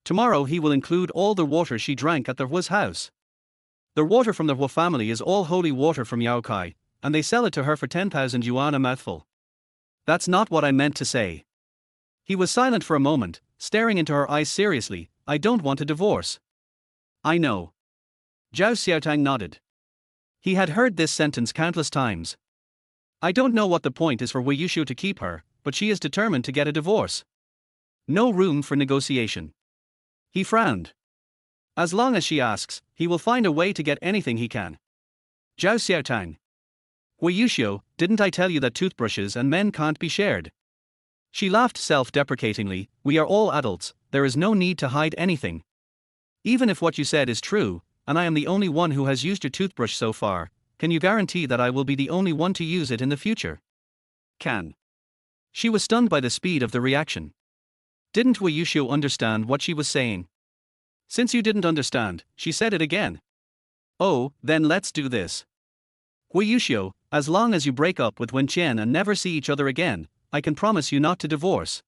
Tomorrow he will include all the water she drank at the Hua's house. The water from the Hua family is all holy water from Yaokai, and they sell it to her for 10,000 yuan a mouthful. That's not what I meant to say. He was silent for a moment, staring into her eyes seriously. I don't want a divorce. I know. Zhao Xiaotang nodded. He had heard this sentence countless times. I don't know what the point is for Hu Yuxiu to keep her, but she is determined to get a divorce. No room for negotiation. He frowned. As long as she asks, he will find a way to get anything he can. Zhao Xiaotang. Hu Yuxiu, didn't I tell you that toothbrushes and men can't be shared? She laughed self-deprecatingly. We are all adults, there is no need to hide anything. Even if what you said is true, and I am the only one who has used your toothbrush so far, can you guarantee that I will be the only one to use it in the future? Can. She was stunned by the speed of the reaction. Didn't Hu Yuxiu understand what she was saying? Since you didn't understand, she said it again. Oh, then let's do this. Hu Yuxiu, as long as you break up with Wen Qian and never see each other again, I can promise you not to divorce.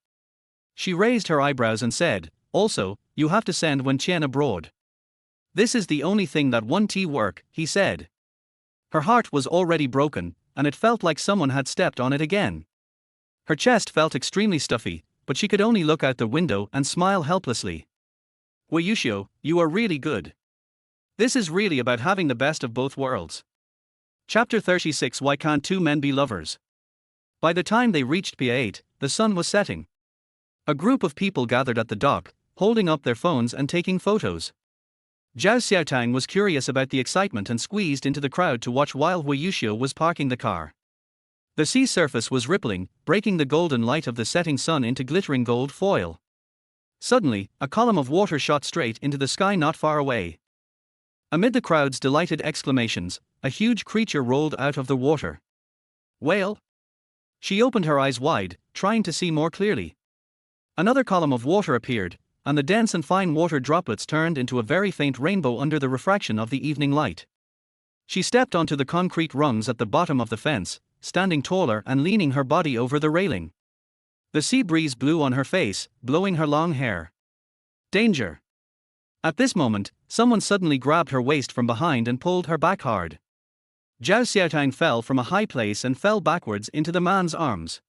She raised her eyebrows and said, also, you have to send Wen Qian abroad. This is the only thing that won't work, he said. Her heart was already broken, and it felt like someone had stepped on it again. Her chest felt extremely stuffy, but she could only look out the window and smile helplessly. Hu Yuxiu, you are really good. This is really about having the best of both worlds. Chapter 36. Why can't 2 men be lovers? By the time they reached P8, the sun was setting. A group of people gathered at the dock, holding up their phones and taking photos. Zhao Xiaotang was curious about the excitement and squeezed into the crowd to watch while Hu Yuxiu was parking the car. The sea surface was rippling, breaking the golden light of the setting sun into glittering gold foil. Suddenly, a column of water shot straight into the sky not far away. Amid the crowd's delighted exclamations, a huge creature rolled out of the water. Whale? She opened her eyes wide, trying to see more clearly. Another column of water appeared, and the dense and fine water droplets turned into a very faint rainbow under the refraction of the evening light. She stepped onto the concrete rungs at the bottom of the fence, standing taller and leaning her body over the railing. The sea breeze blew on her face, blowing her long hair. Danger! At this moment, someone suddenly grabbed her waist from behind and pulled her back hard. Zhao Xiaotang fell from a high place and fell backwards into the man's arms.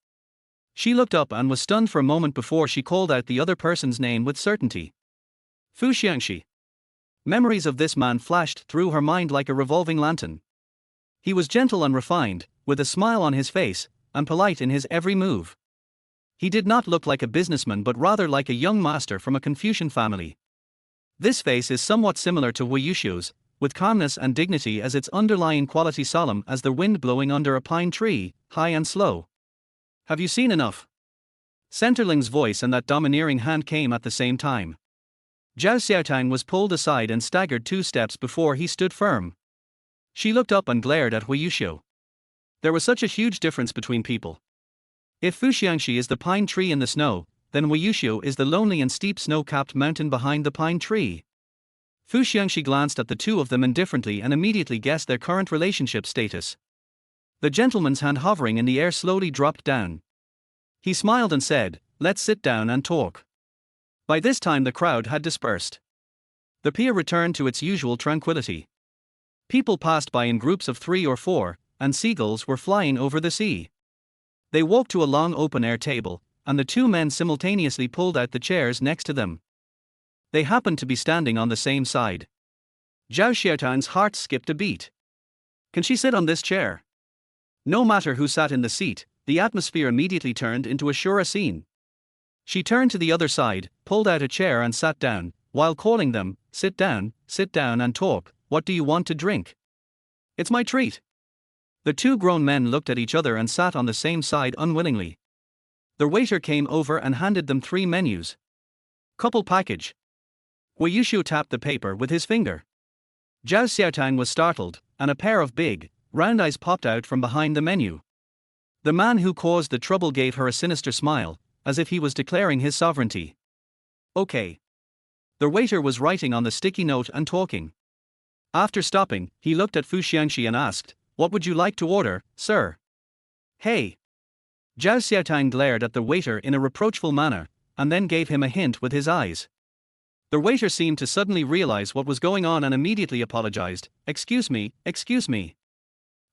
She looked up and was stunned for a moment before she called out the other person's name with certainty. Fu Xiangxi. Memories of this man flashed through her mind like a revolving lantern. He was gentle and refined, with a smile on his face, and polite in his every move. He did not look like a businessman but rather like a young master from a Confucian family. This face is somewhat similar to Wei Yushu's, with calmness and dignity as its underlying quality, solemn as the wind blowing under a pine tree, high and slow. Have you seen enough? Centerling's voice and that domineering hand came at the same time. Zhao Xiaotang was pulled aside and staggered 2 steps before he stood firm. She looked up and glared at Wei Yushu. There was such a huge difference between people. If Fu Xiangxi is the pine tree in the snow, then Wei Yushu is the lonely and steep snow-capped mountain behind the pine tree. Fu Xiangxi glanced at the two of them indifferently and immediately guessed their current relationship status. The gentleman's hand hovering in the air slowly dropped down. He smiled and said, "Let's sit down and talk." By this time the crowd had dispersed. The pier returned to its usual tranquility. People passed by in groups of 3 or 4, and seagulls were flying over the sea. They walked to a long open-air table, and the 2 men simultaneously pulled out the chairs next to them. They happened to be standing on the same side. Zhao Xiaotang's heart skipped a beat. Can she sit on this chair? No matter who sat in the seat, the atmosphere immediately turned into a surer scene. She turned to the other side, pulled out a chair and sat down, while calling them, sit down and talk. What do you want to drink?" "It's my treat." The 2 grown men looked at each other and sat on the same side unwillingly. The waiter came over and handed them 3 menus. "Couple package." Wei Yushu tapped the paper with his finger. Zhao Xiaotang was startled, and a pair of big, round eyes popped out from behind the menu. The man who caused the trouble gave her a sinister smile, as if he was declaring his sovereignty. "Okay." The waiter was writing on the sticky note and talking. After stopping, he looked at Fu Xiangxi and asked, "What would you like to order, sir?" "Hey!" Zhao Xiaotang glared at the waiter in a reproachful manner, and then gave him a hint with his eyes. The waiter seemed to suddenly realize what was going on and immediately apologized. Excuse me.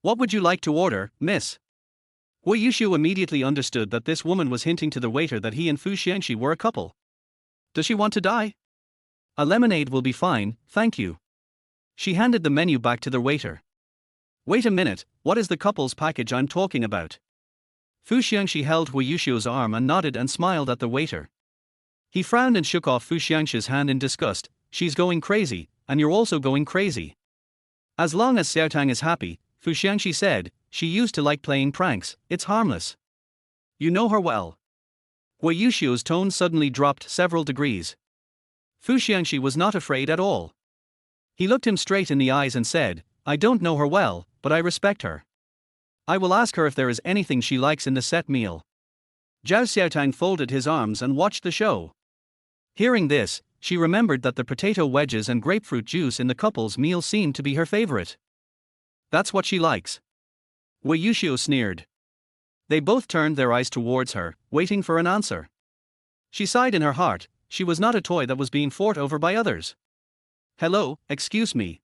What would you like to order, miss?" Wei Yushu immediately understood that this woman was hinting to the waiter that he and Fu Xiangxi were a couple. Does she want to die? "A lemonade will be fine, thank you." She handed the menu back to the waiter. "Wait a minute, what is the couple's package I'm talking about?" Fu Xiangxi held Wei Yushu's arm and nodded and smiled at the waiter. He frowned and shook off Fu Xiangxi's hand in disgust. "She's going crazy, and you're also going crazy." "As long as Xiaotang is happy," Fu Xiangxi said, "she used to like playing pranks, it's harmless." "You know her well." Wei Yushu's tone suddenly dropped several degrees. Fu Xiangxi was not afraid at all. He looked him straight in the eyes and said, "I don't know her well, but I respect her. I will ask her if there is anything she likes in the set meal." Zhao Xiaotang folded his arms and watched the show. Hearing this, she remembered that the potato wedges and grapefruit juice in the couple's meal seemed to be her favorite. "That's what she likes." Wei Yushu sneered. They both turned their eyes towards her, waiting for an answer. She sighed in her heart. She was not a toy that was being fought over by others. "Hello, excuse me."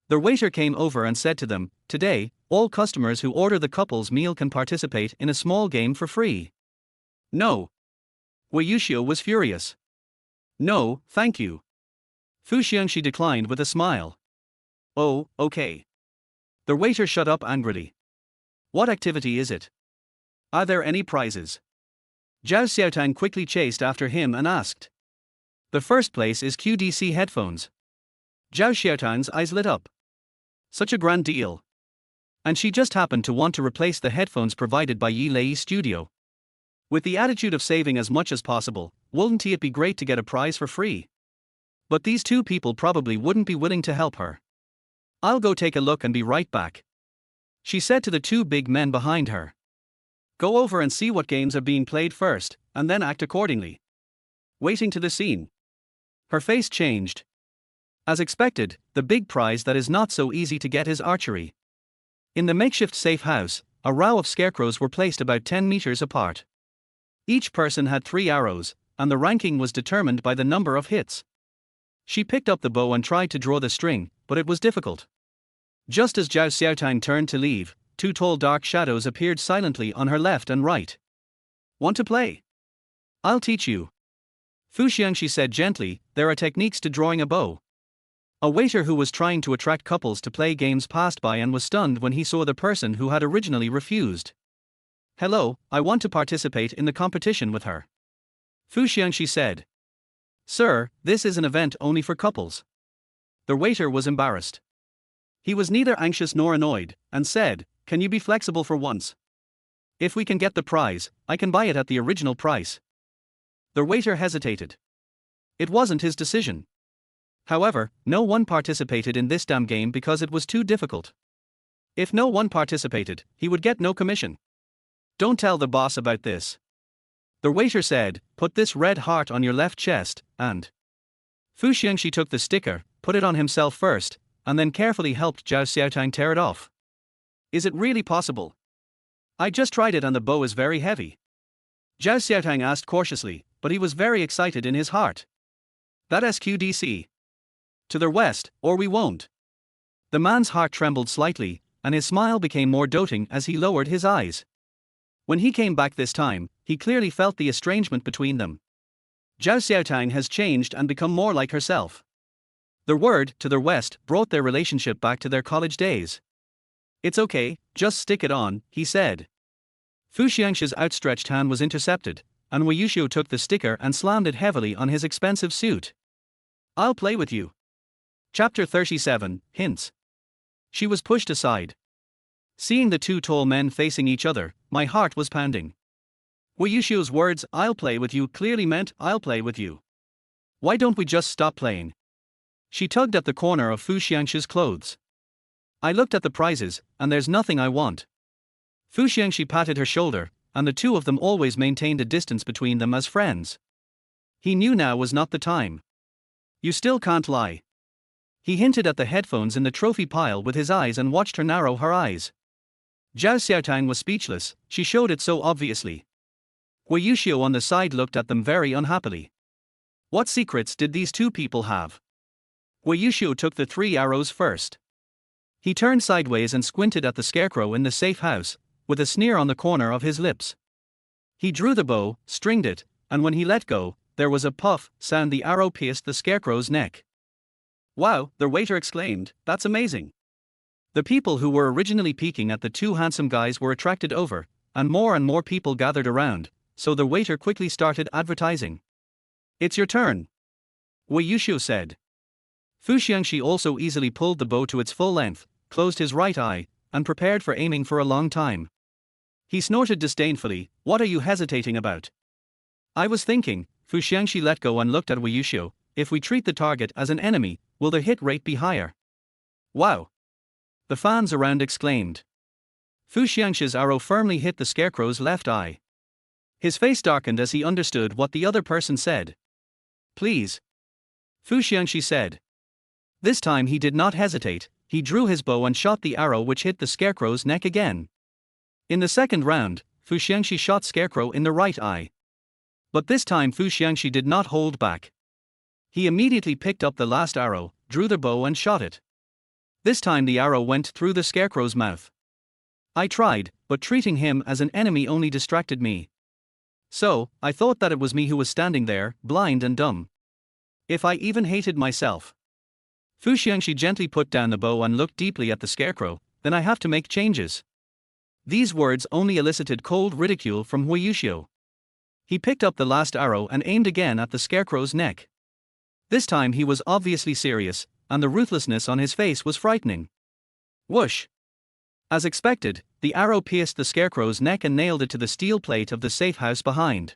The waiter came over and said to them, "Today, all customers who order the couple's meal can participate in a small game for free." "No." Wei Yushu was furious. "No, thank you." Fu Xiangxi declined with a smile. "Oh, okay." The waiter shut up angrily. "What activity is it? Are there any prizes?" Zhao Xiaotang quickly chased after him and asked. "The first place is QDC headphones." Zhao Xiaotang's eyes lit up. Such a grand deal. And she just happened to want to replace the headphones provided by Yi Lei Studio. With the attitude of saving as much as possible, wouldn't it be great to get a prize for free? But these 2 people probably wouldn't be willing to help her. "I'll go take a look and be right back," she said to the 2 big men behind her. "Go over and see what games are being played first, and then act accordingly." Waiting to the scene. Her face changed. As expected, the big prize that is not so easy to get is archery. In the makeshift safe house, a row of scarecrows were placed about 10 meters apart. Each person had 3 arrows, and the ranking was determined by the number of hits. She picked up the bow and tried to draw the string, but it was difficult. Just as Zhao Xiaotang turned to leave, 2 tall dark shadows appeared silently on her left and right. Want to play? I'll teach you. Fu Xiangxi said gently, there are techniques to drawing a bow. A waiter who was trying to attract couples to play games passed by and was stunned when he saw the person who had originally refused. Hello, I want to participate in the competition with her. Fu Xiangxi said. Sir, this is an event only for couples. The waiter was embarrassed. He was neither anxious nor annoyed, and said, can you be flexible for once? If we can get the prize, I can buy it at the original price. The waiter hesitated. It wasn't his decision. However, no one participated in this damn game because it was too difficult. If no one participated, he would get no commission. Don't tell the boss about this. The waiter said, put this red heart on your left chest, and Fu Xiangxi took the sticker, put it on himself first, and then carefully helped Zhao Xiaotang tear it off. Is it really possible? I just tried it and the bow is very heavy. Zhao Xiaotang asked cautiously, but he was very excited in his heart. That SQDC. To the west, or we won't. The man's heart trembled slightly, and his smile became more doting as he lowered his eyes. When he came back this time, he clearly felt the estrangement between them. Zhao Xiaotang has changed and become more like herself. The word, to the west, brought their relationship back to their college days. It's okay, just stick it on, he said. Fu Xiangxi's outstretched hand was intercepted, and Wei Yuxiu took the sticker and slammed it heavily on his expensive suit. I'll play with you. Chapter 37, Hints. She was pushed aside. Seeing the two tall men facing each other, my heart was pounding. Wei Yuxiu's words, I'll play with you, clearly meant, I'll play with you. Why don't we just stop playing? She tugged at the corner of Fu Xiangxi's clothes. I looked at the prizes, and there's nothing I want. Fu Xiangxi patted her shoulder, and the two of them always maintained a distance between them as friends. He knew now was not the time. You still can't lie. He hinted at the headphones in the trophy pile with his eyes and watched her narrow her eyes. Zhao Xiaotang was speechless, she showed it so obviously. Wei Yuxiu on the side looked at them very unhappily. What secrets did these two people have? Wei Yuxiu took the 3 arrows first. He turned sideways and squinted at the scarecrow in the safe house, with a sneer on the corner of his lips. He drew the bow, stringed it, and when he let go, there was a puff sound. The arrow pierced the scarecrow's neck. Wow, the waiter exclaimed, that's amazing. The people who were originally peeking at the two handsome guys were attracted over, and more people gathered around, so the waiter quickly started advertising. It's your turn. Wei Yuxiu said. Fu Xiangxi also easily pulled the bow to its full length, closed his right eye, and prepared for aiming for a long time. He snorted disdainfully, what are you hesitating about? I was thinking, Fu Xiangxi let go and looked at Wei Yuxiu, if we treat the target as an enemy, will the hit rate be higher? Wow! The fans around exclaimed. Fu Xiangxi's arrow firmly hit the scarecrow's left eye. His face darkened as he understood what the other person said. Please. Fu Xiangxi said. This time he did not hesitate, he drew his bow and shot the arrow which hit the scarecrow's neck again. In the second round, Fu Xiangxi shot Scarecrow in the right eye. But this time Fu Xiangxi did not hold back. He immediately picked up the last arrow, drew the bow and shot it. This time the arrow went through the scarecrow's mouth. I tried, but treating him as an enemy only distracted me. So, I thought that it was me who was standing there, blind and dumb. If I even hated myself. Fu Xiangxi gently put down the bow and looked deeply at the scarecrow, then I have to make changes. These words only elicited cold ridicule from Wei Yuxiu. He picked up the last arrow and aimed again at the scarecrow's neck. This time he was obviously serious, and the ruthlessness on his face was frightening. Whoosh! As expected, the arrow pierced the scarecrow's neck and nailed it to the steel plate of the safe house behind.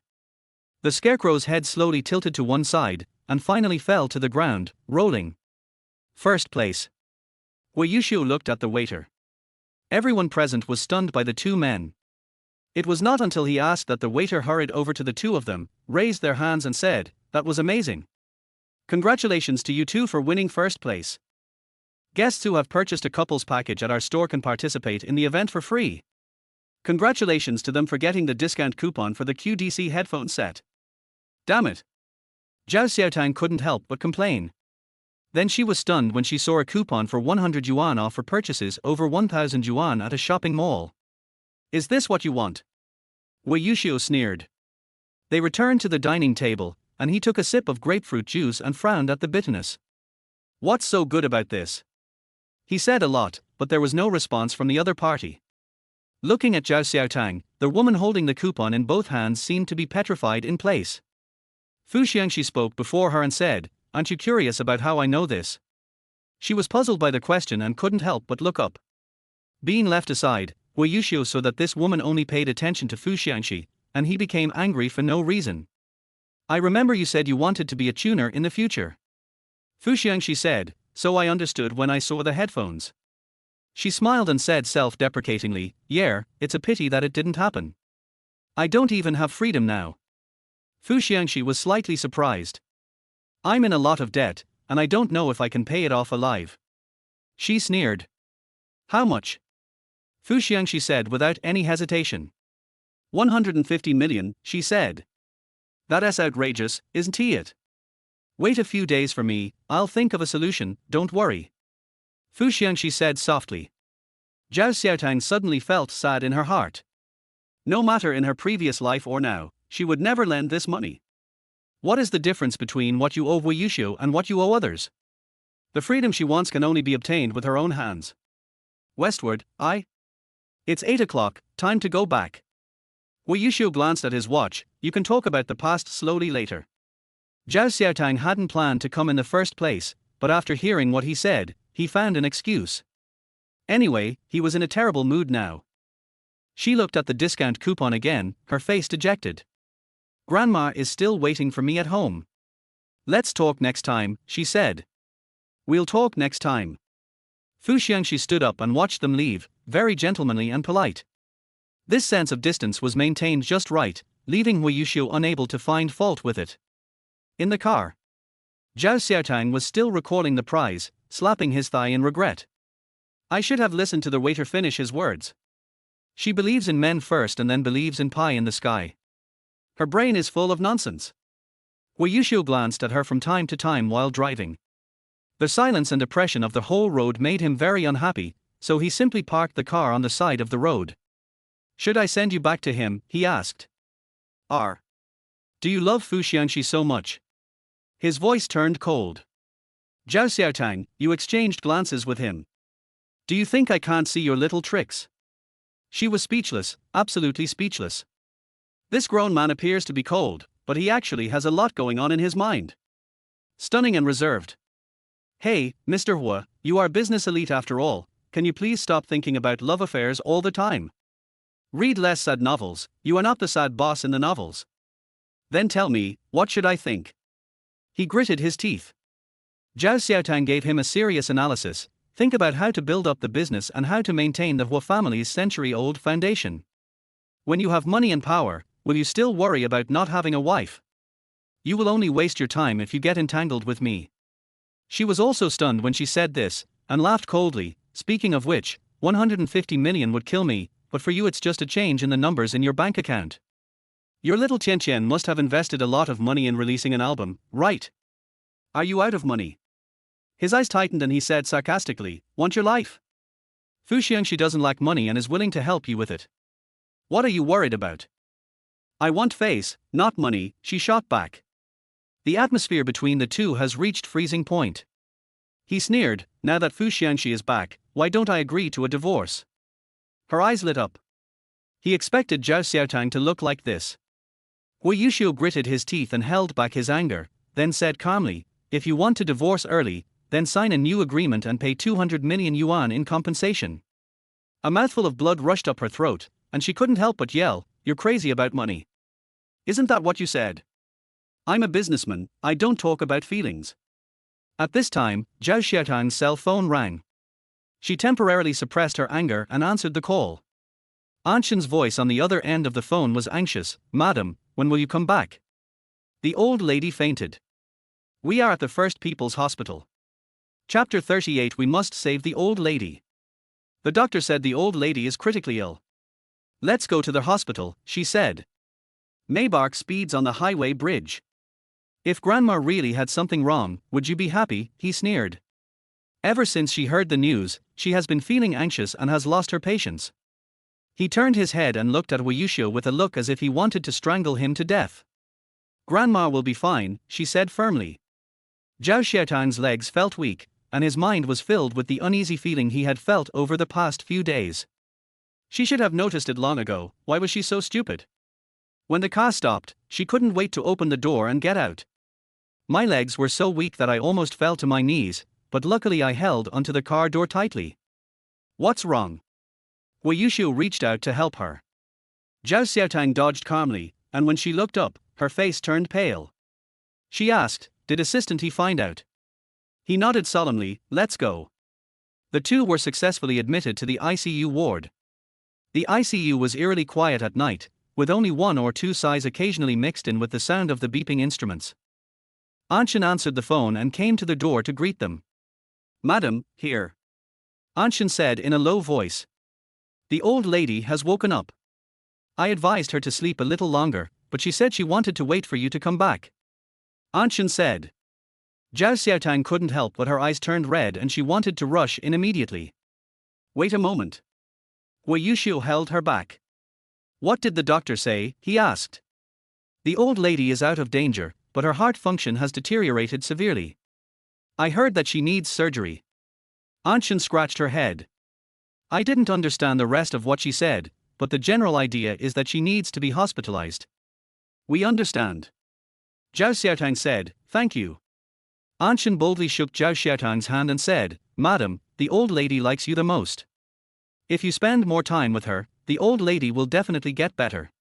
The scarecrow's head slowly tilted to one side, and finally fell to the ground, rolling. First place. Wei Yuxiu looked at the waiter. Everyone present was stunned by the two men. It was not until he asked that the waiter hurried over to the two of them, raised their hands and said, "That was amazing. Congratulations to you two for winning first place. Guests who have purchased a couples package at our store can participate in the event for free. Congratulations to them for getting the discount coupon for the QDC headphone set." Damn it. Zhao Xiaotang couldn't help but complain. Then she was stunned when she saw a coupon for 100 yuan off for purchases over 1,000 yuan at a shopping mall. Is this what you want? Wei Yuxiu sneered. They returned to the dining table, and he took a sip of grapefruit juice and frowned at the bitterness. "What's so good about this?" He said a lot, but there was no response from the other party. Looking at Zhao Xiaotang, the woman holding the coupon in both hands seemed to be petrified in place. Fu Xiangxi spoke before her and said, "Aren't you curious about how I know this?" She was puzzled by the question and couldn't help but look up. Being left aside, Wei Yuxiu saw that this woman only paid attention to Fu Xiangxi, and he became angry for no reason. "I remember you said you wanted to be a tuner in the future." Fu Xiangxi said, "So I understood when I saw the headphones." She smiled and said self-deprecatingly, "Yeah, it's a pity that it didn't happen. I don't even have freedom now." Fu Xiangxi was slightly surprised. "I'm in a lot of debt, and I don't know if I can pay it off alive." She sneered. "How much?" Fu Xiangxi said without any hesitation. 150 million, she said. "That's outrageous, isn't it? Wait a few days for me, I'll think of a solution, don't worry." Fu Xiangxi said softly. Zhao Xiaotang suddenly felt sad in her heart. No matter in her previous life or now, she would never lend this money. What is the difference between what you owe Wei Yuxiu and what you owe others? The freedom she wants can only be obtained with her own hands. Westward, It's 8 o'clock, time to go back. Wei Yuxiu glanced at his watch. "You can talk about the past slowly later." Zhao Xiaotang hadn't planned to come in the first place, but after hearing what he said, he found an excuse. Anyway, he was in a terrible mood now. She looked at the discount coupon again, her face dejected. "Grandma is still waiting for me at home." "Let's talk next time," she said. "We'll talk next time." Fu Xiangxi stood up and watched them leave, very gentlemanly and polite. This sense of distance was maintained just right, leaving Wei Yuxiu unable to find fault with it. In the car, Zhao Xiaotang was still recalling the prize, slapping his thigh in regret. "I should have listened to the waiter finish his words. She believes in men first and then believes in pie in the sky. Her brain is full of nonsense." Wei Yuxiu glanced at her from time to time while driving. The silence and depression of the whole road made him very unhappy, so he simply parked the car on the side of the road. "Should I send you back to him?" he asked. Do you love Fu Xiangxi so much?" His voice turned cold. "Zhao Xiaotang, you exchanged glances with him. Do you think I can't see your little tricks?" She was speechless, absolutely speechless. This grown man appears to be cold, but he actually has a lot going on in his mind. Stunning and reserved. "Hey, Mr. Hua, you are business elite after all, can you please stop thinking about love affairs all the time? Read less sad novels, you are not the sad boss in the novels. Then tell me, what should I think?" He gritted his teeth. Zhao Xiaotang gave him a serious analysis. "Think about how to build up the business and how to maintain the Hua family's century-old foundation. When you have money and power, will you still worry about not having a wife? You will only waste your time if you get entangled with me." She was also stunned when she said this, and laughed coldly. "Speaking of which, 150 million would kill me, but for you it's just a change in the numbers in your bank account. Your little Qian Qian must have invested a lot of money in releasing an album, right? Are you out of money?" His eyes tightened and he said sarcastically, "Want your life? Fu Xiangxi doesn't lack money and is willing to help you with it. What are you worried about?" "I want face, not money," she shot back. The atmosphere between the two has reached freezing point. He sneered, "Now that Fu Xiangxi is back, why don't I agree to a divorce?" Her eyes lit up. He expected Zhao Xiaotang to look like this. Wei Yuxiu gritted his teeth and held back his anger, then said calmly, "If you want to divorce early, then sign a new agreement and pay 200 million yuan in compensation." A mouthful of blood rushed up her throat, and she couldn't help but yell, "You're crazy about money. Isn't that what you said? I'm a businessman, I don't talk about feelings." At this time, Zhao Xiaotang's cell phone rang. She temporarily suppressed her anger and answered the call. Anshin's voice on the other end of the phone was anxious. "Madam, when will you come back?" The old lady fainted. "We are at the First People's Hospital. Chapter 38. We must save the old lady. The doctor said the old lady is critically ill. Let's go to the hospital, she said. Maybach speeds on the highway bridge. If Grandma really had something wrong, would you be happy? He sneered. Ever since she heard the news, she has been feeling anxious and has lost her patience. He turned his head and looked at Wei Yuxiu with a look as if he wanted to strangle him to death. Grandma will be fine, she said firmly. Zhao Xiaotang's legs felt weak, and his mind was filled with the uneasy feeling he had felt over the past few days. She should have noticed it long ago. Why was she so stupid? When the car stopped, she couldn't wait to open the door and get out. My legs were so weak that I almost fell to my knees, but luckily I held onto the car door tightly. What's wrong? Wei Yushu reached out to help her. Zhao Xiaotang dodged calmly, and when she looked up, her face turned pale. She asked, "Did Assistant He find out?" He nodded solemnly, "Let's go." The two were successfully admitted to the ICU ward. The ICU was eerily quiet at night, with only one or two sighs occasionally mixed in with the sound of the beeping instruments. Anshin answered the phone and came to the door to greet them. "Madam, here." Anshin said in a low voice. "The old lady has woken up. I advised her to sleep a little longer, but she said she wanted to wait for you to come back." Anshin said. Zhao Xiaotang couldn't help but her eyes turned red and she wanted to rush in immediately. "Wait a moment." Wei Yushu held her back. "What did the doctor say?" he asked. "The old lady is out of danger, but her heart function has deteriorated severely. I heard that she needs surgery." Anshin scratched her head. "I didn't understand the rest of what she said, but the general idea is that she needs to be hospitalized." "We understand." Zhao Xiaotang said, "Thank you." Anshin boldly shook Zhao Xiaotang's hand and said, "Madam, the old lady likes you the most. If you spend more time with her, the old lady will definitely get better."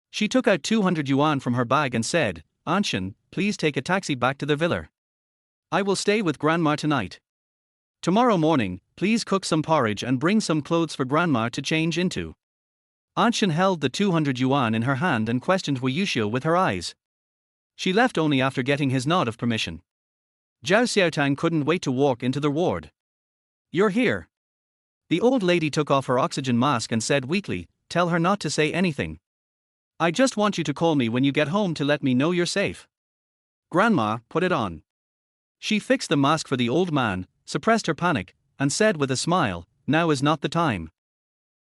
She took out 200 yuan from her bag and said, "Anshin, please take a taxi back to the villa. I will stay with Grandma tonight. Tomorrow morning, please cook some porridge and bring some clothes for Grandma to change into." Anshin held the 200 yuan in her hand and questioned Wei Yushu with her eyes. She left only after getting his nod of permission. Zhao Xiaotang couldn't wait to walk into the ward. "You're here." The old lady took off her oxygen mask and said weakly, "Tell her not to say anything. I just want you to call me when you get home to let me know you're safe." "Grandma, put it on." She fixed the mask for the old man, suppressed her panic, and said with a smile, "Now is not the time.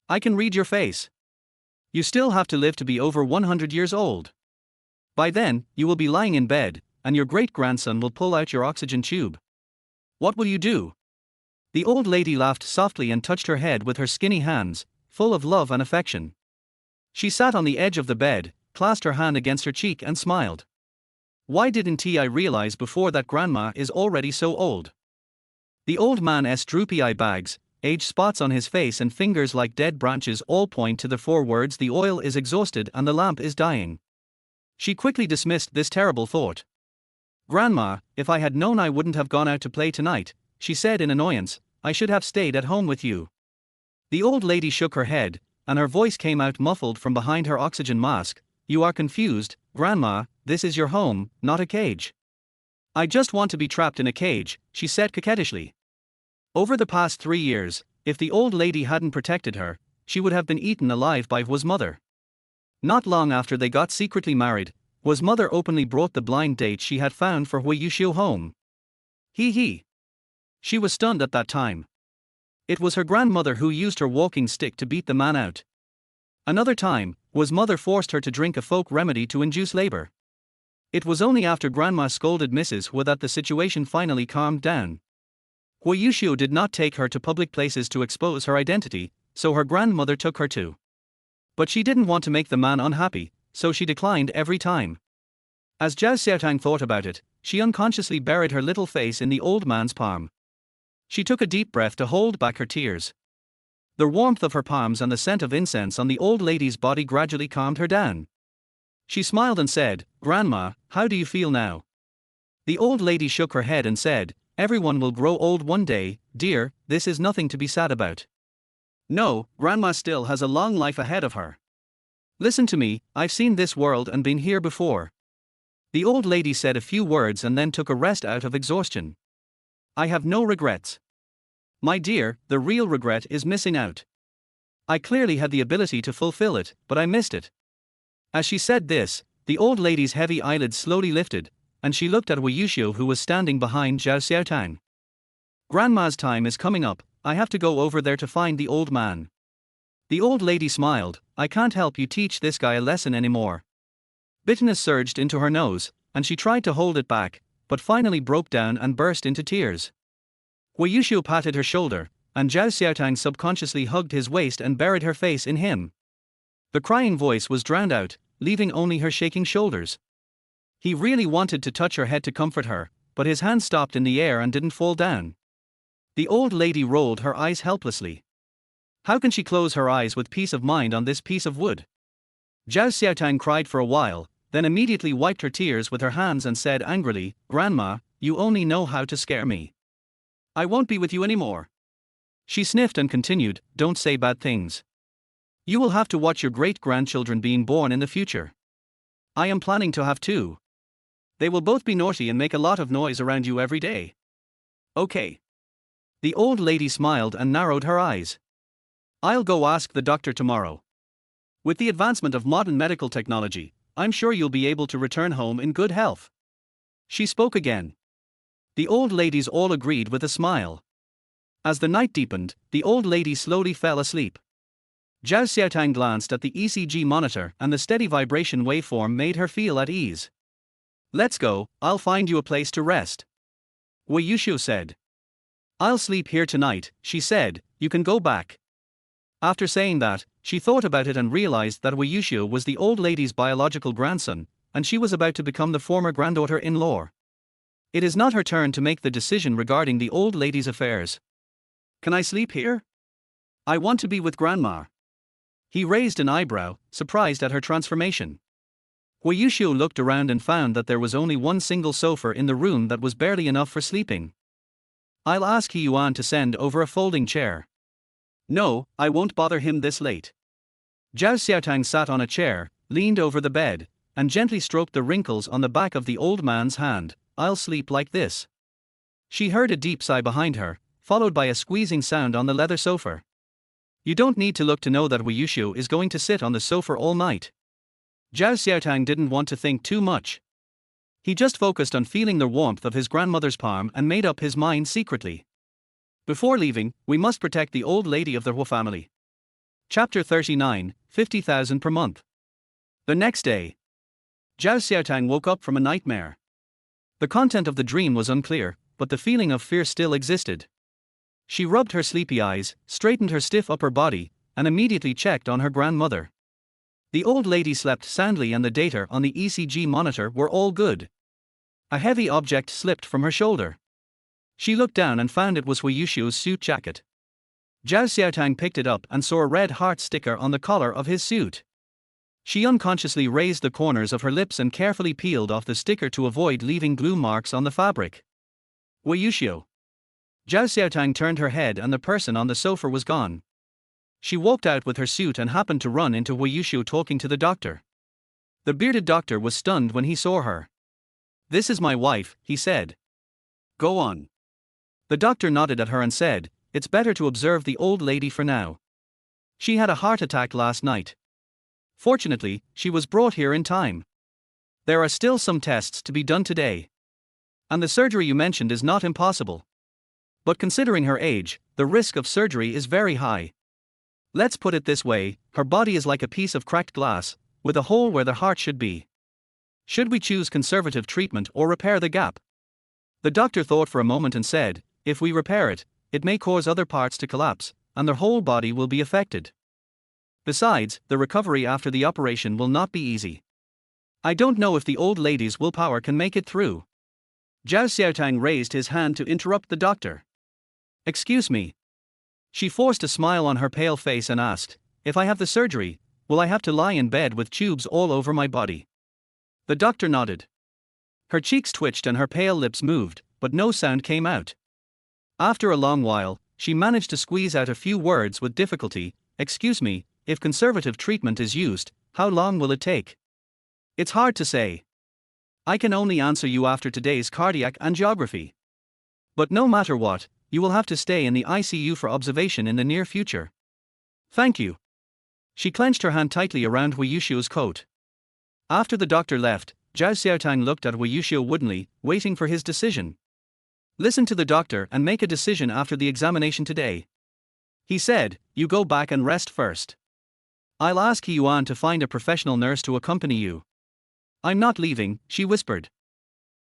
I can read your face. You still have to live to be over 100 years old. By then, you will be lying in bed, and your great-grandson will pull out your oxygen tube. What will you do?" The old lady laughed softly and touched her head with her skinny hands, full of love and affection. She sat on the edge of the bed, clasped her hand against her cheek and smiled. "Why didn't I realize before that Grandma is already so old?" The old man's droopy eye bags, age spots on his face and fingers like dead branches all point to the four words, "The oil is exhausted and the lamp is dying." She quickly dismissed this terrible thought. "Grandma, if I had known I wouldn't have gone out to play tonight," she said in annoyance, "I should have stayed at home with you." The old lady shook her head, and her voice came out muffled from behind her oxygen mask. "You are confused, Grandma, this is your home, not a cage." "I just want to be trapped in a cage," she said coquettishly. Over the past 3 years, if the old lady hadn't protected her, she would have been eaten alive by Hua's mother. Not long after they got secretly married, Hua's mother openly brought the blind date she had found for Wei Yushu home. He. She was stunned at that time. It was her grandmother who used her walking stick to beat the man out. Another time, Hua's mother forced her to drink a folk remedy to induce labor. It was only after Grandma scolded Mrs. Hua that the situation finally calmed down. Wei Yushu did not take her to public places to expose her identity, so her grandmother took her to. But she didn't want to make the man unhappy, so she declined every time. As Zhao Xiaotang thought about it, she unconsciously buried her little face in the old man's palm. She took a deep breath to hold back her tears. The warmth of her palms and the scent of incense on the old lady's body gradually calmed her down. She smiled and said, "Grandma, how do you feel now?" The old lady shook her head and said, "Everyone will grow old one day, dear, this is nothing to be sad about. No, Grandma still has a long life ahead of her. Listen to me, I've seen this world and been here before." The old lady said a few words and then took a rest out of exhaustion. "I have no regrets. My dear, the real regret is missing out. I clearly had the ability to fulfill it, but I missed it." As she said this, the old lady's heavy eyelids slowly lifted, and she looked at Wei Yushu who was standing behind Zhao Xiaotang. "Grandma's time is coming up, I have to go over there to find the old man." The old lady smiled, "I can't help you teach this guy a lesson anymore. Bitterness surged into her nose, and she tried to hold it back, but finally broke down and burst into tears. Wei Yushu patted her shoulder, and Zhao Xiaotang subconsciously hugged his waist and buried her face in him. The crying voice was drowned out, leaving only her shaking shoulders. He really wanted to touch her head to comfort her, but his hand stopped in the air and didn't fall down. The old lady rolled her eyes helplessly. How can she close her eyes with peace of mind on this piece of wood? Zhao Xiaotang cried for a while, then immediately wiped her tears with her hands and said angrily, "Grandma, you only know how to scare me. I won't be with you anymore." She sniffed and continued, "Don't say bad things. You will have to watch your great-grandchildren being born in the future. I am planning to have two. They will both be naughty and make a lot of noise around you every day. Okay." The old lady smiled and narrowed her eyes. "I'll go ask the doctor tomorrow. With the advancement of modern medical technology, I'm sure you'll be able to return home in good health." She spoke again. The old ladies all agreed with a smile. As the night deepened, the old lady slowly fell asleep. Zhao Xiaotang glanced at the ECG monitor and the steady vibration waveform made her feel at ease. "Let's go, I'll find you a place to rest," Wei Yushu said. "I'll sleep here tonight," she said, "you can go back." After saying that, she thought about it and realized that Wei Yushu was the old lady's biological grandson, and she was about to become the former granddaughter-in-law. It is not her turn to make the decision regarding the old lady's affairs. "Can I sleep here? I want to be with Grandma." He raised an eyebrow, surprised at her transformation. Wei Yushu looked around and found that there was only one single sofa in the room that was barely enough for sleeping. "I'll ask He Yuan to send over a folding chair." "No, I won't bother him this late." Zhao Xiaotang sat on a chair, leaned over the bed, and gently stroked the wrinkles on the back of the old man's hand. "I'll sleep like this." She heard a deep sigh behind her, followed by a squeezing sound on the leather sofa. You don't need to look to know that Wei Yushu is going to sit on the sofa all night. Zhao Xiaotang didn't want to think too much. He just focused on feeling the warmth of his grandmother's palm and made up his mind secretly. Before leaving, we must protect the old lady of the Hua family. Chapter 39, 50,000 per month. The next day, Zhao Xiaotang woke up from a nightmare. The content of the dream was unclear, but the feeling of fear still existed. She rubbed her sleepy eyes, straightened her stiff upper body, and immediately checked on her grandmother. The old lady slept soundly and the data on the ECG monitor were all good. A heavy object slipped from her shoulder. She looked down and found it was Wei Yushu's suit jacket. Zhao Xiaotang picked it up and saw a red heart sticker on the collar of his suit. She unconsciously raised the corners of her lips and carefully peeled off the sticker to avoid leaving glue marks on the fabric. "Wei Yushu." Zhao Xiaotang turned her head and the person on the sofa was gone. She walked out with her suit and happened to run into Wei Yushu talking to the doctor. The bearded doctor was stunned when he saw her. "This is my wife," he said. "Go on." The doctor nodded at her and said, "It's better to observe the old lady for now. She had a heart attack last night. Fortunately, she was brought here in time. There are still some tests to be done today. And the surgery you mentioned is not impossible. But considering her age, the risk of surgery is very high. Let's put it this way, her body is like a piece of cracked glass, with a hole where the heart should be. Should we choose conservative treatment or repair the gap?" The doctor thought for a moment and said, "If we repair it, it may cause other parts to collapse, and their whole body will be affected. Besides, the recovery after the operation will not be easy. I don't know if the old lady's willpower can make it through." Zhao Xiaotang raised his hand to interrupt the doctor. "Excuse me." She forced a smile on her pale face and asked, "If I have the surgery, will I have to lie in bed with tubes all over my body?" The doctor nodded. Her cheeks twitched and her pale lips moved, but no sound came out. After a long while, she managed to squeeze out a few words with difficulty. "Excuse me, if conservative treatment is used, how long will it take?" "It's hard to say. I can only answer you after today's cardiac angiography. But no matter what, you will have to stay in the ICU for observation in the near future." "Thank you." She clenched her hand tightly around Wei Yushu's coat. After the doctor left, Zhao Xiaotang looked at Wei Yushu woodenly, waiting for his decision. "Listen to the doctor and make a decision after the examination today," he said. "You go back and rest first. I'll ask He Yuan to find a professional nurse to accompany you. I'm not leaving, she whispered.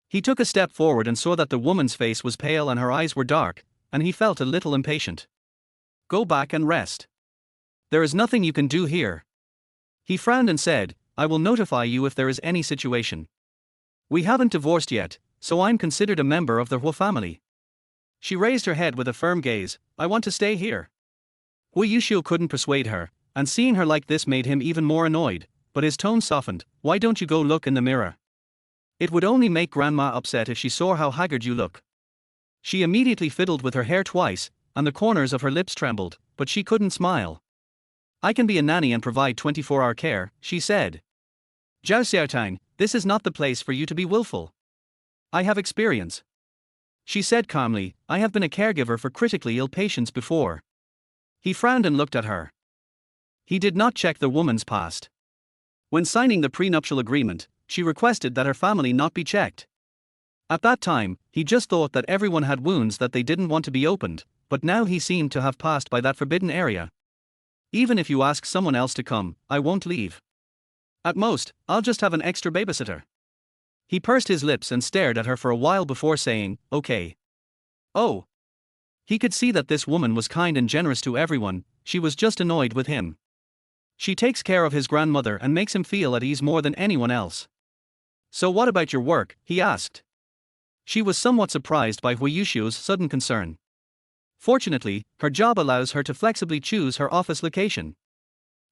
He took a step forward and saw that the woman's face was pale and her eyes were dark, and he felt a little impatient. Go back and rest. There is nothing you can do here. He frowned and said, I will notify you if there is any situation. We haven't divorced yet, so I'm considered a member of the Hua family. She raised her head with a firm gaze. I want to stay here. Hui Yuxiu couldn't persuade her, and seeing her like this made him even more annoyed, but his tone softened. Why don't you go look in the mirror? It would only make Grandma upset if she saw how haggard you look. She immediately fiddled with her hair twice, and the corners of her lips trembled, but she couldn't smile. I can be a nanny and provide 24-hour care, she said. Zhao Xiaotang, this is not the place for you to be willful. I have experience. She said calmly, I have been a caregiver for critically ill patients before. He frowned and looked at her. He did not check the woman's past. When signing the prenuptial agreement, she requested that her family not be checked. At that time, he just thought that everyone had wounds that they didn't want to be opened, but now he seemed to have passed by that forbidden area. Even if you ask someone else to come, I won't leave. At most, I'll just have an extra babysitter. He pursed his lips and stared at her for a while before saying, okay. Oh. He could see that this woman was kind and generous to everyone, she was just annoyed with him. She takes care of his grandmother and makes him feel at ease more than anyone else. So what about your work? He asked. She was somewhat surprised by Hui Yuxiu's sudden concern. Fortunately, her job allows her to flexibly choose her office location.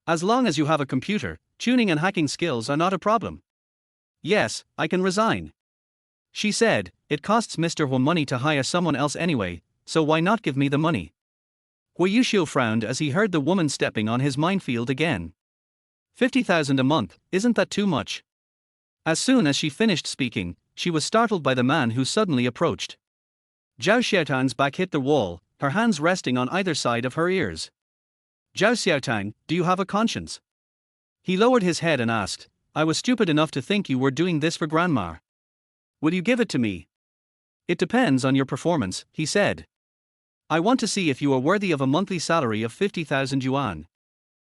As long as you have a computer, tuning and hacking skills are not a problem. Yes, I can resign. She said, it costs Mr. Hu money to hire someone else anyway, so why not give me the money? Hui Yuxiu frowned as he heard the woman stepping on his minefield again. 50,000 a month, isn't that too much? As soon as she finished speaking, she was startled by the man who suddenly approached. Zhao Xiaotang's back hit the wall, her hands resting on either side of her ears. Zhao Xiaotang, do you have a conscience? He lowered his head and asked, I was stupid enough to think you were doing this for Grandma. Will you give it to me? It depends on your performance, he said. I want to see if you are worthy of a monthly salary of 50,000 yuan.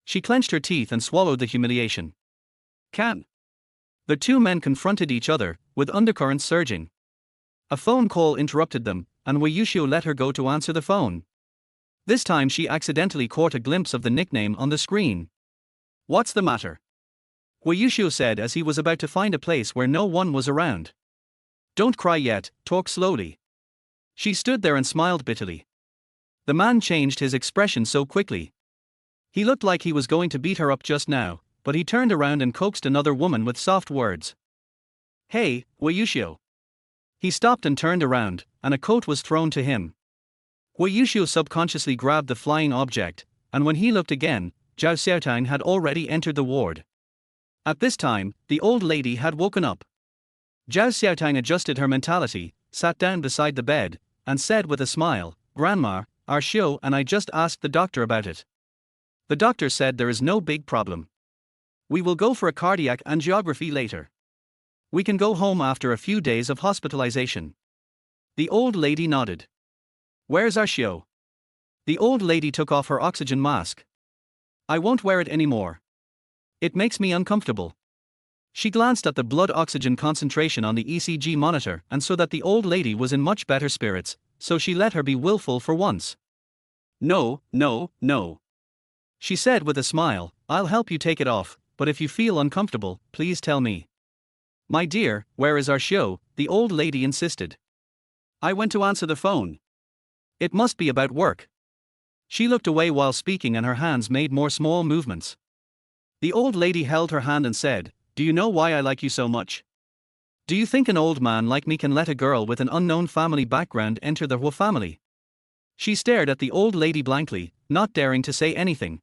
She clenched her teeth and swallowed the humiliation. Can. The two men confronted each other, with undercurrents surging. A phone call interrupted them, and Hui Yuxiu let her go to answer the phone. This time she accidentally caught a glimpse of the nickname on the screen. What's the matter? Hui Yuxiu said as he was about to find a place where no one was around. Don't cry yet, talk slowly. She stood there and smiled bitterly. The man changed his expression so quickly. He looked like he was going to beat her up just now, but he turned around and coaxed another woman with soft words. Hey, Hui Yuxiu. He stopped and turned around, and a coat was thrown to him. Hui Yuxiu subconsciously grabbed the flying object, and when he looked again, Zhao Xiaotang had already entered the ward. At this time, the old lady had woken up. Zhao Xiaotang adjusted her mentality, sat down beside the bed, and said with a smile, Grandma, our Xiu and I just asked the doctor about it. The doctor said there is no big problem. We will go for a cardiac angiography later. We can go home after a few days of hospitalization. The old lady nodded. Where's our Xiu? The old lady took off her oxygen mask. I won't wear it anymore. It makes me uncomfortable. She glanced at the blood oxygen concentration on the ECG monitor and saw that the old lady was in much better spirits, so she let her be willful for once. No, no, no. She said with a smile, I'll help you take it off, but if you feel uncomfortable, please tell me. My dear, where is our Xiu? The old lady insisted. I went to answer the phone. It must be about work. She looked away while speaking and her hands made more small movements. The old lady held her hand and said, Do you know why I like you so much? Do you think an old man like me can let a girl with an unknown family background enter the Hua family? She stared at the old lady blankly, not daring to say anything.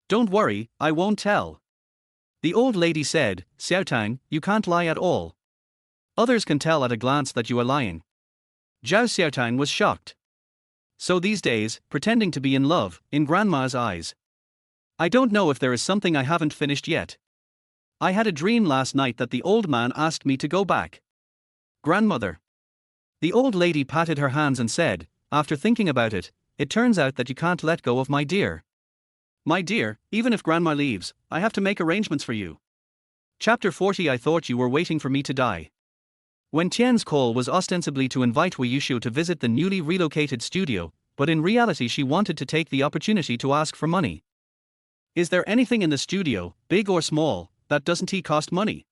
Don't worry, I won't tell. The old lady said, Xiaotang, you can't lie at all. Others can tell at a glance that you are lying. Zhao Xiaotang was shocked. So these days, pretending to be in love, in Grandma's eyes. I don't know if there is something I haven't finished yet. I had a dream last night that the old man asked me to go back. Grandmother. The old lady patted her hands and said, after thinking about it, it turns out that you can't let go of my dear. My dear, even if Grandma leaves, I have to make arrangements for you. Chapter 40. I thought you were waiting for me to die. When Tian's call was ostensibly to invite Wei Yushu to visit the newly relocated studio, but in reality she wanted to take the opportunity to ask for money. Is there anything in the studio, big or small, that doesn't cost money?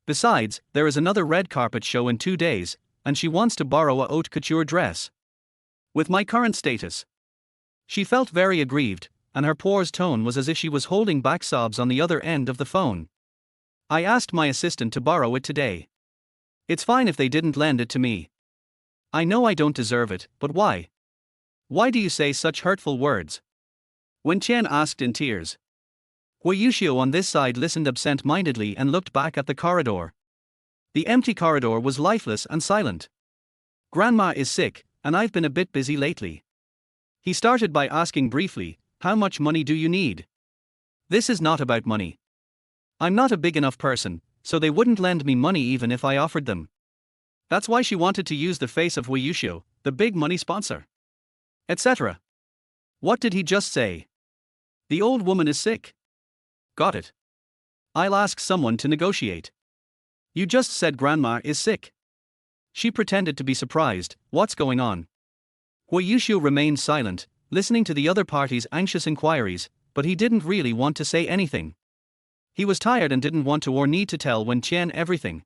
Besides, there is another red carpet show in 2 days, and she wants to borrow a haute couture dress. With my current status. She felt very aggrieved, and her poor's tone was as if she was holding back sobs on the other end of the phone. I asked my assistant to borrow it today. It's fine if they didn't lend it to me. I know I don't deserve it, but why? Why do you say such hurtful words? Wen Qian asked in tears. Wei Yushu on this side listened absent-mindedly and looked back at the corridor. The empty corridor was lifeless and silent. Grandma is sick, and I've been a bit busy lately. He started by asking briefly, how much money do you need? This is not about money. I'm not a big enough person, so they wouldn't lend me money even if I offered them. That's why she wanted to use the face of Wei Yushu, the big money sponsor. Etc. What did he just say? The old woman is sick. Got it. I'll ask someone to negotiate. You just said grandma is sick. She pretended to be surprised. What's going on? Wei Yushu remained silent, listening to the other party's anxious inquiries, but he didn't really want to say anything. He was tired and didn't want to or need to tell Wen Qian everything.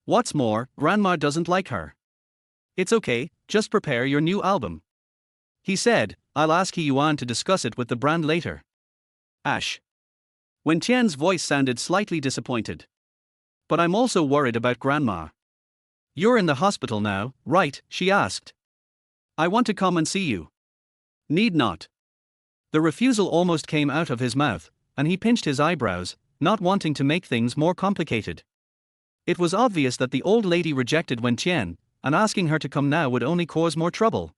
What's more, grandma doesn't like her. It's okay, just prepare your new album. He said, I'll ask He Yuan to discuss it with the brand later. Ash. Wen Qian's voice sounded slightly disappointed. But I'm also worried about grandma. You're in the hospital now, right? She asked. I want to come and see you. Need not. The refusal almost came out of his mouth, and he pinched his eyebrows, not wanting to make things more complicated. It was obvious that the old lady rejected Wen Qian, and asking her to come now would only cause more trouble.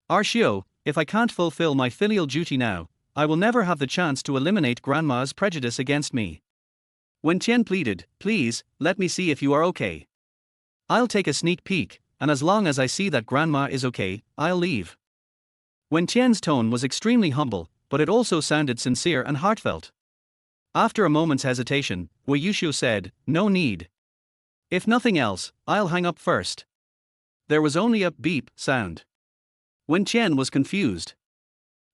Arshio, if I can't fulfill my filial duty now, I will never have the chance to eliminate grandma's prejudice against me. Wen Qian pleaded, please, let me see if you are okay. I'll take a sneak peek, and as long as I see that grandma is okay, I'll leave. Wen Qian's tone was extremely humble, but it also sounded sincere and heartfelt. After a moment's hesitation, Wei Yushu said, no need. If nothing else, I'll hang up first. There was only a beep sound. Wen Qian was confused.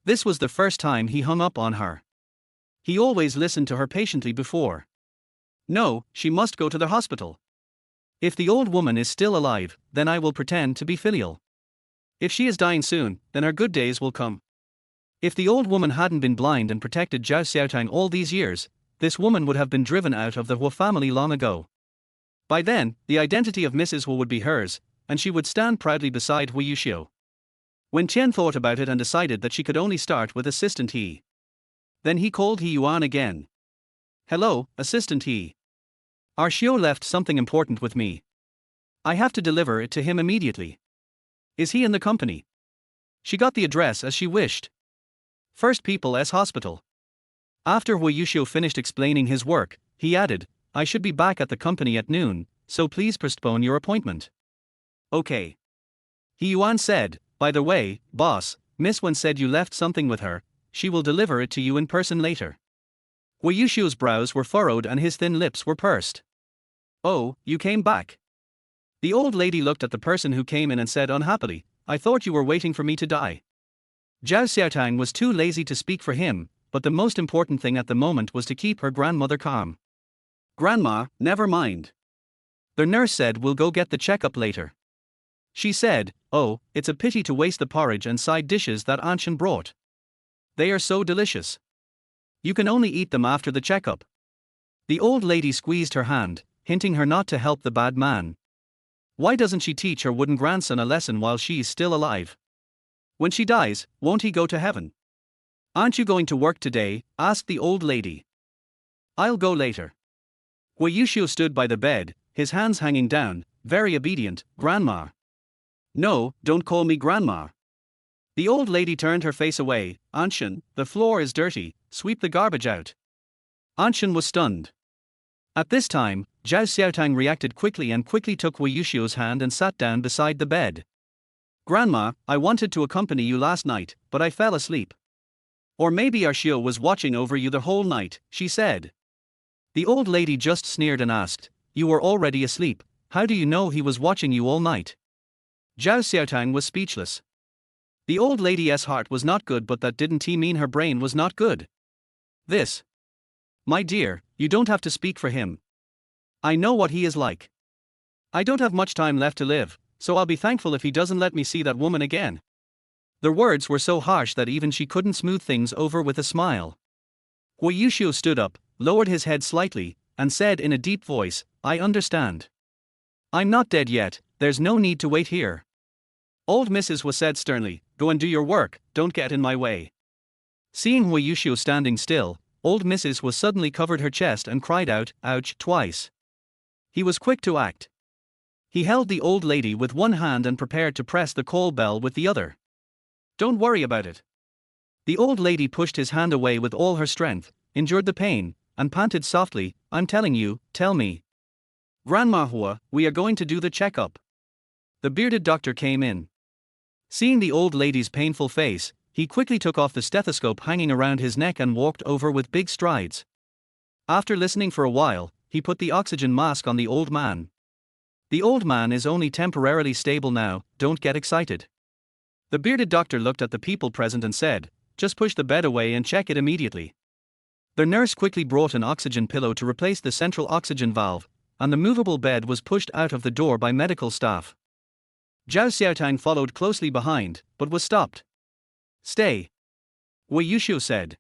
This was the first time he hung up on her. He always listened to her patiently before. No, she must go to the hospital. If the old woman is still alive, then I will pretend to be filial. If she is dying soon, then her good days will come. If the old woman hadn't been blind and protected Zhao Xiaotang all these years, this woman would have been driven out of the Hua family long ago. By then, the identity of Mrs. Hua would be hers, and she would stand proudly beside Wei Yushu. Wen Qian thought about it and decided that she could only start with Assistant He. Then he called He Yuan again. Hello, Assistant He. Arshio left something important with me. I have to deliver it to him immediately. Is he in the company? She got the address as she wished. First People's Hospital. After Wei Yushu finished explaining his work, he added, I should be back at the company at noon, so please postpone your appointment. Okay. He Yuan said, by the way, boss, Miss Wen said you left something with her, she will deliver it to you in person later. Wei Yushu's brows were furrowed and his thin lips were pursed. Oh, you came back. The old lady looked at the person who came in and said unhappily, I thought you were waiting for me to die. Zhao Xiaotang was too lazy to speak for him, but the most important thing at the moment was to keep her grandmother calm. Grandma, never mind. The nurse said we'll go get the checkup later. She said, oh, it's a pity to waste the porridge and side dishes that Anshan brought. They are so delicious. You can only eat them after the checkup. The old lady squeezed her hand, hinting her not to help the bad man. Why doesn't she teach her wooden grandson a lesson while she's still alive? When she dies, won't he go to heaven? Aren't you going to work today? Asked the old lady. I'll go later. Wei Yushu stood by the bed, his hands hanging down, very obedient. Grandma. No, don't call me grandma. The old lady turned her face away. Anshan, the floor is dirty, sweep the garbage out. Anshan was stunned. At this time, Zhao Xiaotang reacted quickly and quickly took Wei Yushu's hand and sat down beside the bed. Grandma, I wanted to accompany you last night, but I fell asleep. Or maybe Arshio was watching over you the whole night, she said. The old lady just sneered and asked, "You were already asleep, how do you know he was watching you all night?" Zhao Xiaotang was speechless. The old lady's heart was not good, but that didn't mean her brain was not good. This. My dear, you don't have to speak for him. I know what he is like. I don't have much time left to live, so I'll be thankful if he doesn't let me see that woman again. The words were so harsh that even she couldn't smooth things over with a smile. Hui Yuxiu stood up, lowered his head slightly, and said in a deep voice, "I understand. I'm not dead yet, there's no need to wait here." Old Mrs. was said sternly, "Go and do your work, don't get in my way." Seeing Hui Yuxiu standing still, old Mrs. was suddenly covered her chest and cried out, "Ouch," twice. He was quick to act. He held the old lady with one hand and prepared to press the call bell with the other. "Don't worry about it." The old lady pushed his hand away with all her strength, endured the pain, and panted softly, "I'm telling you, tell me. Grandma Hua, we are going to do the checkup." The bearded doctor came in. Seeing the old lady's painful face, he quickly took off the stethoscope hanging around his neck and walked over with big strides. After listening for a while, he put the oxygen mask on the old man. "The old man is only temporarily stable now, don't get excited." The bearded doctor looked at the people present and said, "Just push the bed away and check it immediately." The nurse quickly brought an oxygen pillow to replace the central oxygen valve, and the movable bed was pushed out of the door by medical staff. Zhao Xiaotang followed closely behind, but was stopped. "Stay," Wei Yushu said.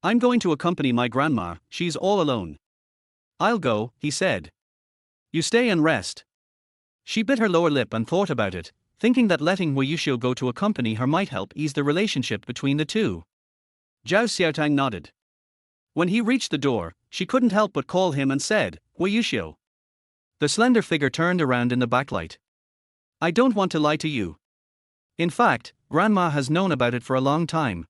"I'm going to accompany my grandma, she's all alone." "I'll go," he said. "You stay and rest." She bit her lower lip and thought about it, thinking that letting Wei Yushu go to accompany her might help ease the relationship between the two. Zhao Xiaotang nodded. When he reached the door, she couldn't help but call him and said, "Wei Yushu." The slender figure turned around in the backlight. "I don't want to lie to you. In fact, Grandma has known about it for a long time.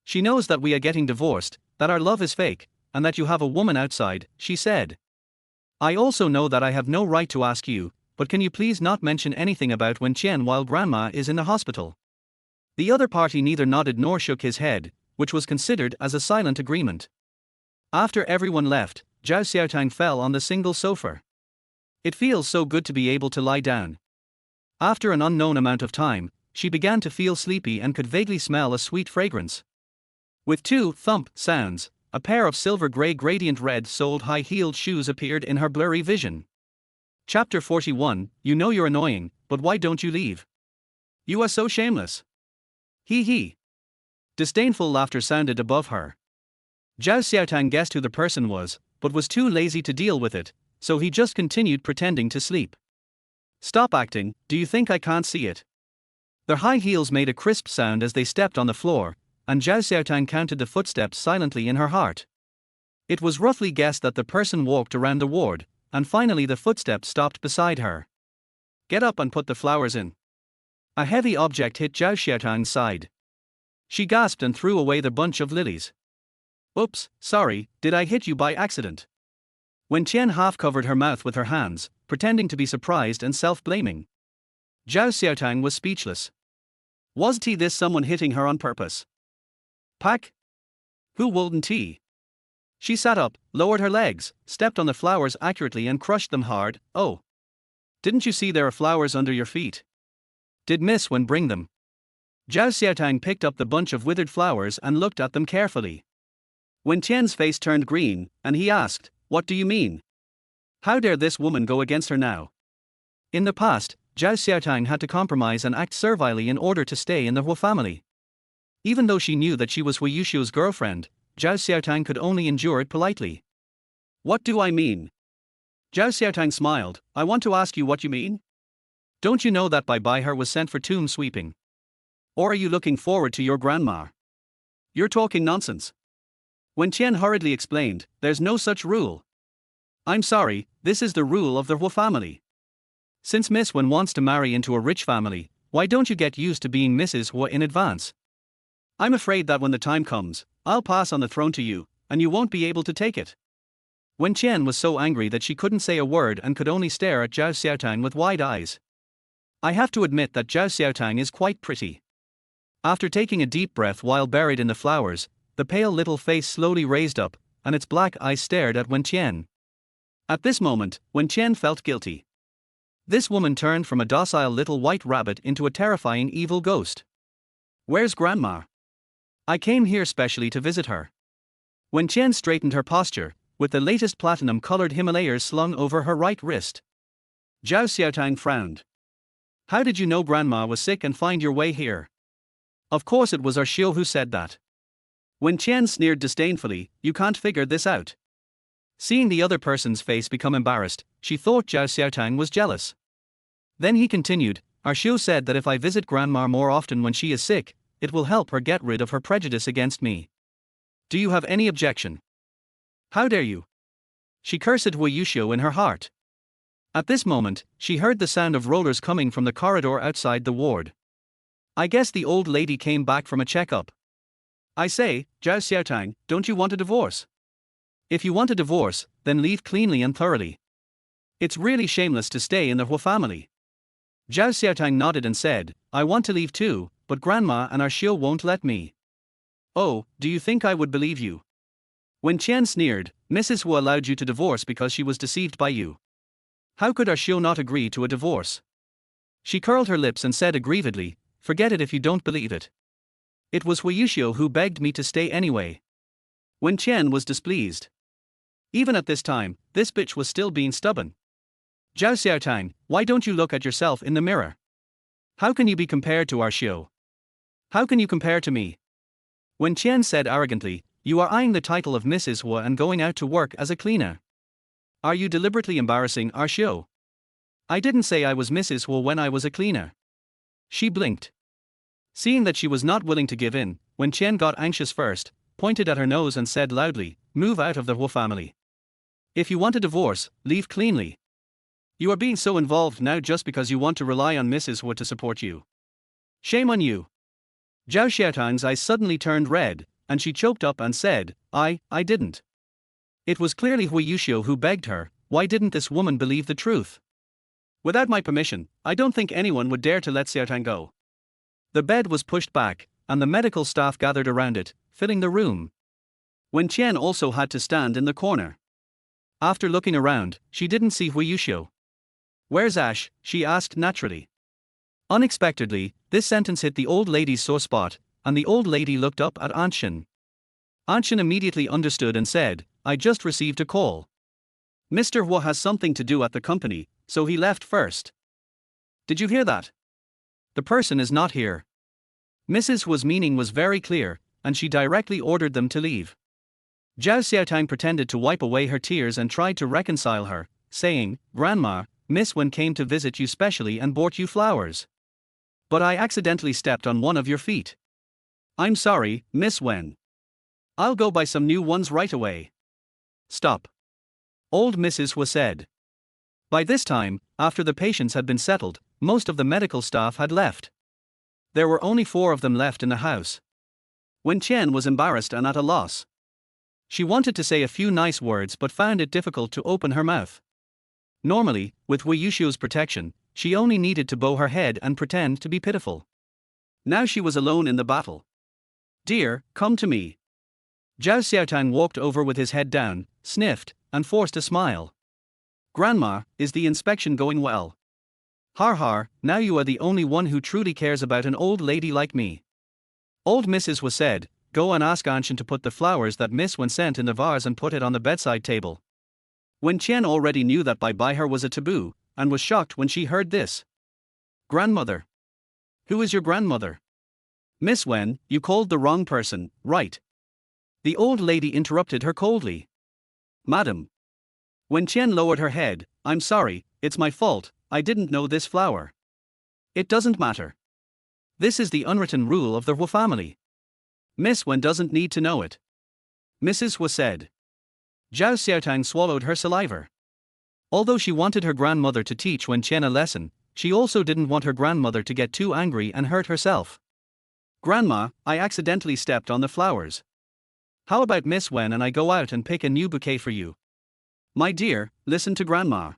She knows that we are getting divorced, that our love is fake, and that you have a woman outside," she said. "I also know that I have no right to ask you, but can you please not mention anything about Wen Qian while Grandma is in the hospital?" The other party neither nodded nor shook his head, which was considered as a silent agreement. After everyone left, Zhao Xiaotang fell on the single sofa. It feels so good to be able to lie down. After an unknown amount of time, she began to feel sleepy and could vaguely smell a sweet fragrance. With two thump sounds, a pair of silver gray gradient red-soled high-heeled shoes appeared in her blurry vision. Chapter 41, You know you're annoying, but why don't you leave? You are so shameless. Hee hee. Disdainful laughter sounded above her. Zhao Xiaotang guessed who the person was, but was too lazy to deal with it, so he just continued pretending to sleep. "Stop acting, do you think I can't see it?" Their high heels made a crisp sound as they stepped on the floor, and Zhao Xiaotang counted the footsteps silently in her heart. It was roughly guessed that the person walked around the ward, and finally the footsteps stopped beside her. "Get up and put the flowers in." A heavy object hit Zhao Xiaotang's side. She gasped and threw away the bunch of lilies. "Oops, sorry, did I hit you by accident?" Wen Qian half covered her mouth with her hands, pretending to be surprised and self-blaming. Zhao Xiaotang was speechless. Was this someone hitting her on purpose? Pack? Who wouldn't he? She sat up, lowered her legs, stepped on the flowers accurately and crushed them hard. "Oh. Didn't you see there are flowers under your feet? Did Miss Wen bring them?" Zhao Xiaotang picked up the bunch of withered flowers and looked at them carefully. Wen Tian's face turned green, and he asked, "What do you mean? How dare this woman go against her now?" In the past, Zhao Xiaotang had to compromise and act servilely in order to stay in the Hua family. Even though she knew that she was Hui Yushu's girlfriend, Zhao Xiaotang could only endure it politely. "What do I mean?" Zhao Xiaotang smiled. "I want to ask you what you mean. Don't you know that Bai her was sent for tomb sweeping? Or are you looking forward to your grandma? You're talking nonsense." Wen Qian hurriedly explained, "There's no such rule. I'm sorry, this is the rule of the Hua family. Since Miss Wen wants to marry into a rich family, why don't you get used to being Mrs. Hua in advance? I'm afraid that when the time comes, I'll pass on the throne to you, and you won't be able to take it." Wen Qian was so angry that she couldn't say a word and could only stare at Zhao Xiaotang with wide eyes. I have to admit that Zhao Xiaotang is quite pretty. After taking a deep breath while buried in the flowers, the pale little face slowly raised up, and its black eyes stared at Wen Qian. At this moment, Wen Qian felt guilty. This woman turned from a docile little white rabbit into a terrifying evil ghost. Where's Grandma? I came here specially to visit her. Wen Qian straightened her posture, with the latest platinum-colored Himalayas slung over her right wrist. Zhao Xiaotang frowned. How did you know Grandma was sick and find your way here? Of course it was our Xiao who said that. Wen Qian sneered disdainfully, you can't figure this out. Seeing the other person's face become embarrassed, she thought Zhao Xiaotang was jealous. Then he continued, our Xiao said that if I visit Grandma more often when she is sick, it will help her get rid of her prejudice against me. Do you have any objection? How dare you? She cursed Wu Yuxiu in her heart. At this moment, she heard the sound of rollers coming from the corridor outside the ward. I guess the old lady came back from a checkup. I say, Zhao Xiaotang, don't you want a divorce? If you want a divorce, then leave cleanly and thoroughly. It's really shameless to stay in the Hua family. Zhao Xiaotang nodded and said, I want to leave too, but Grandma and our Xiao won't let me. Oh, do you think I would believe you? Wen Qian sneered, Mrs. Hu allowed you to divorce because she was deceived by you. How could our Xiao not agree to a divorce? She curled her lips and said aggrievedly, forget it if you don't believe it. It was Hu Yuxiu who begged me to stay anyway. Wen Qian was displeased. Even at this time, this bitch was still being stubborn. Zhao Xiaotang, why don't you look at yourself in the mirror? How can you be compared to our Xiao? How can you compare to me? Wen Qian said arrogantly, you are eyeing the title of Mrs. Hua and going out to work as a cleaner. Are you deliberately embarrassing our Xiao? I didn't say I was Mrs. Hua when I was a cleaner. She blinked. Seeing that she was not willing to give in, Wen Qian got anxious first, pointed at her nose and said loudly, move out of the Hua family. If you want a divorce, leave cleanly. You are being so involved now just because you want to rely on Mrs. Hua to support you. Shame on you. Zhao Xiaotang's eyes suddenly turned red, and she choked up and said, I didn't. It was clearly Hu Yuxiu who begged her, why didn't this woman believe the truth? Without my permission, I don't think anyone would dare to let Xiaotang go. The bed was pushed back, and the medical staff gathered around it, filling the room. Wen Qian also had to stand in the corner. After looking around, she didn't see Hu Yuxiu. Where's Ash? She asked naturally. Unexpectedly, this sentence hit the old lady's sore spot, and the old lady looked up at Anshin. Anshin immediately understood and said, I just received a call. Mr. Hua has something to do at the company, so he left first. Did you hear that? The person is not here. Mrs. Hua's meaning was very clear, and she directly ordered them to leave. Zhao Xiaotang pretended to wipe away her tears and tried to reconcile her, saying, Grandma, Miss Wen came to visit you specially and brought you flowers. But I accidentally stepped on one of your feet. I'm sorry, Miss Wen. I'll go buy some new ones right away. Stop. Old Mrs. Hua said. By this time, after the patients had been settled, most of the medical staff had left. There were only 4 of them left in the house. Wen Qian was embarrassed and at a loss. She wanted to say a few nice words but found it difficult to open her mouth. Normally, with Hu Yuxiu's protection, she only needed to bow her head and pretend to be pitiful. Now she was alone in the battle. Dear, come to me. Zhao Xiaotang walked over with his head down, sniffed, and forced a smile. Grandma, is the inspection going well? Har har, now you are the only one who truly cares about an old lady like me. Old Mrs. Hua said, go and ask Anshin to put the flowers that Miss Wen sent in the vase and put it on the bedside table. Wen Qian already knew that by her was a taboo, and was shocked when she heard this. Grandmother. Who is your grandmother? Miss Wen, you called the wrong person, right? The old lady interrupted her coldly. Madam. Wen Qian lowered her head, I'm sorry, it's my fault, I didn't know this flower. It doesn't matter. This is the unwritten rule of the Hua family. Miss Wen doesn't need to know it. Mrs. Hua said. Zhao Xiaotang swallowed her saliva. Although she wanted her grandmother to teach Wen Qian a lesson, she also didn't want her grandmother to get too angry and hurt herself. Grandma, I accidentally stepped on the flowers. How about Miss Wen and I go out and pick a new bouquet for you? My dear, listen to Grandma.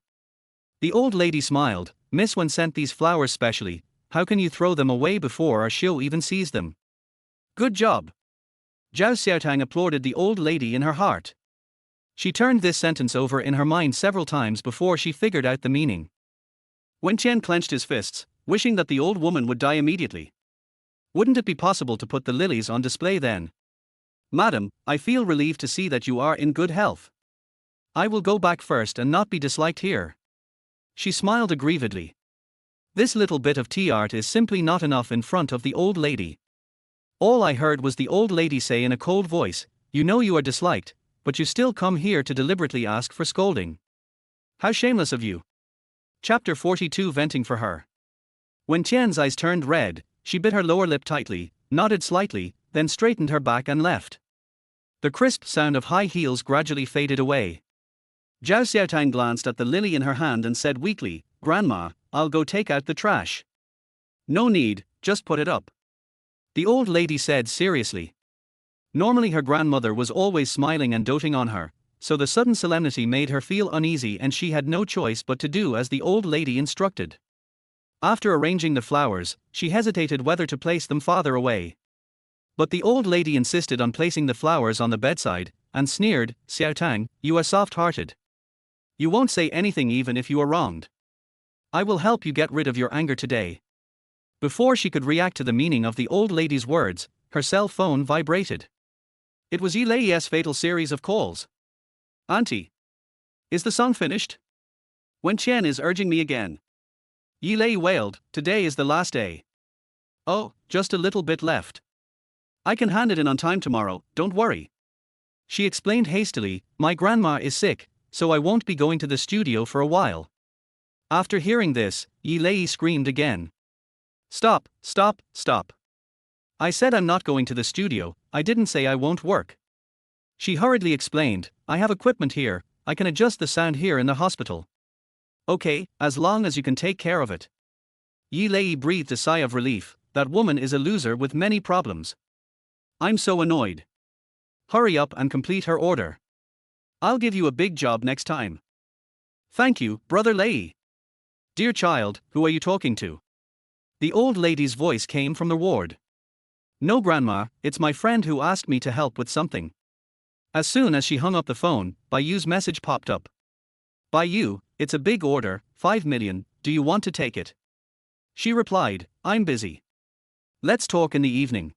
The old lady smiled, Miss Wen sent these flowers specially, how can you throw them away before our Xiao even sees them? Good job. Zhao Xiaotang applauded the old lady in her heart. She turned this sentence over in her mind several times before she figured out the meaning. Wen Qian clenched his fists, wishing that the old woman would die immediately. Wouldn't it be possible to put the lilies on display then? Madam, I feel relieved to see that you are in good health. I will go back first and not be disliked here. She smiled aggrievedly. This little bit of tea art is simply not enough in front of the old lady. All I heard was the old lady say in a cold voice, "You know you are disliked, but you still come here to deliberately ask for scolding. How shameless of you." Chapter 42 Venting for her. When Tian's eyes turned red, she bit her lower lip tightly, nodded slightly, then straightened her back and left. The crisp sound of high heels gradually faded away. Zhao Xiaotang glanced at the lily in her hand and said weakly, "Grandma, I'll go take out the trash." "No need, just put it up," the old lady said seriously. Normally her grandmother was always smiling and doting on her, so the sudden solemnity made her feel uneasy and she had no choice but to do as the old lady instructed. After arranging the flowers, she hesitated whether to place them farther away. But the old lady insisted on placing the flowers on the bedside, and sneered, "Xiaotang, you are soft-hearted. You won't say anything even if you are wronged. I will help you get rid of your anger today." Before she could react to the meaning of the old lady's words, her cell phone vibrated. It was Yilei's fatal series of calls. "Auntie, is the song finished? Wen Qian is urging me again." Yilei wailed, "Today is the last day." "Oh, just a little bit left. I can hand it in on time tomorrow, don't worry." She explained hastily, "My grandma is sick, so I won't be going to the studio for a while." After hearing this, Yilei screamed again. "Stop, stop, stop. I said I'm not going to the studio, I didn't say I won't work." She hurriedly explained, "I have equipment here, I can adjust the sound here in the hospital." "Okay, as long as you can take care of it." Yilei breathed a sigh of relief, that woman is a loser with many problems. "I'm so annoyed. Hurry up and complete her order. I'll give you a big job next time." "Thank you, Brother Lei." "Dear child, who are you talking to?" The old lady's voice came from the ward. "No, Grandma, it's my friend who asked me to help with something." As soon as she hung up the phone, Bayu's message popped up. "Bayu, it's a big order, 5 million, do you want to take it?" She replied, "I'm busy. Let's talk in the evening."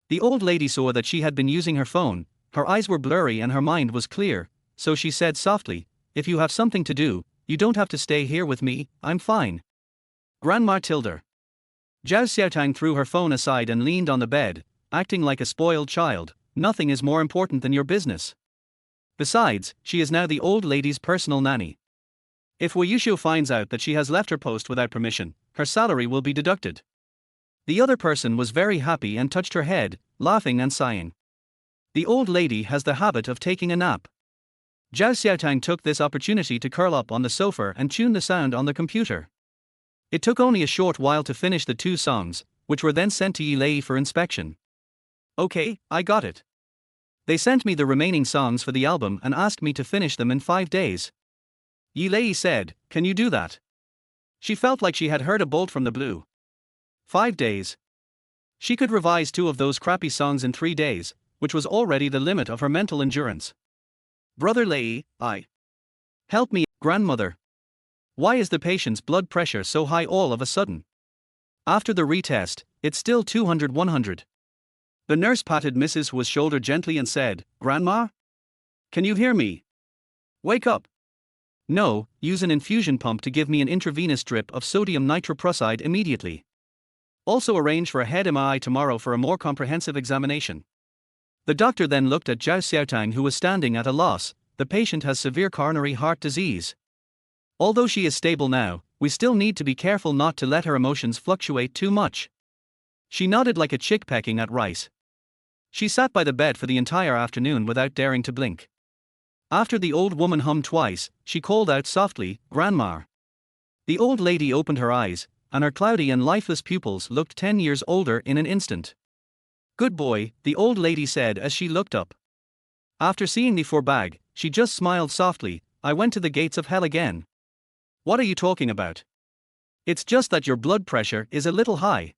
The old lady saw that she had been using her phone, her eyes were blurry and her mind was clear, so she said softly, "If you have something to do, you don't have to stay here with me, I'm fine." Grandma Tilder. Zhao Xiaotang threw her phone aside and leaned on the bed, acting like a spoiled child. "Nothing is more important than your business. Besides, she is now the old lady's personal nanny. If Wu Yushu finds out that she has left her post without permission, her salary will be deducted." The other person was very happy and touched her head, laughing and sighing. The old lady has the habit of taking a nap. Zhao Xiaotang took this opportunity to curl up on the sofa and tune the sound on the computer. It took only a short while to finish the 2 songs, which were then sent to Yilei for inspection. "Okay, I got it. They sent me the remaining songs for the album and asked me to finish them in 5 days. Yilei said, "Can you do that?" She felt like she had heard a bolt from the blue. 5 days. She could revise 2 of those crappy songs in 3 days, which was already the limit of her mental endurance. "Brother Lei, help me, grandmother. Why is the patient's blood pressure so high all of a sudden? After the retest, it's still 200/100. The nurse patted Mrs. Hu's shoulder gently and said, "Grandma? Can you hear me? Wake up." "No, use an infusion pump to give me an intravenous drip of sodium nitroprusside immediately. Also arrange for a head MRI tomorrow for a more comprehensive examination." The doctor then looked at Zhao Xiaotang, who was standing at a loss. "The patient has severe coronary heart disease. Although she is stable now, we still need to be careful not to let her emotions fluctuate too much." She nodded like a chick pecking at rice. She sat by the bed for the entire afternoon without daring to blink. After the old woman hummed twice, she called out softly, "Grandma." The old lady opened her eyes, and her cloudy and lifeless pupils looked 10 years older in an instant. "Good boy," the old lady said as she looked up. After seeing the four-bag, she just smiled softly. "I went to the gates of hell again." "What are you talking about?" "It's just that your blood pressure is a little high.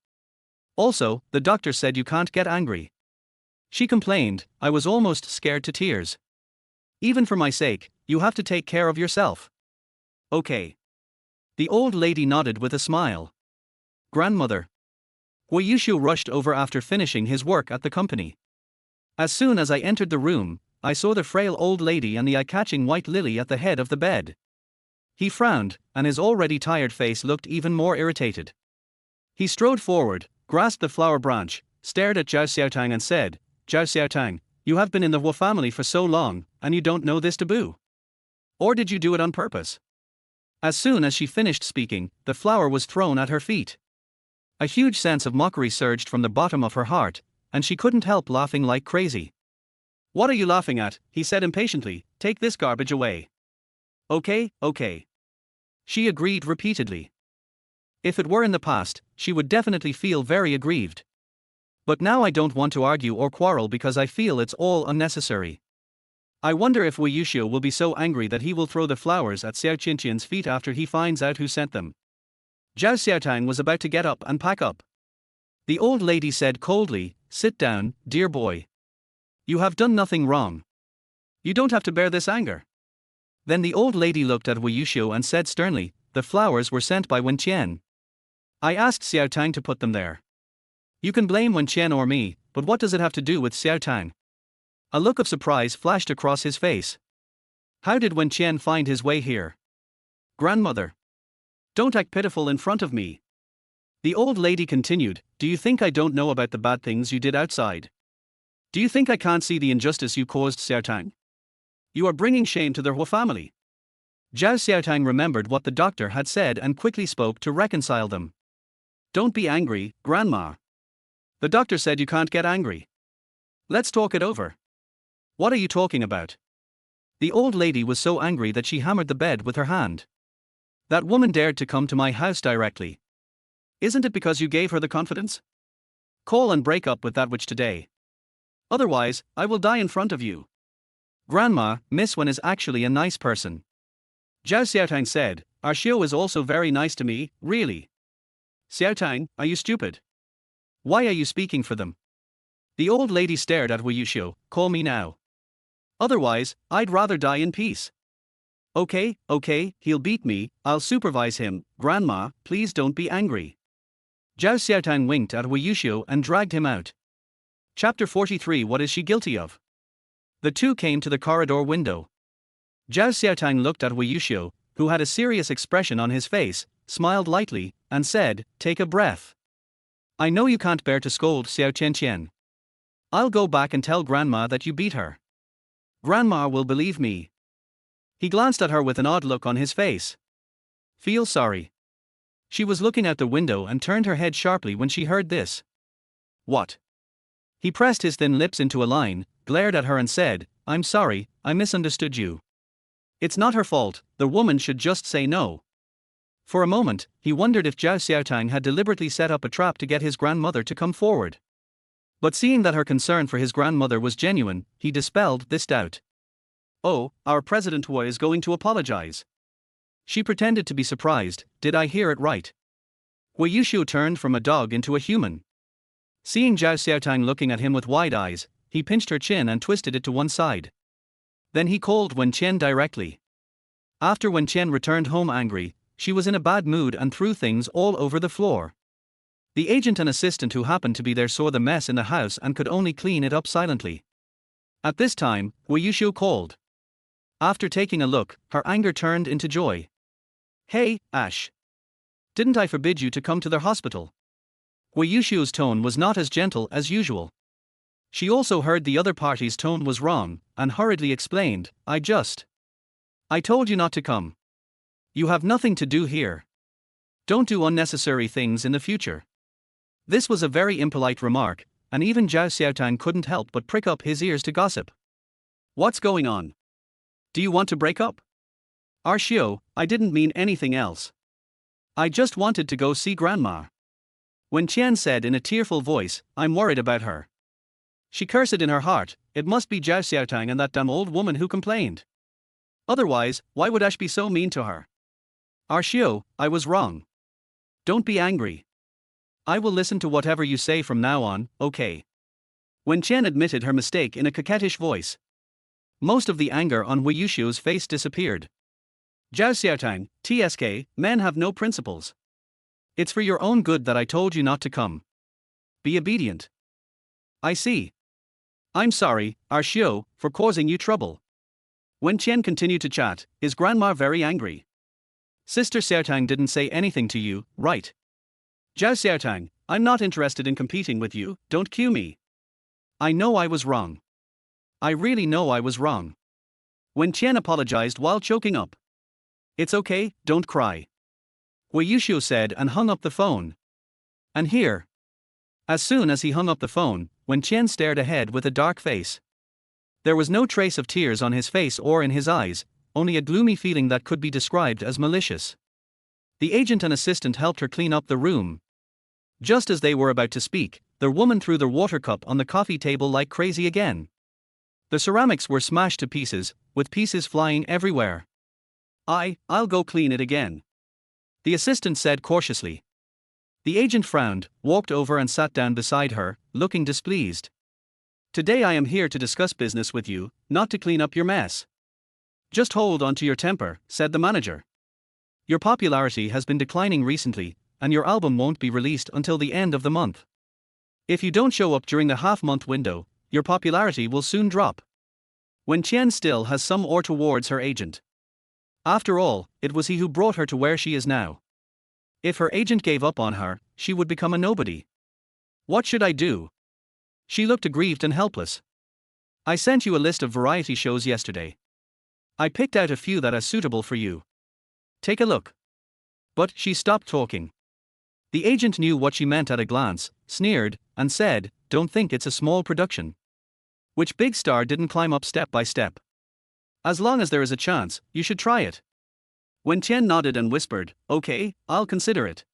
Also, the doctor said you can't get angry." She complained, "I was almost scared to tears." Even for my sake, you have to take care of yourself. Okay. The old lady nodded with a smile. Grandmother. Wei Yushu rushed over after finishing his work at the company. As soon as I entered the room, I saw the frail old lady and the eye-catching white lily at the head of the bed. He frowned, and his already tired face looked even more irritated. He strode forward, grasped the flower branch, stared at Zhao Xiaotang and said, Zhao Xiaotang, you have been in the Hua family for so long, and you don't know this taboo? Or did you do it on purpose? As soon as she finished speaking, the flower was thrown at her feet. A huge sense of mockery surged from the bottom of her heart, and she couldn't help laughing like crazy. What are you laughing at? He said impatiently, take this garbage away. Okay, okay. She agreed repeatedly. If it were in the past, she would definitely feel very aggrieved. But now I don't want to argue or quarrel because I feel it's all unnecessary. I wonder if Wei Yushu will be so angry that he will throw the flowers at Xiao Qianqian's feet after he finds out who sent them. Zhao Xiaotang was about to get up and pack up. The old lady said coldly, sit down, dear boy. You have done nothing wrong. You don't have to bear this anger. Then the old lady looked at Wei Yushu and said sternly, the flowers were sent by Wen Qian. I asked Xiaotang to put them there. You can blame Wen Qian or me, but what does it have to do with Xiaotang? A look of surprise flashed across his face. How did Wen Qian find his way here? Grandmother. Don't act pitiful in front of me. The old lady continued, do you think I don't know about the bad things you did outside? Do you think I can't see the injustice you caused Xiaotang? You are bringing shame to their whole family. Zhao Xiaotang remembered what the doctor had said and quickly spoke to reconcile them. Don't be angry, Grandma. The doctor said you can't get angry. Let's talk it over. What are you talking about? The old lady was so angry that she hammered the bed with her hand. That woman dared to come to my house directly. Isn't it because you gave her the confidence? Call and break up with that witch today. Otherwise, I will die in front of you. Grandma, Miss Wen is actually a nice person. Zhao Xiaotang said, our Xiao is also very nice to me, really. Xiaotang, are you stupid? Why are you speaking for them? The old lady stared at Wei Yushu, call me now. Otherwise, I'd rather die in peace. Okay, he'll beat me, I'll supervise him, Grandma, please don't be angry. Zhao Xiaotang winked at Wei Yushu and dragged him out. Chapter 43 What is she guilty of? The two came to the corridor window. Zhao Xiaotang looked at Wei Yushu, who had a serious expression on his face, smiled lightly, and said, take a breath. I know you can't bear to scold Xiao Qianqian. I'll go back and tell Grandma that you beat her. Grandma will believe me. He glanced at her with an odd look on his face. Feel sorry. She was looking out the window and turned her head sharply when she heard this. What? He pressed his thin lips into a line, glared at her and said, I'm sorry, I misunderstood you. It's not her fault, the woman should just say no. For a moment, he wondered if Zhao Xiaotang had deliberately set up a trap to get his grandmother to come forward. But seeing that her concern for his grandmother was genuine, he dispelled this doubt. Oh, our President Wu is going to apologize. She pretended to be surprised, did I hear it right? Wei Yushu turned from a dog into a human. Seeing Zhao Xiaotang looking at him with wide eyes, he pinched her chin and twisted it to one side. Then he called Wen Qian directly. After Wen Qian returned home angry, she was in a bad mood and threw things all over the floor. The agent and assistant who happened to be there saw the mess in the house and could only clean it up silently. At this time, Wei Yushu called. After taking a look, her anger turned into joy. Hey, Ash. Didn't I forbid you to come to their hospital? Wei Yushu's tone was not as gentle as usual. She also heard the other party's tone was wrong, and hurriedly explained, I told you not to come. You have nothing to do here. Don't do unnecessary things in the future. This was a very impolite remark, and even Zhao Xiaotang couldn't help but prick up his ears to gossip. What's going on? Do you want to break up? Xiao, I didn't mean anything else. I just wanted to go see Grandma. Wen Qian said in a tearful voice, I'm worried about her. She cursed in her heart, it must be Zhao Xiaotang and that dumb old woman who complained. Otherwise, why would Ash be so mean to her? Xiao, I was wrong. Don't be angry. I will listen to whatever you say from now on, okay? Wen Qian admitted her mistake in a coquettish voice. Most of the anger on Wei Yushu's face disappeared. Zhao Xiaotang, TSK, men have no principles. It's for your own good that I told you not to come. Be obedient. I see. I'm sorry, Xiao, for causing you trouble. When Qian continued to chat, is grandma very angry? Sister Xiaotang didn't say anything to you, right? Zhao Xiaotang, I'm not interested in competing with you, don't cue me. I know I was wrong. I really know I was wrong. When Qian apologized while choking up. It's okay, don't cry. Wei Yushu said and hung up the phone. And here. As soon as he hung up the phone, when Qian stared ahead with a dark face. There was no trace of tears on his face or in his eyes, only a gloomy feeling that could be described as malicious. The agent and assistant helped her clean up the room. Just as they were about to speak, the woman threw the water cup on the coffee table like crazy again. The ceramics were smashed to pieces, with pieces flying everywhere. I'll go clean it again. The assistant said cautiously. The agent frowned, walked over and sat down beside her, looking displeased. Today I am here to discuss business with you, not to clean up your mess. Just hold on to your temper, said the manager. Your popularity has been declining recently, and your album won't be released until the end of the month. If you don't show up during the half-month window, your popularity will soon drop. When Qian still has some awe towards her agent. After all, it was he who brought her to where she is now. If her agent gave up on her, she would become a nobody. What should I do? She looked aggrieved and helpless. I sent you a list of variety shows yesterday. I picked out a few that are suitable for you. Take a look. But she stopped talking. The agent knew what she meant at a glance, sneered, and said, don't think it's a small production. Which big star didn't climb up step by step? As long as there is a chance, you should try it. When Qian nodded and whispered, okay, I'll consider it.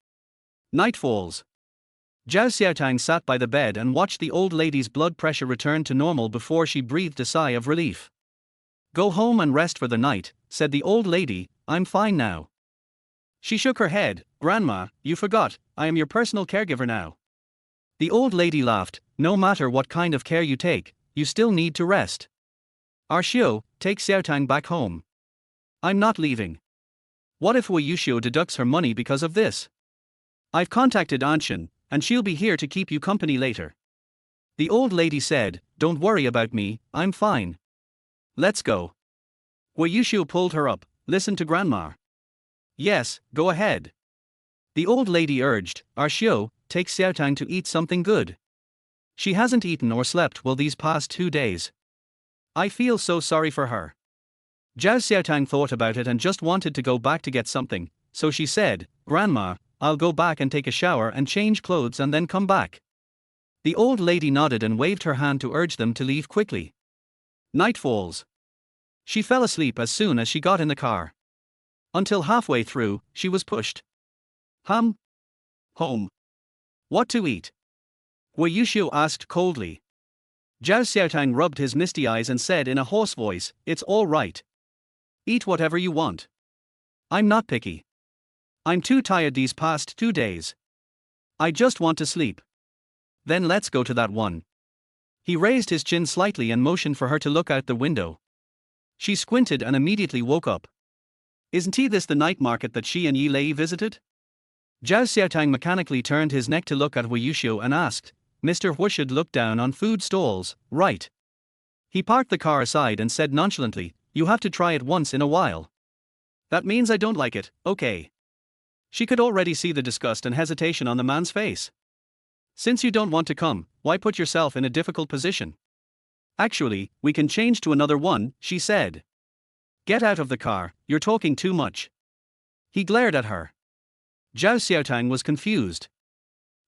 Night falls. Zhao Xiaotang sat by the bed and watched the old lady's blood pressure return to normal before she breathed a sigh of relief. Go home and rest for the night, said the old lady, I'm fine now. She shook her head, Grandma, you forgot, I am your personal caregiver now. The old lady laughed, no matter what kind of care you take, you still need to rest. Xiao, take Xiaotang back home. I'm not leaving. What if Wei Yushu deducts her money because of this? I've contacted Anshin, and she'll be here to keep you company later. The old lady said, don't worry about me, I'm fine. Let's go. Wei Yushu pulled her up, listen to Grandma. Yes, go ahead. The old lady urged, Xiao, take Xiaotang to eat something good. She hasn't eaten or slept well these past 2 days. I feel so sorry for her. Zhao Xiaotang thought about it and just wanted to go back to get something, so she said, Grandma, I'll go back and take a shower and change clothes and then come back. The old lady nodded and waved her hand to urge them to leave quickly. Night falls. She fell asleep as soon as she got in the car. Until halfway through, she was pushed. Home. What to eat? Wei Yushu asked coldly. Zhao Xiaotang rubbed his misty eyes and said in a hoarse voice, it's all right. Eat whatever you want. I'm not picky. I'm too tired these past 2 days. I just want to sleep. Then let's go to that one. He raised his chin slightly and motioned for her to look out the window. She squinted and immediately woke up. Isn't this the night market that she and Yi Lei visited? Zhao Xiaotang mechanically turned his neck to look at Wei Yushu and asked, Mr. Hu should look down on food stalls, right? He parked the car aside and said nonchalantly, you have to try it once in a while. That means I don't like it, okay. She could already see the disgust and hesitation on the man's face. Since you don't want to come, why put yourself in a difficult position? Actually, we can change to another one, she said. Get out of the car, you're talking too much. He glared at her. Zhao Xiaotang was confused.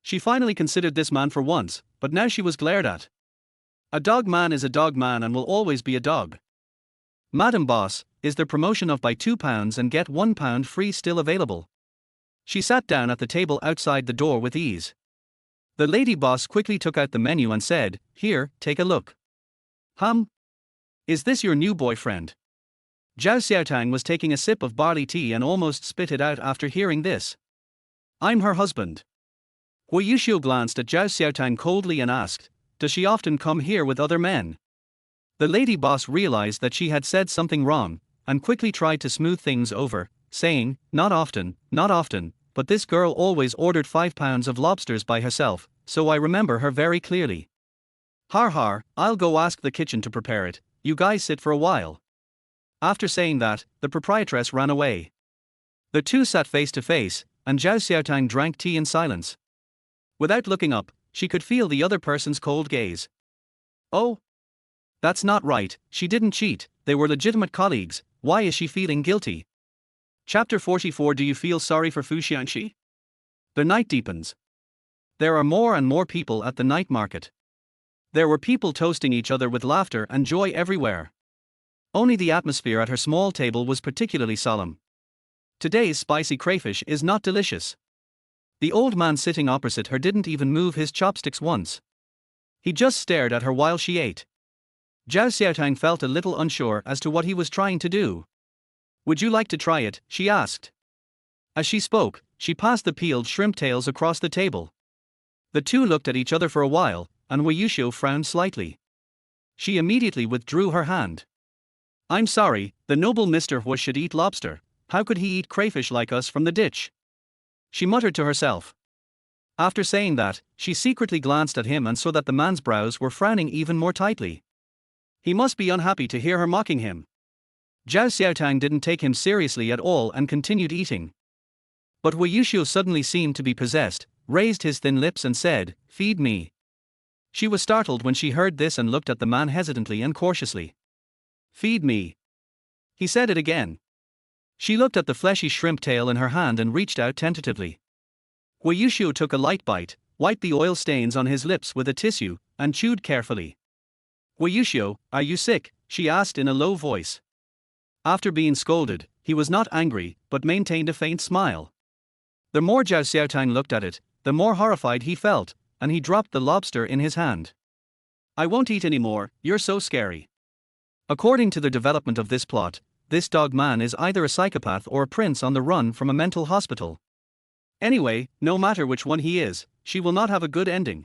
She finally considered this man for once, but now she was glared at. A dog man is a dog man and will always be a dog. Madam Boss, is the promotion of buy £2 and get £1 free still available? She sat down at the table outside the door with ease. The lady boss quickly took out the menu and said, here, take a look. Is this your new boyfriend? Zhao Xiaotang was taking a sip of barley tea and almost spit it out after hearing this. I'm her husband. Wei Yushu glanced at Zhao Xiaotang coldly and asked, does she often come here with other men? The lady boss realized that she had said something wrong, and quickly tried to smooth things over, saying, not often, but this girl always ordered 5 pounds of lobsters by herself, so I remember her very clearly. Har har, I'll go ask the kitchen to prepare it, you guys sit for a while. After saying that, the proprietress ran away. The two sat face to face, and Zhao Xiaotang drank tea in silence. Without looking up, she could feel the other person's cold gaze. Oh, that's not right, she didn't cheat, they were legitimate colleagues, why is she feeling guilty? Chapter 44. Do you feel sorry for Fu Xiangxi? The night deepens. There are more and more people at the night market. There were people toasting each other with laughter and joy everywhere. Only the atmosphere at her small table was particularly solemn. Today's spicy crayfish is not delicious. The old man sitting opposite her didn't even move his chopsticks once. He just stared at her while she ate. Zhao Xiaotang felt a little unsure as to what he was trying to do. Would you like to try it? She asked. As she spoke, she passed the peeled shrimp tails across the table. The two looked at each other for a while, and Wei Yuxiu frowned slightly. She immediately withdrew her hand. I'm sorry, the noble Mr. Hua should eat lobster, how could he eat crayfish like us from the ditch? She muttered to herself. After saying that, she secretly glanced at him and saw that the man's brows were frowning even more tightly. He must be unhappy to hear her mocking him. Zhao Xiaotang didn't take him seriously at all and continued eating. But Wei Yuxiu suddenly seemed to be possessed, raised his thin lips and said, "Feed me." She was startled when she heard this and looked at the man hesitantly and cautiously. "Feed me." He said it again. She looked at the fleshy shrimp tail in her hand and reached out tentatively. Wei Yuxiu took a light bite, wiped the oil stains on his lips with a tissue, and chewed carefully. "Wei Yuxiu, are you sick?" she asked in a low voice. After being scolded, he was not angry, but maintained a faint smile. The more Zhao Xiaotang looked at it, the more horrified he felt, and he dropped the lobster in his hand. "I won't eat anymore, you're so scary." According to the development of this plot, this dog man is either a psychopath or a prince on the run from a mental hospital. Anyway, no matter which one he is, she will not have a good ending.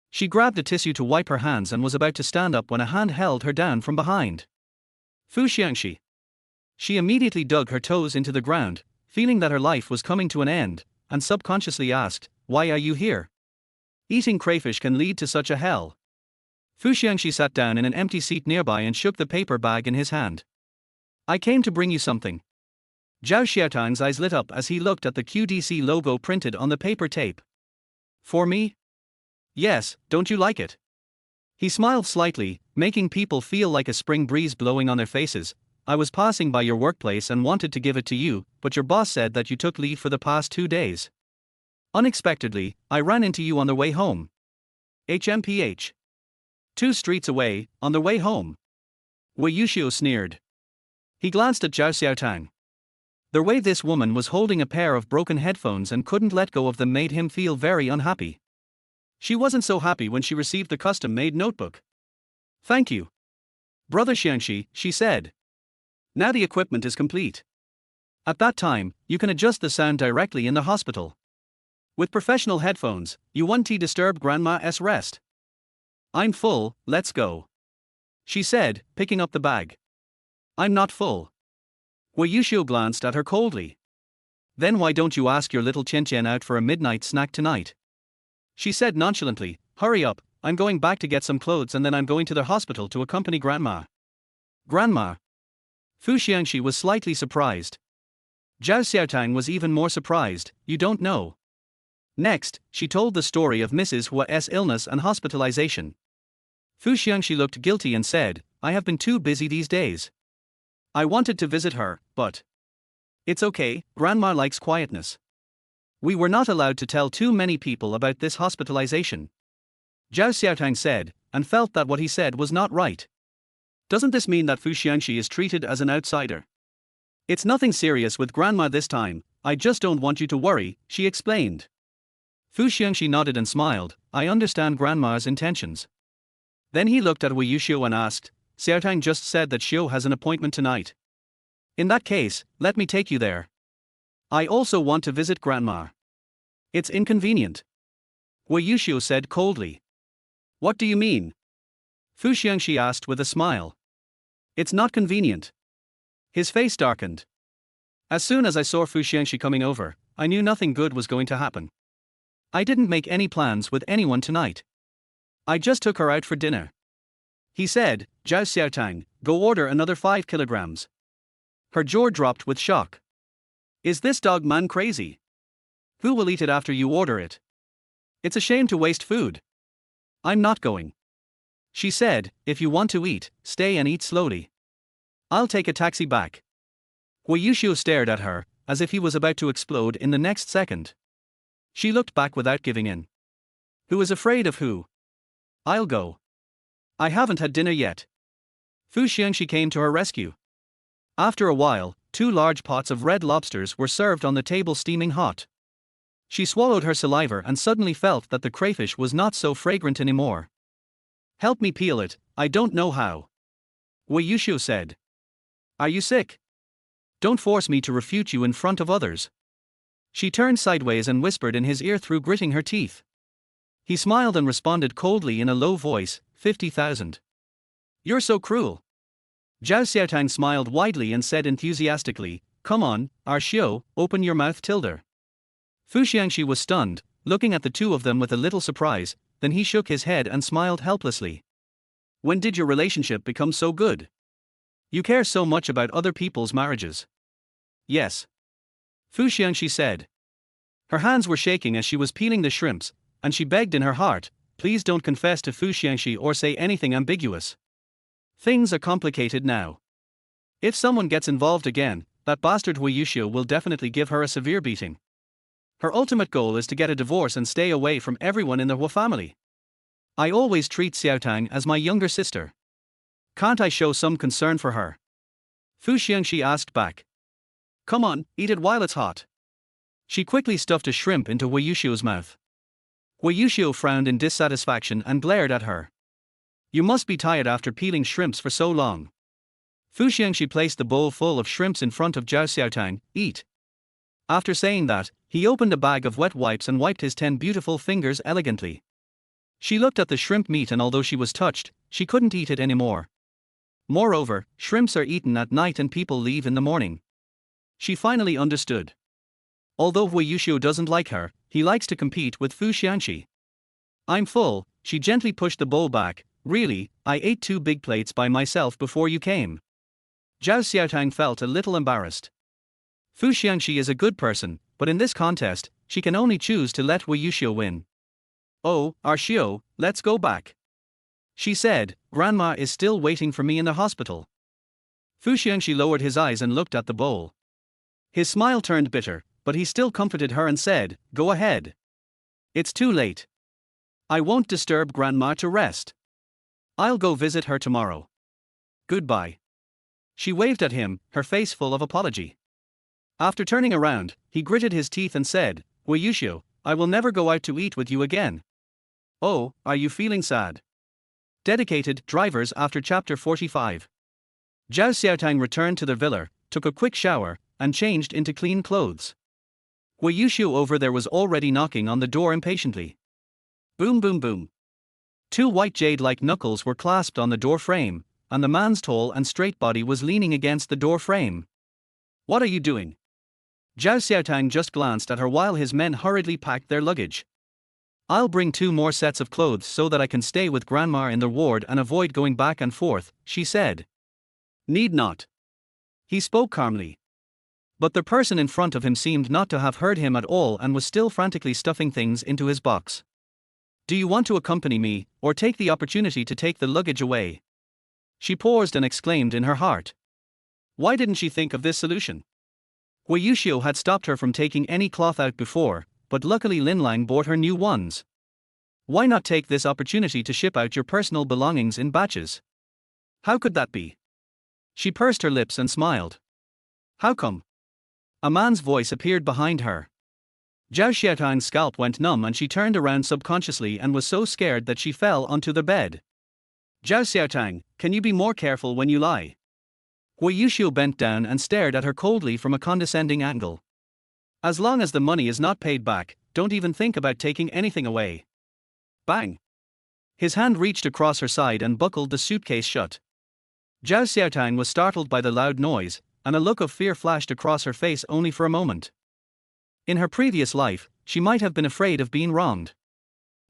She grabbed a tissue to wipe her hands and was about to stand up when a hand held her down from behind. "Fu Xiangxi." She immediately dug her toes into the ground, feeling that her life was coming to an end, and subconsciously asked, "Why are you here? Eating crayfish can lead to such a hell." Fu Xiangxi sat down in an empty seat nearby and shook the paper bag in his hand. "I came to bring you something." Zhao Xiaotang's eyes lit up as he looked at the QDC logo printed on the paper tape. "For me?" "Yes, don't you like it?" He smiled slightly, making people feel like a spring breeze blowing on their faces. "I was passing by your workplace and wanted to give it to you, but your boss said that you took leave for the past 2 days. Unexpectedly, I ran into you on the way home. HMPH. 2 streets away, on the way home." Wei Yuxiu sneered. He glanced at Zhao Xiaotang. The way this woman was holding a pair of broken headphones and couldn't let go of them made him feel very unhappy. She wasn't so happy when she received the custom-made notebook. "Thank you, Brother Xiangxi," she said. "Now the equipment is complete. At that time, you can adjust the sound directly in the hospital. With professional headphones, you won't disturb Grandma's rest." "I'm full, let's go," she said, picking up the bag. "I'm not full." Wei Yuxiu glanced at her coldly. "Then why don't you ask your little Qian out for a midnight snack tonight?" She said nonchalantly, "Hurry up, I'm going back to get some clothes and then I'm going to the hospital to accompany Grandma." "Grandma?" Fu Xiangxi was slightly surprised. Zhao Xiaotang was even more surprised. "You don't know?" Next, she told the story of Mrs. Hua's illness and hospitalization. Fu Xiangxi looked guilty and said, "I have been too busy these days. I wanted to visit her, but it's okay, Grandma likes quietness. We were not allowed to tell too many people about this hospitalization." Zhao Xiaotang said, and felt that what he said was not right. "Doesn't this mean that Fu Xiangxi is treated as an outsider?" "It's nothing serious with Grandma this time, I just don't want you to worry," she explained. Fu Xiangxi nodded and smiled, "I understand Grandma's intentions." Then he looked at Wei Yuxiu and asked, "Xiaotang just said that Xiu has an appointment tonight. In that case, let me take you there. I also want to visit Grandma." "It's inconvenient," Wei Yuxiu said coldly. "What do you mean?" Fu Xiangxi asked with a smile. It's not convenient. His face darkened. As soon as I saw Fu Xiangxi coming over, I knew nothing good was going to happen. I didn't make any plans with anyone tonight. I just took her out for dinner. He said, Zhao Xiaotang, go order another 5 kilograms. Her jaw dropped with shock. Is this dog man crazy? Who will eat it after you order it? It's a shame to waste food. I'm not going. She said, if you want to eat, stay and eat slowly. I'll take a taxi back. Wei Yuxiu stared at her, as if he was about to explode in the next second. She looked back without giving in. Who is afraid of who? I'll go. I haven't had dinner yet. Fu Xiangxi came to her rescue. After a while, 2 large pots of red lobsters were served on the table steaming hot. She swallowed her saliva and suddenly felt that the crayfish was not so fragrant anymore. Help me peel it, I don't know how. Wei Yuxiu said. Are you sick? Don't force me to refute you in front of others. She turned sideways and whispered in his ear through gritting her teeth. He smiled and responded coldly in a low voice, 50,000. You're so cruel. Zhao Xiaotang smiled widely and said enthusiastically, come on, Xiao, open your mouth tilde. Fu Xiangxi was stunned, looking at the two of them with a little surprise, then he shook his head and smiled helplessly. When did your relationship become so good? You care so much about other people's marriages. Yes. Fu Xiangxi said. Her hands were shaking as she was peeling the shrimps, and she begged in her heart, please don't confess to Fu Xiangxi or say anything ambiguous. Things are complicated now. If someone gets involved again, that bastard Wei Yuxiu will definitely give her a severe beating. Her ultimate goal is to get a divorce and stay away from everyone in the Hua family. I always treat Xiaotang as my younger sister. Can't I show some concern for her? Fu Xiangxi asked back. Come on, eat it while it's hot. She quickly stuffed a shrimp into Wei Yuxiu's mouth. Wei Yuxiu frowned in dissatisfaction and glared at her. You must be tired after peeling shrimps for so long. Fu Xiangxi placed the bowl full of shrimps in front of Zhao Xiaotang, eat. After saying that, he opened a bag of wet wipes and wiped his 10 beautiful fingers elegantly. She looked at the shrimp meat and although she was touched, she couldn't eat it anymore. Moreover, shrimps are eaten at night and people leave in the morning. She finally understood. Although Wei Yuxiu doesn't like her, he likes to compete with Fu Xiangxi. I'm full, she gently pushed the bowl back. Really, I ate 2 big plates by myself before you came. Zhao Xiaotang felt a little embarrassed. Fu Xiangxi is a good person, but in this contest, she can only choose to let Wei Yuxiu win. Oh, Xiao, let's go back. She said, Grandma is still waiting for me in the hospital. Fu Xiangxi lowered his eyes and looked at the bowl. His smile turned bitter, but he still comforted her and said, go ahead. It's too late. I won't disturb Grandma to rest. I'll go visit her tomorrow. Goodbye. She waved at him, her face full of apology. After turning around, he gritted his teeth and said, Wei Yuxiu, I will never go out to eat with you again. Oh, are you feeling sad? Dedicated drivers after chapter 45. Zhao Xiaotang returned to the villa, took a quick shower, and changed into clean clothes. Wei Yuxiu over there was already knocking on the door impatiently. Boom boom boom. 2 white jade-like knuckles were clasped on the door frame, and the man's tall and straight body was leaning against the door frame. What are you doing? Zhao Xiaotang just glanced at her while his men hurriedly packed their luggage. I'll bring 2 more sets of clothes so that I can stay with Grandma in the ward and avoid going back and forth, she said. Need not. He spoke calmly. But the person in front of him seemed not to have heard him at all and was still frantically stuffing things into his box. Do you want to accompany me, or take the opportunity to take the luggage away? She paused and exclaimed in her heart. Why didn't she think of this solution? Wei Yuxiu had stopped her from taking any cloth out before, but luckily Linlang bought her new ones. Why not take this opportunity to ship out your personal belongings in batches? How could that be? She pursed her lips and smiled. How come? A man's voice appeared behind her. Zhao Xiaotang's scalp went numb and she turned around subconsciously and was so scared that she fell onto the bed. Zhao Xiaotang, can you be more careful when you lie? Wei Yuxiu bent down and stared at her coldly from a condescending angle. As long as the money is not paid back, don't even think about taking anything away. Bang! His hand reached across her side and buckled the suitcase shut. Zhao Xiaotang was startled by the loud noise, and a look of fear flashed across her face only for a moment. In her previous life, she might have been afraid of being wronged.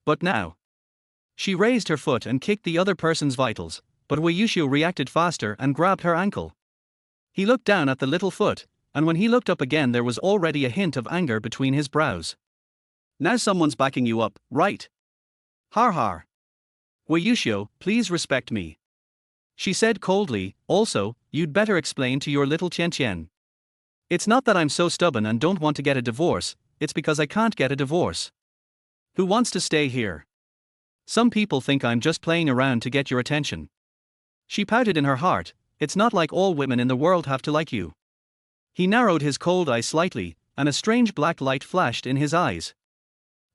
But now. She raised her foot and kicked the other person's vitals, but Wei Yuxiu reacted faster and grabbed her ankle. He looked down at the little foot, and when he looked up again there was already a hint of anger between his brows. Now someone's backing you up, right? Har har. Wei Yuxiu, please respect me. She said coldly, also, you'd better explain to your little Qian Qian. It's not that I'm so stubborn and don't want to get a divorce, it's because I can't get a divorce. Who wants to stay here? Some people think I'm just playing around to get your attention. She pouted in her heart, it's not like all women in the world have to like you. He narrowed his cold eyes slightly, and a strange black light flashed in his eyes.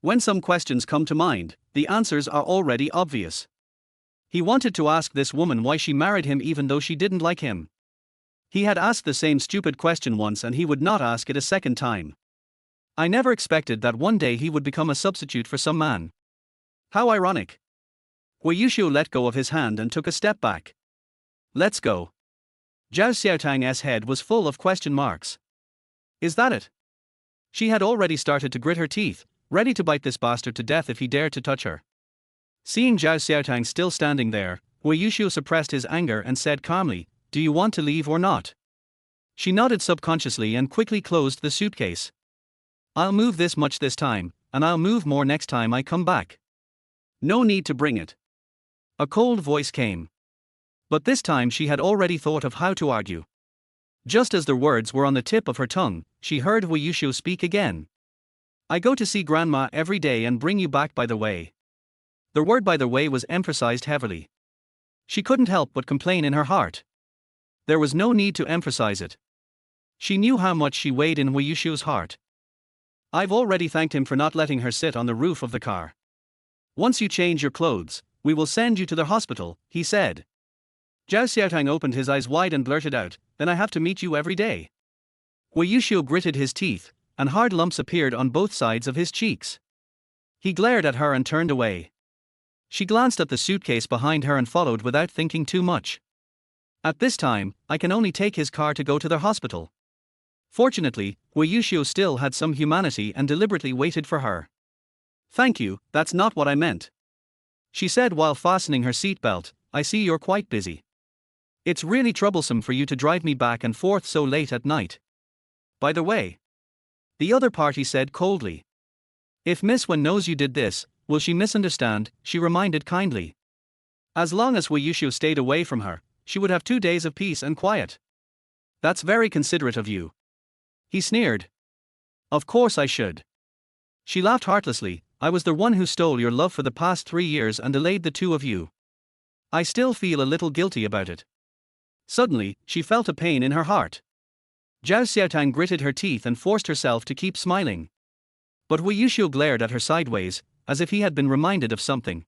When some questions come to mind, the answers are already obvious. He wanted to ask this woman why she married him even though she didn't like him. He had asked the same stupid question once and he would not ask it a second time. I never expected that one day he would become a substitute for some man. How ironic. Wei Yuxiu let go of his hand and took a step back. Let's go. Zhao Xiaotang's head was full of question marks. Is that it? She had already started to grit her teeth, ready to bite this bastard to death if he dared to touch her. Seeing Zhao Xiaotang still standing there, Wei Yuxiu suppressed his anger and said calmly, do you want to leave or not? She nodded subconsciously and quickly closed the suitcase. I'll move this much this time, and I'll move more next time I come back. No need to bring it. A cold voice came. But this time she had already thought of how to argue. Just as the words were on the tip of her tongue, she heard Wei Yuxiu speak again. I go to see grandma every day and bring you back by the way. The word by the way was emphasized heavily. She couldn't help but complain in her heart. There was no need to emphasize it. She knew how much she weighed in Wei Yuxiu's heart. I've already thanked him for not letting her sit on the roof of the car. Once you change your clothes, we will send you to the hospital, he said. Zhao Xiaotang opened his eyes wide and blurted out, then I have to meet you every day. Wei Yuxiu gritted his teeth, and hard lumps appeared on both sides of his cheeks. He glared at her and turned away. She glanced at the suitcase behind her and followed without thinking too much. At this time, I can only take his car to go to the hospital. Fortunately, Wei Yuxiu still had some humanity and deliberately waited for her. Thank you, that's not what I meant. She said while fastening her seatbelt, I see you're quite busy. It's really troublesome for you to drive me back and forth so late at night. By the way, the other party said coldly. If Miss Wen knows you did this, will she misunderstand, she reminded kindly. As long as Wei Yuxiu stayed away from her, she would have 2 days of peace and quiet. That's very considerate of you. He sneered. Of course I should. She laughed heartlessly, I was the one who stole your love for the past 3 years and delayed the two of you. I still feel a little guilty about it. Suddenly, she felt a pain in her heart. Zhao Xiaotang gritted her teeth and forced herself to keep smiling. But Wei Yuxiu glared at her sideways, as if he had been reminded of something.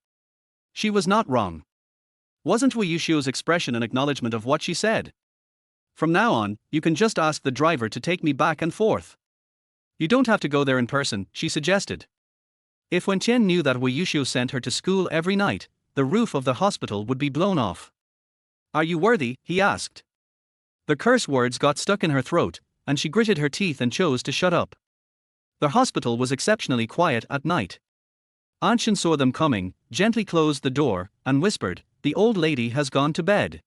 She was not wrong. Wasn't Wei Yuxiu's expression an acknowledgement of what she said? From now on, you can just ask the driver to take me back and forth. You don't have to go there in person, she suggested. If Wen Qian knew that Wei Yuxiu sent her to school every night, the roof of the hospital would be blown off. Are you worthy? He asked. The curse words got stuck in her throat, and she gritted her teeth and chose to shut up. The hospital was exceptionally quiet at night. Anshin saw them coming, gently closed the door, and whispered, the old lady has gone to bed.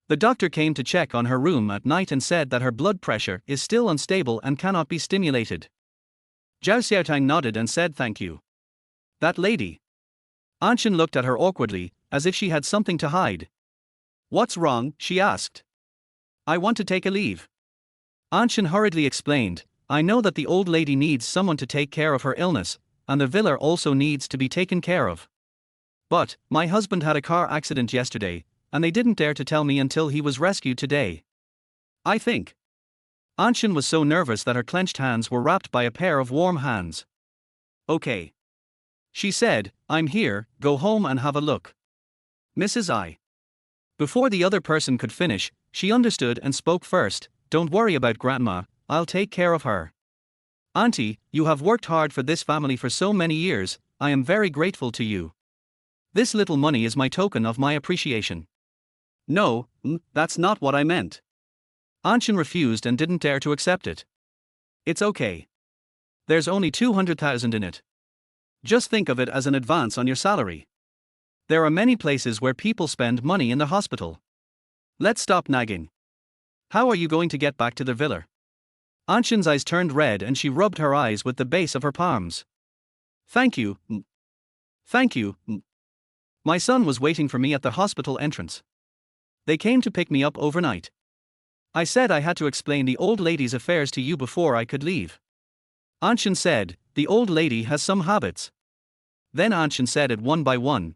The doctor came to check on her room at night and said that her blood pressure is still unstable and cannot be stimulated. Zhao Xiaotang nodded and said thank you. That lady. Anshin looked at her awkwardly, as if she had something to hide. What's wrong? She asked. I want to take a leave. Anshin hurriedly explained, I know that the old lady needs someone to take care of her illness, and the villa also needs to be taken care of. But, my husband had a car accident yesterday, and they didn't dare to tell me until he was rescued today. I think. Anshin was so nervous that her clenched hands were wrapped by a pair of warm hands. Okay. She said, I'm here, go home and have a look. Mrs. I. Before the other person could finish, she understood and spoke first, don't worry about grandma, I'll take care of her. Auntie, you have worked hard for this family for so many years, I am very grateful to you. This little money is my token of my appreciation. No, that's not what I meant. Anshin refused and didn't dare to accept it. It's okay. There's only 200,000 in it. Just think of it as an advance on your salary. There are many places where people spend money in the hospital. Let's stop nagging. How are you going to get back to the villa? Anshin's eyes turned red and she rubbed her eyes with the base of her palms. Thank you. Thank you. My son was waiting for me at the hospital entrance. They came to pick me up overnight. I said I had to explain the old lady's affairs to you before I could leave. Anshin said, the old lady has some habits. Then Anshin said it one by one.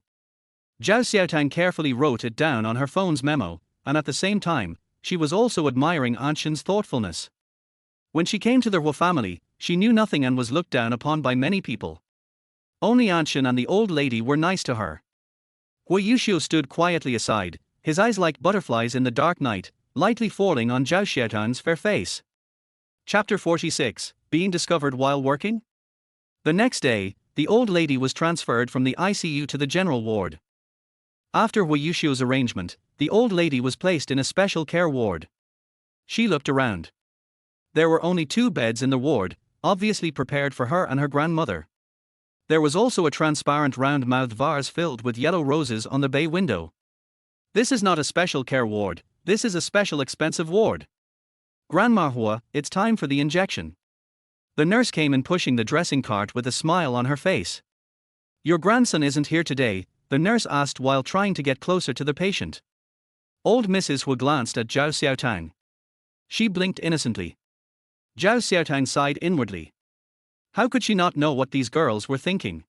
Zhao Xiaotang carefully wrote it down on her phone's memo, and at the same time, she was also admiring Anshin's thoughtfulness. When she came to the Hua family, she knew nothing and was looked down upon by many people. Only Anshin and the old lady were nice to her. Hua Yuxiu stood quietly aside, his eyes like butterflies in the dark night, lightly falling on Zhao Xiaotang's fair face. Chapter 46, Being discovered while working? The next day, the old lady was transferred from the ICU to the general ward. After Hua Yuxiu's arrangement, the old lady was placed in a special care ward. She looked around. There were only 2 beds in the ward, obviously prepared for her and her grandmother. There was also a transparent round-mouthed vase filled with yellow roses on the bay window. This is not a special care ward, this is a special expensive ward. Grandma Hua, it's time for the injection. The nurse came in pushing the dressing cart with a smile on her face. Your grandson isn't here today, the nurse asked while trying to get closer to the patient. Old Mrs. Hua glanced at Zhao Xiaotang. She blinked innocently. Zhao Xiaotang sighed inwardly. How could she not know what these girls were thinking?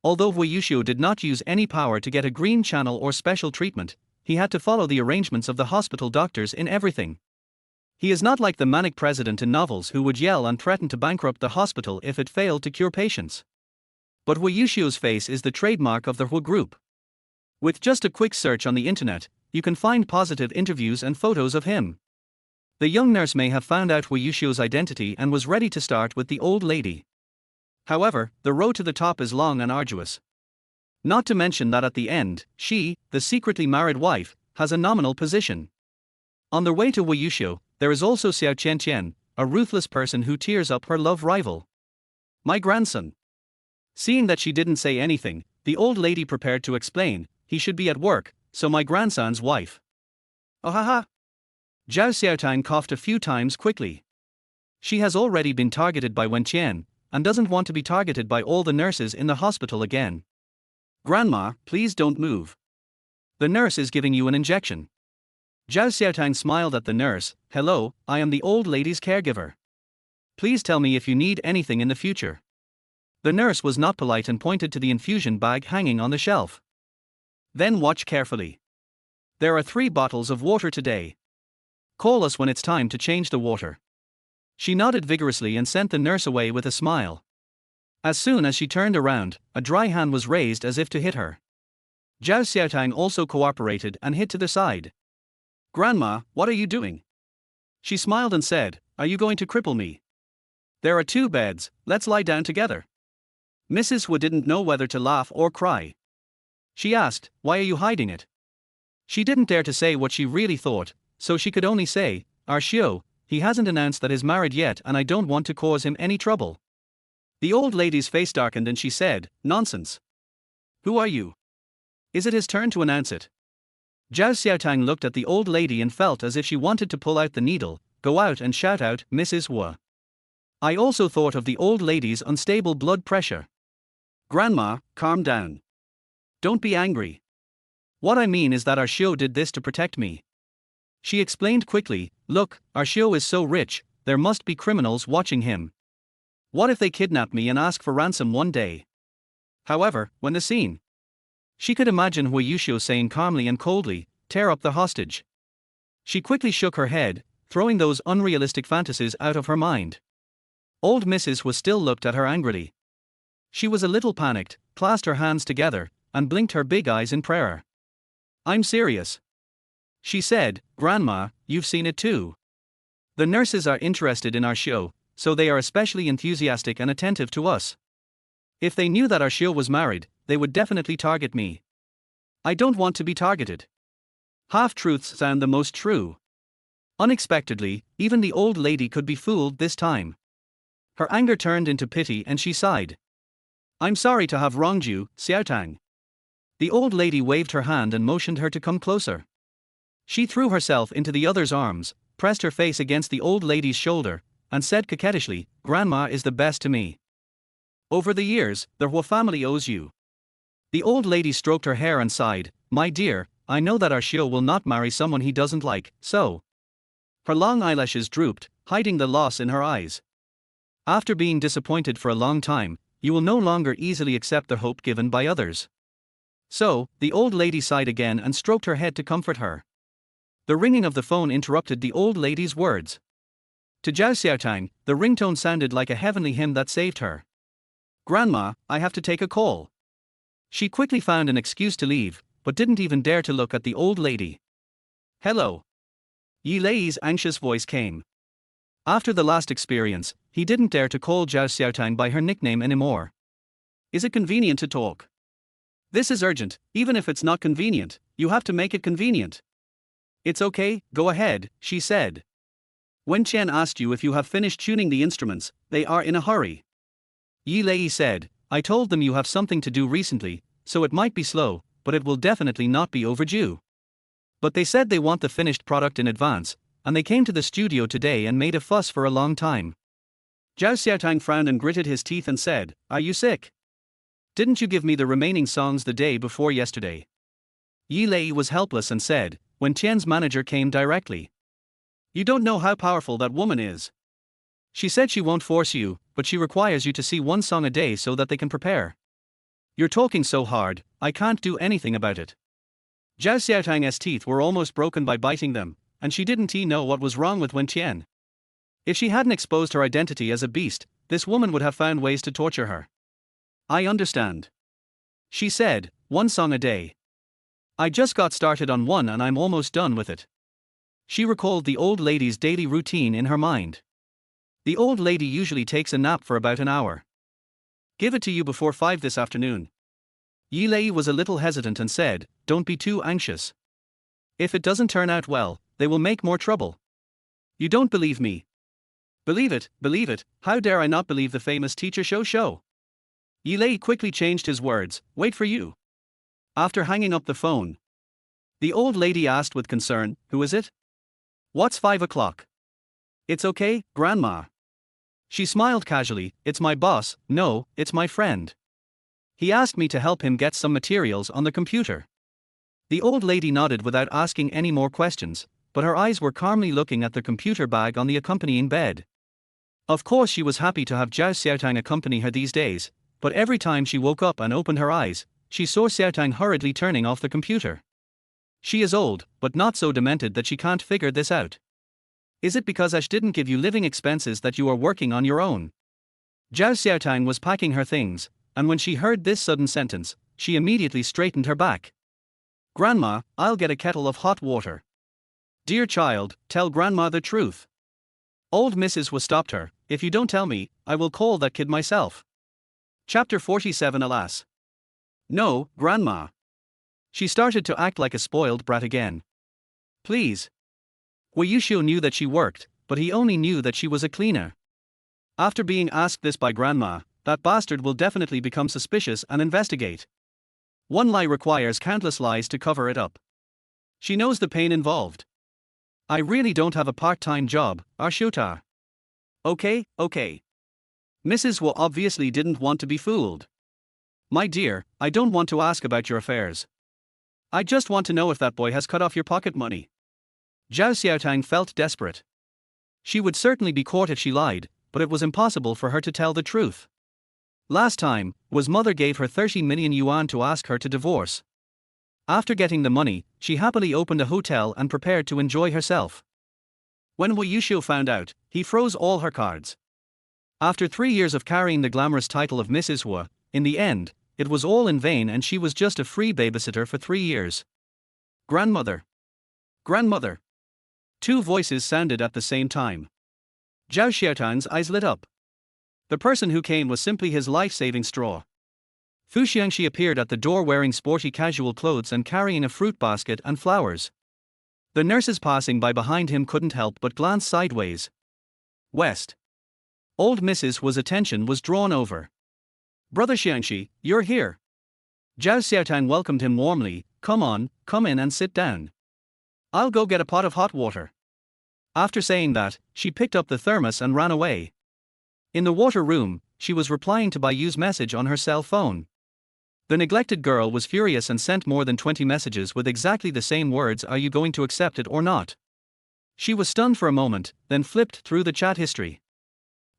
Although Hua Yuxiu did not use any power to get a green channel or special treatment, he had to follow the arrangements of the hospital doctors in everything. He is not like the manic president in novels who would yell and threaten to bankrupt the hospital if it failed to cure patients. But Hua Yuxiu's face is the trademark of the Hua group. With just a quick search on the internet, you can find positive interviews and photos of him. The young nurse may have found out Hua Yuxiu's identity and was ready to start with the old lady. However, the road to the top is long and arduous. Not to mention that at the end, she, the secretly married wife, has a nominal position. On the way to Hua Yuxiu, there is also Xiao Qianqian, a ruthless person who tears up her love rival. My grandson. Seeing that she didn't say anything, the old lady prepared to explain, he should be at work, so my grandson's wife. Oh haha. Zhao Xiaotang coughed a few times quickly. She has already been targeted by Wen Qian, and doesn't want to be targeted by all the nurses in the hospital again. Grandma, please don't move. The nurse is giving you an injection. Zhao Xiaotang smiled at the nurse. Hello, I am the old lady's caregiver. Please tell me if you need anything in the future. The nurse was not polite and pointed to the infusion bag hanging on the shelf. Then watch carefully. There are 3 bottles of water today. Call us when it's time to change the water. She nodded vigorously and sent the nurse away with a smile. As soon as she turned around, a dry hand was raised as if to hit her. Zhao Xiaotang also cooperated and hit to the side. Grandma, what are you doing? She smiled and said, are you going to cripple me? There are 2 beds, let's lie down together. Mrs. Hua didn't know whether to laugh or cry. She asked, why are you hiding it? She didn't dare to say what she really thought, so she could only say, Xiu, he hasn't announced that he's married yet and I don't want to cause him any trouble. The old lady's face darkened and she said, nonsense. Who are you? Is it his turn to announce it? Zhao Xiaotang looked at the old lady and felt as if she wanted to pull out the needle, go out and shout out, Mrs. Hua. I also thought of the old lady's unstable blood pressure. Grandma, calm down. Don't be angry. What I mean is that Xiu did this to protect me. She explained quickly, look, Xiu is so rich, there must be criminals watching him. What if they kidnap me and ask for ransom one day? However, when the scene. She could imagine Hua Yuxiu saying calmly and coldly, tear up the hostage. She quickly shook her head, throwing those unrealistic fantasies out of her mind. Old Mrs. Hua still looked at her angrily. She was a little panicked, clasped her hands together, and blinked her big eyes in prayer. I'm serious. She said, Grandma, you've seen it too. The nurses are interested in Xiu, so they are especially enthusiastic and attentive to us. If they knew that Xiu was married, they would definitely target me. I don't want to be targeted. Half-truths sound the most true. Unexpectedly, even the old lady could be fooled this time. Her anger turned into pity and she sighed. I'm sorry to have wronged you, Xiaotang. The old lady waved her hand and motioned her to come closer. She threw herself into the other's arms, pressed her face against the old lady's shoulder, and said coquettishly, Grandma is the best to me. Over the years, the Hua family owes you. The old lady stroked her hair and sighed, My dear, I know that our Xiao will not marry someone he doesn't like, so. Her long eyelashes drooped, hiding the loss in her eyes. After being disappointed for a long time, you will no longer easily accept the hope given by others. So, the old lady sighed again and stroked her head to comfort her. The ringing of the phone interrupted the old lady's words. To Zhao Xiaotang, the ringtone sounded like a heavenly hymn that saved her. Grandma, I have to take a call. She quickly found an excuse to leave, but didn't even dare to look at the old lady. Hello. Yi Lei's anxious voice came. After the last experience, he didn't dare to call Zhao Xiaotang by her nickname anymore. Is it convenient to talk? This is urgent, even if it's not convenient, you have to make it convenient. It's okay, go ahead, she said. When Chen asked you if you have finished tuning the instruments, they are in a hurry. Yi Lei said, I told them you have something to do recently, so it might be slow, but it will definitely not be overdue. But they said they want the finished product in advance, and they came to the studio today and made a fuss for a long time. Zhao Xiaotang frowned and gritted his teeth and said, Are you sick? Didn't you give me the remaining songs the day before yesterday? Yi Lei was helpless and said, when Tian's manager came directly. You don't know how powerful that woman is. She said she won't force you, but she requires you to see one song a day so that they can prepare. You're talking so hard, I can't do anything about it. Zhao Xiaotang's teeth were almost broken by biting them, and she didn't know what was wrong with Wen Tian. If she hadn't exposed her identity as a beast, this woman would have found ways to torture her. I understand. She said, one song a day. I just got started on one and I'm almost done with it. She recalled the old lady's daily routine in her mind. The old lady usually takes a nap for about an hour. Give it to you before 5 this afternoon. Yi Lei was a little hesitant and said, Don't be too anxious. If it doesn't turn out well, they will make more trouble. You don't believe me. Believe it, how dare I not believe the famous teacher show? Yi Lei quickly changed his words, wait for you. After hanging up the phone, the old lady asked with concern, Who is it? What's 5 o'clock? It's okay, Grandma. She smiled casually, It's my boss, no, it's my friend. He asked me to help him get some materials on the computer. The old lady nodded without asking any more questions, but her eyes were calmly looking at the computer bag on the accompanying bed. Of course she was happy to have Zhao Xiaotang accompany her these days, but every time she woke up and opened her eyes, she saw Xiaotang hurriedly turning off the computer. She is old, but not so demented that she can't figure this out. Is it because Ash didn't give you living expenses that you are working on your own? Zhao Xiaotang was packing her things, and when she heard this sudden sentence, she immediately straightened her back. Grandma, I'll get a kettle of hot water. Dear child, tell Grandma the truth. Old Mrs. Hua stopped her, If you don't tell me, I will call that kid myself. Chapter 47 Alas. No, Grandma. She started to act like a spoiled brat again. Please. Wu Yushu knew that she worked, but he only knew that she was a cleaner. After being asked this by Grandma, that bastard will definitely become suspicious and investigate. One lie requires countless lies to cover it up. She knows the pain involved. I really don't have a part-time job, Arshota. Okay. Mrs. Hua obviously didn't want to be fooled. My dear, I don't want to ask about your affairs. I just want to know if that boy has cut off your pocket money. Zhao Xiaotang felt desperate. She would certainly be caught if she lied, but it was impossible for her to tell the truth. Last time, Hua's mother gave her 30 million yuan to ask her to divorce. After getting the money, she happily opened a hotel and prepared to enjoy herself. When Wu Yushu found out, he froze all her cards. After 3 years of carrying the glamorous title of Mrs. Hua, in the end, it was all in vain and she was just a free babysitter for 3 years. Grandmother. Two voices sounded at the same time. Zhao Xiaotang's eyes lit up. The person who came was simply his life-saving straw. Fu Xiangxi appeared at the door wearing sporty casual clothes and carrying a fruit basket and flowers. The nurses passing by behind him couldn't help but glance sideways. West. Old Mrs. attention was drawn over. Brother Xiangxi, you're here. Zhao Xiaotang welcomed him warmly. Come on, come in and sit down. I'll go get a pot of hot water. After saying that, she picked up the thermos and ran away. In the water room, she was replying to Baiyu's message on her cell phone. The neglected girl was furious and sent more than 20 messages with exactly the same words. Are you going to accept it or not? She was stunned for a moment, then flipped through the chat history.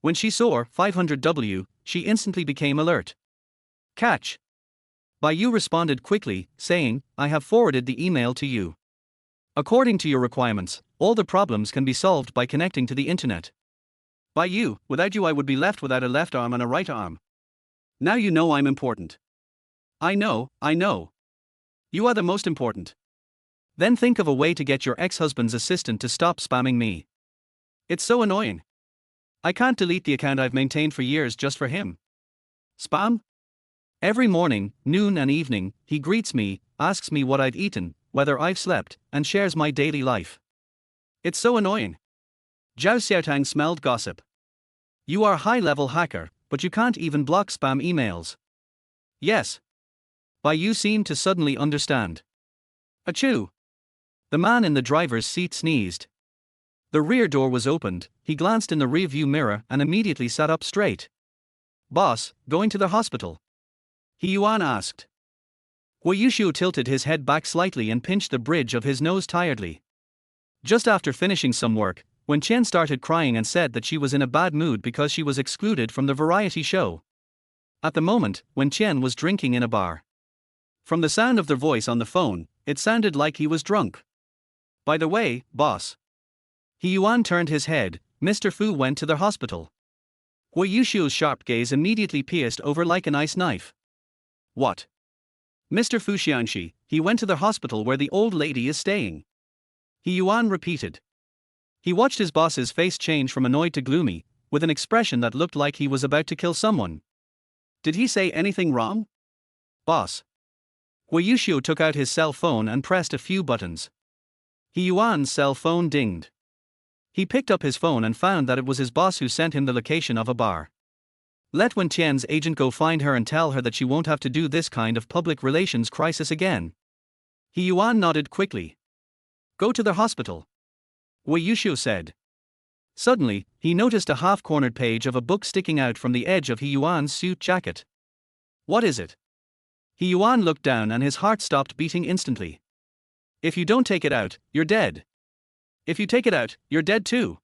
When she saw 500W, she instantly became alert. Catch. Baiyu responded quickly, saying, I have forwarded the email to you. According to your requirements, all the problems can be solved by connecting to the internet. Baiyu, without you I would be left without a left arm and a right arm. Now you know I'm important. I know. You are the most important. Then think of a way to get your ex-husband's assistant to stop spamming me. It's so annoying. I can't delete the account I've maintained for years just for him. Spam? Every morning, noon and evening, he greets me, asks me what I've eaten, whether I've slept, and shares my daily life. It's so annoying. Zhao Xiaotang smelled gossip. You are a high-level hacker, but you can't even block spam emails. Yes. Baiyu seemed to suddenly understand. Achoo! The man in the driver's seat sneezed. The rear door was opened. He glanced in the rearview mirror and immediately sat up straight. Boss, going to the hospital? He Yuan asked. Hui Yushu tilted his head back slightly and pinched the bridge of his nose tiredly. Just after finishing some work, when Chen started crying and said that she was in a bad mood because she was excluded from the variety show. At the moment, when Chen was drinking in a bar. From the sound of their voice on the phone, it sounded like he was drunk. By the way, boss. He Yuan turned his head. Mr. Fu went to the hospital. Hui Yushu's sharp gaze immediately pierced over like a nice knife. What? Mr. Fu Xiangxi, he went to the hospital where the old lady is staying. He Yuan repeated. He watched his boss's face change from annoyed to gloomy, with an expression that looked like he was about to kill someone. Did he say anything wrong? Boss. Hui Yushu took out his cell phone and pressed a few buttons. He Yuan's cell phone dinged. He picked up his phone and found that it was his boss who sent him the location of a bar. Let Wen Tian's agent go find her and tell her that she won't have to do this kind of public relations crisis again. He Yuan nodded quickly. Go to the hospital. Hui Yushu said. Suddenly, he noticed a half-cornered page of a book sticking out from the edge of He Yuan's suit jacket. What is it? He Yuan looked down and his heart stopped beating instantly. If you don't take it out, you're dead. If you take it out, you're dead too.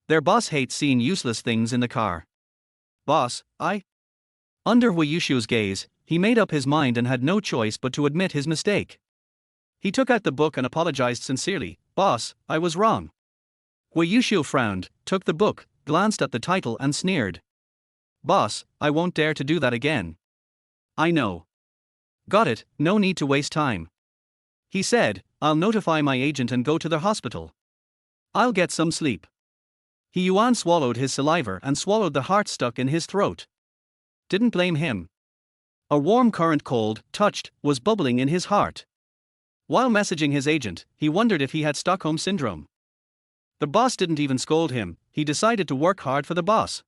Their boss hates seeing useless things in the car. Boss, Under Hui Yushu's gaze, he made up his mind and had no choice but to admit his mistake. He took out the book and apologized sincerely. Boss, I was wrong. Hui Yushu frowned, took the book, glanced at the title and sneered. Boss, I won't dare to do that again. I know. Got it, no need to waste time. He said, I'll notify my agent and go to the hospital. I'll get some sleep. He Yuan swallowed his saliva and swallowed the heart stuck in his throat. Didn't blame him. A warm current cold, touched, was bubbling in his heart. While messaging his agent, he wondered if he had Stockholm Syndrome. The boss didn't even scold him, he decided to work hard for the boss.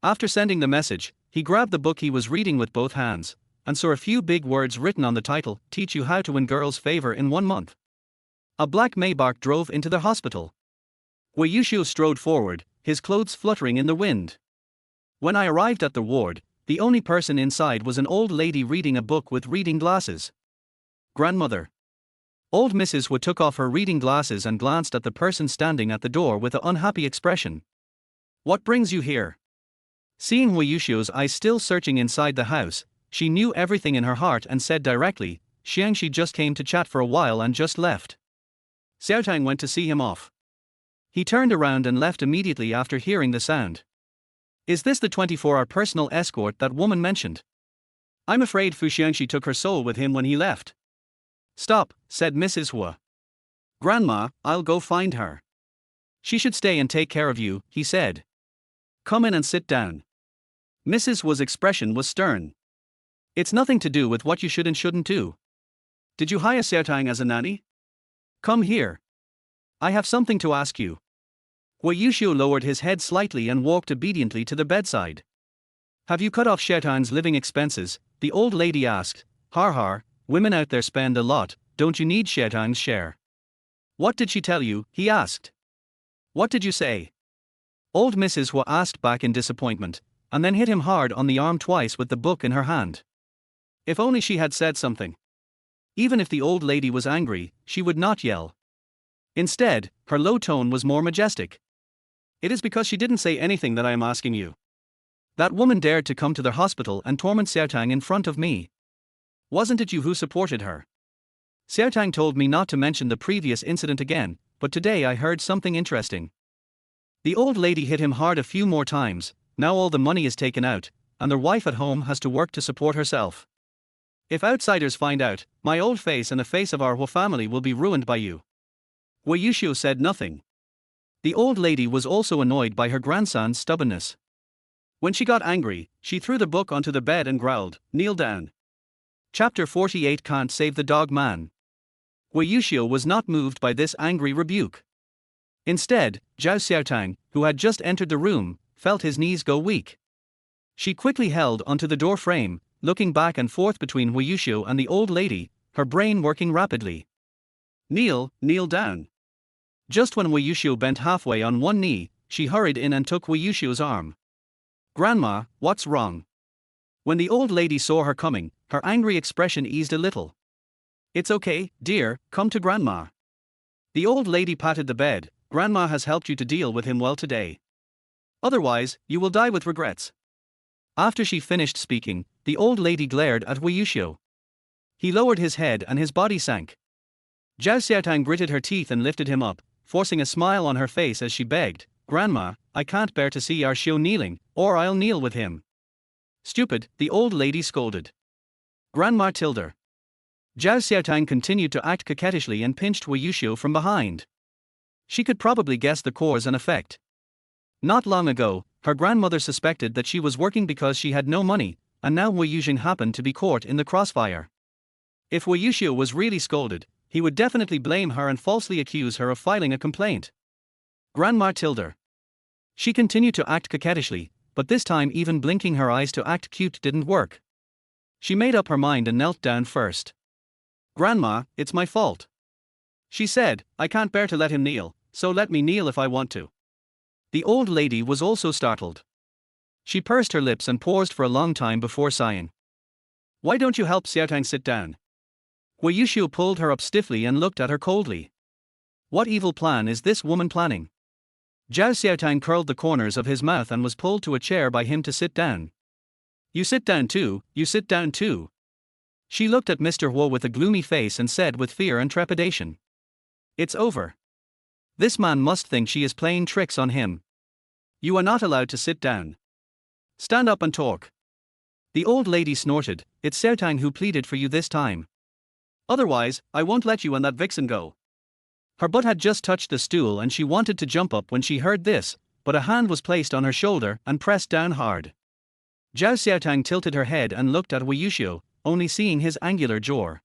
After sending the message, he grabbed the book he was reading with both hands, and saw a few big words written on the title, Teach You How to Win Girls' Favor in 1 Month. A black Maybach drove into the hospital. Hui Yushu strode forward, his clothes fluttering in the wind. When I arrived at the ward, the only person inside was an old lady reading a book with reading glasses. Grandmother. Old Mrs. Wu took off her reading glasses and glanced at the person standing at the door with an unhappy expression. What brings you here? Seeing Hui Yushu's eyes still searching inside the house, she knew everything in her heart and said directly, Xiangxi just came to chat for a while and just left. Xiaotang went to see him off. He turned around and left immediately after hearing the sound. Is this the 24-hour personal escort that woman mentioned? I'm afraid Fu Xiangxi took her soul with him when he left. Stop, said Mrs. Hua. Grandma, I'll go find her. She should stay and take care of you, he said. Come in and sit down. Mrs. Hua's expression was stern. It's nothing to do with what you should and shouldn't do. Did you hire Xiaotang as a nanny? Come here. I have something to ask you. Wei Yuxiu lowered his head slightly and walked obediently to the bedside. Have you cut off Xiaotang's living expenses? The old lady asked. Har har, women out there spend a lot, don't you need Xiaotang's share? What did she tell you? He asked. What did you say? Old Mrs. Hua asked back in disappointment, and then hit him hard on the arm twice with the book in her hand. If only she had said something. Even if the old lady was angry, she would not yell. Instead, her low tone was more majestic. It is because she didn't say anything that I am asking you. That woman dared to come to the hospital and torment Xiaotang in front of me. Wasn't it you who supported her? Xiaotang told me not to mention the previous incident again, but today I heard something interesting. The old lady hit him hard a few more times. Now all the money is taken out, and their wife at home has to work to support herself. If outsiders find out, my old face and the face of our whole family will be ruined by you. Wei Yuxiu said nothing. The old lady was also annoyed by her grandson's stubbornness. When she got angry, she threw the book onto the bed and growled, "Kneel down." Chapter 48 Can't Save the Dog Man. Wei Yuxiu was not moved by this angry rebuke. Instead, Zhao Xiaotang, who had just entered the room, felt his knees go weak. She quickly held onto the door frame, looking back and forth between Wei Yuxiu and the old lady, her brain working rapidly. Kneel down. Just when Wei Yuxiu bent halfway on one knee, she hurried in and took Wei Yuxiu's arm. Grandma, what's wrong? When the old lady saw her coming, her angry expression eased a little. It's okay, dear, come to Grandma. The old lady patted the bed. Grandma has helped you to deal with him well today. Otherwise, you will die with regrets. After she finished speaking, the old lady glared at Wei Yuxiu. He lowered his head and his body sank. Zhao Xiaotang gritted her teeth and lifted him up, forcing a smile on her face as she begged, Grandma, I can't bear to see our Xiu kneeling, or I'll kneel with him. Stupid, the old lady scolded. Grandma Tilder. Zhao Xiaotang continued to act coquettishly and pinched Wei Yuxiu from behind. She could probably guess the cause and effect. Not long ago, her grandmother suspected that she was working because she had no money, and now Wei Yuxiu happened to be caught in the crossfire. If Wei Yuxiu was really scolded, he would definitely blame her and falsely accuse her of filing a complaint. Grandma Tilder. She continued to act coquettishly, but this time even blinking her eyes to act cute didn't work. She made up her mind and knelt down first. Grandma, it's my fault. She said, I can't bear to let him kneel, so let me kneel if I want to. The old lady was also startled. She pursed her lips and paused for a long time before sighing. Why don't you help Xiaotang sit down? Wei Yuxiu pulled her up stiffly and looked at her coldly. What evil plan is this woman planning? Zhao Xiaotang curled the corners of his mouth and was pulled to a chair by him to sit down. You sit down too, you sit down too. She looked at Mr. Huo with a gloomy face and said with fear and trepidation. It's over. This man must think she is playing tricks on him. You are not allowed to sit down. Stand up and talk. The old lady snorted, it's Xiaotang who pleaded for you this time. Otherwise, I won't let you and that vixen go. Her butt had just touched the stool and she wanted to jump up when she heard this, but a hand was placed on her shoulder and pressed down hard. Zhao Xiaotang tilted her head and looked at Wei Yuxiu, only seeing his angular jaw.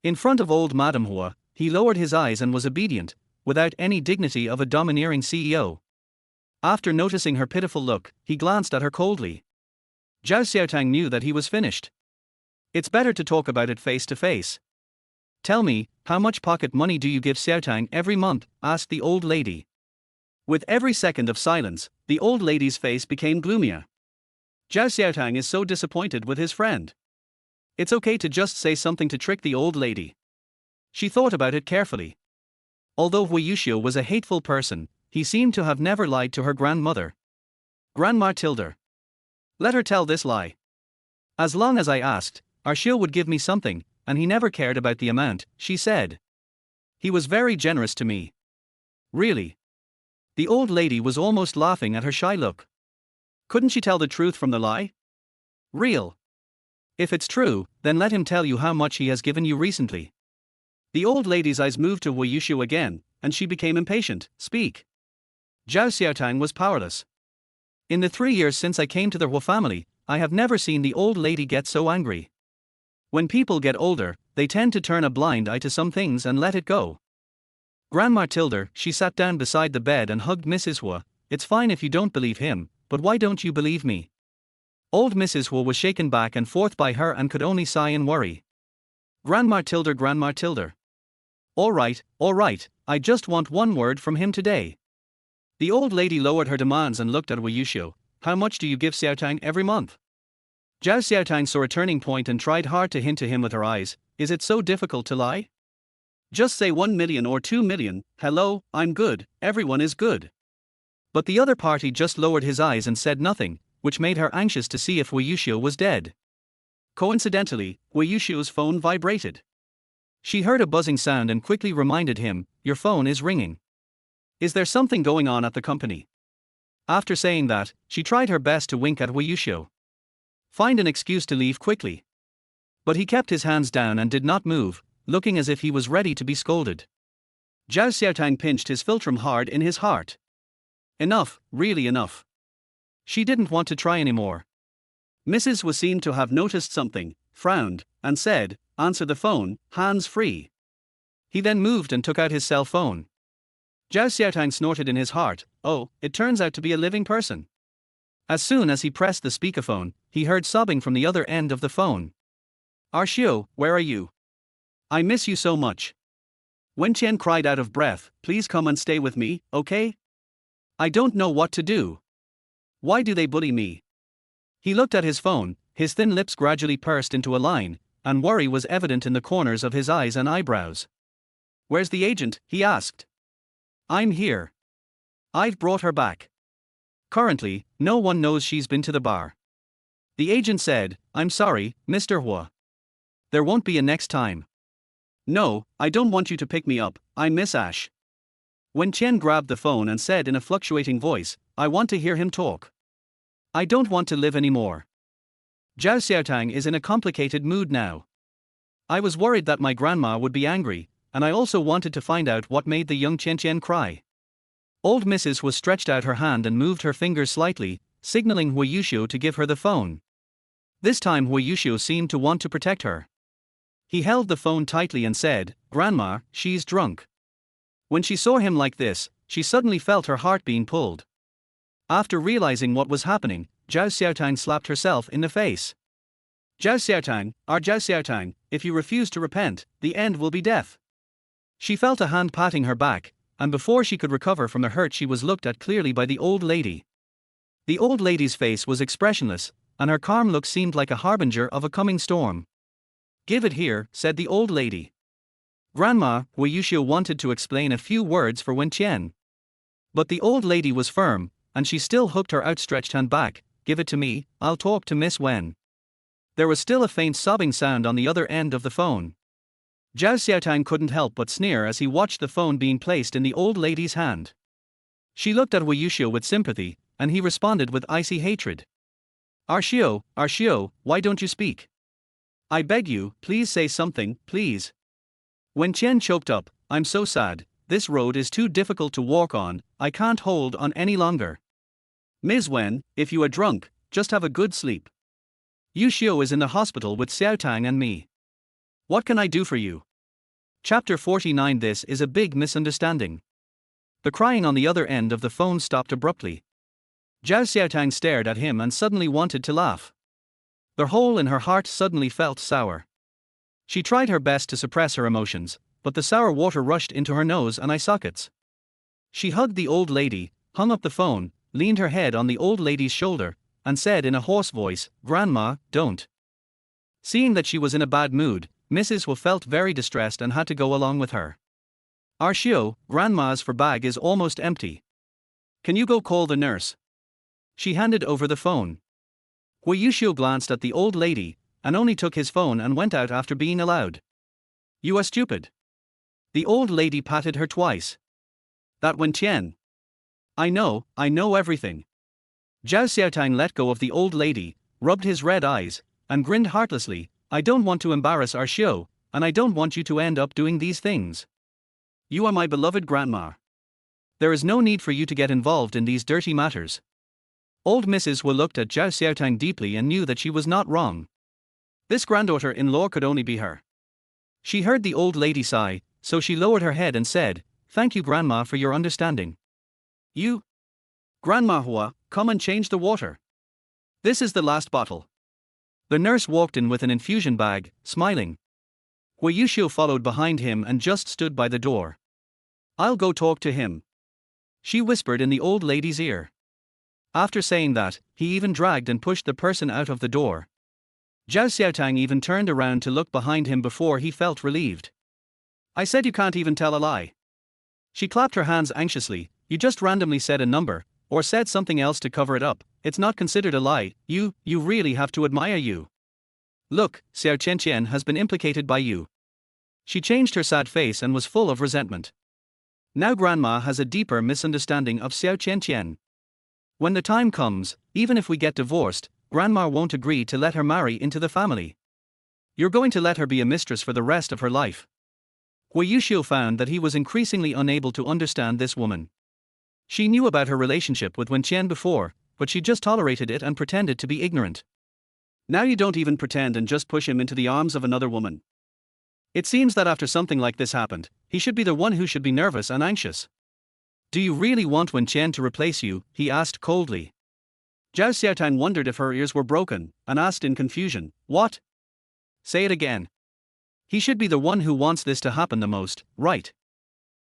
In front of old Madame Hua, he lowered his eyes and was obedient, without any dignity of a domineering CEO. After noticing her pitiful look, he glanced at her coldly. Zhao Xiaotang knew that he was finished. It's better to talk about it face to face. Tell me, how much pocket money do you give Xiaotang every month? Asked the old lady. With every second of silence, the old lady's face became gloomier. Zhao Xiaotang is so disappointed with his friend. It's okay to just say something to trick the old lady. She thought about it carefully. Although Wei Yuxiu was a hateful person, he seemed to have never lied to her grandmother. Grandma Tilder. Let her tell this lie. As long as I asked, our Xiu would give me something, and he never cared about the amount, she said. He was very generous to me. Really? The old lady was almost laughing at her shy look. Couldn't she tell the truth from the lie? Real. If it's true, then let him tell you how much he has given you recently. The old lady's eyes moved to Wei Yuxiu again, and she became impatient. Speak. Zhao Xiaotang was powerless. In the 3 years since I came to the Hua family, I have never seen the old lady get so angry. When people get older, they tend to turn a blind eye to some things and let it go. Grandma Tilda, she sat down beside the bed and hugged Mrs. Hua. It's fine if you don't believe him, but why don't you believe me? Old Mrs. Hua was shaken back and forth by her and could only sigh in worry. Grandma Tilda. All right, I just want one word from him today. The old lady lowered her demands and looked at Wu Yuxiu. How much do you give Xiaotang every month? Zhao Xiaotang saw a turning point and tried hard to hint to him with her eyes. Is it so difficult to lie? Just say 1 million or 2 million, hello, I'm good, everyone is good. But the other party just lowered his eyes and said nothing, which made her anxious to see if Wu Yuxiu was dead. Coincidentally, Wu Yuxiu's phone vibrated. She heard a buzzing sound and quickly reminded him, your phone is ringing. Is there something going on at the company? After saying that, she tried her best to wink at Wu Yuxiu. Find an excuse to leave quickly. But he kept his hands down and did not move, looking as if he was ready to be scolded. Zhao Xiaotang pinched his philtrum hard in his heart. Enough, really enough. She didn't want to try anymore. Mrs. Wu seemed to have noticed something, frowned, and said, answer the phone, hands free. He then moved and took out his cell phone. Zhao Xiaotang snorted in his heart, oh, it turns out to be a living person. As soon as he pressed the speakerphone, he heard sobbing from the other end of the phone. Xiao, where are you? I miss you so much. Wen Qian cried out of breath, please come and stay with me, okay? I don't know what to do. Why do they bully me? He looked at his phone, his thin lips gradually pursed into a line, and worry was evident in the corners of his eyes and eyebrows. Where's the agent? He asked. I'm here. I've brought her back. Currently, no one knows she's been to the bar. The agent said, I'm sorry, Mr. Hua. There won't be a next time. No, I don't want you to pick me up, I miss Ash. Wen Qian grabbed the phone and said in a fluctuating voice, I want to hear him talk. I don't want to live anymore. Zhao Xiaotang is in a complicated mood now. I was worried that my grandma would be angry, and I also wanted to find out what made the young Qian cry. Old Mrs. was stretched out her hand and moved her fingers slightly, signaling Wu Yuxiu to give her the phone. This time Wu Yuxiu seemed to want to protect her. He held the phone tightly and said, Grandma, she's drunk. When she saw him like this, she suddenly felt her heart being pulled. After realizing what was happening, Zhao Xiaotang slapped herself in the face. Zhao Xiaotang, if you refuse to repent, the end will be death. She felt a hand patting her back, and before she could recover from the hurt she was looked at clearly by the old lady. The old lady's face was expressionless, and her calm look seemed like a harbinger of a coming storm. Give it here, said the old lady. Grandma, Wu Yuxiu wanted to explain a few words for Wen Qian. But the old lady was firm, and she still hooked her outstretched hand back. Give it to me, I'll talk to Miss Wen. There was still a faint sobbing sound on the other end of the phone. Zhao Xiaotang couldn't help but sneer as he watched the phone being placed in the old lady's hand. She looked at Wu Yuxiu with sympathy, and he responded with icy hatred. Xiao, why don't you speak? I beg you, please say something, please. Wen Qian choked up, I'm so sad, this road is too difficult to walk on, I can't hold on any longer. Ms. Wen, if you are drunk, just have a good sleep. Yuxiu is in the hospital with Xiaotang and me. What can I do for you? Chapter 49. This is a big misunderstanding. The crying on the other end of the phone stopped abruptly. Zhao Xiaotang stared at him and suddenly wanted to laugh. The hole in her heart suddenly felt sour. She tried her best to suppress her emotions, but the sour water rushed into her nose and eye sockets. She hugged the old lady, hung up the phone, leaned her head on the old lady's shoulder, and said in a hoarse voice, Grandma, don't. Seeing that she was in a bad mood, Mrs. Wu felt very distressed and had to go along with her. Xiao, Grandma's bag is almost empty. Can you go call the nurse? She handed over the phone. Wu Yuxiu glanced at the old lady, and only took his phone and went out after being allowed. You are stupid. The old lady patted her twice. That Wen Qian. I know everything. Zhao Xiaotang let go of the old lady, rubbed his red eyes, and grinned heartlessly. I don't want to embarrass Xiao, and I don't want you to end up doing these things. You are my beloved grandma. There is no need for you to get involved in these dirty matters. Old Mrs. Wu looked at Zhao Xiaotang deeply and knew that she was not wrong. This granddaughter-in-law could only be her. She heard the old lady sigh, so she lowered her head and said, "Thank you, Grandma, for your understanding." "You? Grandma Hua, come and change the water. This is the last bottle." The nurse walked in with an infusion bag, smiling. Hu Yuxiu followed behind him and just stood by the door. "I'll go talk to him," she whispered in the old lady's ear. After saying that, he even dragged and pushed the person out of the door. Zhao Xiaotang even turned around to look behind him before he felt relieved. "I said you can't even tell a lie." She clapped her hands anxiously. "You just randomly said a number, or said something else to cover it up. It's not considered a lie. You really have to admire you. Look, Xiao Qianqian has been implicated by you." She changed her sad face and was full of resentment. Now Grandma has a deeper misunderstanding of Xiao Qianqian. When the time comes, even if we get divorced, Grandma won't agree to let her marry into the family. You're going to let her be a mistress for the rest of her life. Hu Yuxiu found that he was increasingly unable to understand this woman. She knew about her relationship with Wen Qian before, but she just tolerated it and pretended to be ignorant. Now you don't even pretend and just push him into the arms of another woman. It seems that after something like this happened, he should be the one who should be nervous and anxious. "Do you really want Wen Qian to replace you?" he asked coldly. Zhao Xiaotang wondered if her ears were broken, and asked in confusion, "What? Say it again." He should be the one who wants this to happen the most, right?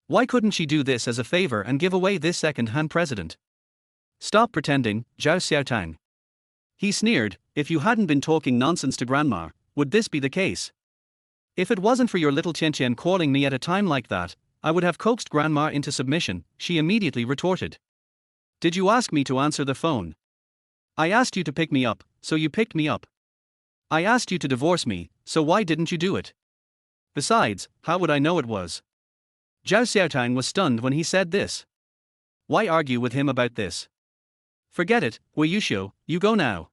Why couldn't she do this as a favor and give away this second-hand president? "Stop pretending, Zhao Xiaotang." He sneered, "If you hadn't been talking nonsense to Grandma, would this be the case? If it wasn't for your little Qianqian calling me at a time like that, I would have coaxed Grandma into submission," she immediately retorted. "Did you ask me to answer the phone? I asked you to pick me up, so you picked me up. I asked you to divorce me, so why didn't you do it? Besides, how would I know it was?" Zhao Xiaotang was stunned when he said this. Why argue with him about this? "Forget it, Hu Yuxiu, you go now.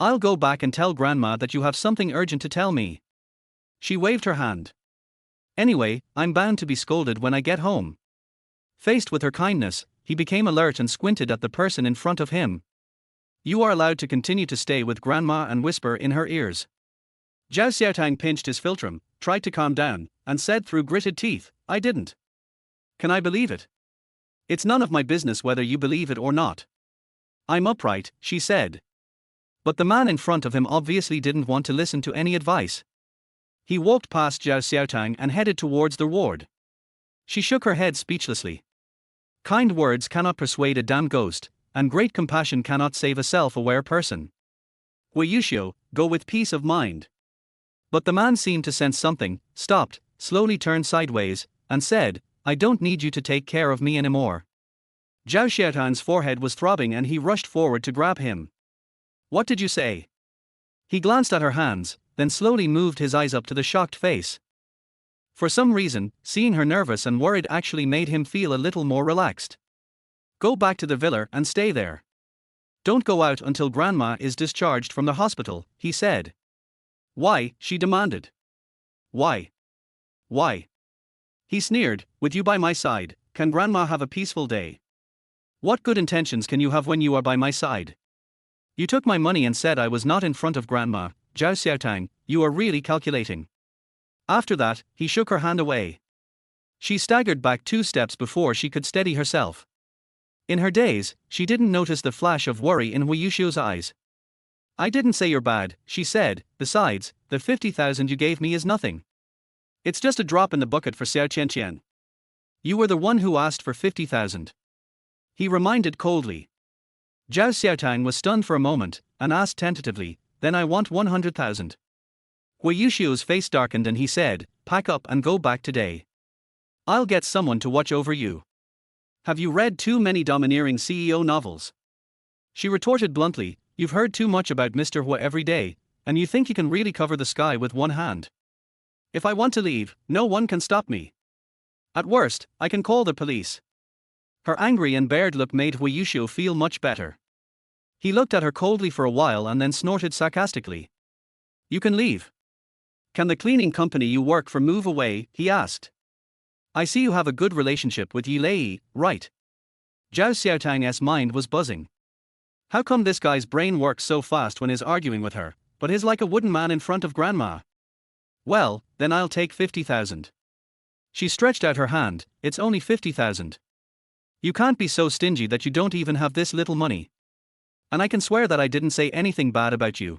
I'll go back and tell Grandma that you have something urgent to tell me." She waved her hand. "Anyway, I'm bound to be scolded when I get home." Faced with her kindness, he became alert and squinted at the person in front of him. "You are allowed to continue to stay with Grandma and whisper in her ears." Zhao Xiaotang pinched his philtrum, tried to calm down, and said through gritted teeth, "I didn't. Can I believe it? It's none of my business whether you believe it or not. I'm upright," she said. But the man in front of him obviously didn't want to listen to any advice. He walked past Zhao Xiaotang and headed towards the ward. She shook her head speechlessly. Kind words cannot persuade a damn ghost, and great compassion cannot save a self-aware person. Hu Yuxiu, go with peace of mind. But the man seemed to sense something, stopped, slowly turned sideways, and said, "I don't need you to take care of me anymore." Zhao Xiaotang's forehead was throbbing and he rushed forward to grab him. "What did you say?" He glanced at her hands, then slowly moved his eyes up to the shocked face. For some reason, seeing her nervous and worried actually made him feel a little more relaxed. "Go back to the villa and stay there. Don't go out until Grandma is discharged from the hospital," he said. "Why?" she demanded. "Why? Why?" He sneered, "With you by my side, can Grandma have a peaceful day? What good intentions can you have when you are by my side? You took my money and said I was not in front of Grandma, Zhao Xiaotang, you are really calculating." After that, he shook her hand away. She staggered back 2 steps before she could steady herself. In her daze, she didn't notice the flash of worry in Hu Yuxiu's eyes. "I didn't say you're bad," she said, "besides, the 50,000 you gave me is nothing. It's just a drop in the bucket for Xiao Qianqian. You were the one who asked for 50,000. He reminded coldly. Zhao Xiaotang was stunned for a moment, and asked tentatively, "Then I want 100,000. Hu Yuxiu's face darkened and he said, "Pack up and go back today. I'll get someone to watch over you." "Have you read too many domineering CEO novels?" She retorted bluntly, "You've heard too much about Mr. Hu every day, and you think you can really cover the sky with one hand. If I want to leave, no one can stop me. At worst, I can call the police." Her angry and bared look made Hu Yuxiu feel much better. He looked at her coldly for a while and then snorted sarcastically. "You can leave. Can the cleaning company you work for move away?" he asked. "I see you have a good relationship with Yi Lei, right?" Zhao Xiaotang's mind was buzzing. How come this guy's brain works so fast when he's arguing with her, but he's like a wooden man in front of grandma? Well, then I'll take 50,000. She stretched out her hand. It's only 50,000. You can't be so stingy that you don't even have this little money. And I can swear that I didn't say anything bad about you.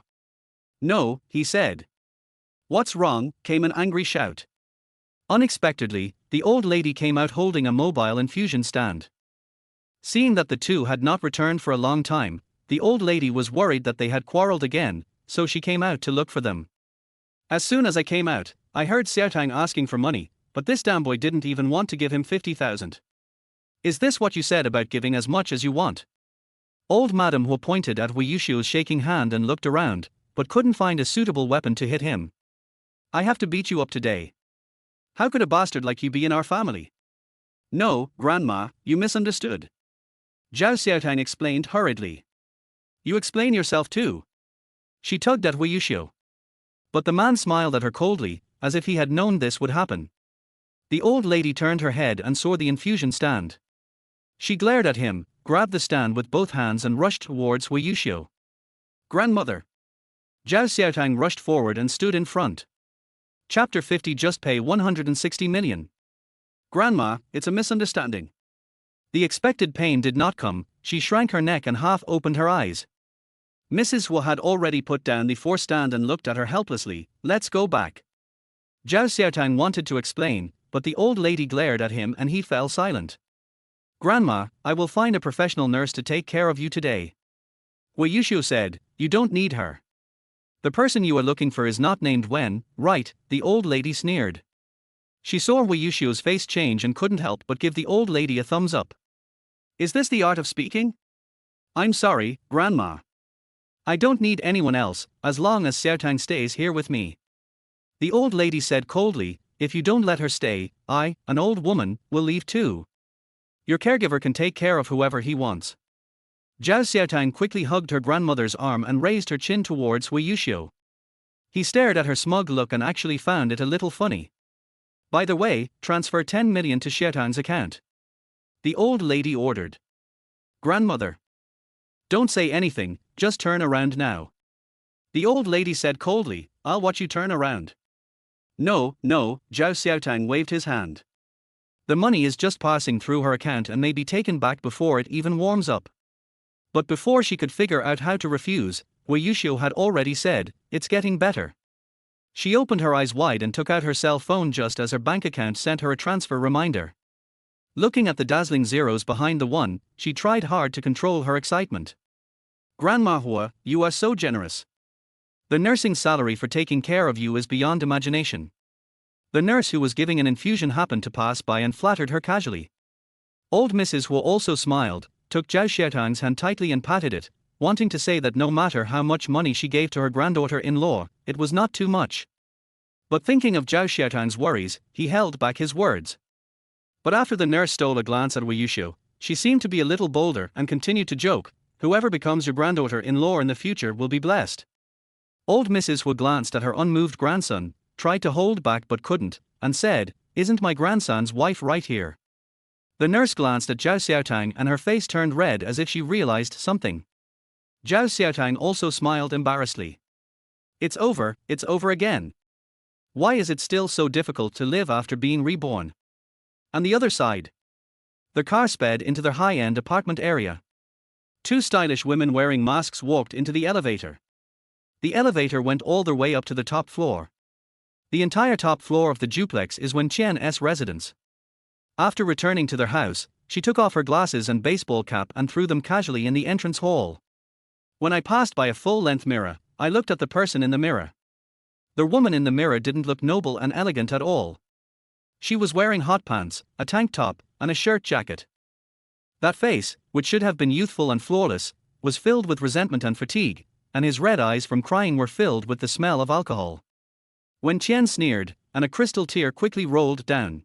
No, he said. What's wrong? Came an angry shout. Unexpectedly, the old lady came out holding a mobile infusion stand. Seeing that the two had not returned for a long time, the old lady was worried that they had quarreled again, so she came out to look for them. As soon as I came out, I heard Xiaotang asking for money, but this damn boy didn't even want to give him 50,000. Is this what you said about giving as much as you want? Old Madame Hu pointed at Wei Yushu's shaking hand and looked around, but couldn't find a suitable weapon to hit him. I have to beat you up today. How could a bastard like you be in our family? No, Grandma, you misunderstood. Zhao Xiaotang explained hurriedly. You explain yourself too. She tugged at Wei Yushu. But the man smiled at her coldly, as if he had known this would happen. The old lady turned her head and saw the infusion stand. She glared at him, grabbed the stand with both hands and rushed towards Wei Yushu. Grandmother. Zhao Xiaotang rushed forward and stood in front. Chapter 50. Just pay 160 million. Grandma, it's a misunderstanding. The expected pain did not come. She shrank her neck and half opened her eyes. Mrs. Wu had already put down the four stand and looked at her helplessly. Let's go back. Zhao Xiaotang wanted to explain, but the old lady glared at him and he fell silent. Grandma, I will find a professional nurse to take care of you today. Wei Yushu said, you don't need her. The person you are looking for is not named Wen, right? The old lady sneered. She saw Wei Yushu's face change and couldn't help but give the old lady a thumbs up. Is this the art of speaking? I'm sorry, Grandma. I don't need anyone else, as long as Xiaotang stays here with me. The old lady said coldly, if you don't let her stay, I, an old woman, will leave too. Your caregiver can take care of whoever he wants. Zhao Xiaotang quickly hugged her grandmother's arm and raised her chin towards Wei Yushu. He stared at her smug look and actually found it a little funny. By the way, transfer 10 million to Xiaotang's account. The old lady ordered. Grandmother. Don't say anything, just turn around now. The old lady said coldly, I'll watch you turn around. No, Zhao Xiaotang waved his hand. The money is just passing through her account and may be taken back before it even warms up. But before she could figure out how to refuse, Wei Yushu had already said, it's getting better. She opened her eyes wide and took out her cell phone just as her bank account sent her a transfer reminder. Looking at the dazzling zeros behind the one, she tried hard to control her excitement. Grandma Hua, you are so generous. The nursing salary for taking care of you is beyond imagination. The nurse who was giving an infusion happened to pass by and flattered her casually. Old Mrs. Hua also smiled, took Zhao Xiaotang's hand tightly and patted it, wanting to say that no matter how much money she gave to her granddaughter-in-law, it was not too much. But thinking of Zhao Xiaotang's worries, he held back his words. But after the nurse stole a glance at Wei Yushu, she seemed to be a little bolder and continued to joke, whoever becomes your granddaughter-in-law in the future will be blessed. Old Mrs. Wu glanced at her unmoved grandson, tried to hold back but couldn't, and said, isn't my grandson's wife right here? The nurse glanced at Zhao Xiaotang and her face turned red as if she realized something. Zhao Xiaotang also smiled embarrassedly. It's over again. Why is it still so difficult to live after being reborn? On the other side. The car sped into their high-end apartment area. Two stylish women wearing masks walked into the elevator. The elevator went all the way up to the top floor. The entire top floor of the duplex is Wen Qian's residence. After returning to their house, she took off her glasses and baseball cap and threw them casually in the entrance hall. When I passed by a full-length mirror, I looked at the person in the mirror. The woman in the mirror didn't look noble and elegant at all. She was wearing hot pants, a tank top, and a shirt jacket. That face, which should have been youthful and flawless, was filled with resentment and fatigue, and his red eyes from crying were filled with the smell of alcohol. Wen Qian sneered, and a crystal tear quickly rolled down.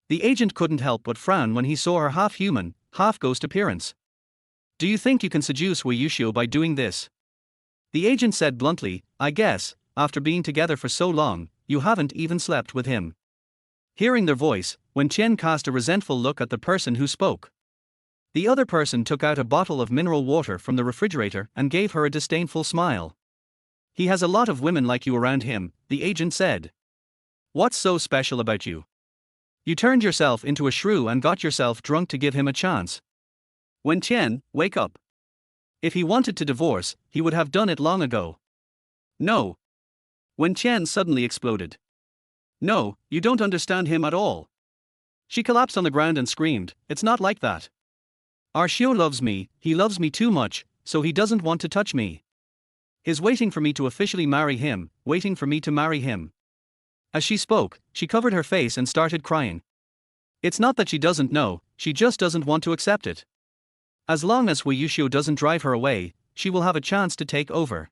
The agent couldn't help but frown when he saw her half-human, half-ghost appearance. Do you think you can seduce Wei Yushu by doing this? The agent said bluntly, I guess, after being together for so long, you haven't even slept with him. Hearing their voice, Wen Qian cast a resentful look at the person who spoke. The other person took out a bottle of mineral water from the refrigerator and gave her a disdainful smile. He has a lot of women like you around him, the agent said. What's so special about you? You turned yourself into a shrew and got yourself drunk to give him a chance. Wen Qian, wake up. If he wanted to divorce, he would have done it long ago. No. Wen Qian suddenly exploded. No, you don't understand him at all. She collapsed on the ground and screamed, it's not like that. Our Xiu loves me, he loves me too much, so he doesn't want to touch me. He's waiting for me to officially marry him, waiting for me to marry him. As she spoke, she covered her face and started crying. It's not that she doesn't know, she just doesn't want to accept it. As long as Wei Yuxiu doesn't drive her away, she will have a chance to take over.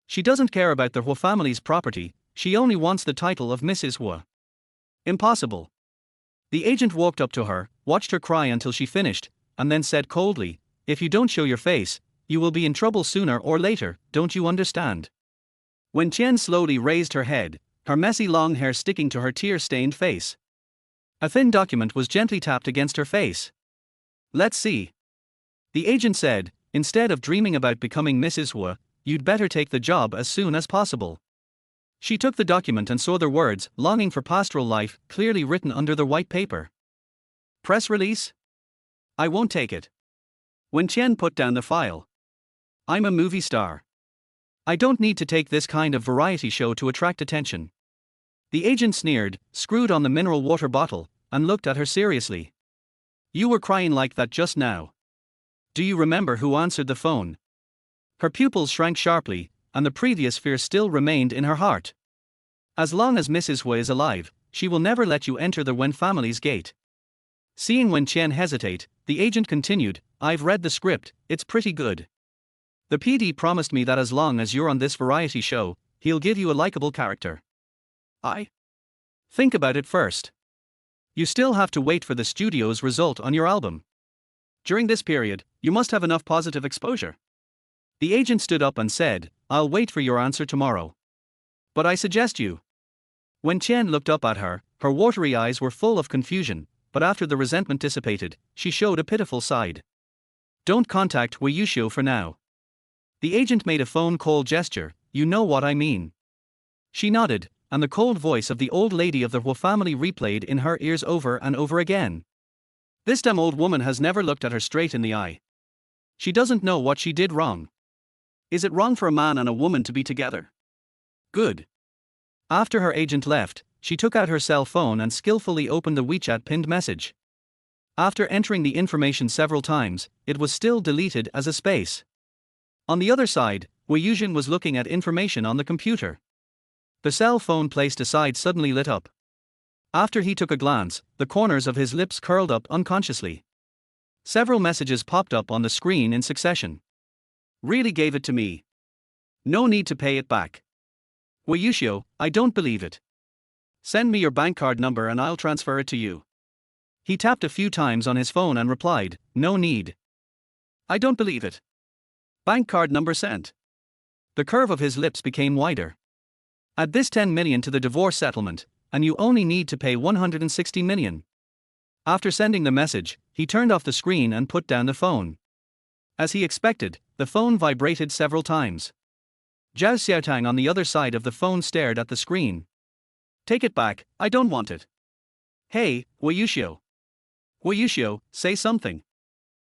She doesn't care about the Hua family's property, she only wants the title of Mrs. Hua. Impossible. The agent walked up to her, watched her cry until she finished, and then said coldly, if you don't show your face, you will be in trouble sooner or later, don't you understand? Wen Qian slowly raised her head, her messy long hair sticking to her tear-stained face. A thin document was gently tapped against her face. Let's see. The agent said, instead of dreaming about becoming Mrs. Hua, you'd better take the job as soon as possible. She took the document and saw the words, longing for pastoral life, clearly written under the white paper. Press release? I won't take it. Wen Qian put down the file. I'm a movie star. I don't need to take this kind of variety show to attract attention. The agent sneered, screwed on the mineral water bottle, and looked at her seriously. You were crying like that just now. Do you remember who answered the phone? Her pupils shrank sharply, and the previous fear still remained in her heart. As long as Mrs. Hua is alive, she will never let you enter the Wen family's gate. Seeing Wen Qian hesitate, the agent continued, I've read the script, it's pretty good. The PD promised me that as long as you're on this variety show, he'll give you a likable character. Think about it first. You still have to wait for the studio's result on your album. During this period, you must have enough positive exposure. The agent stood up and said, I'll wait for your answer tomorrow. But I suggest you. When Qian looked up at her, her watery eyes were full of confusion, but after the resentment dissipated, she showed a pitiful side. Don't contact Wei Yuxiu for now. The agent made a phone call gesture, you know what I mean. She nodded, and the cold voice of the old lady of the Hua family replayed in her ears over and over again. This damn old woman has never looked at her straight in the eye. She doesn't know what she did wrong. Is it wrong for a man and a woman to be together? Good. After her agent left, she took out her cell phone and skillfully opened the WeChat pinned message. After entering the information several times, it was still deleted as a space. On the other side, Wei Yuzhen was looking at information on the computer. The cell phone placed aside suddenly lit up. After he took a glance, the corners of his lips curled up unconsciously. Several messages popped up on the screen in succession. Really gave it to me. No need to pay it back. Wei Yuxiu, I don't believe it. Send me your bank card number and I'll transfer it to you. He tapped a few times on his phone and replied, no need. I don't believe it. Bank card number sent. The curve of his lips became wider. Add this 10 million to the divorce settlement, and you only need to pay 160 million. After sending the message, he turned off the screen and put down the phone. As he expected, the phone vibrated several times. Zhao Xiaotang on the other side of the phone stared at the screen. Take it back, I don't want it. Hey, Wei Yuxiu. Wei Yuxiu, say something.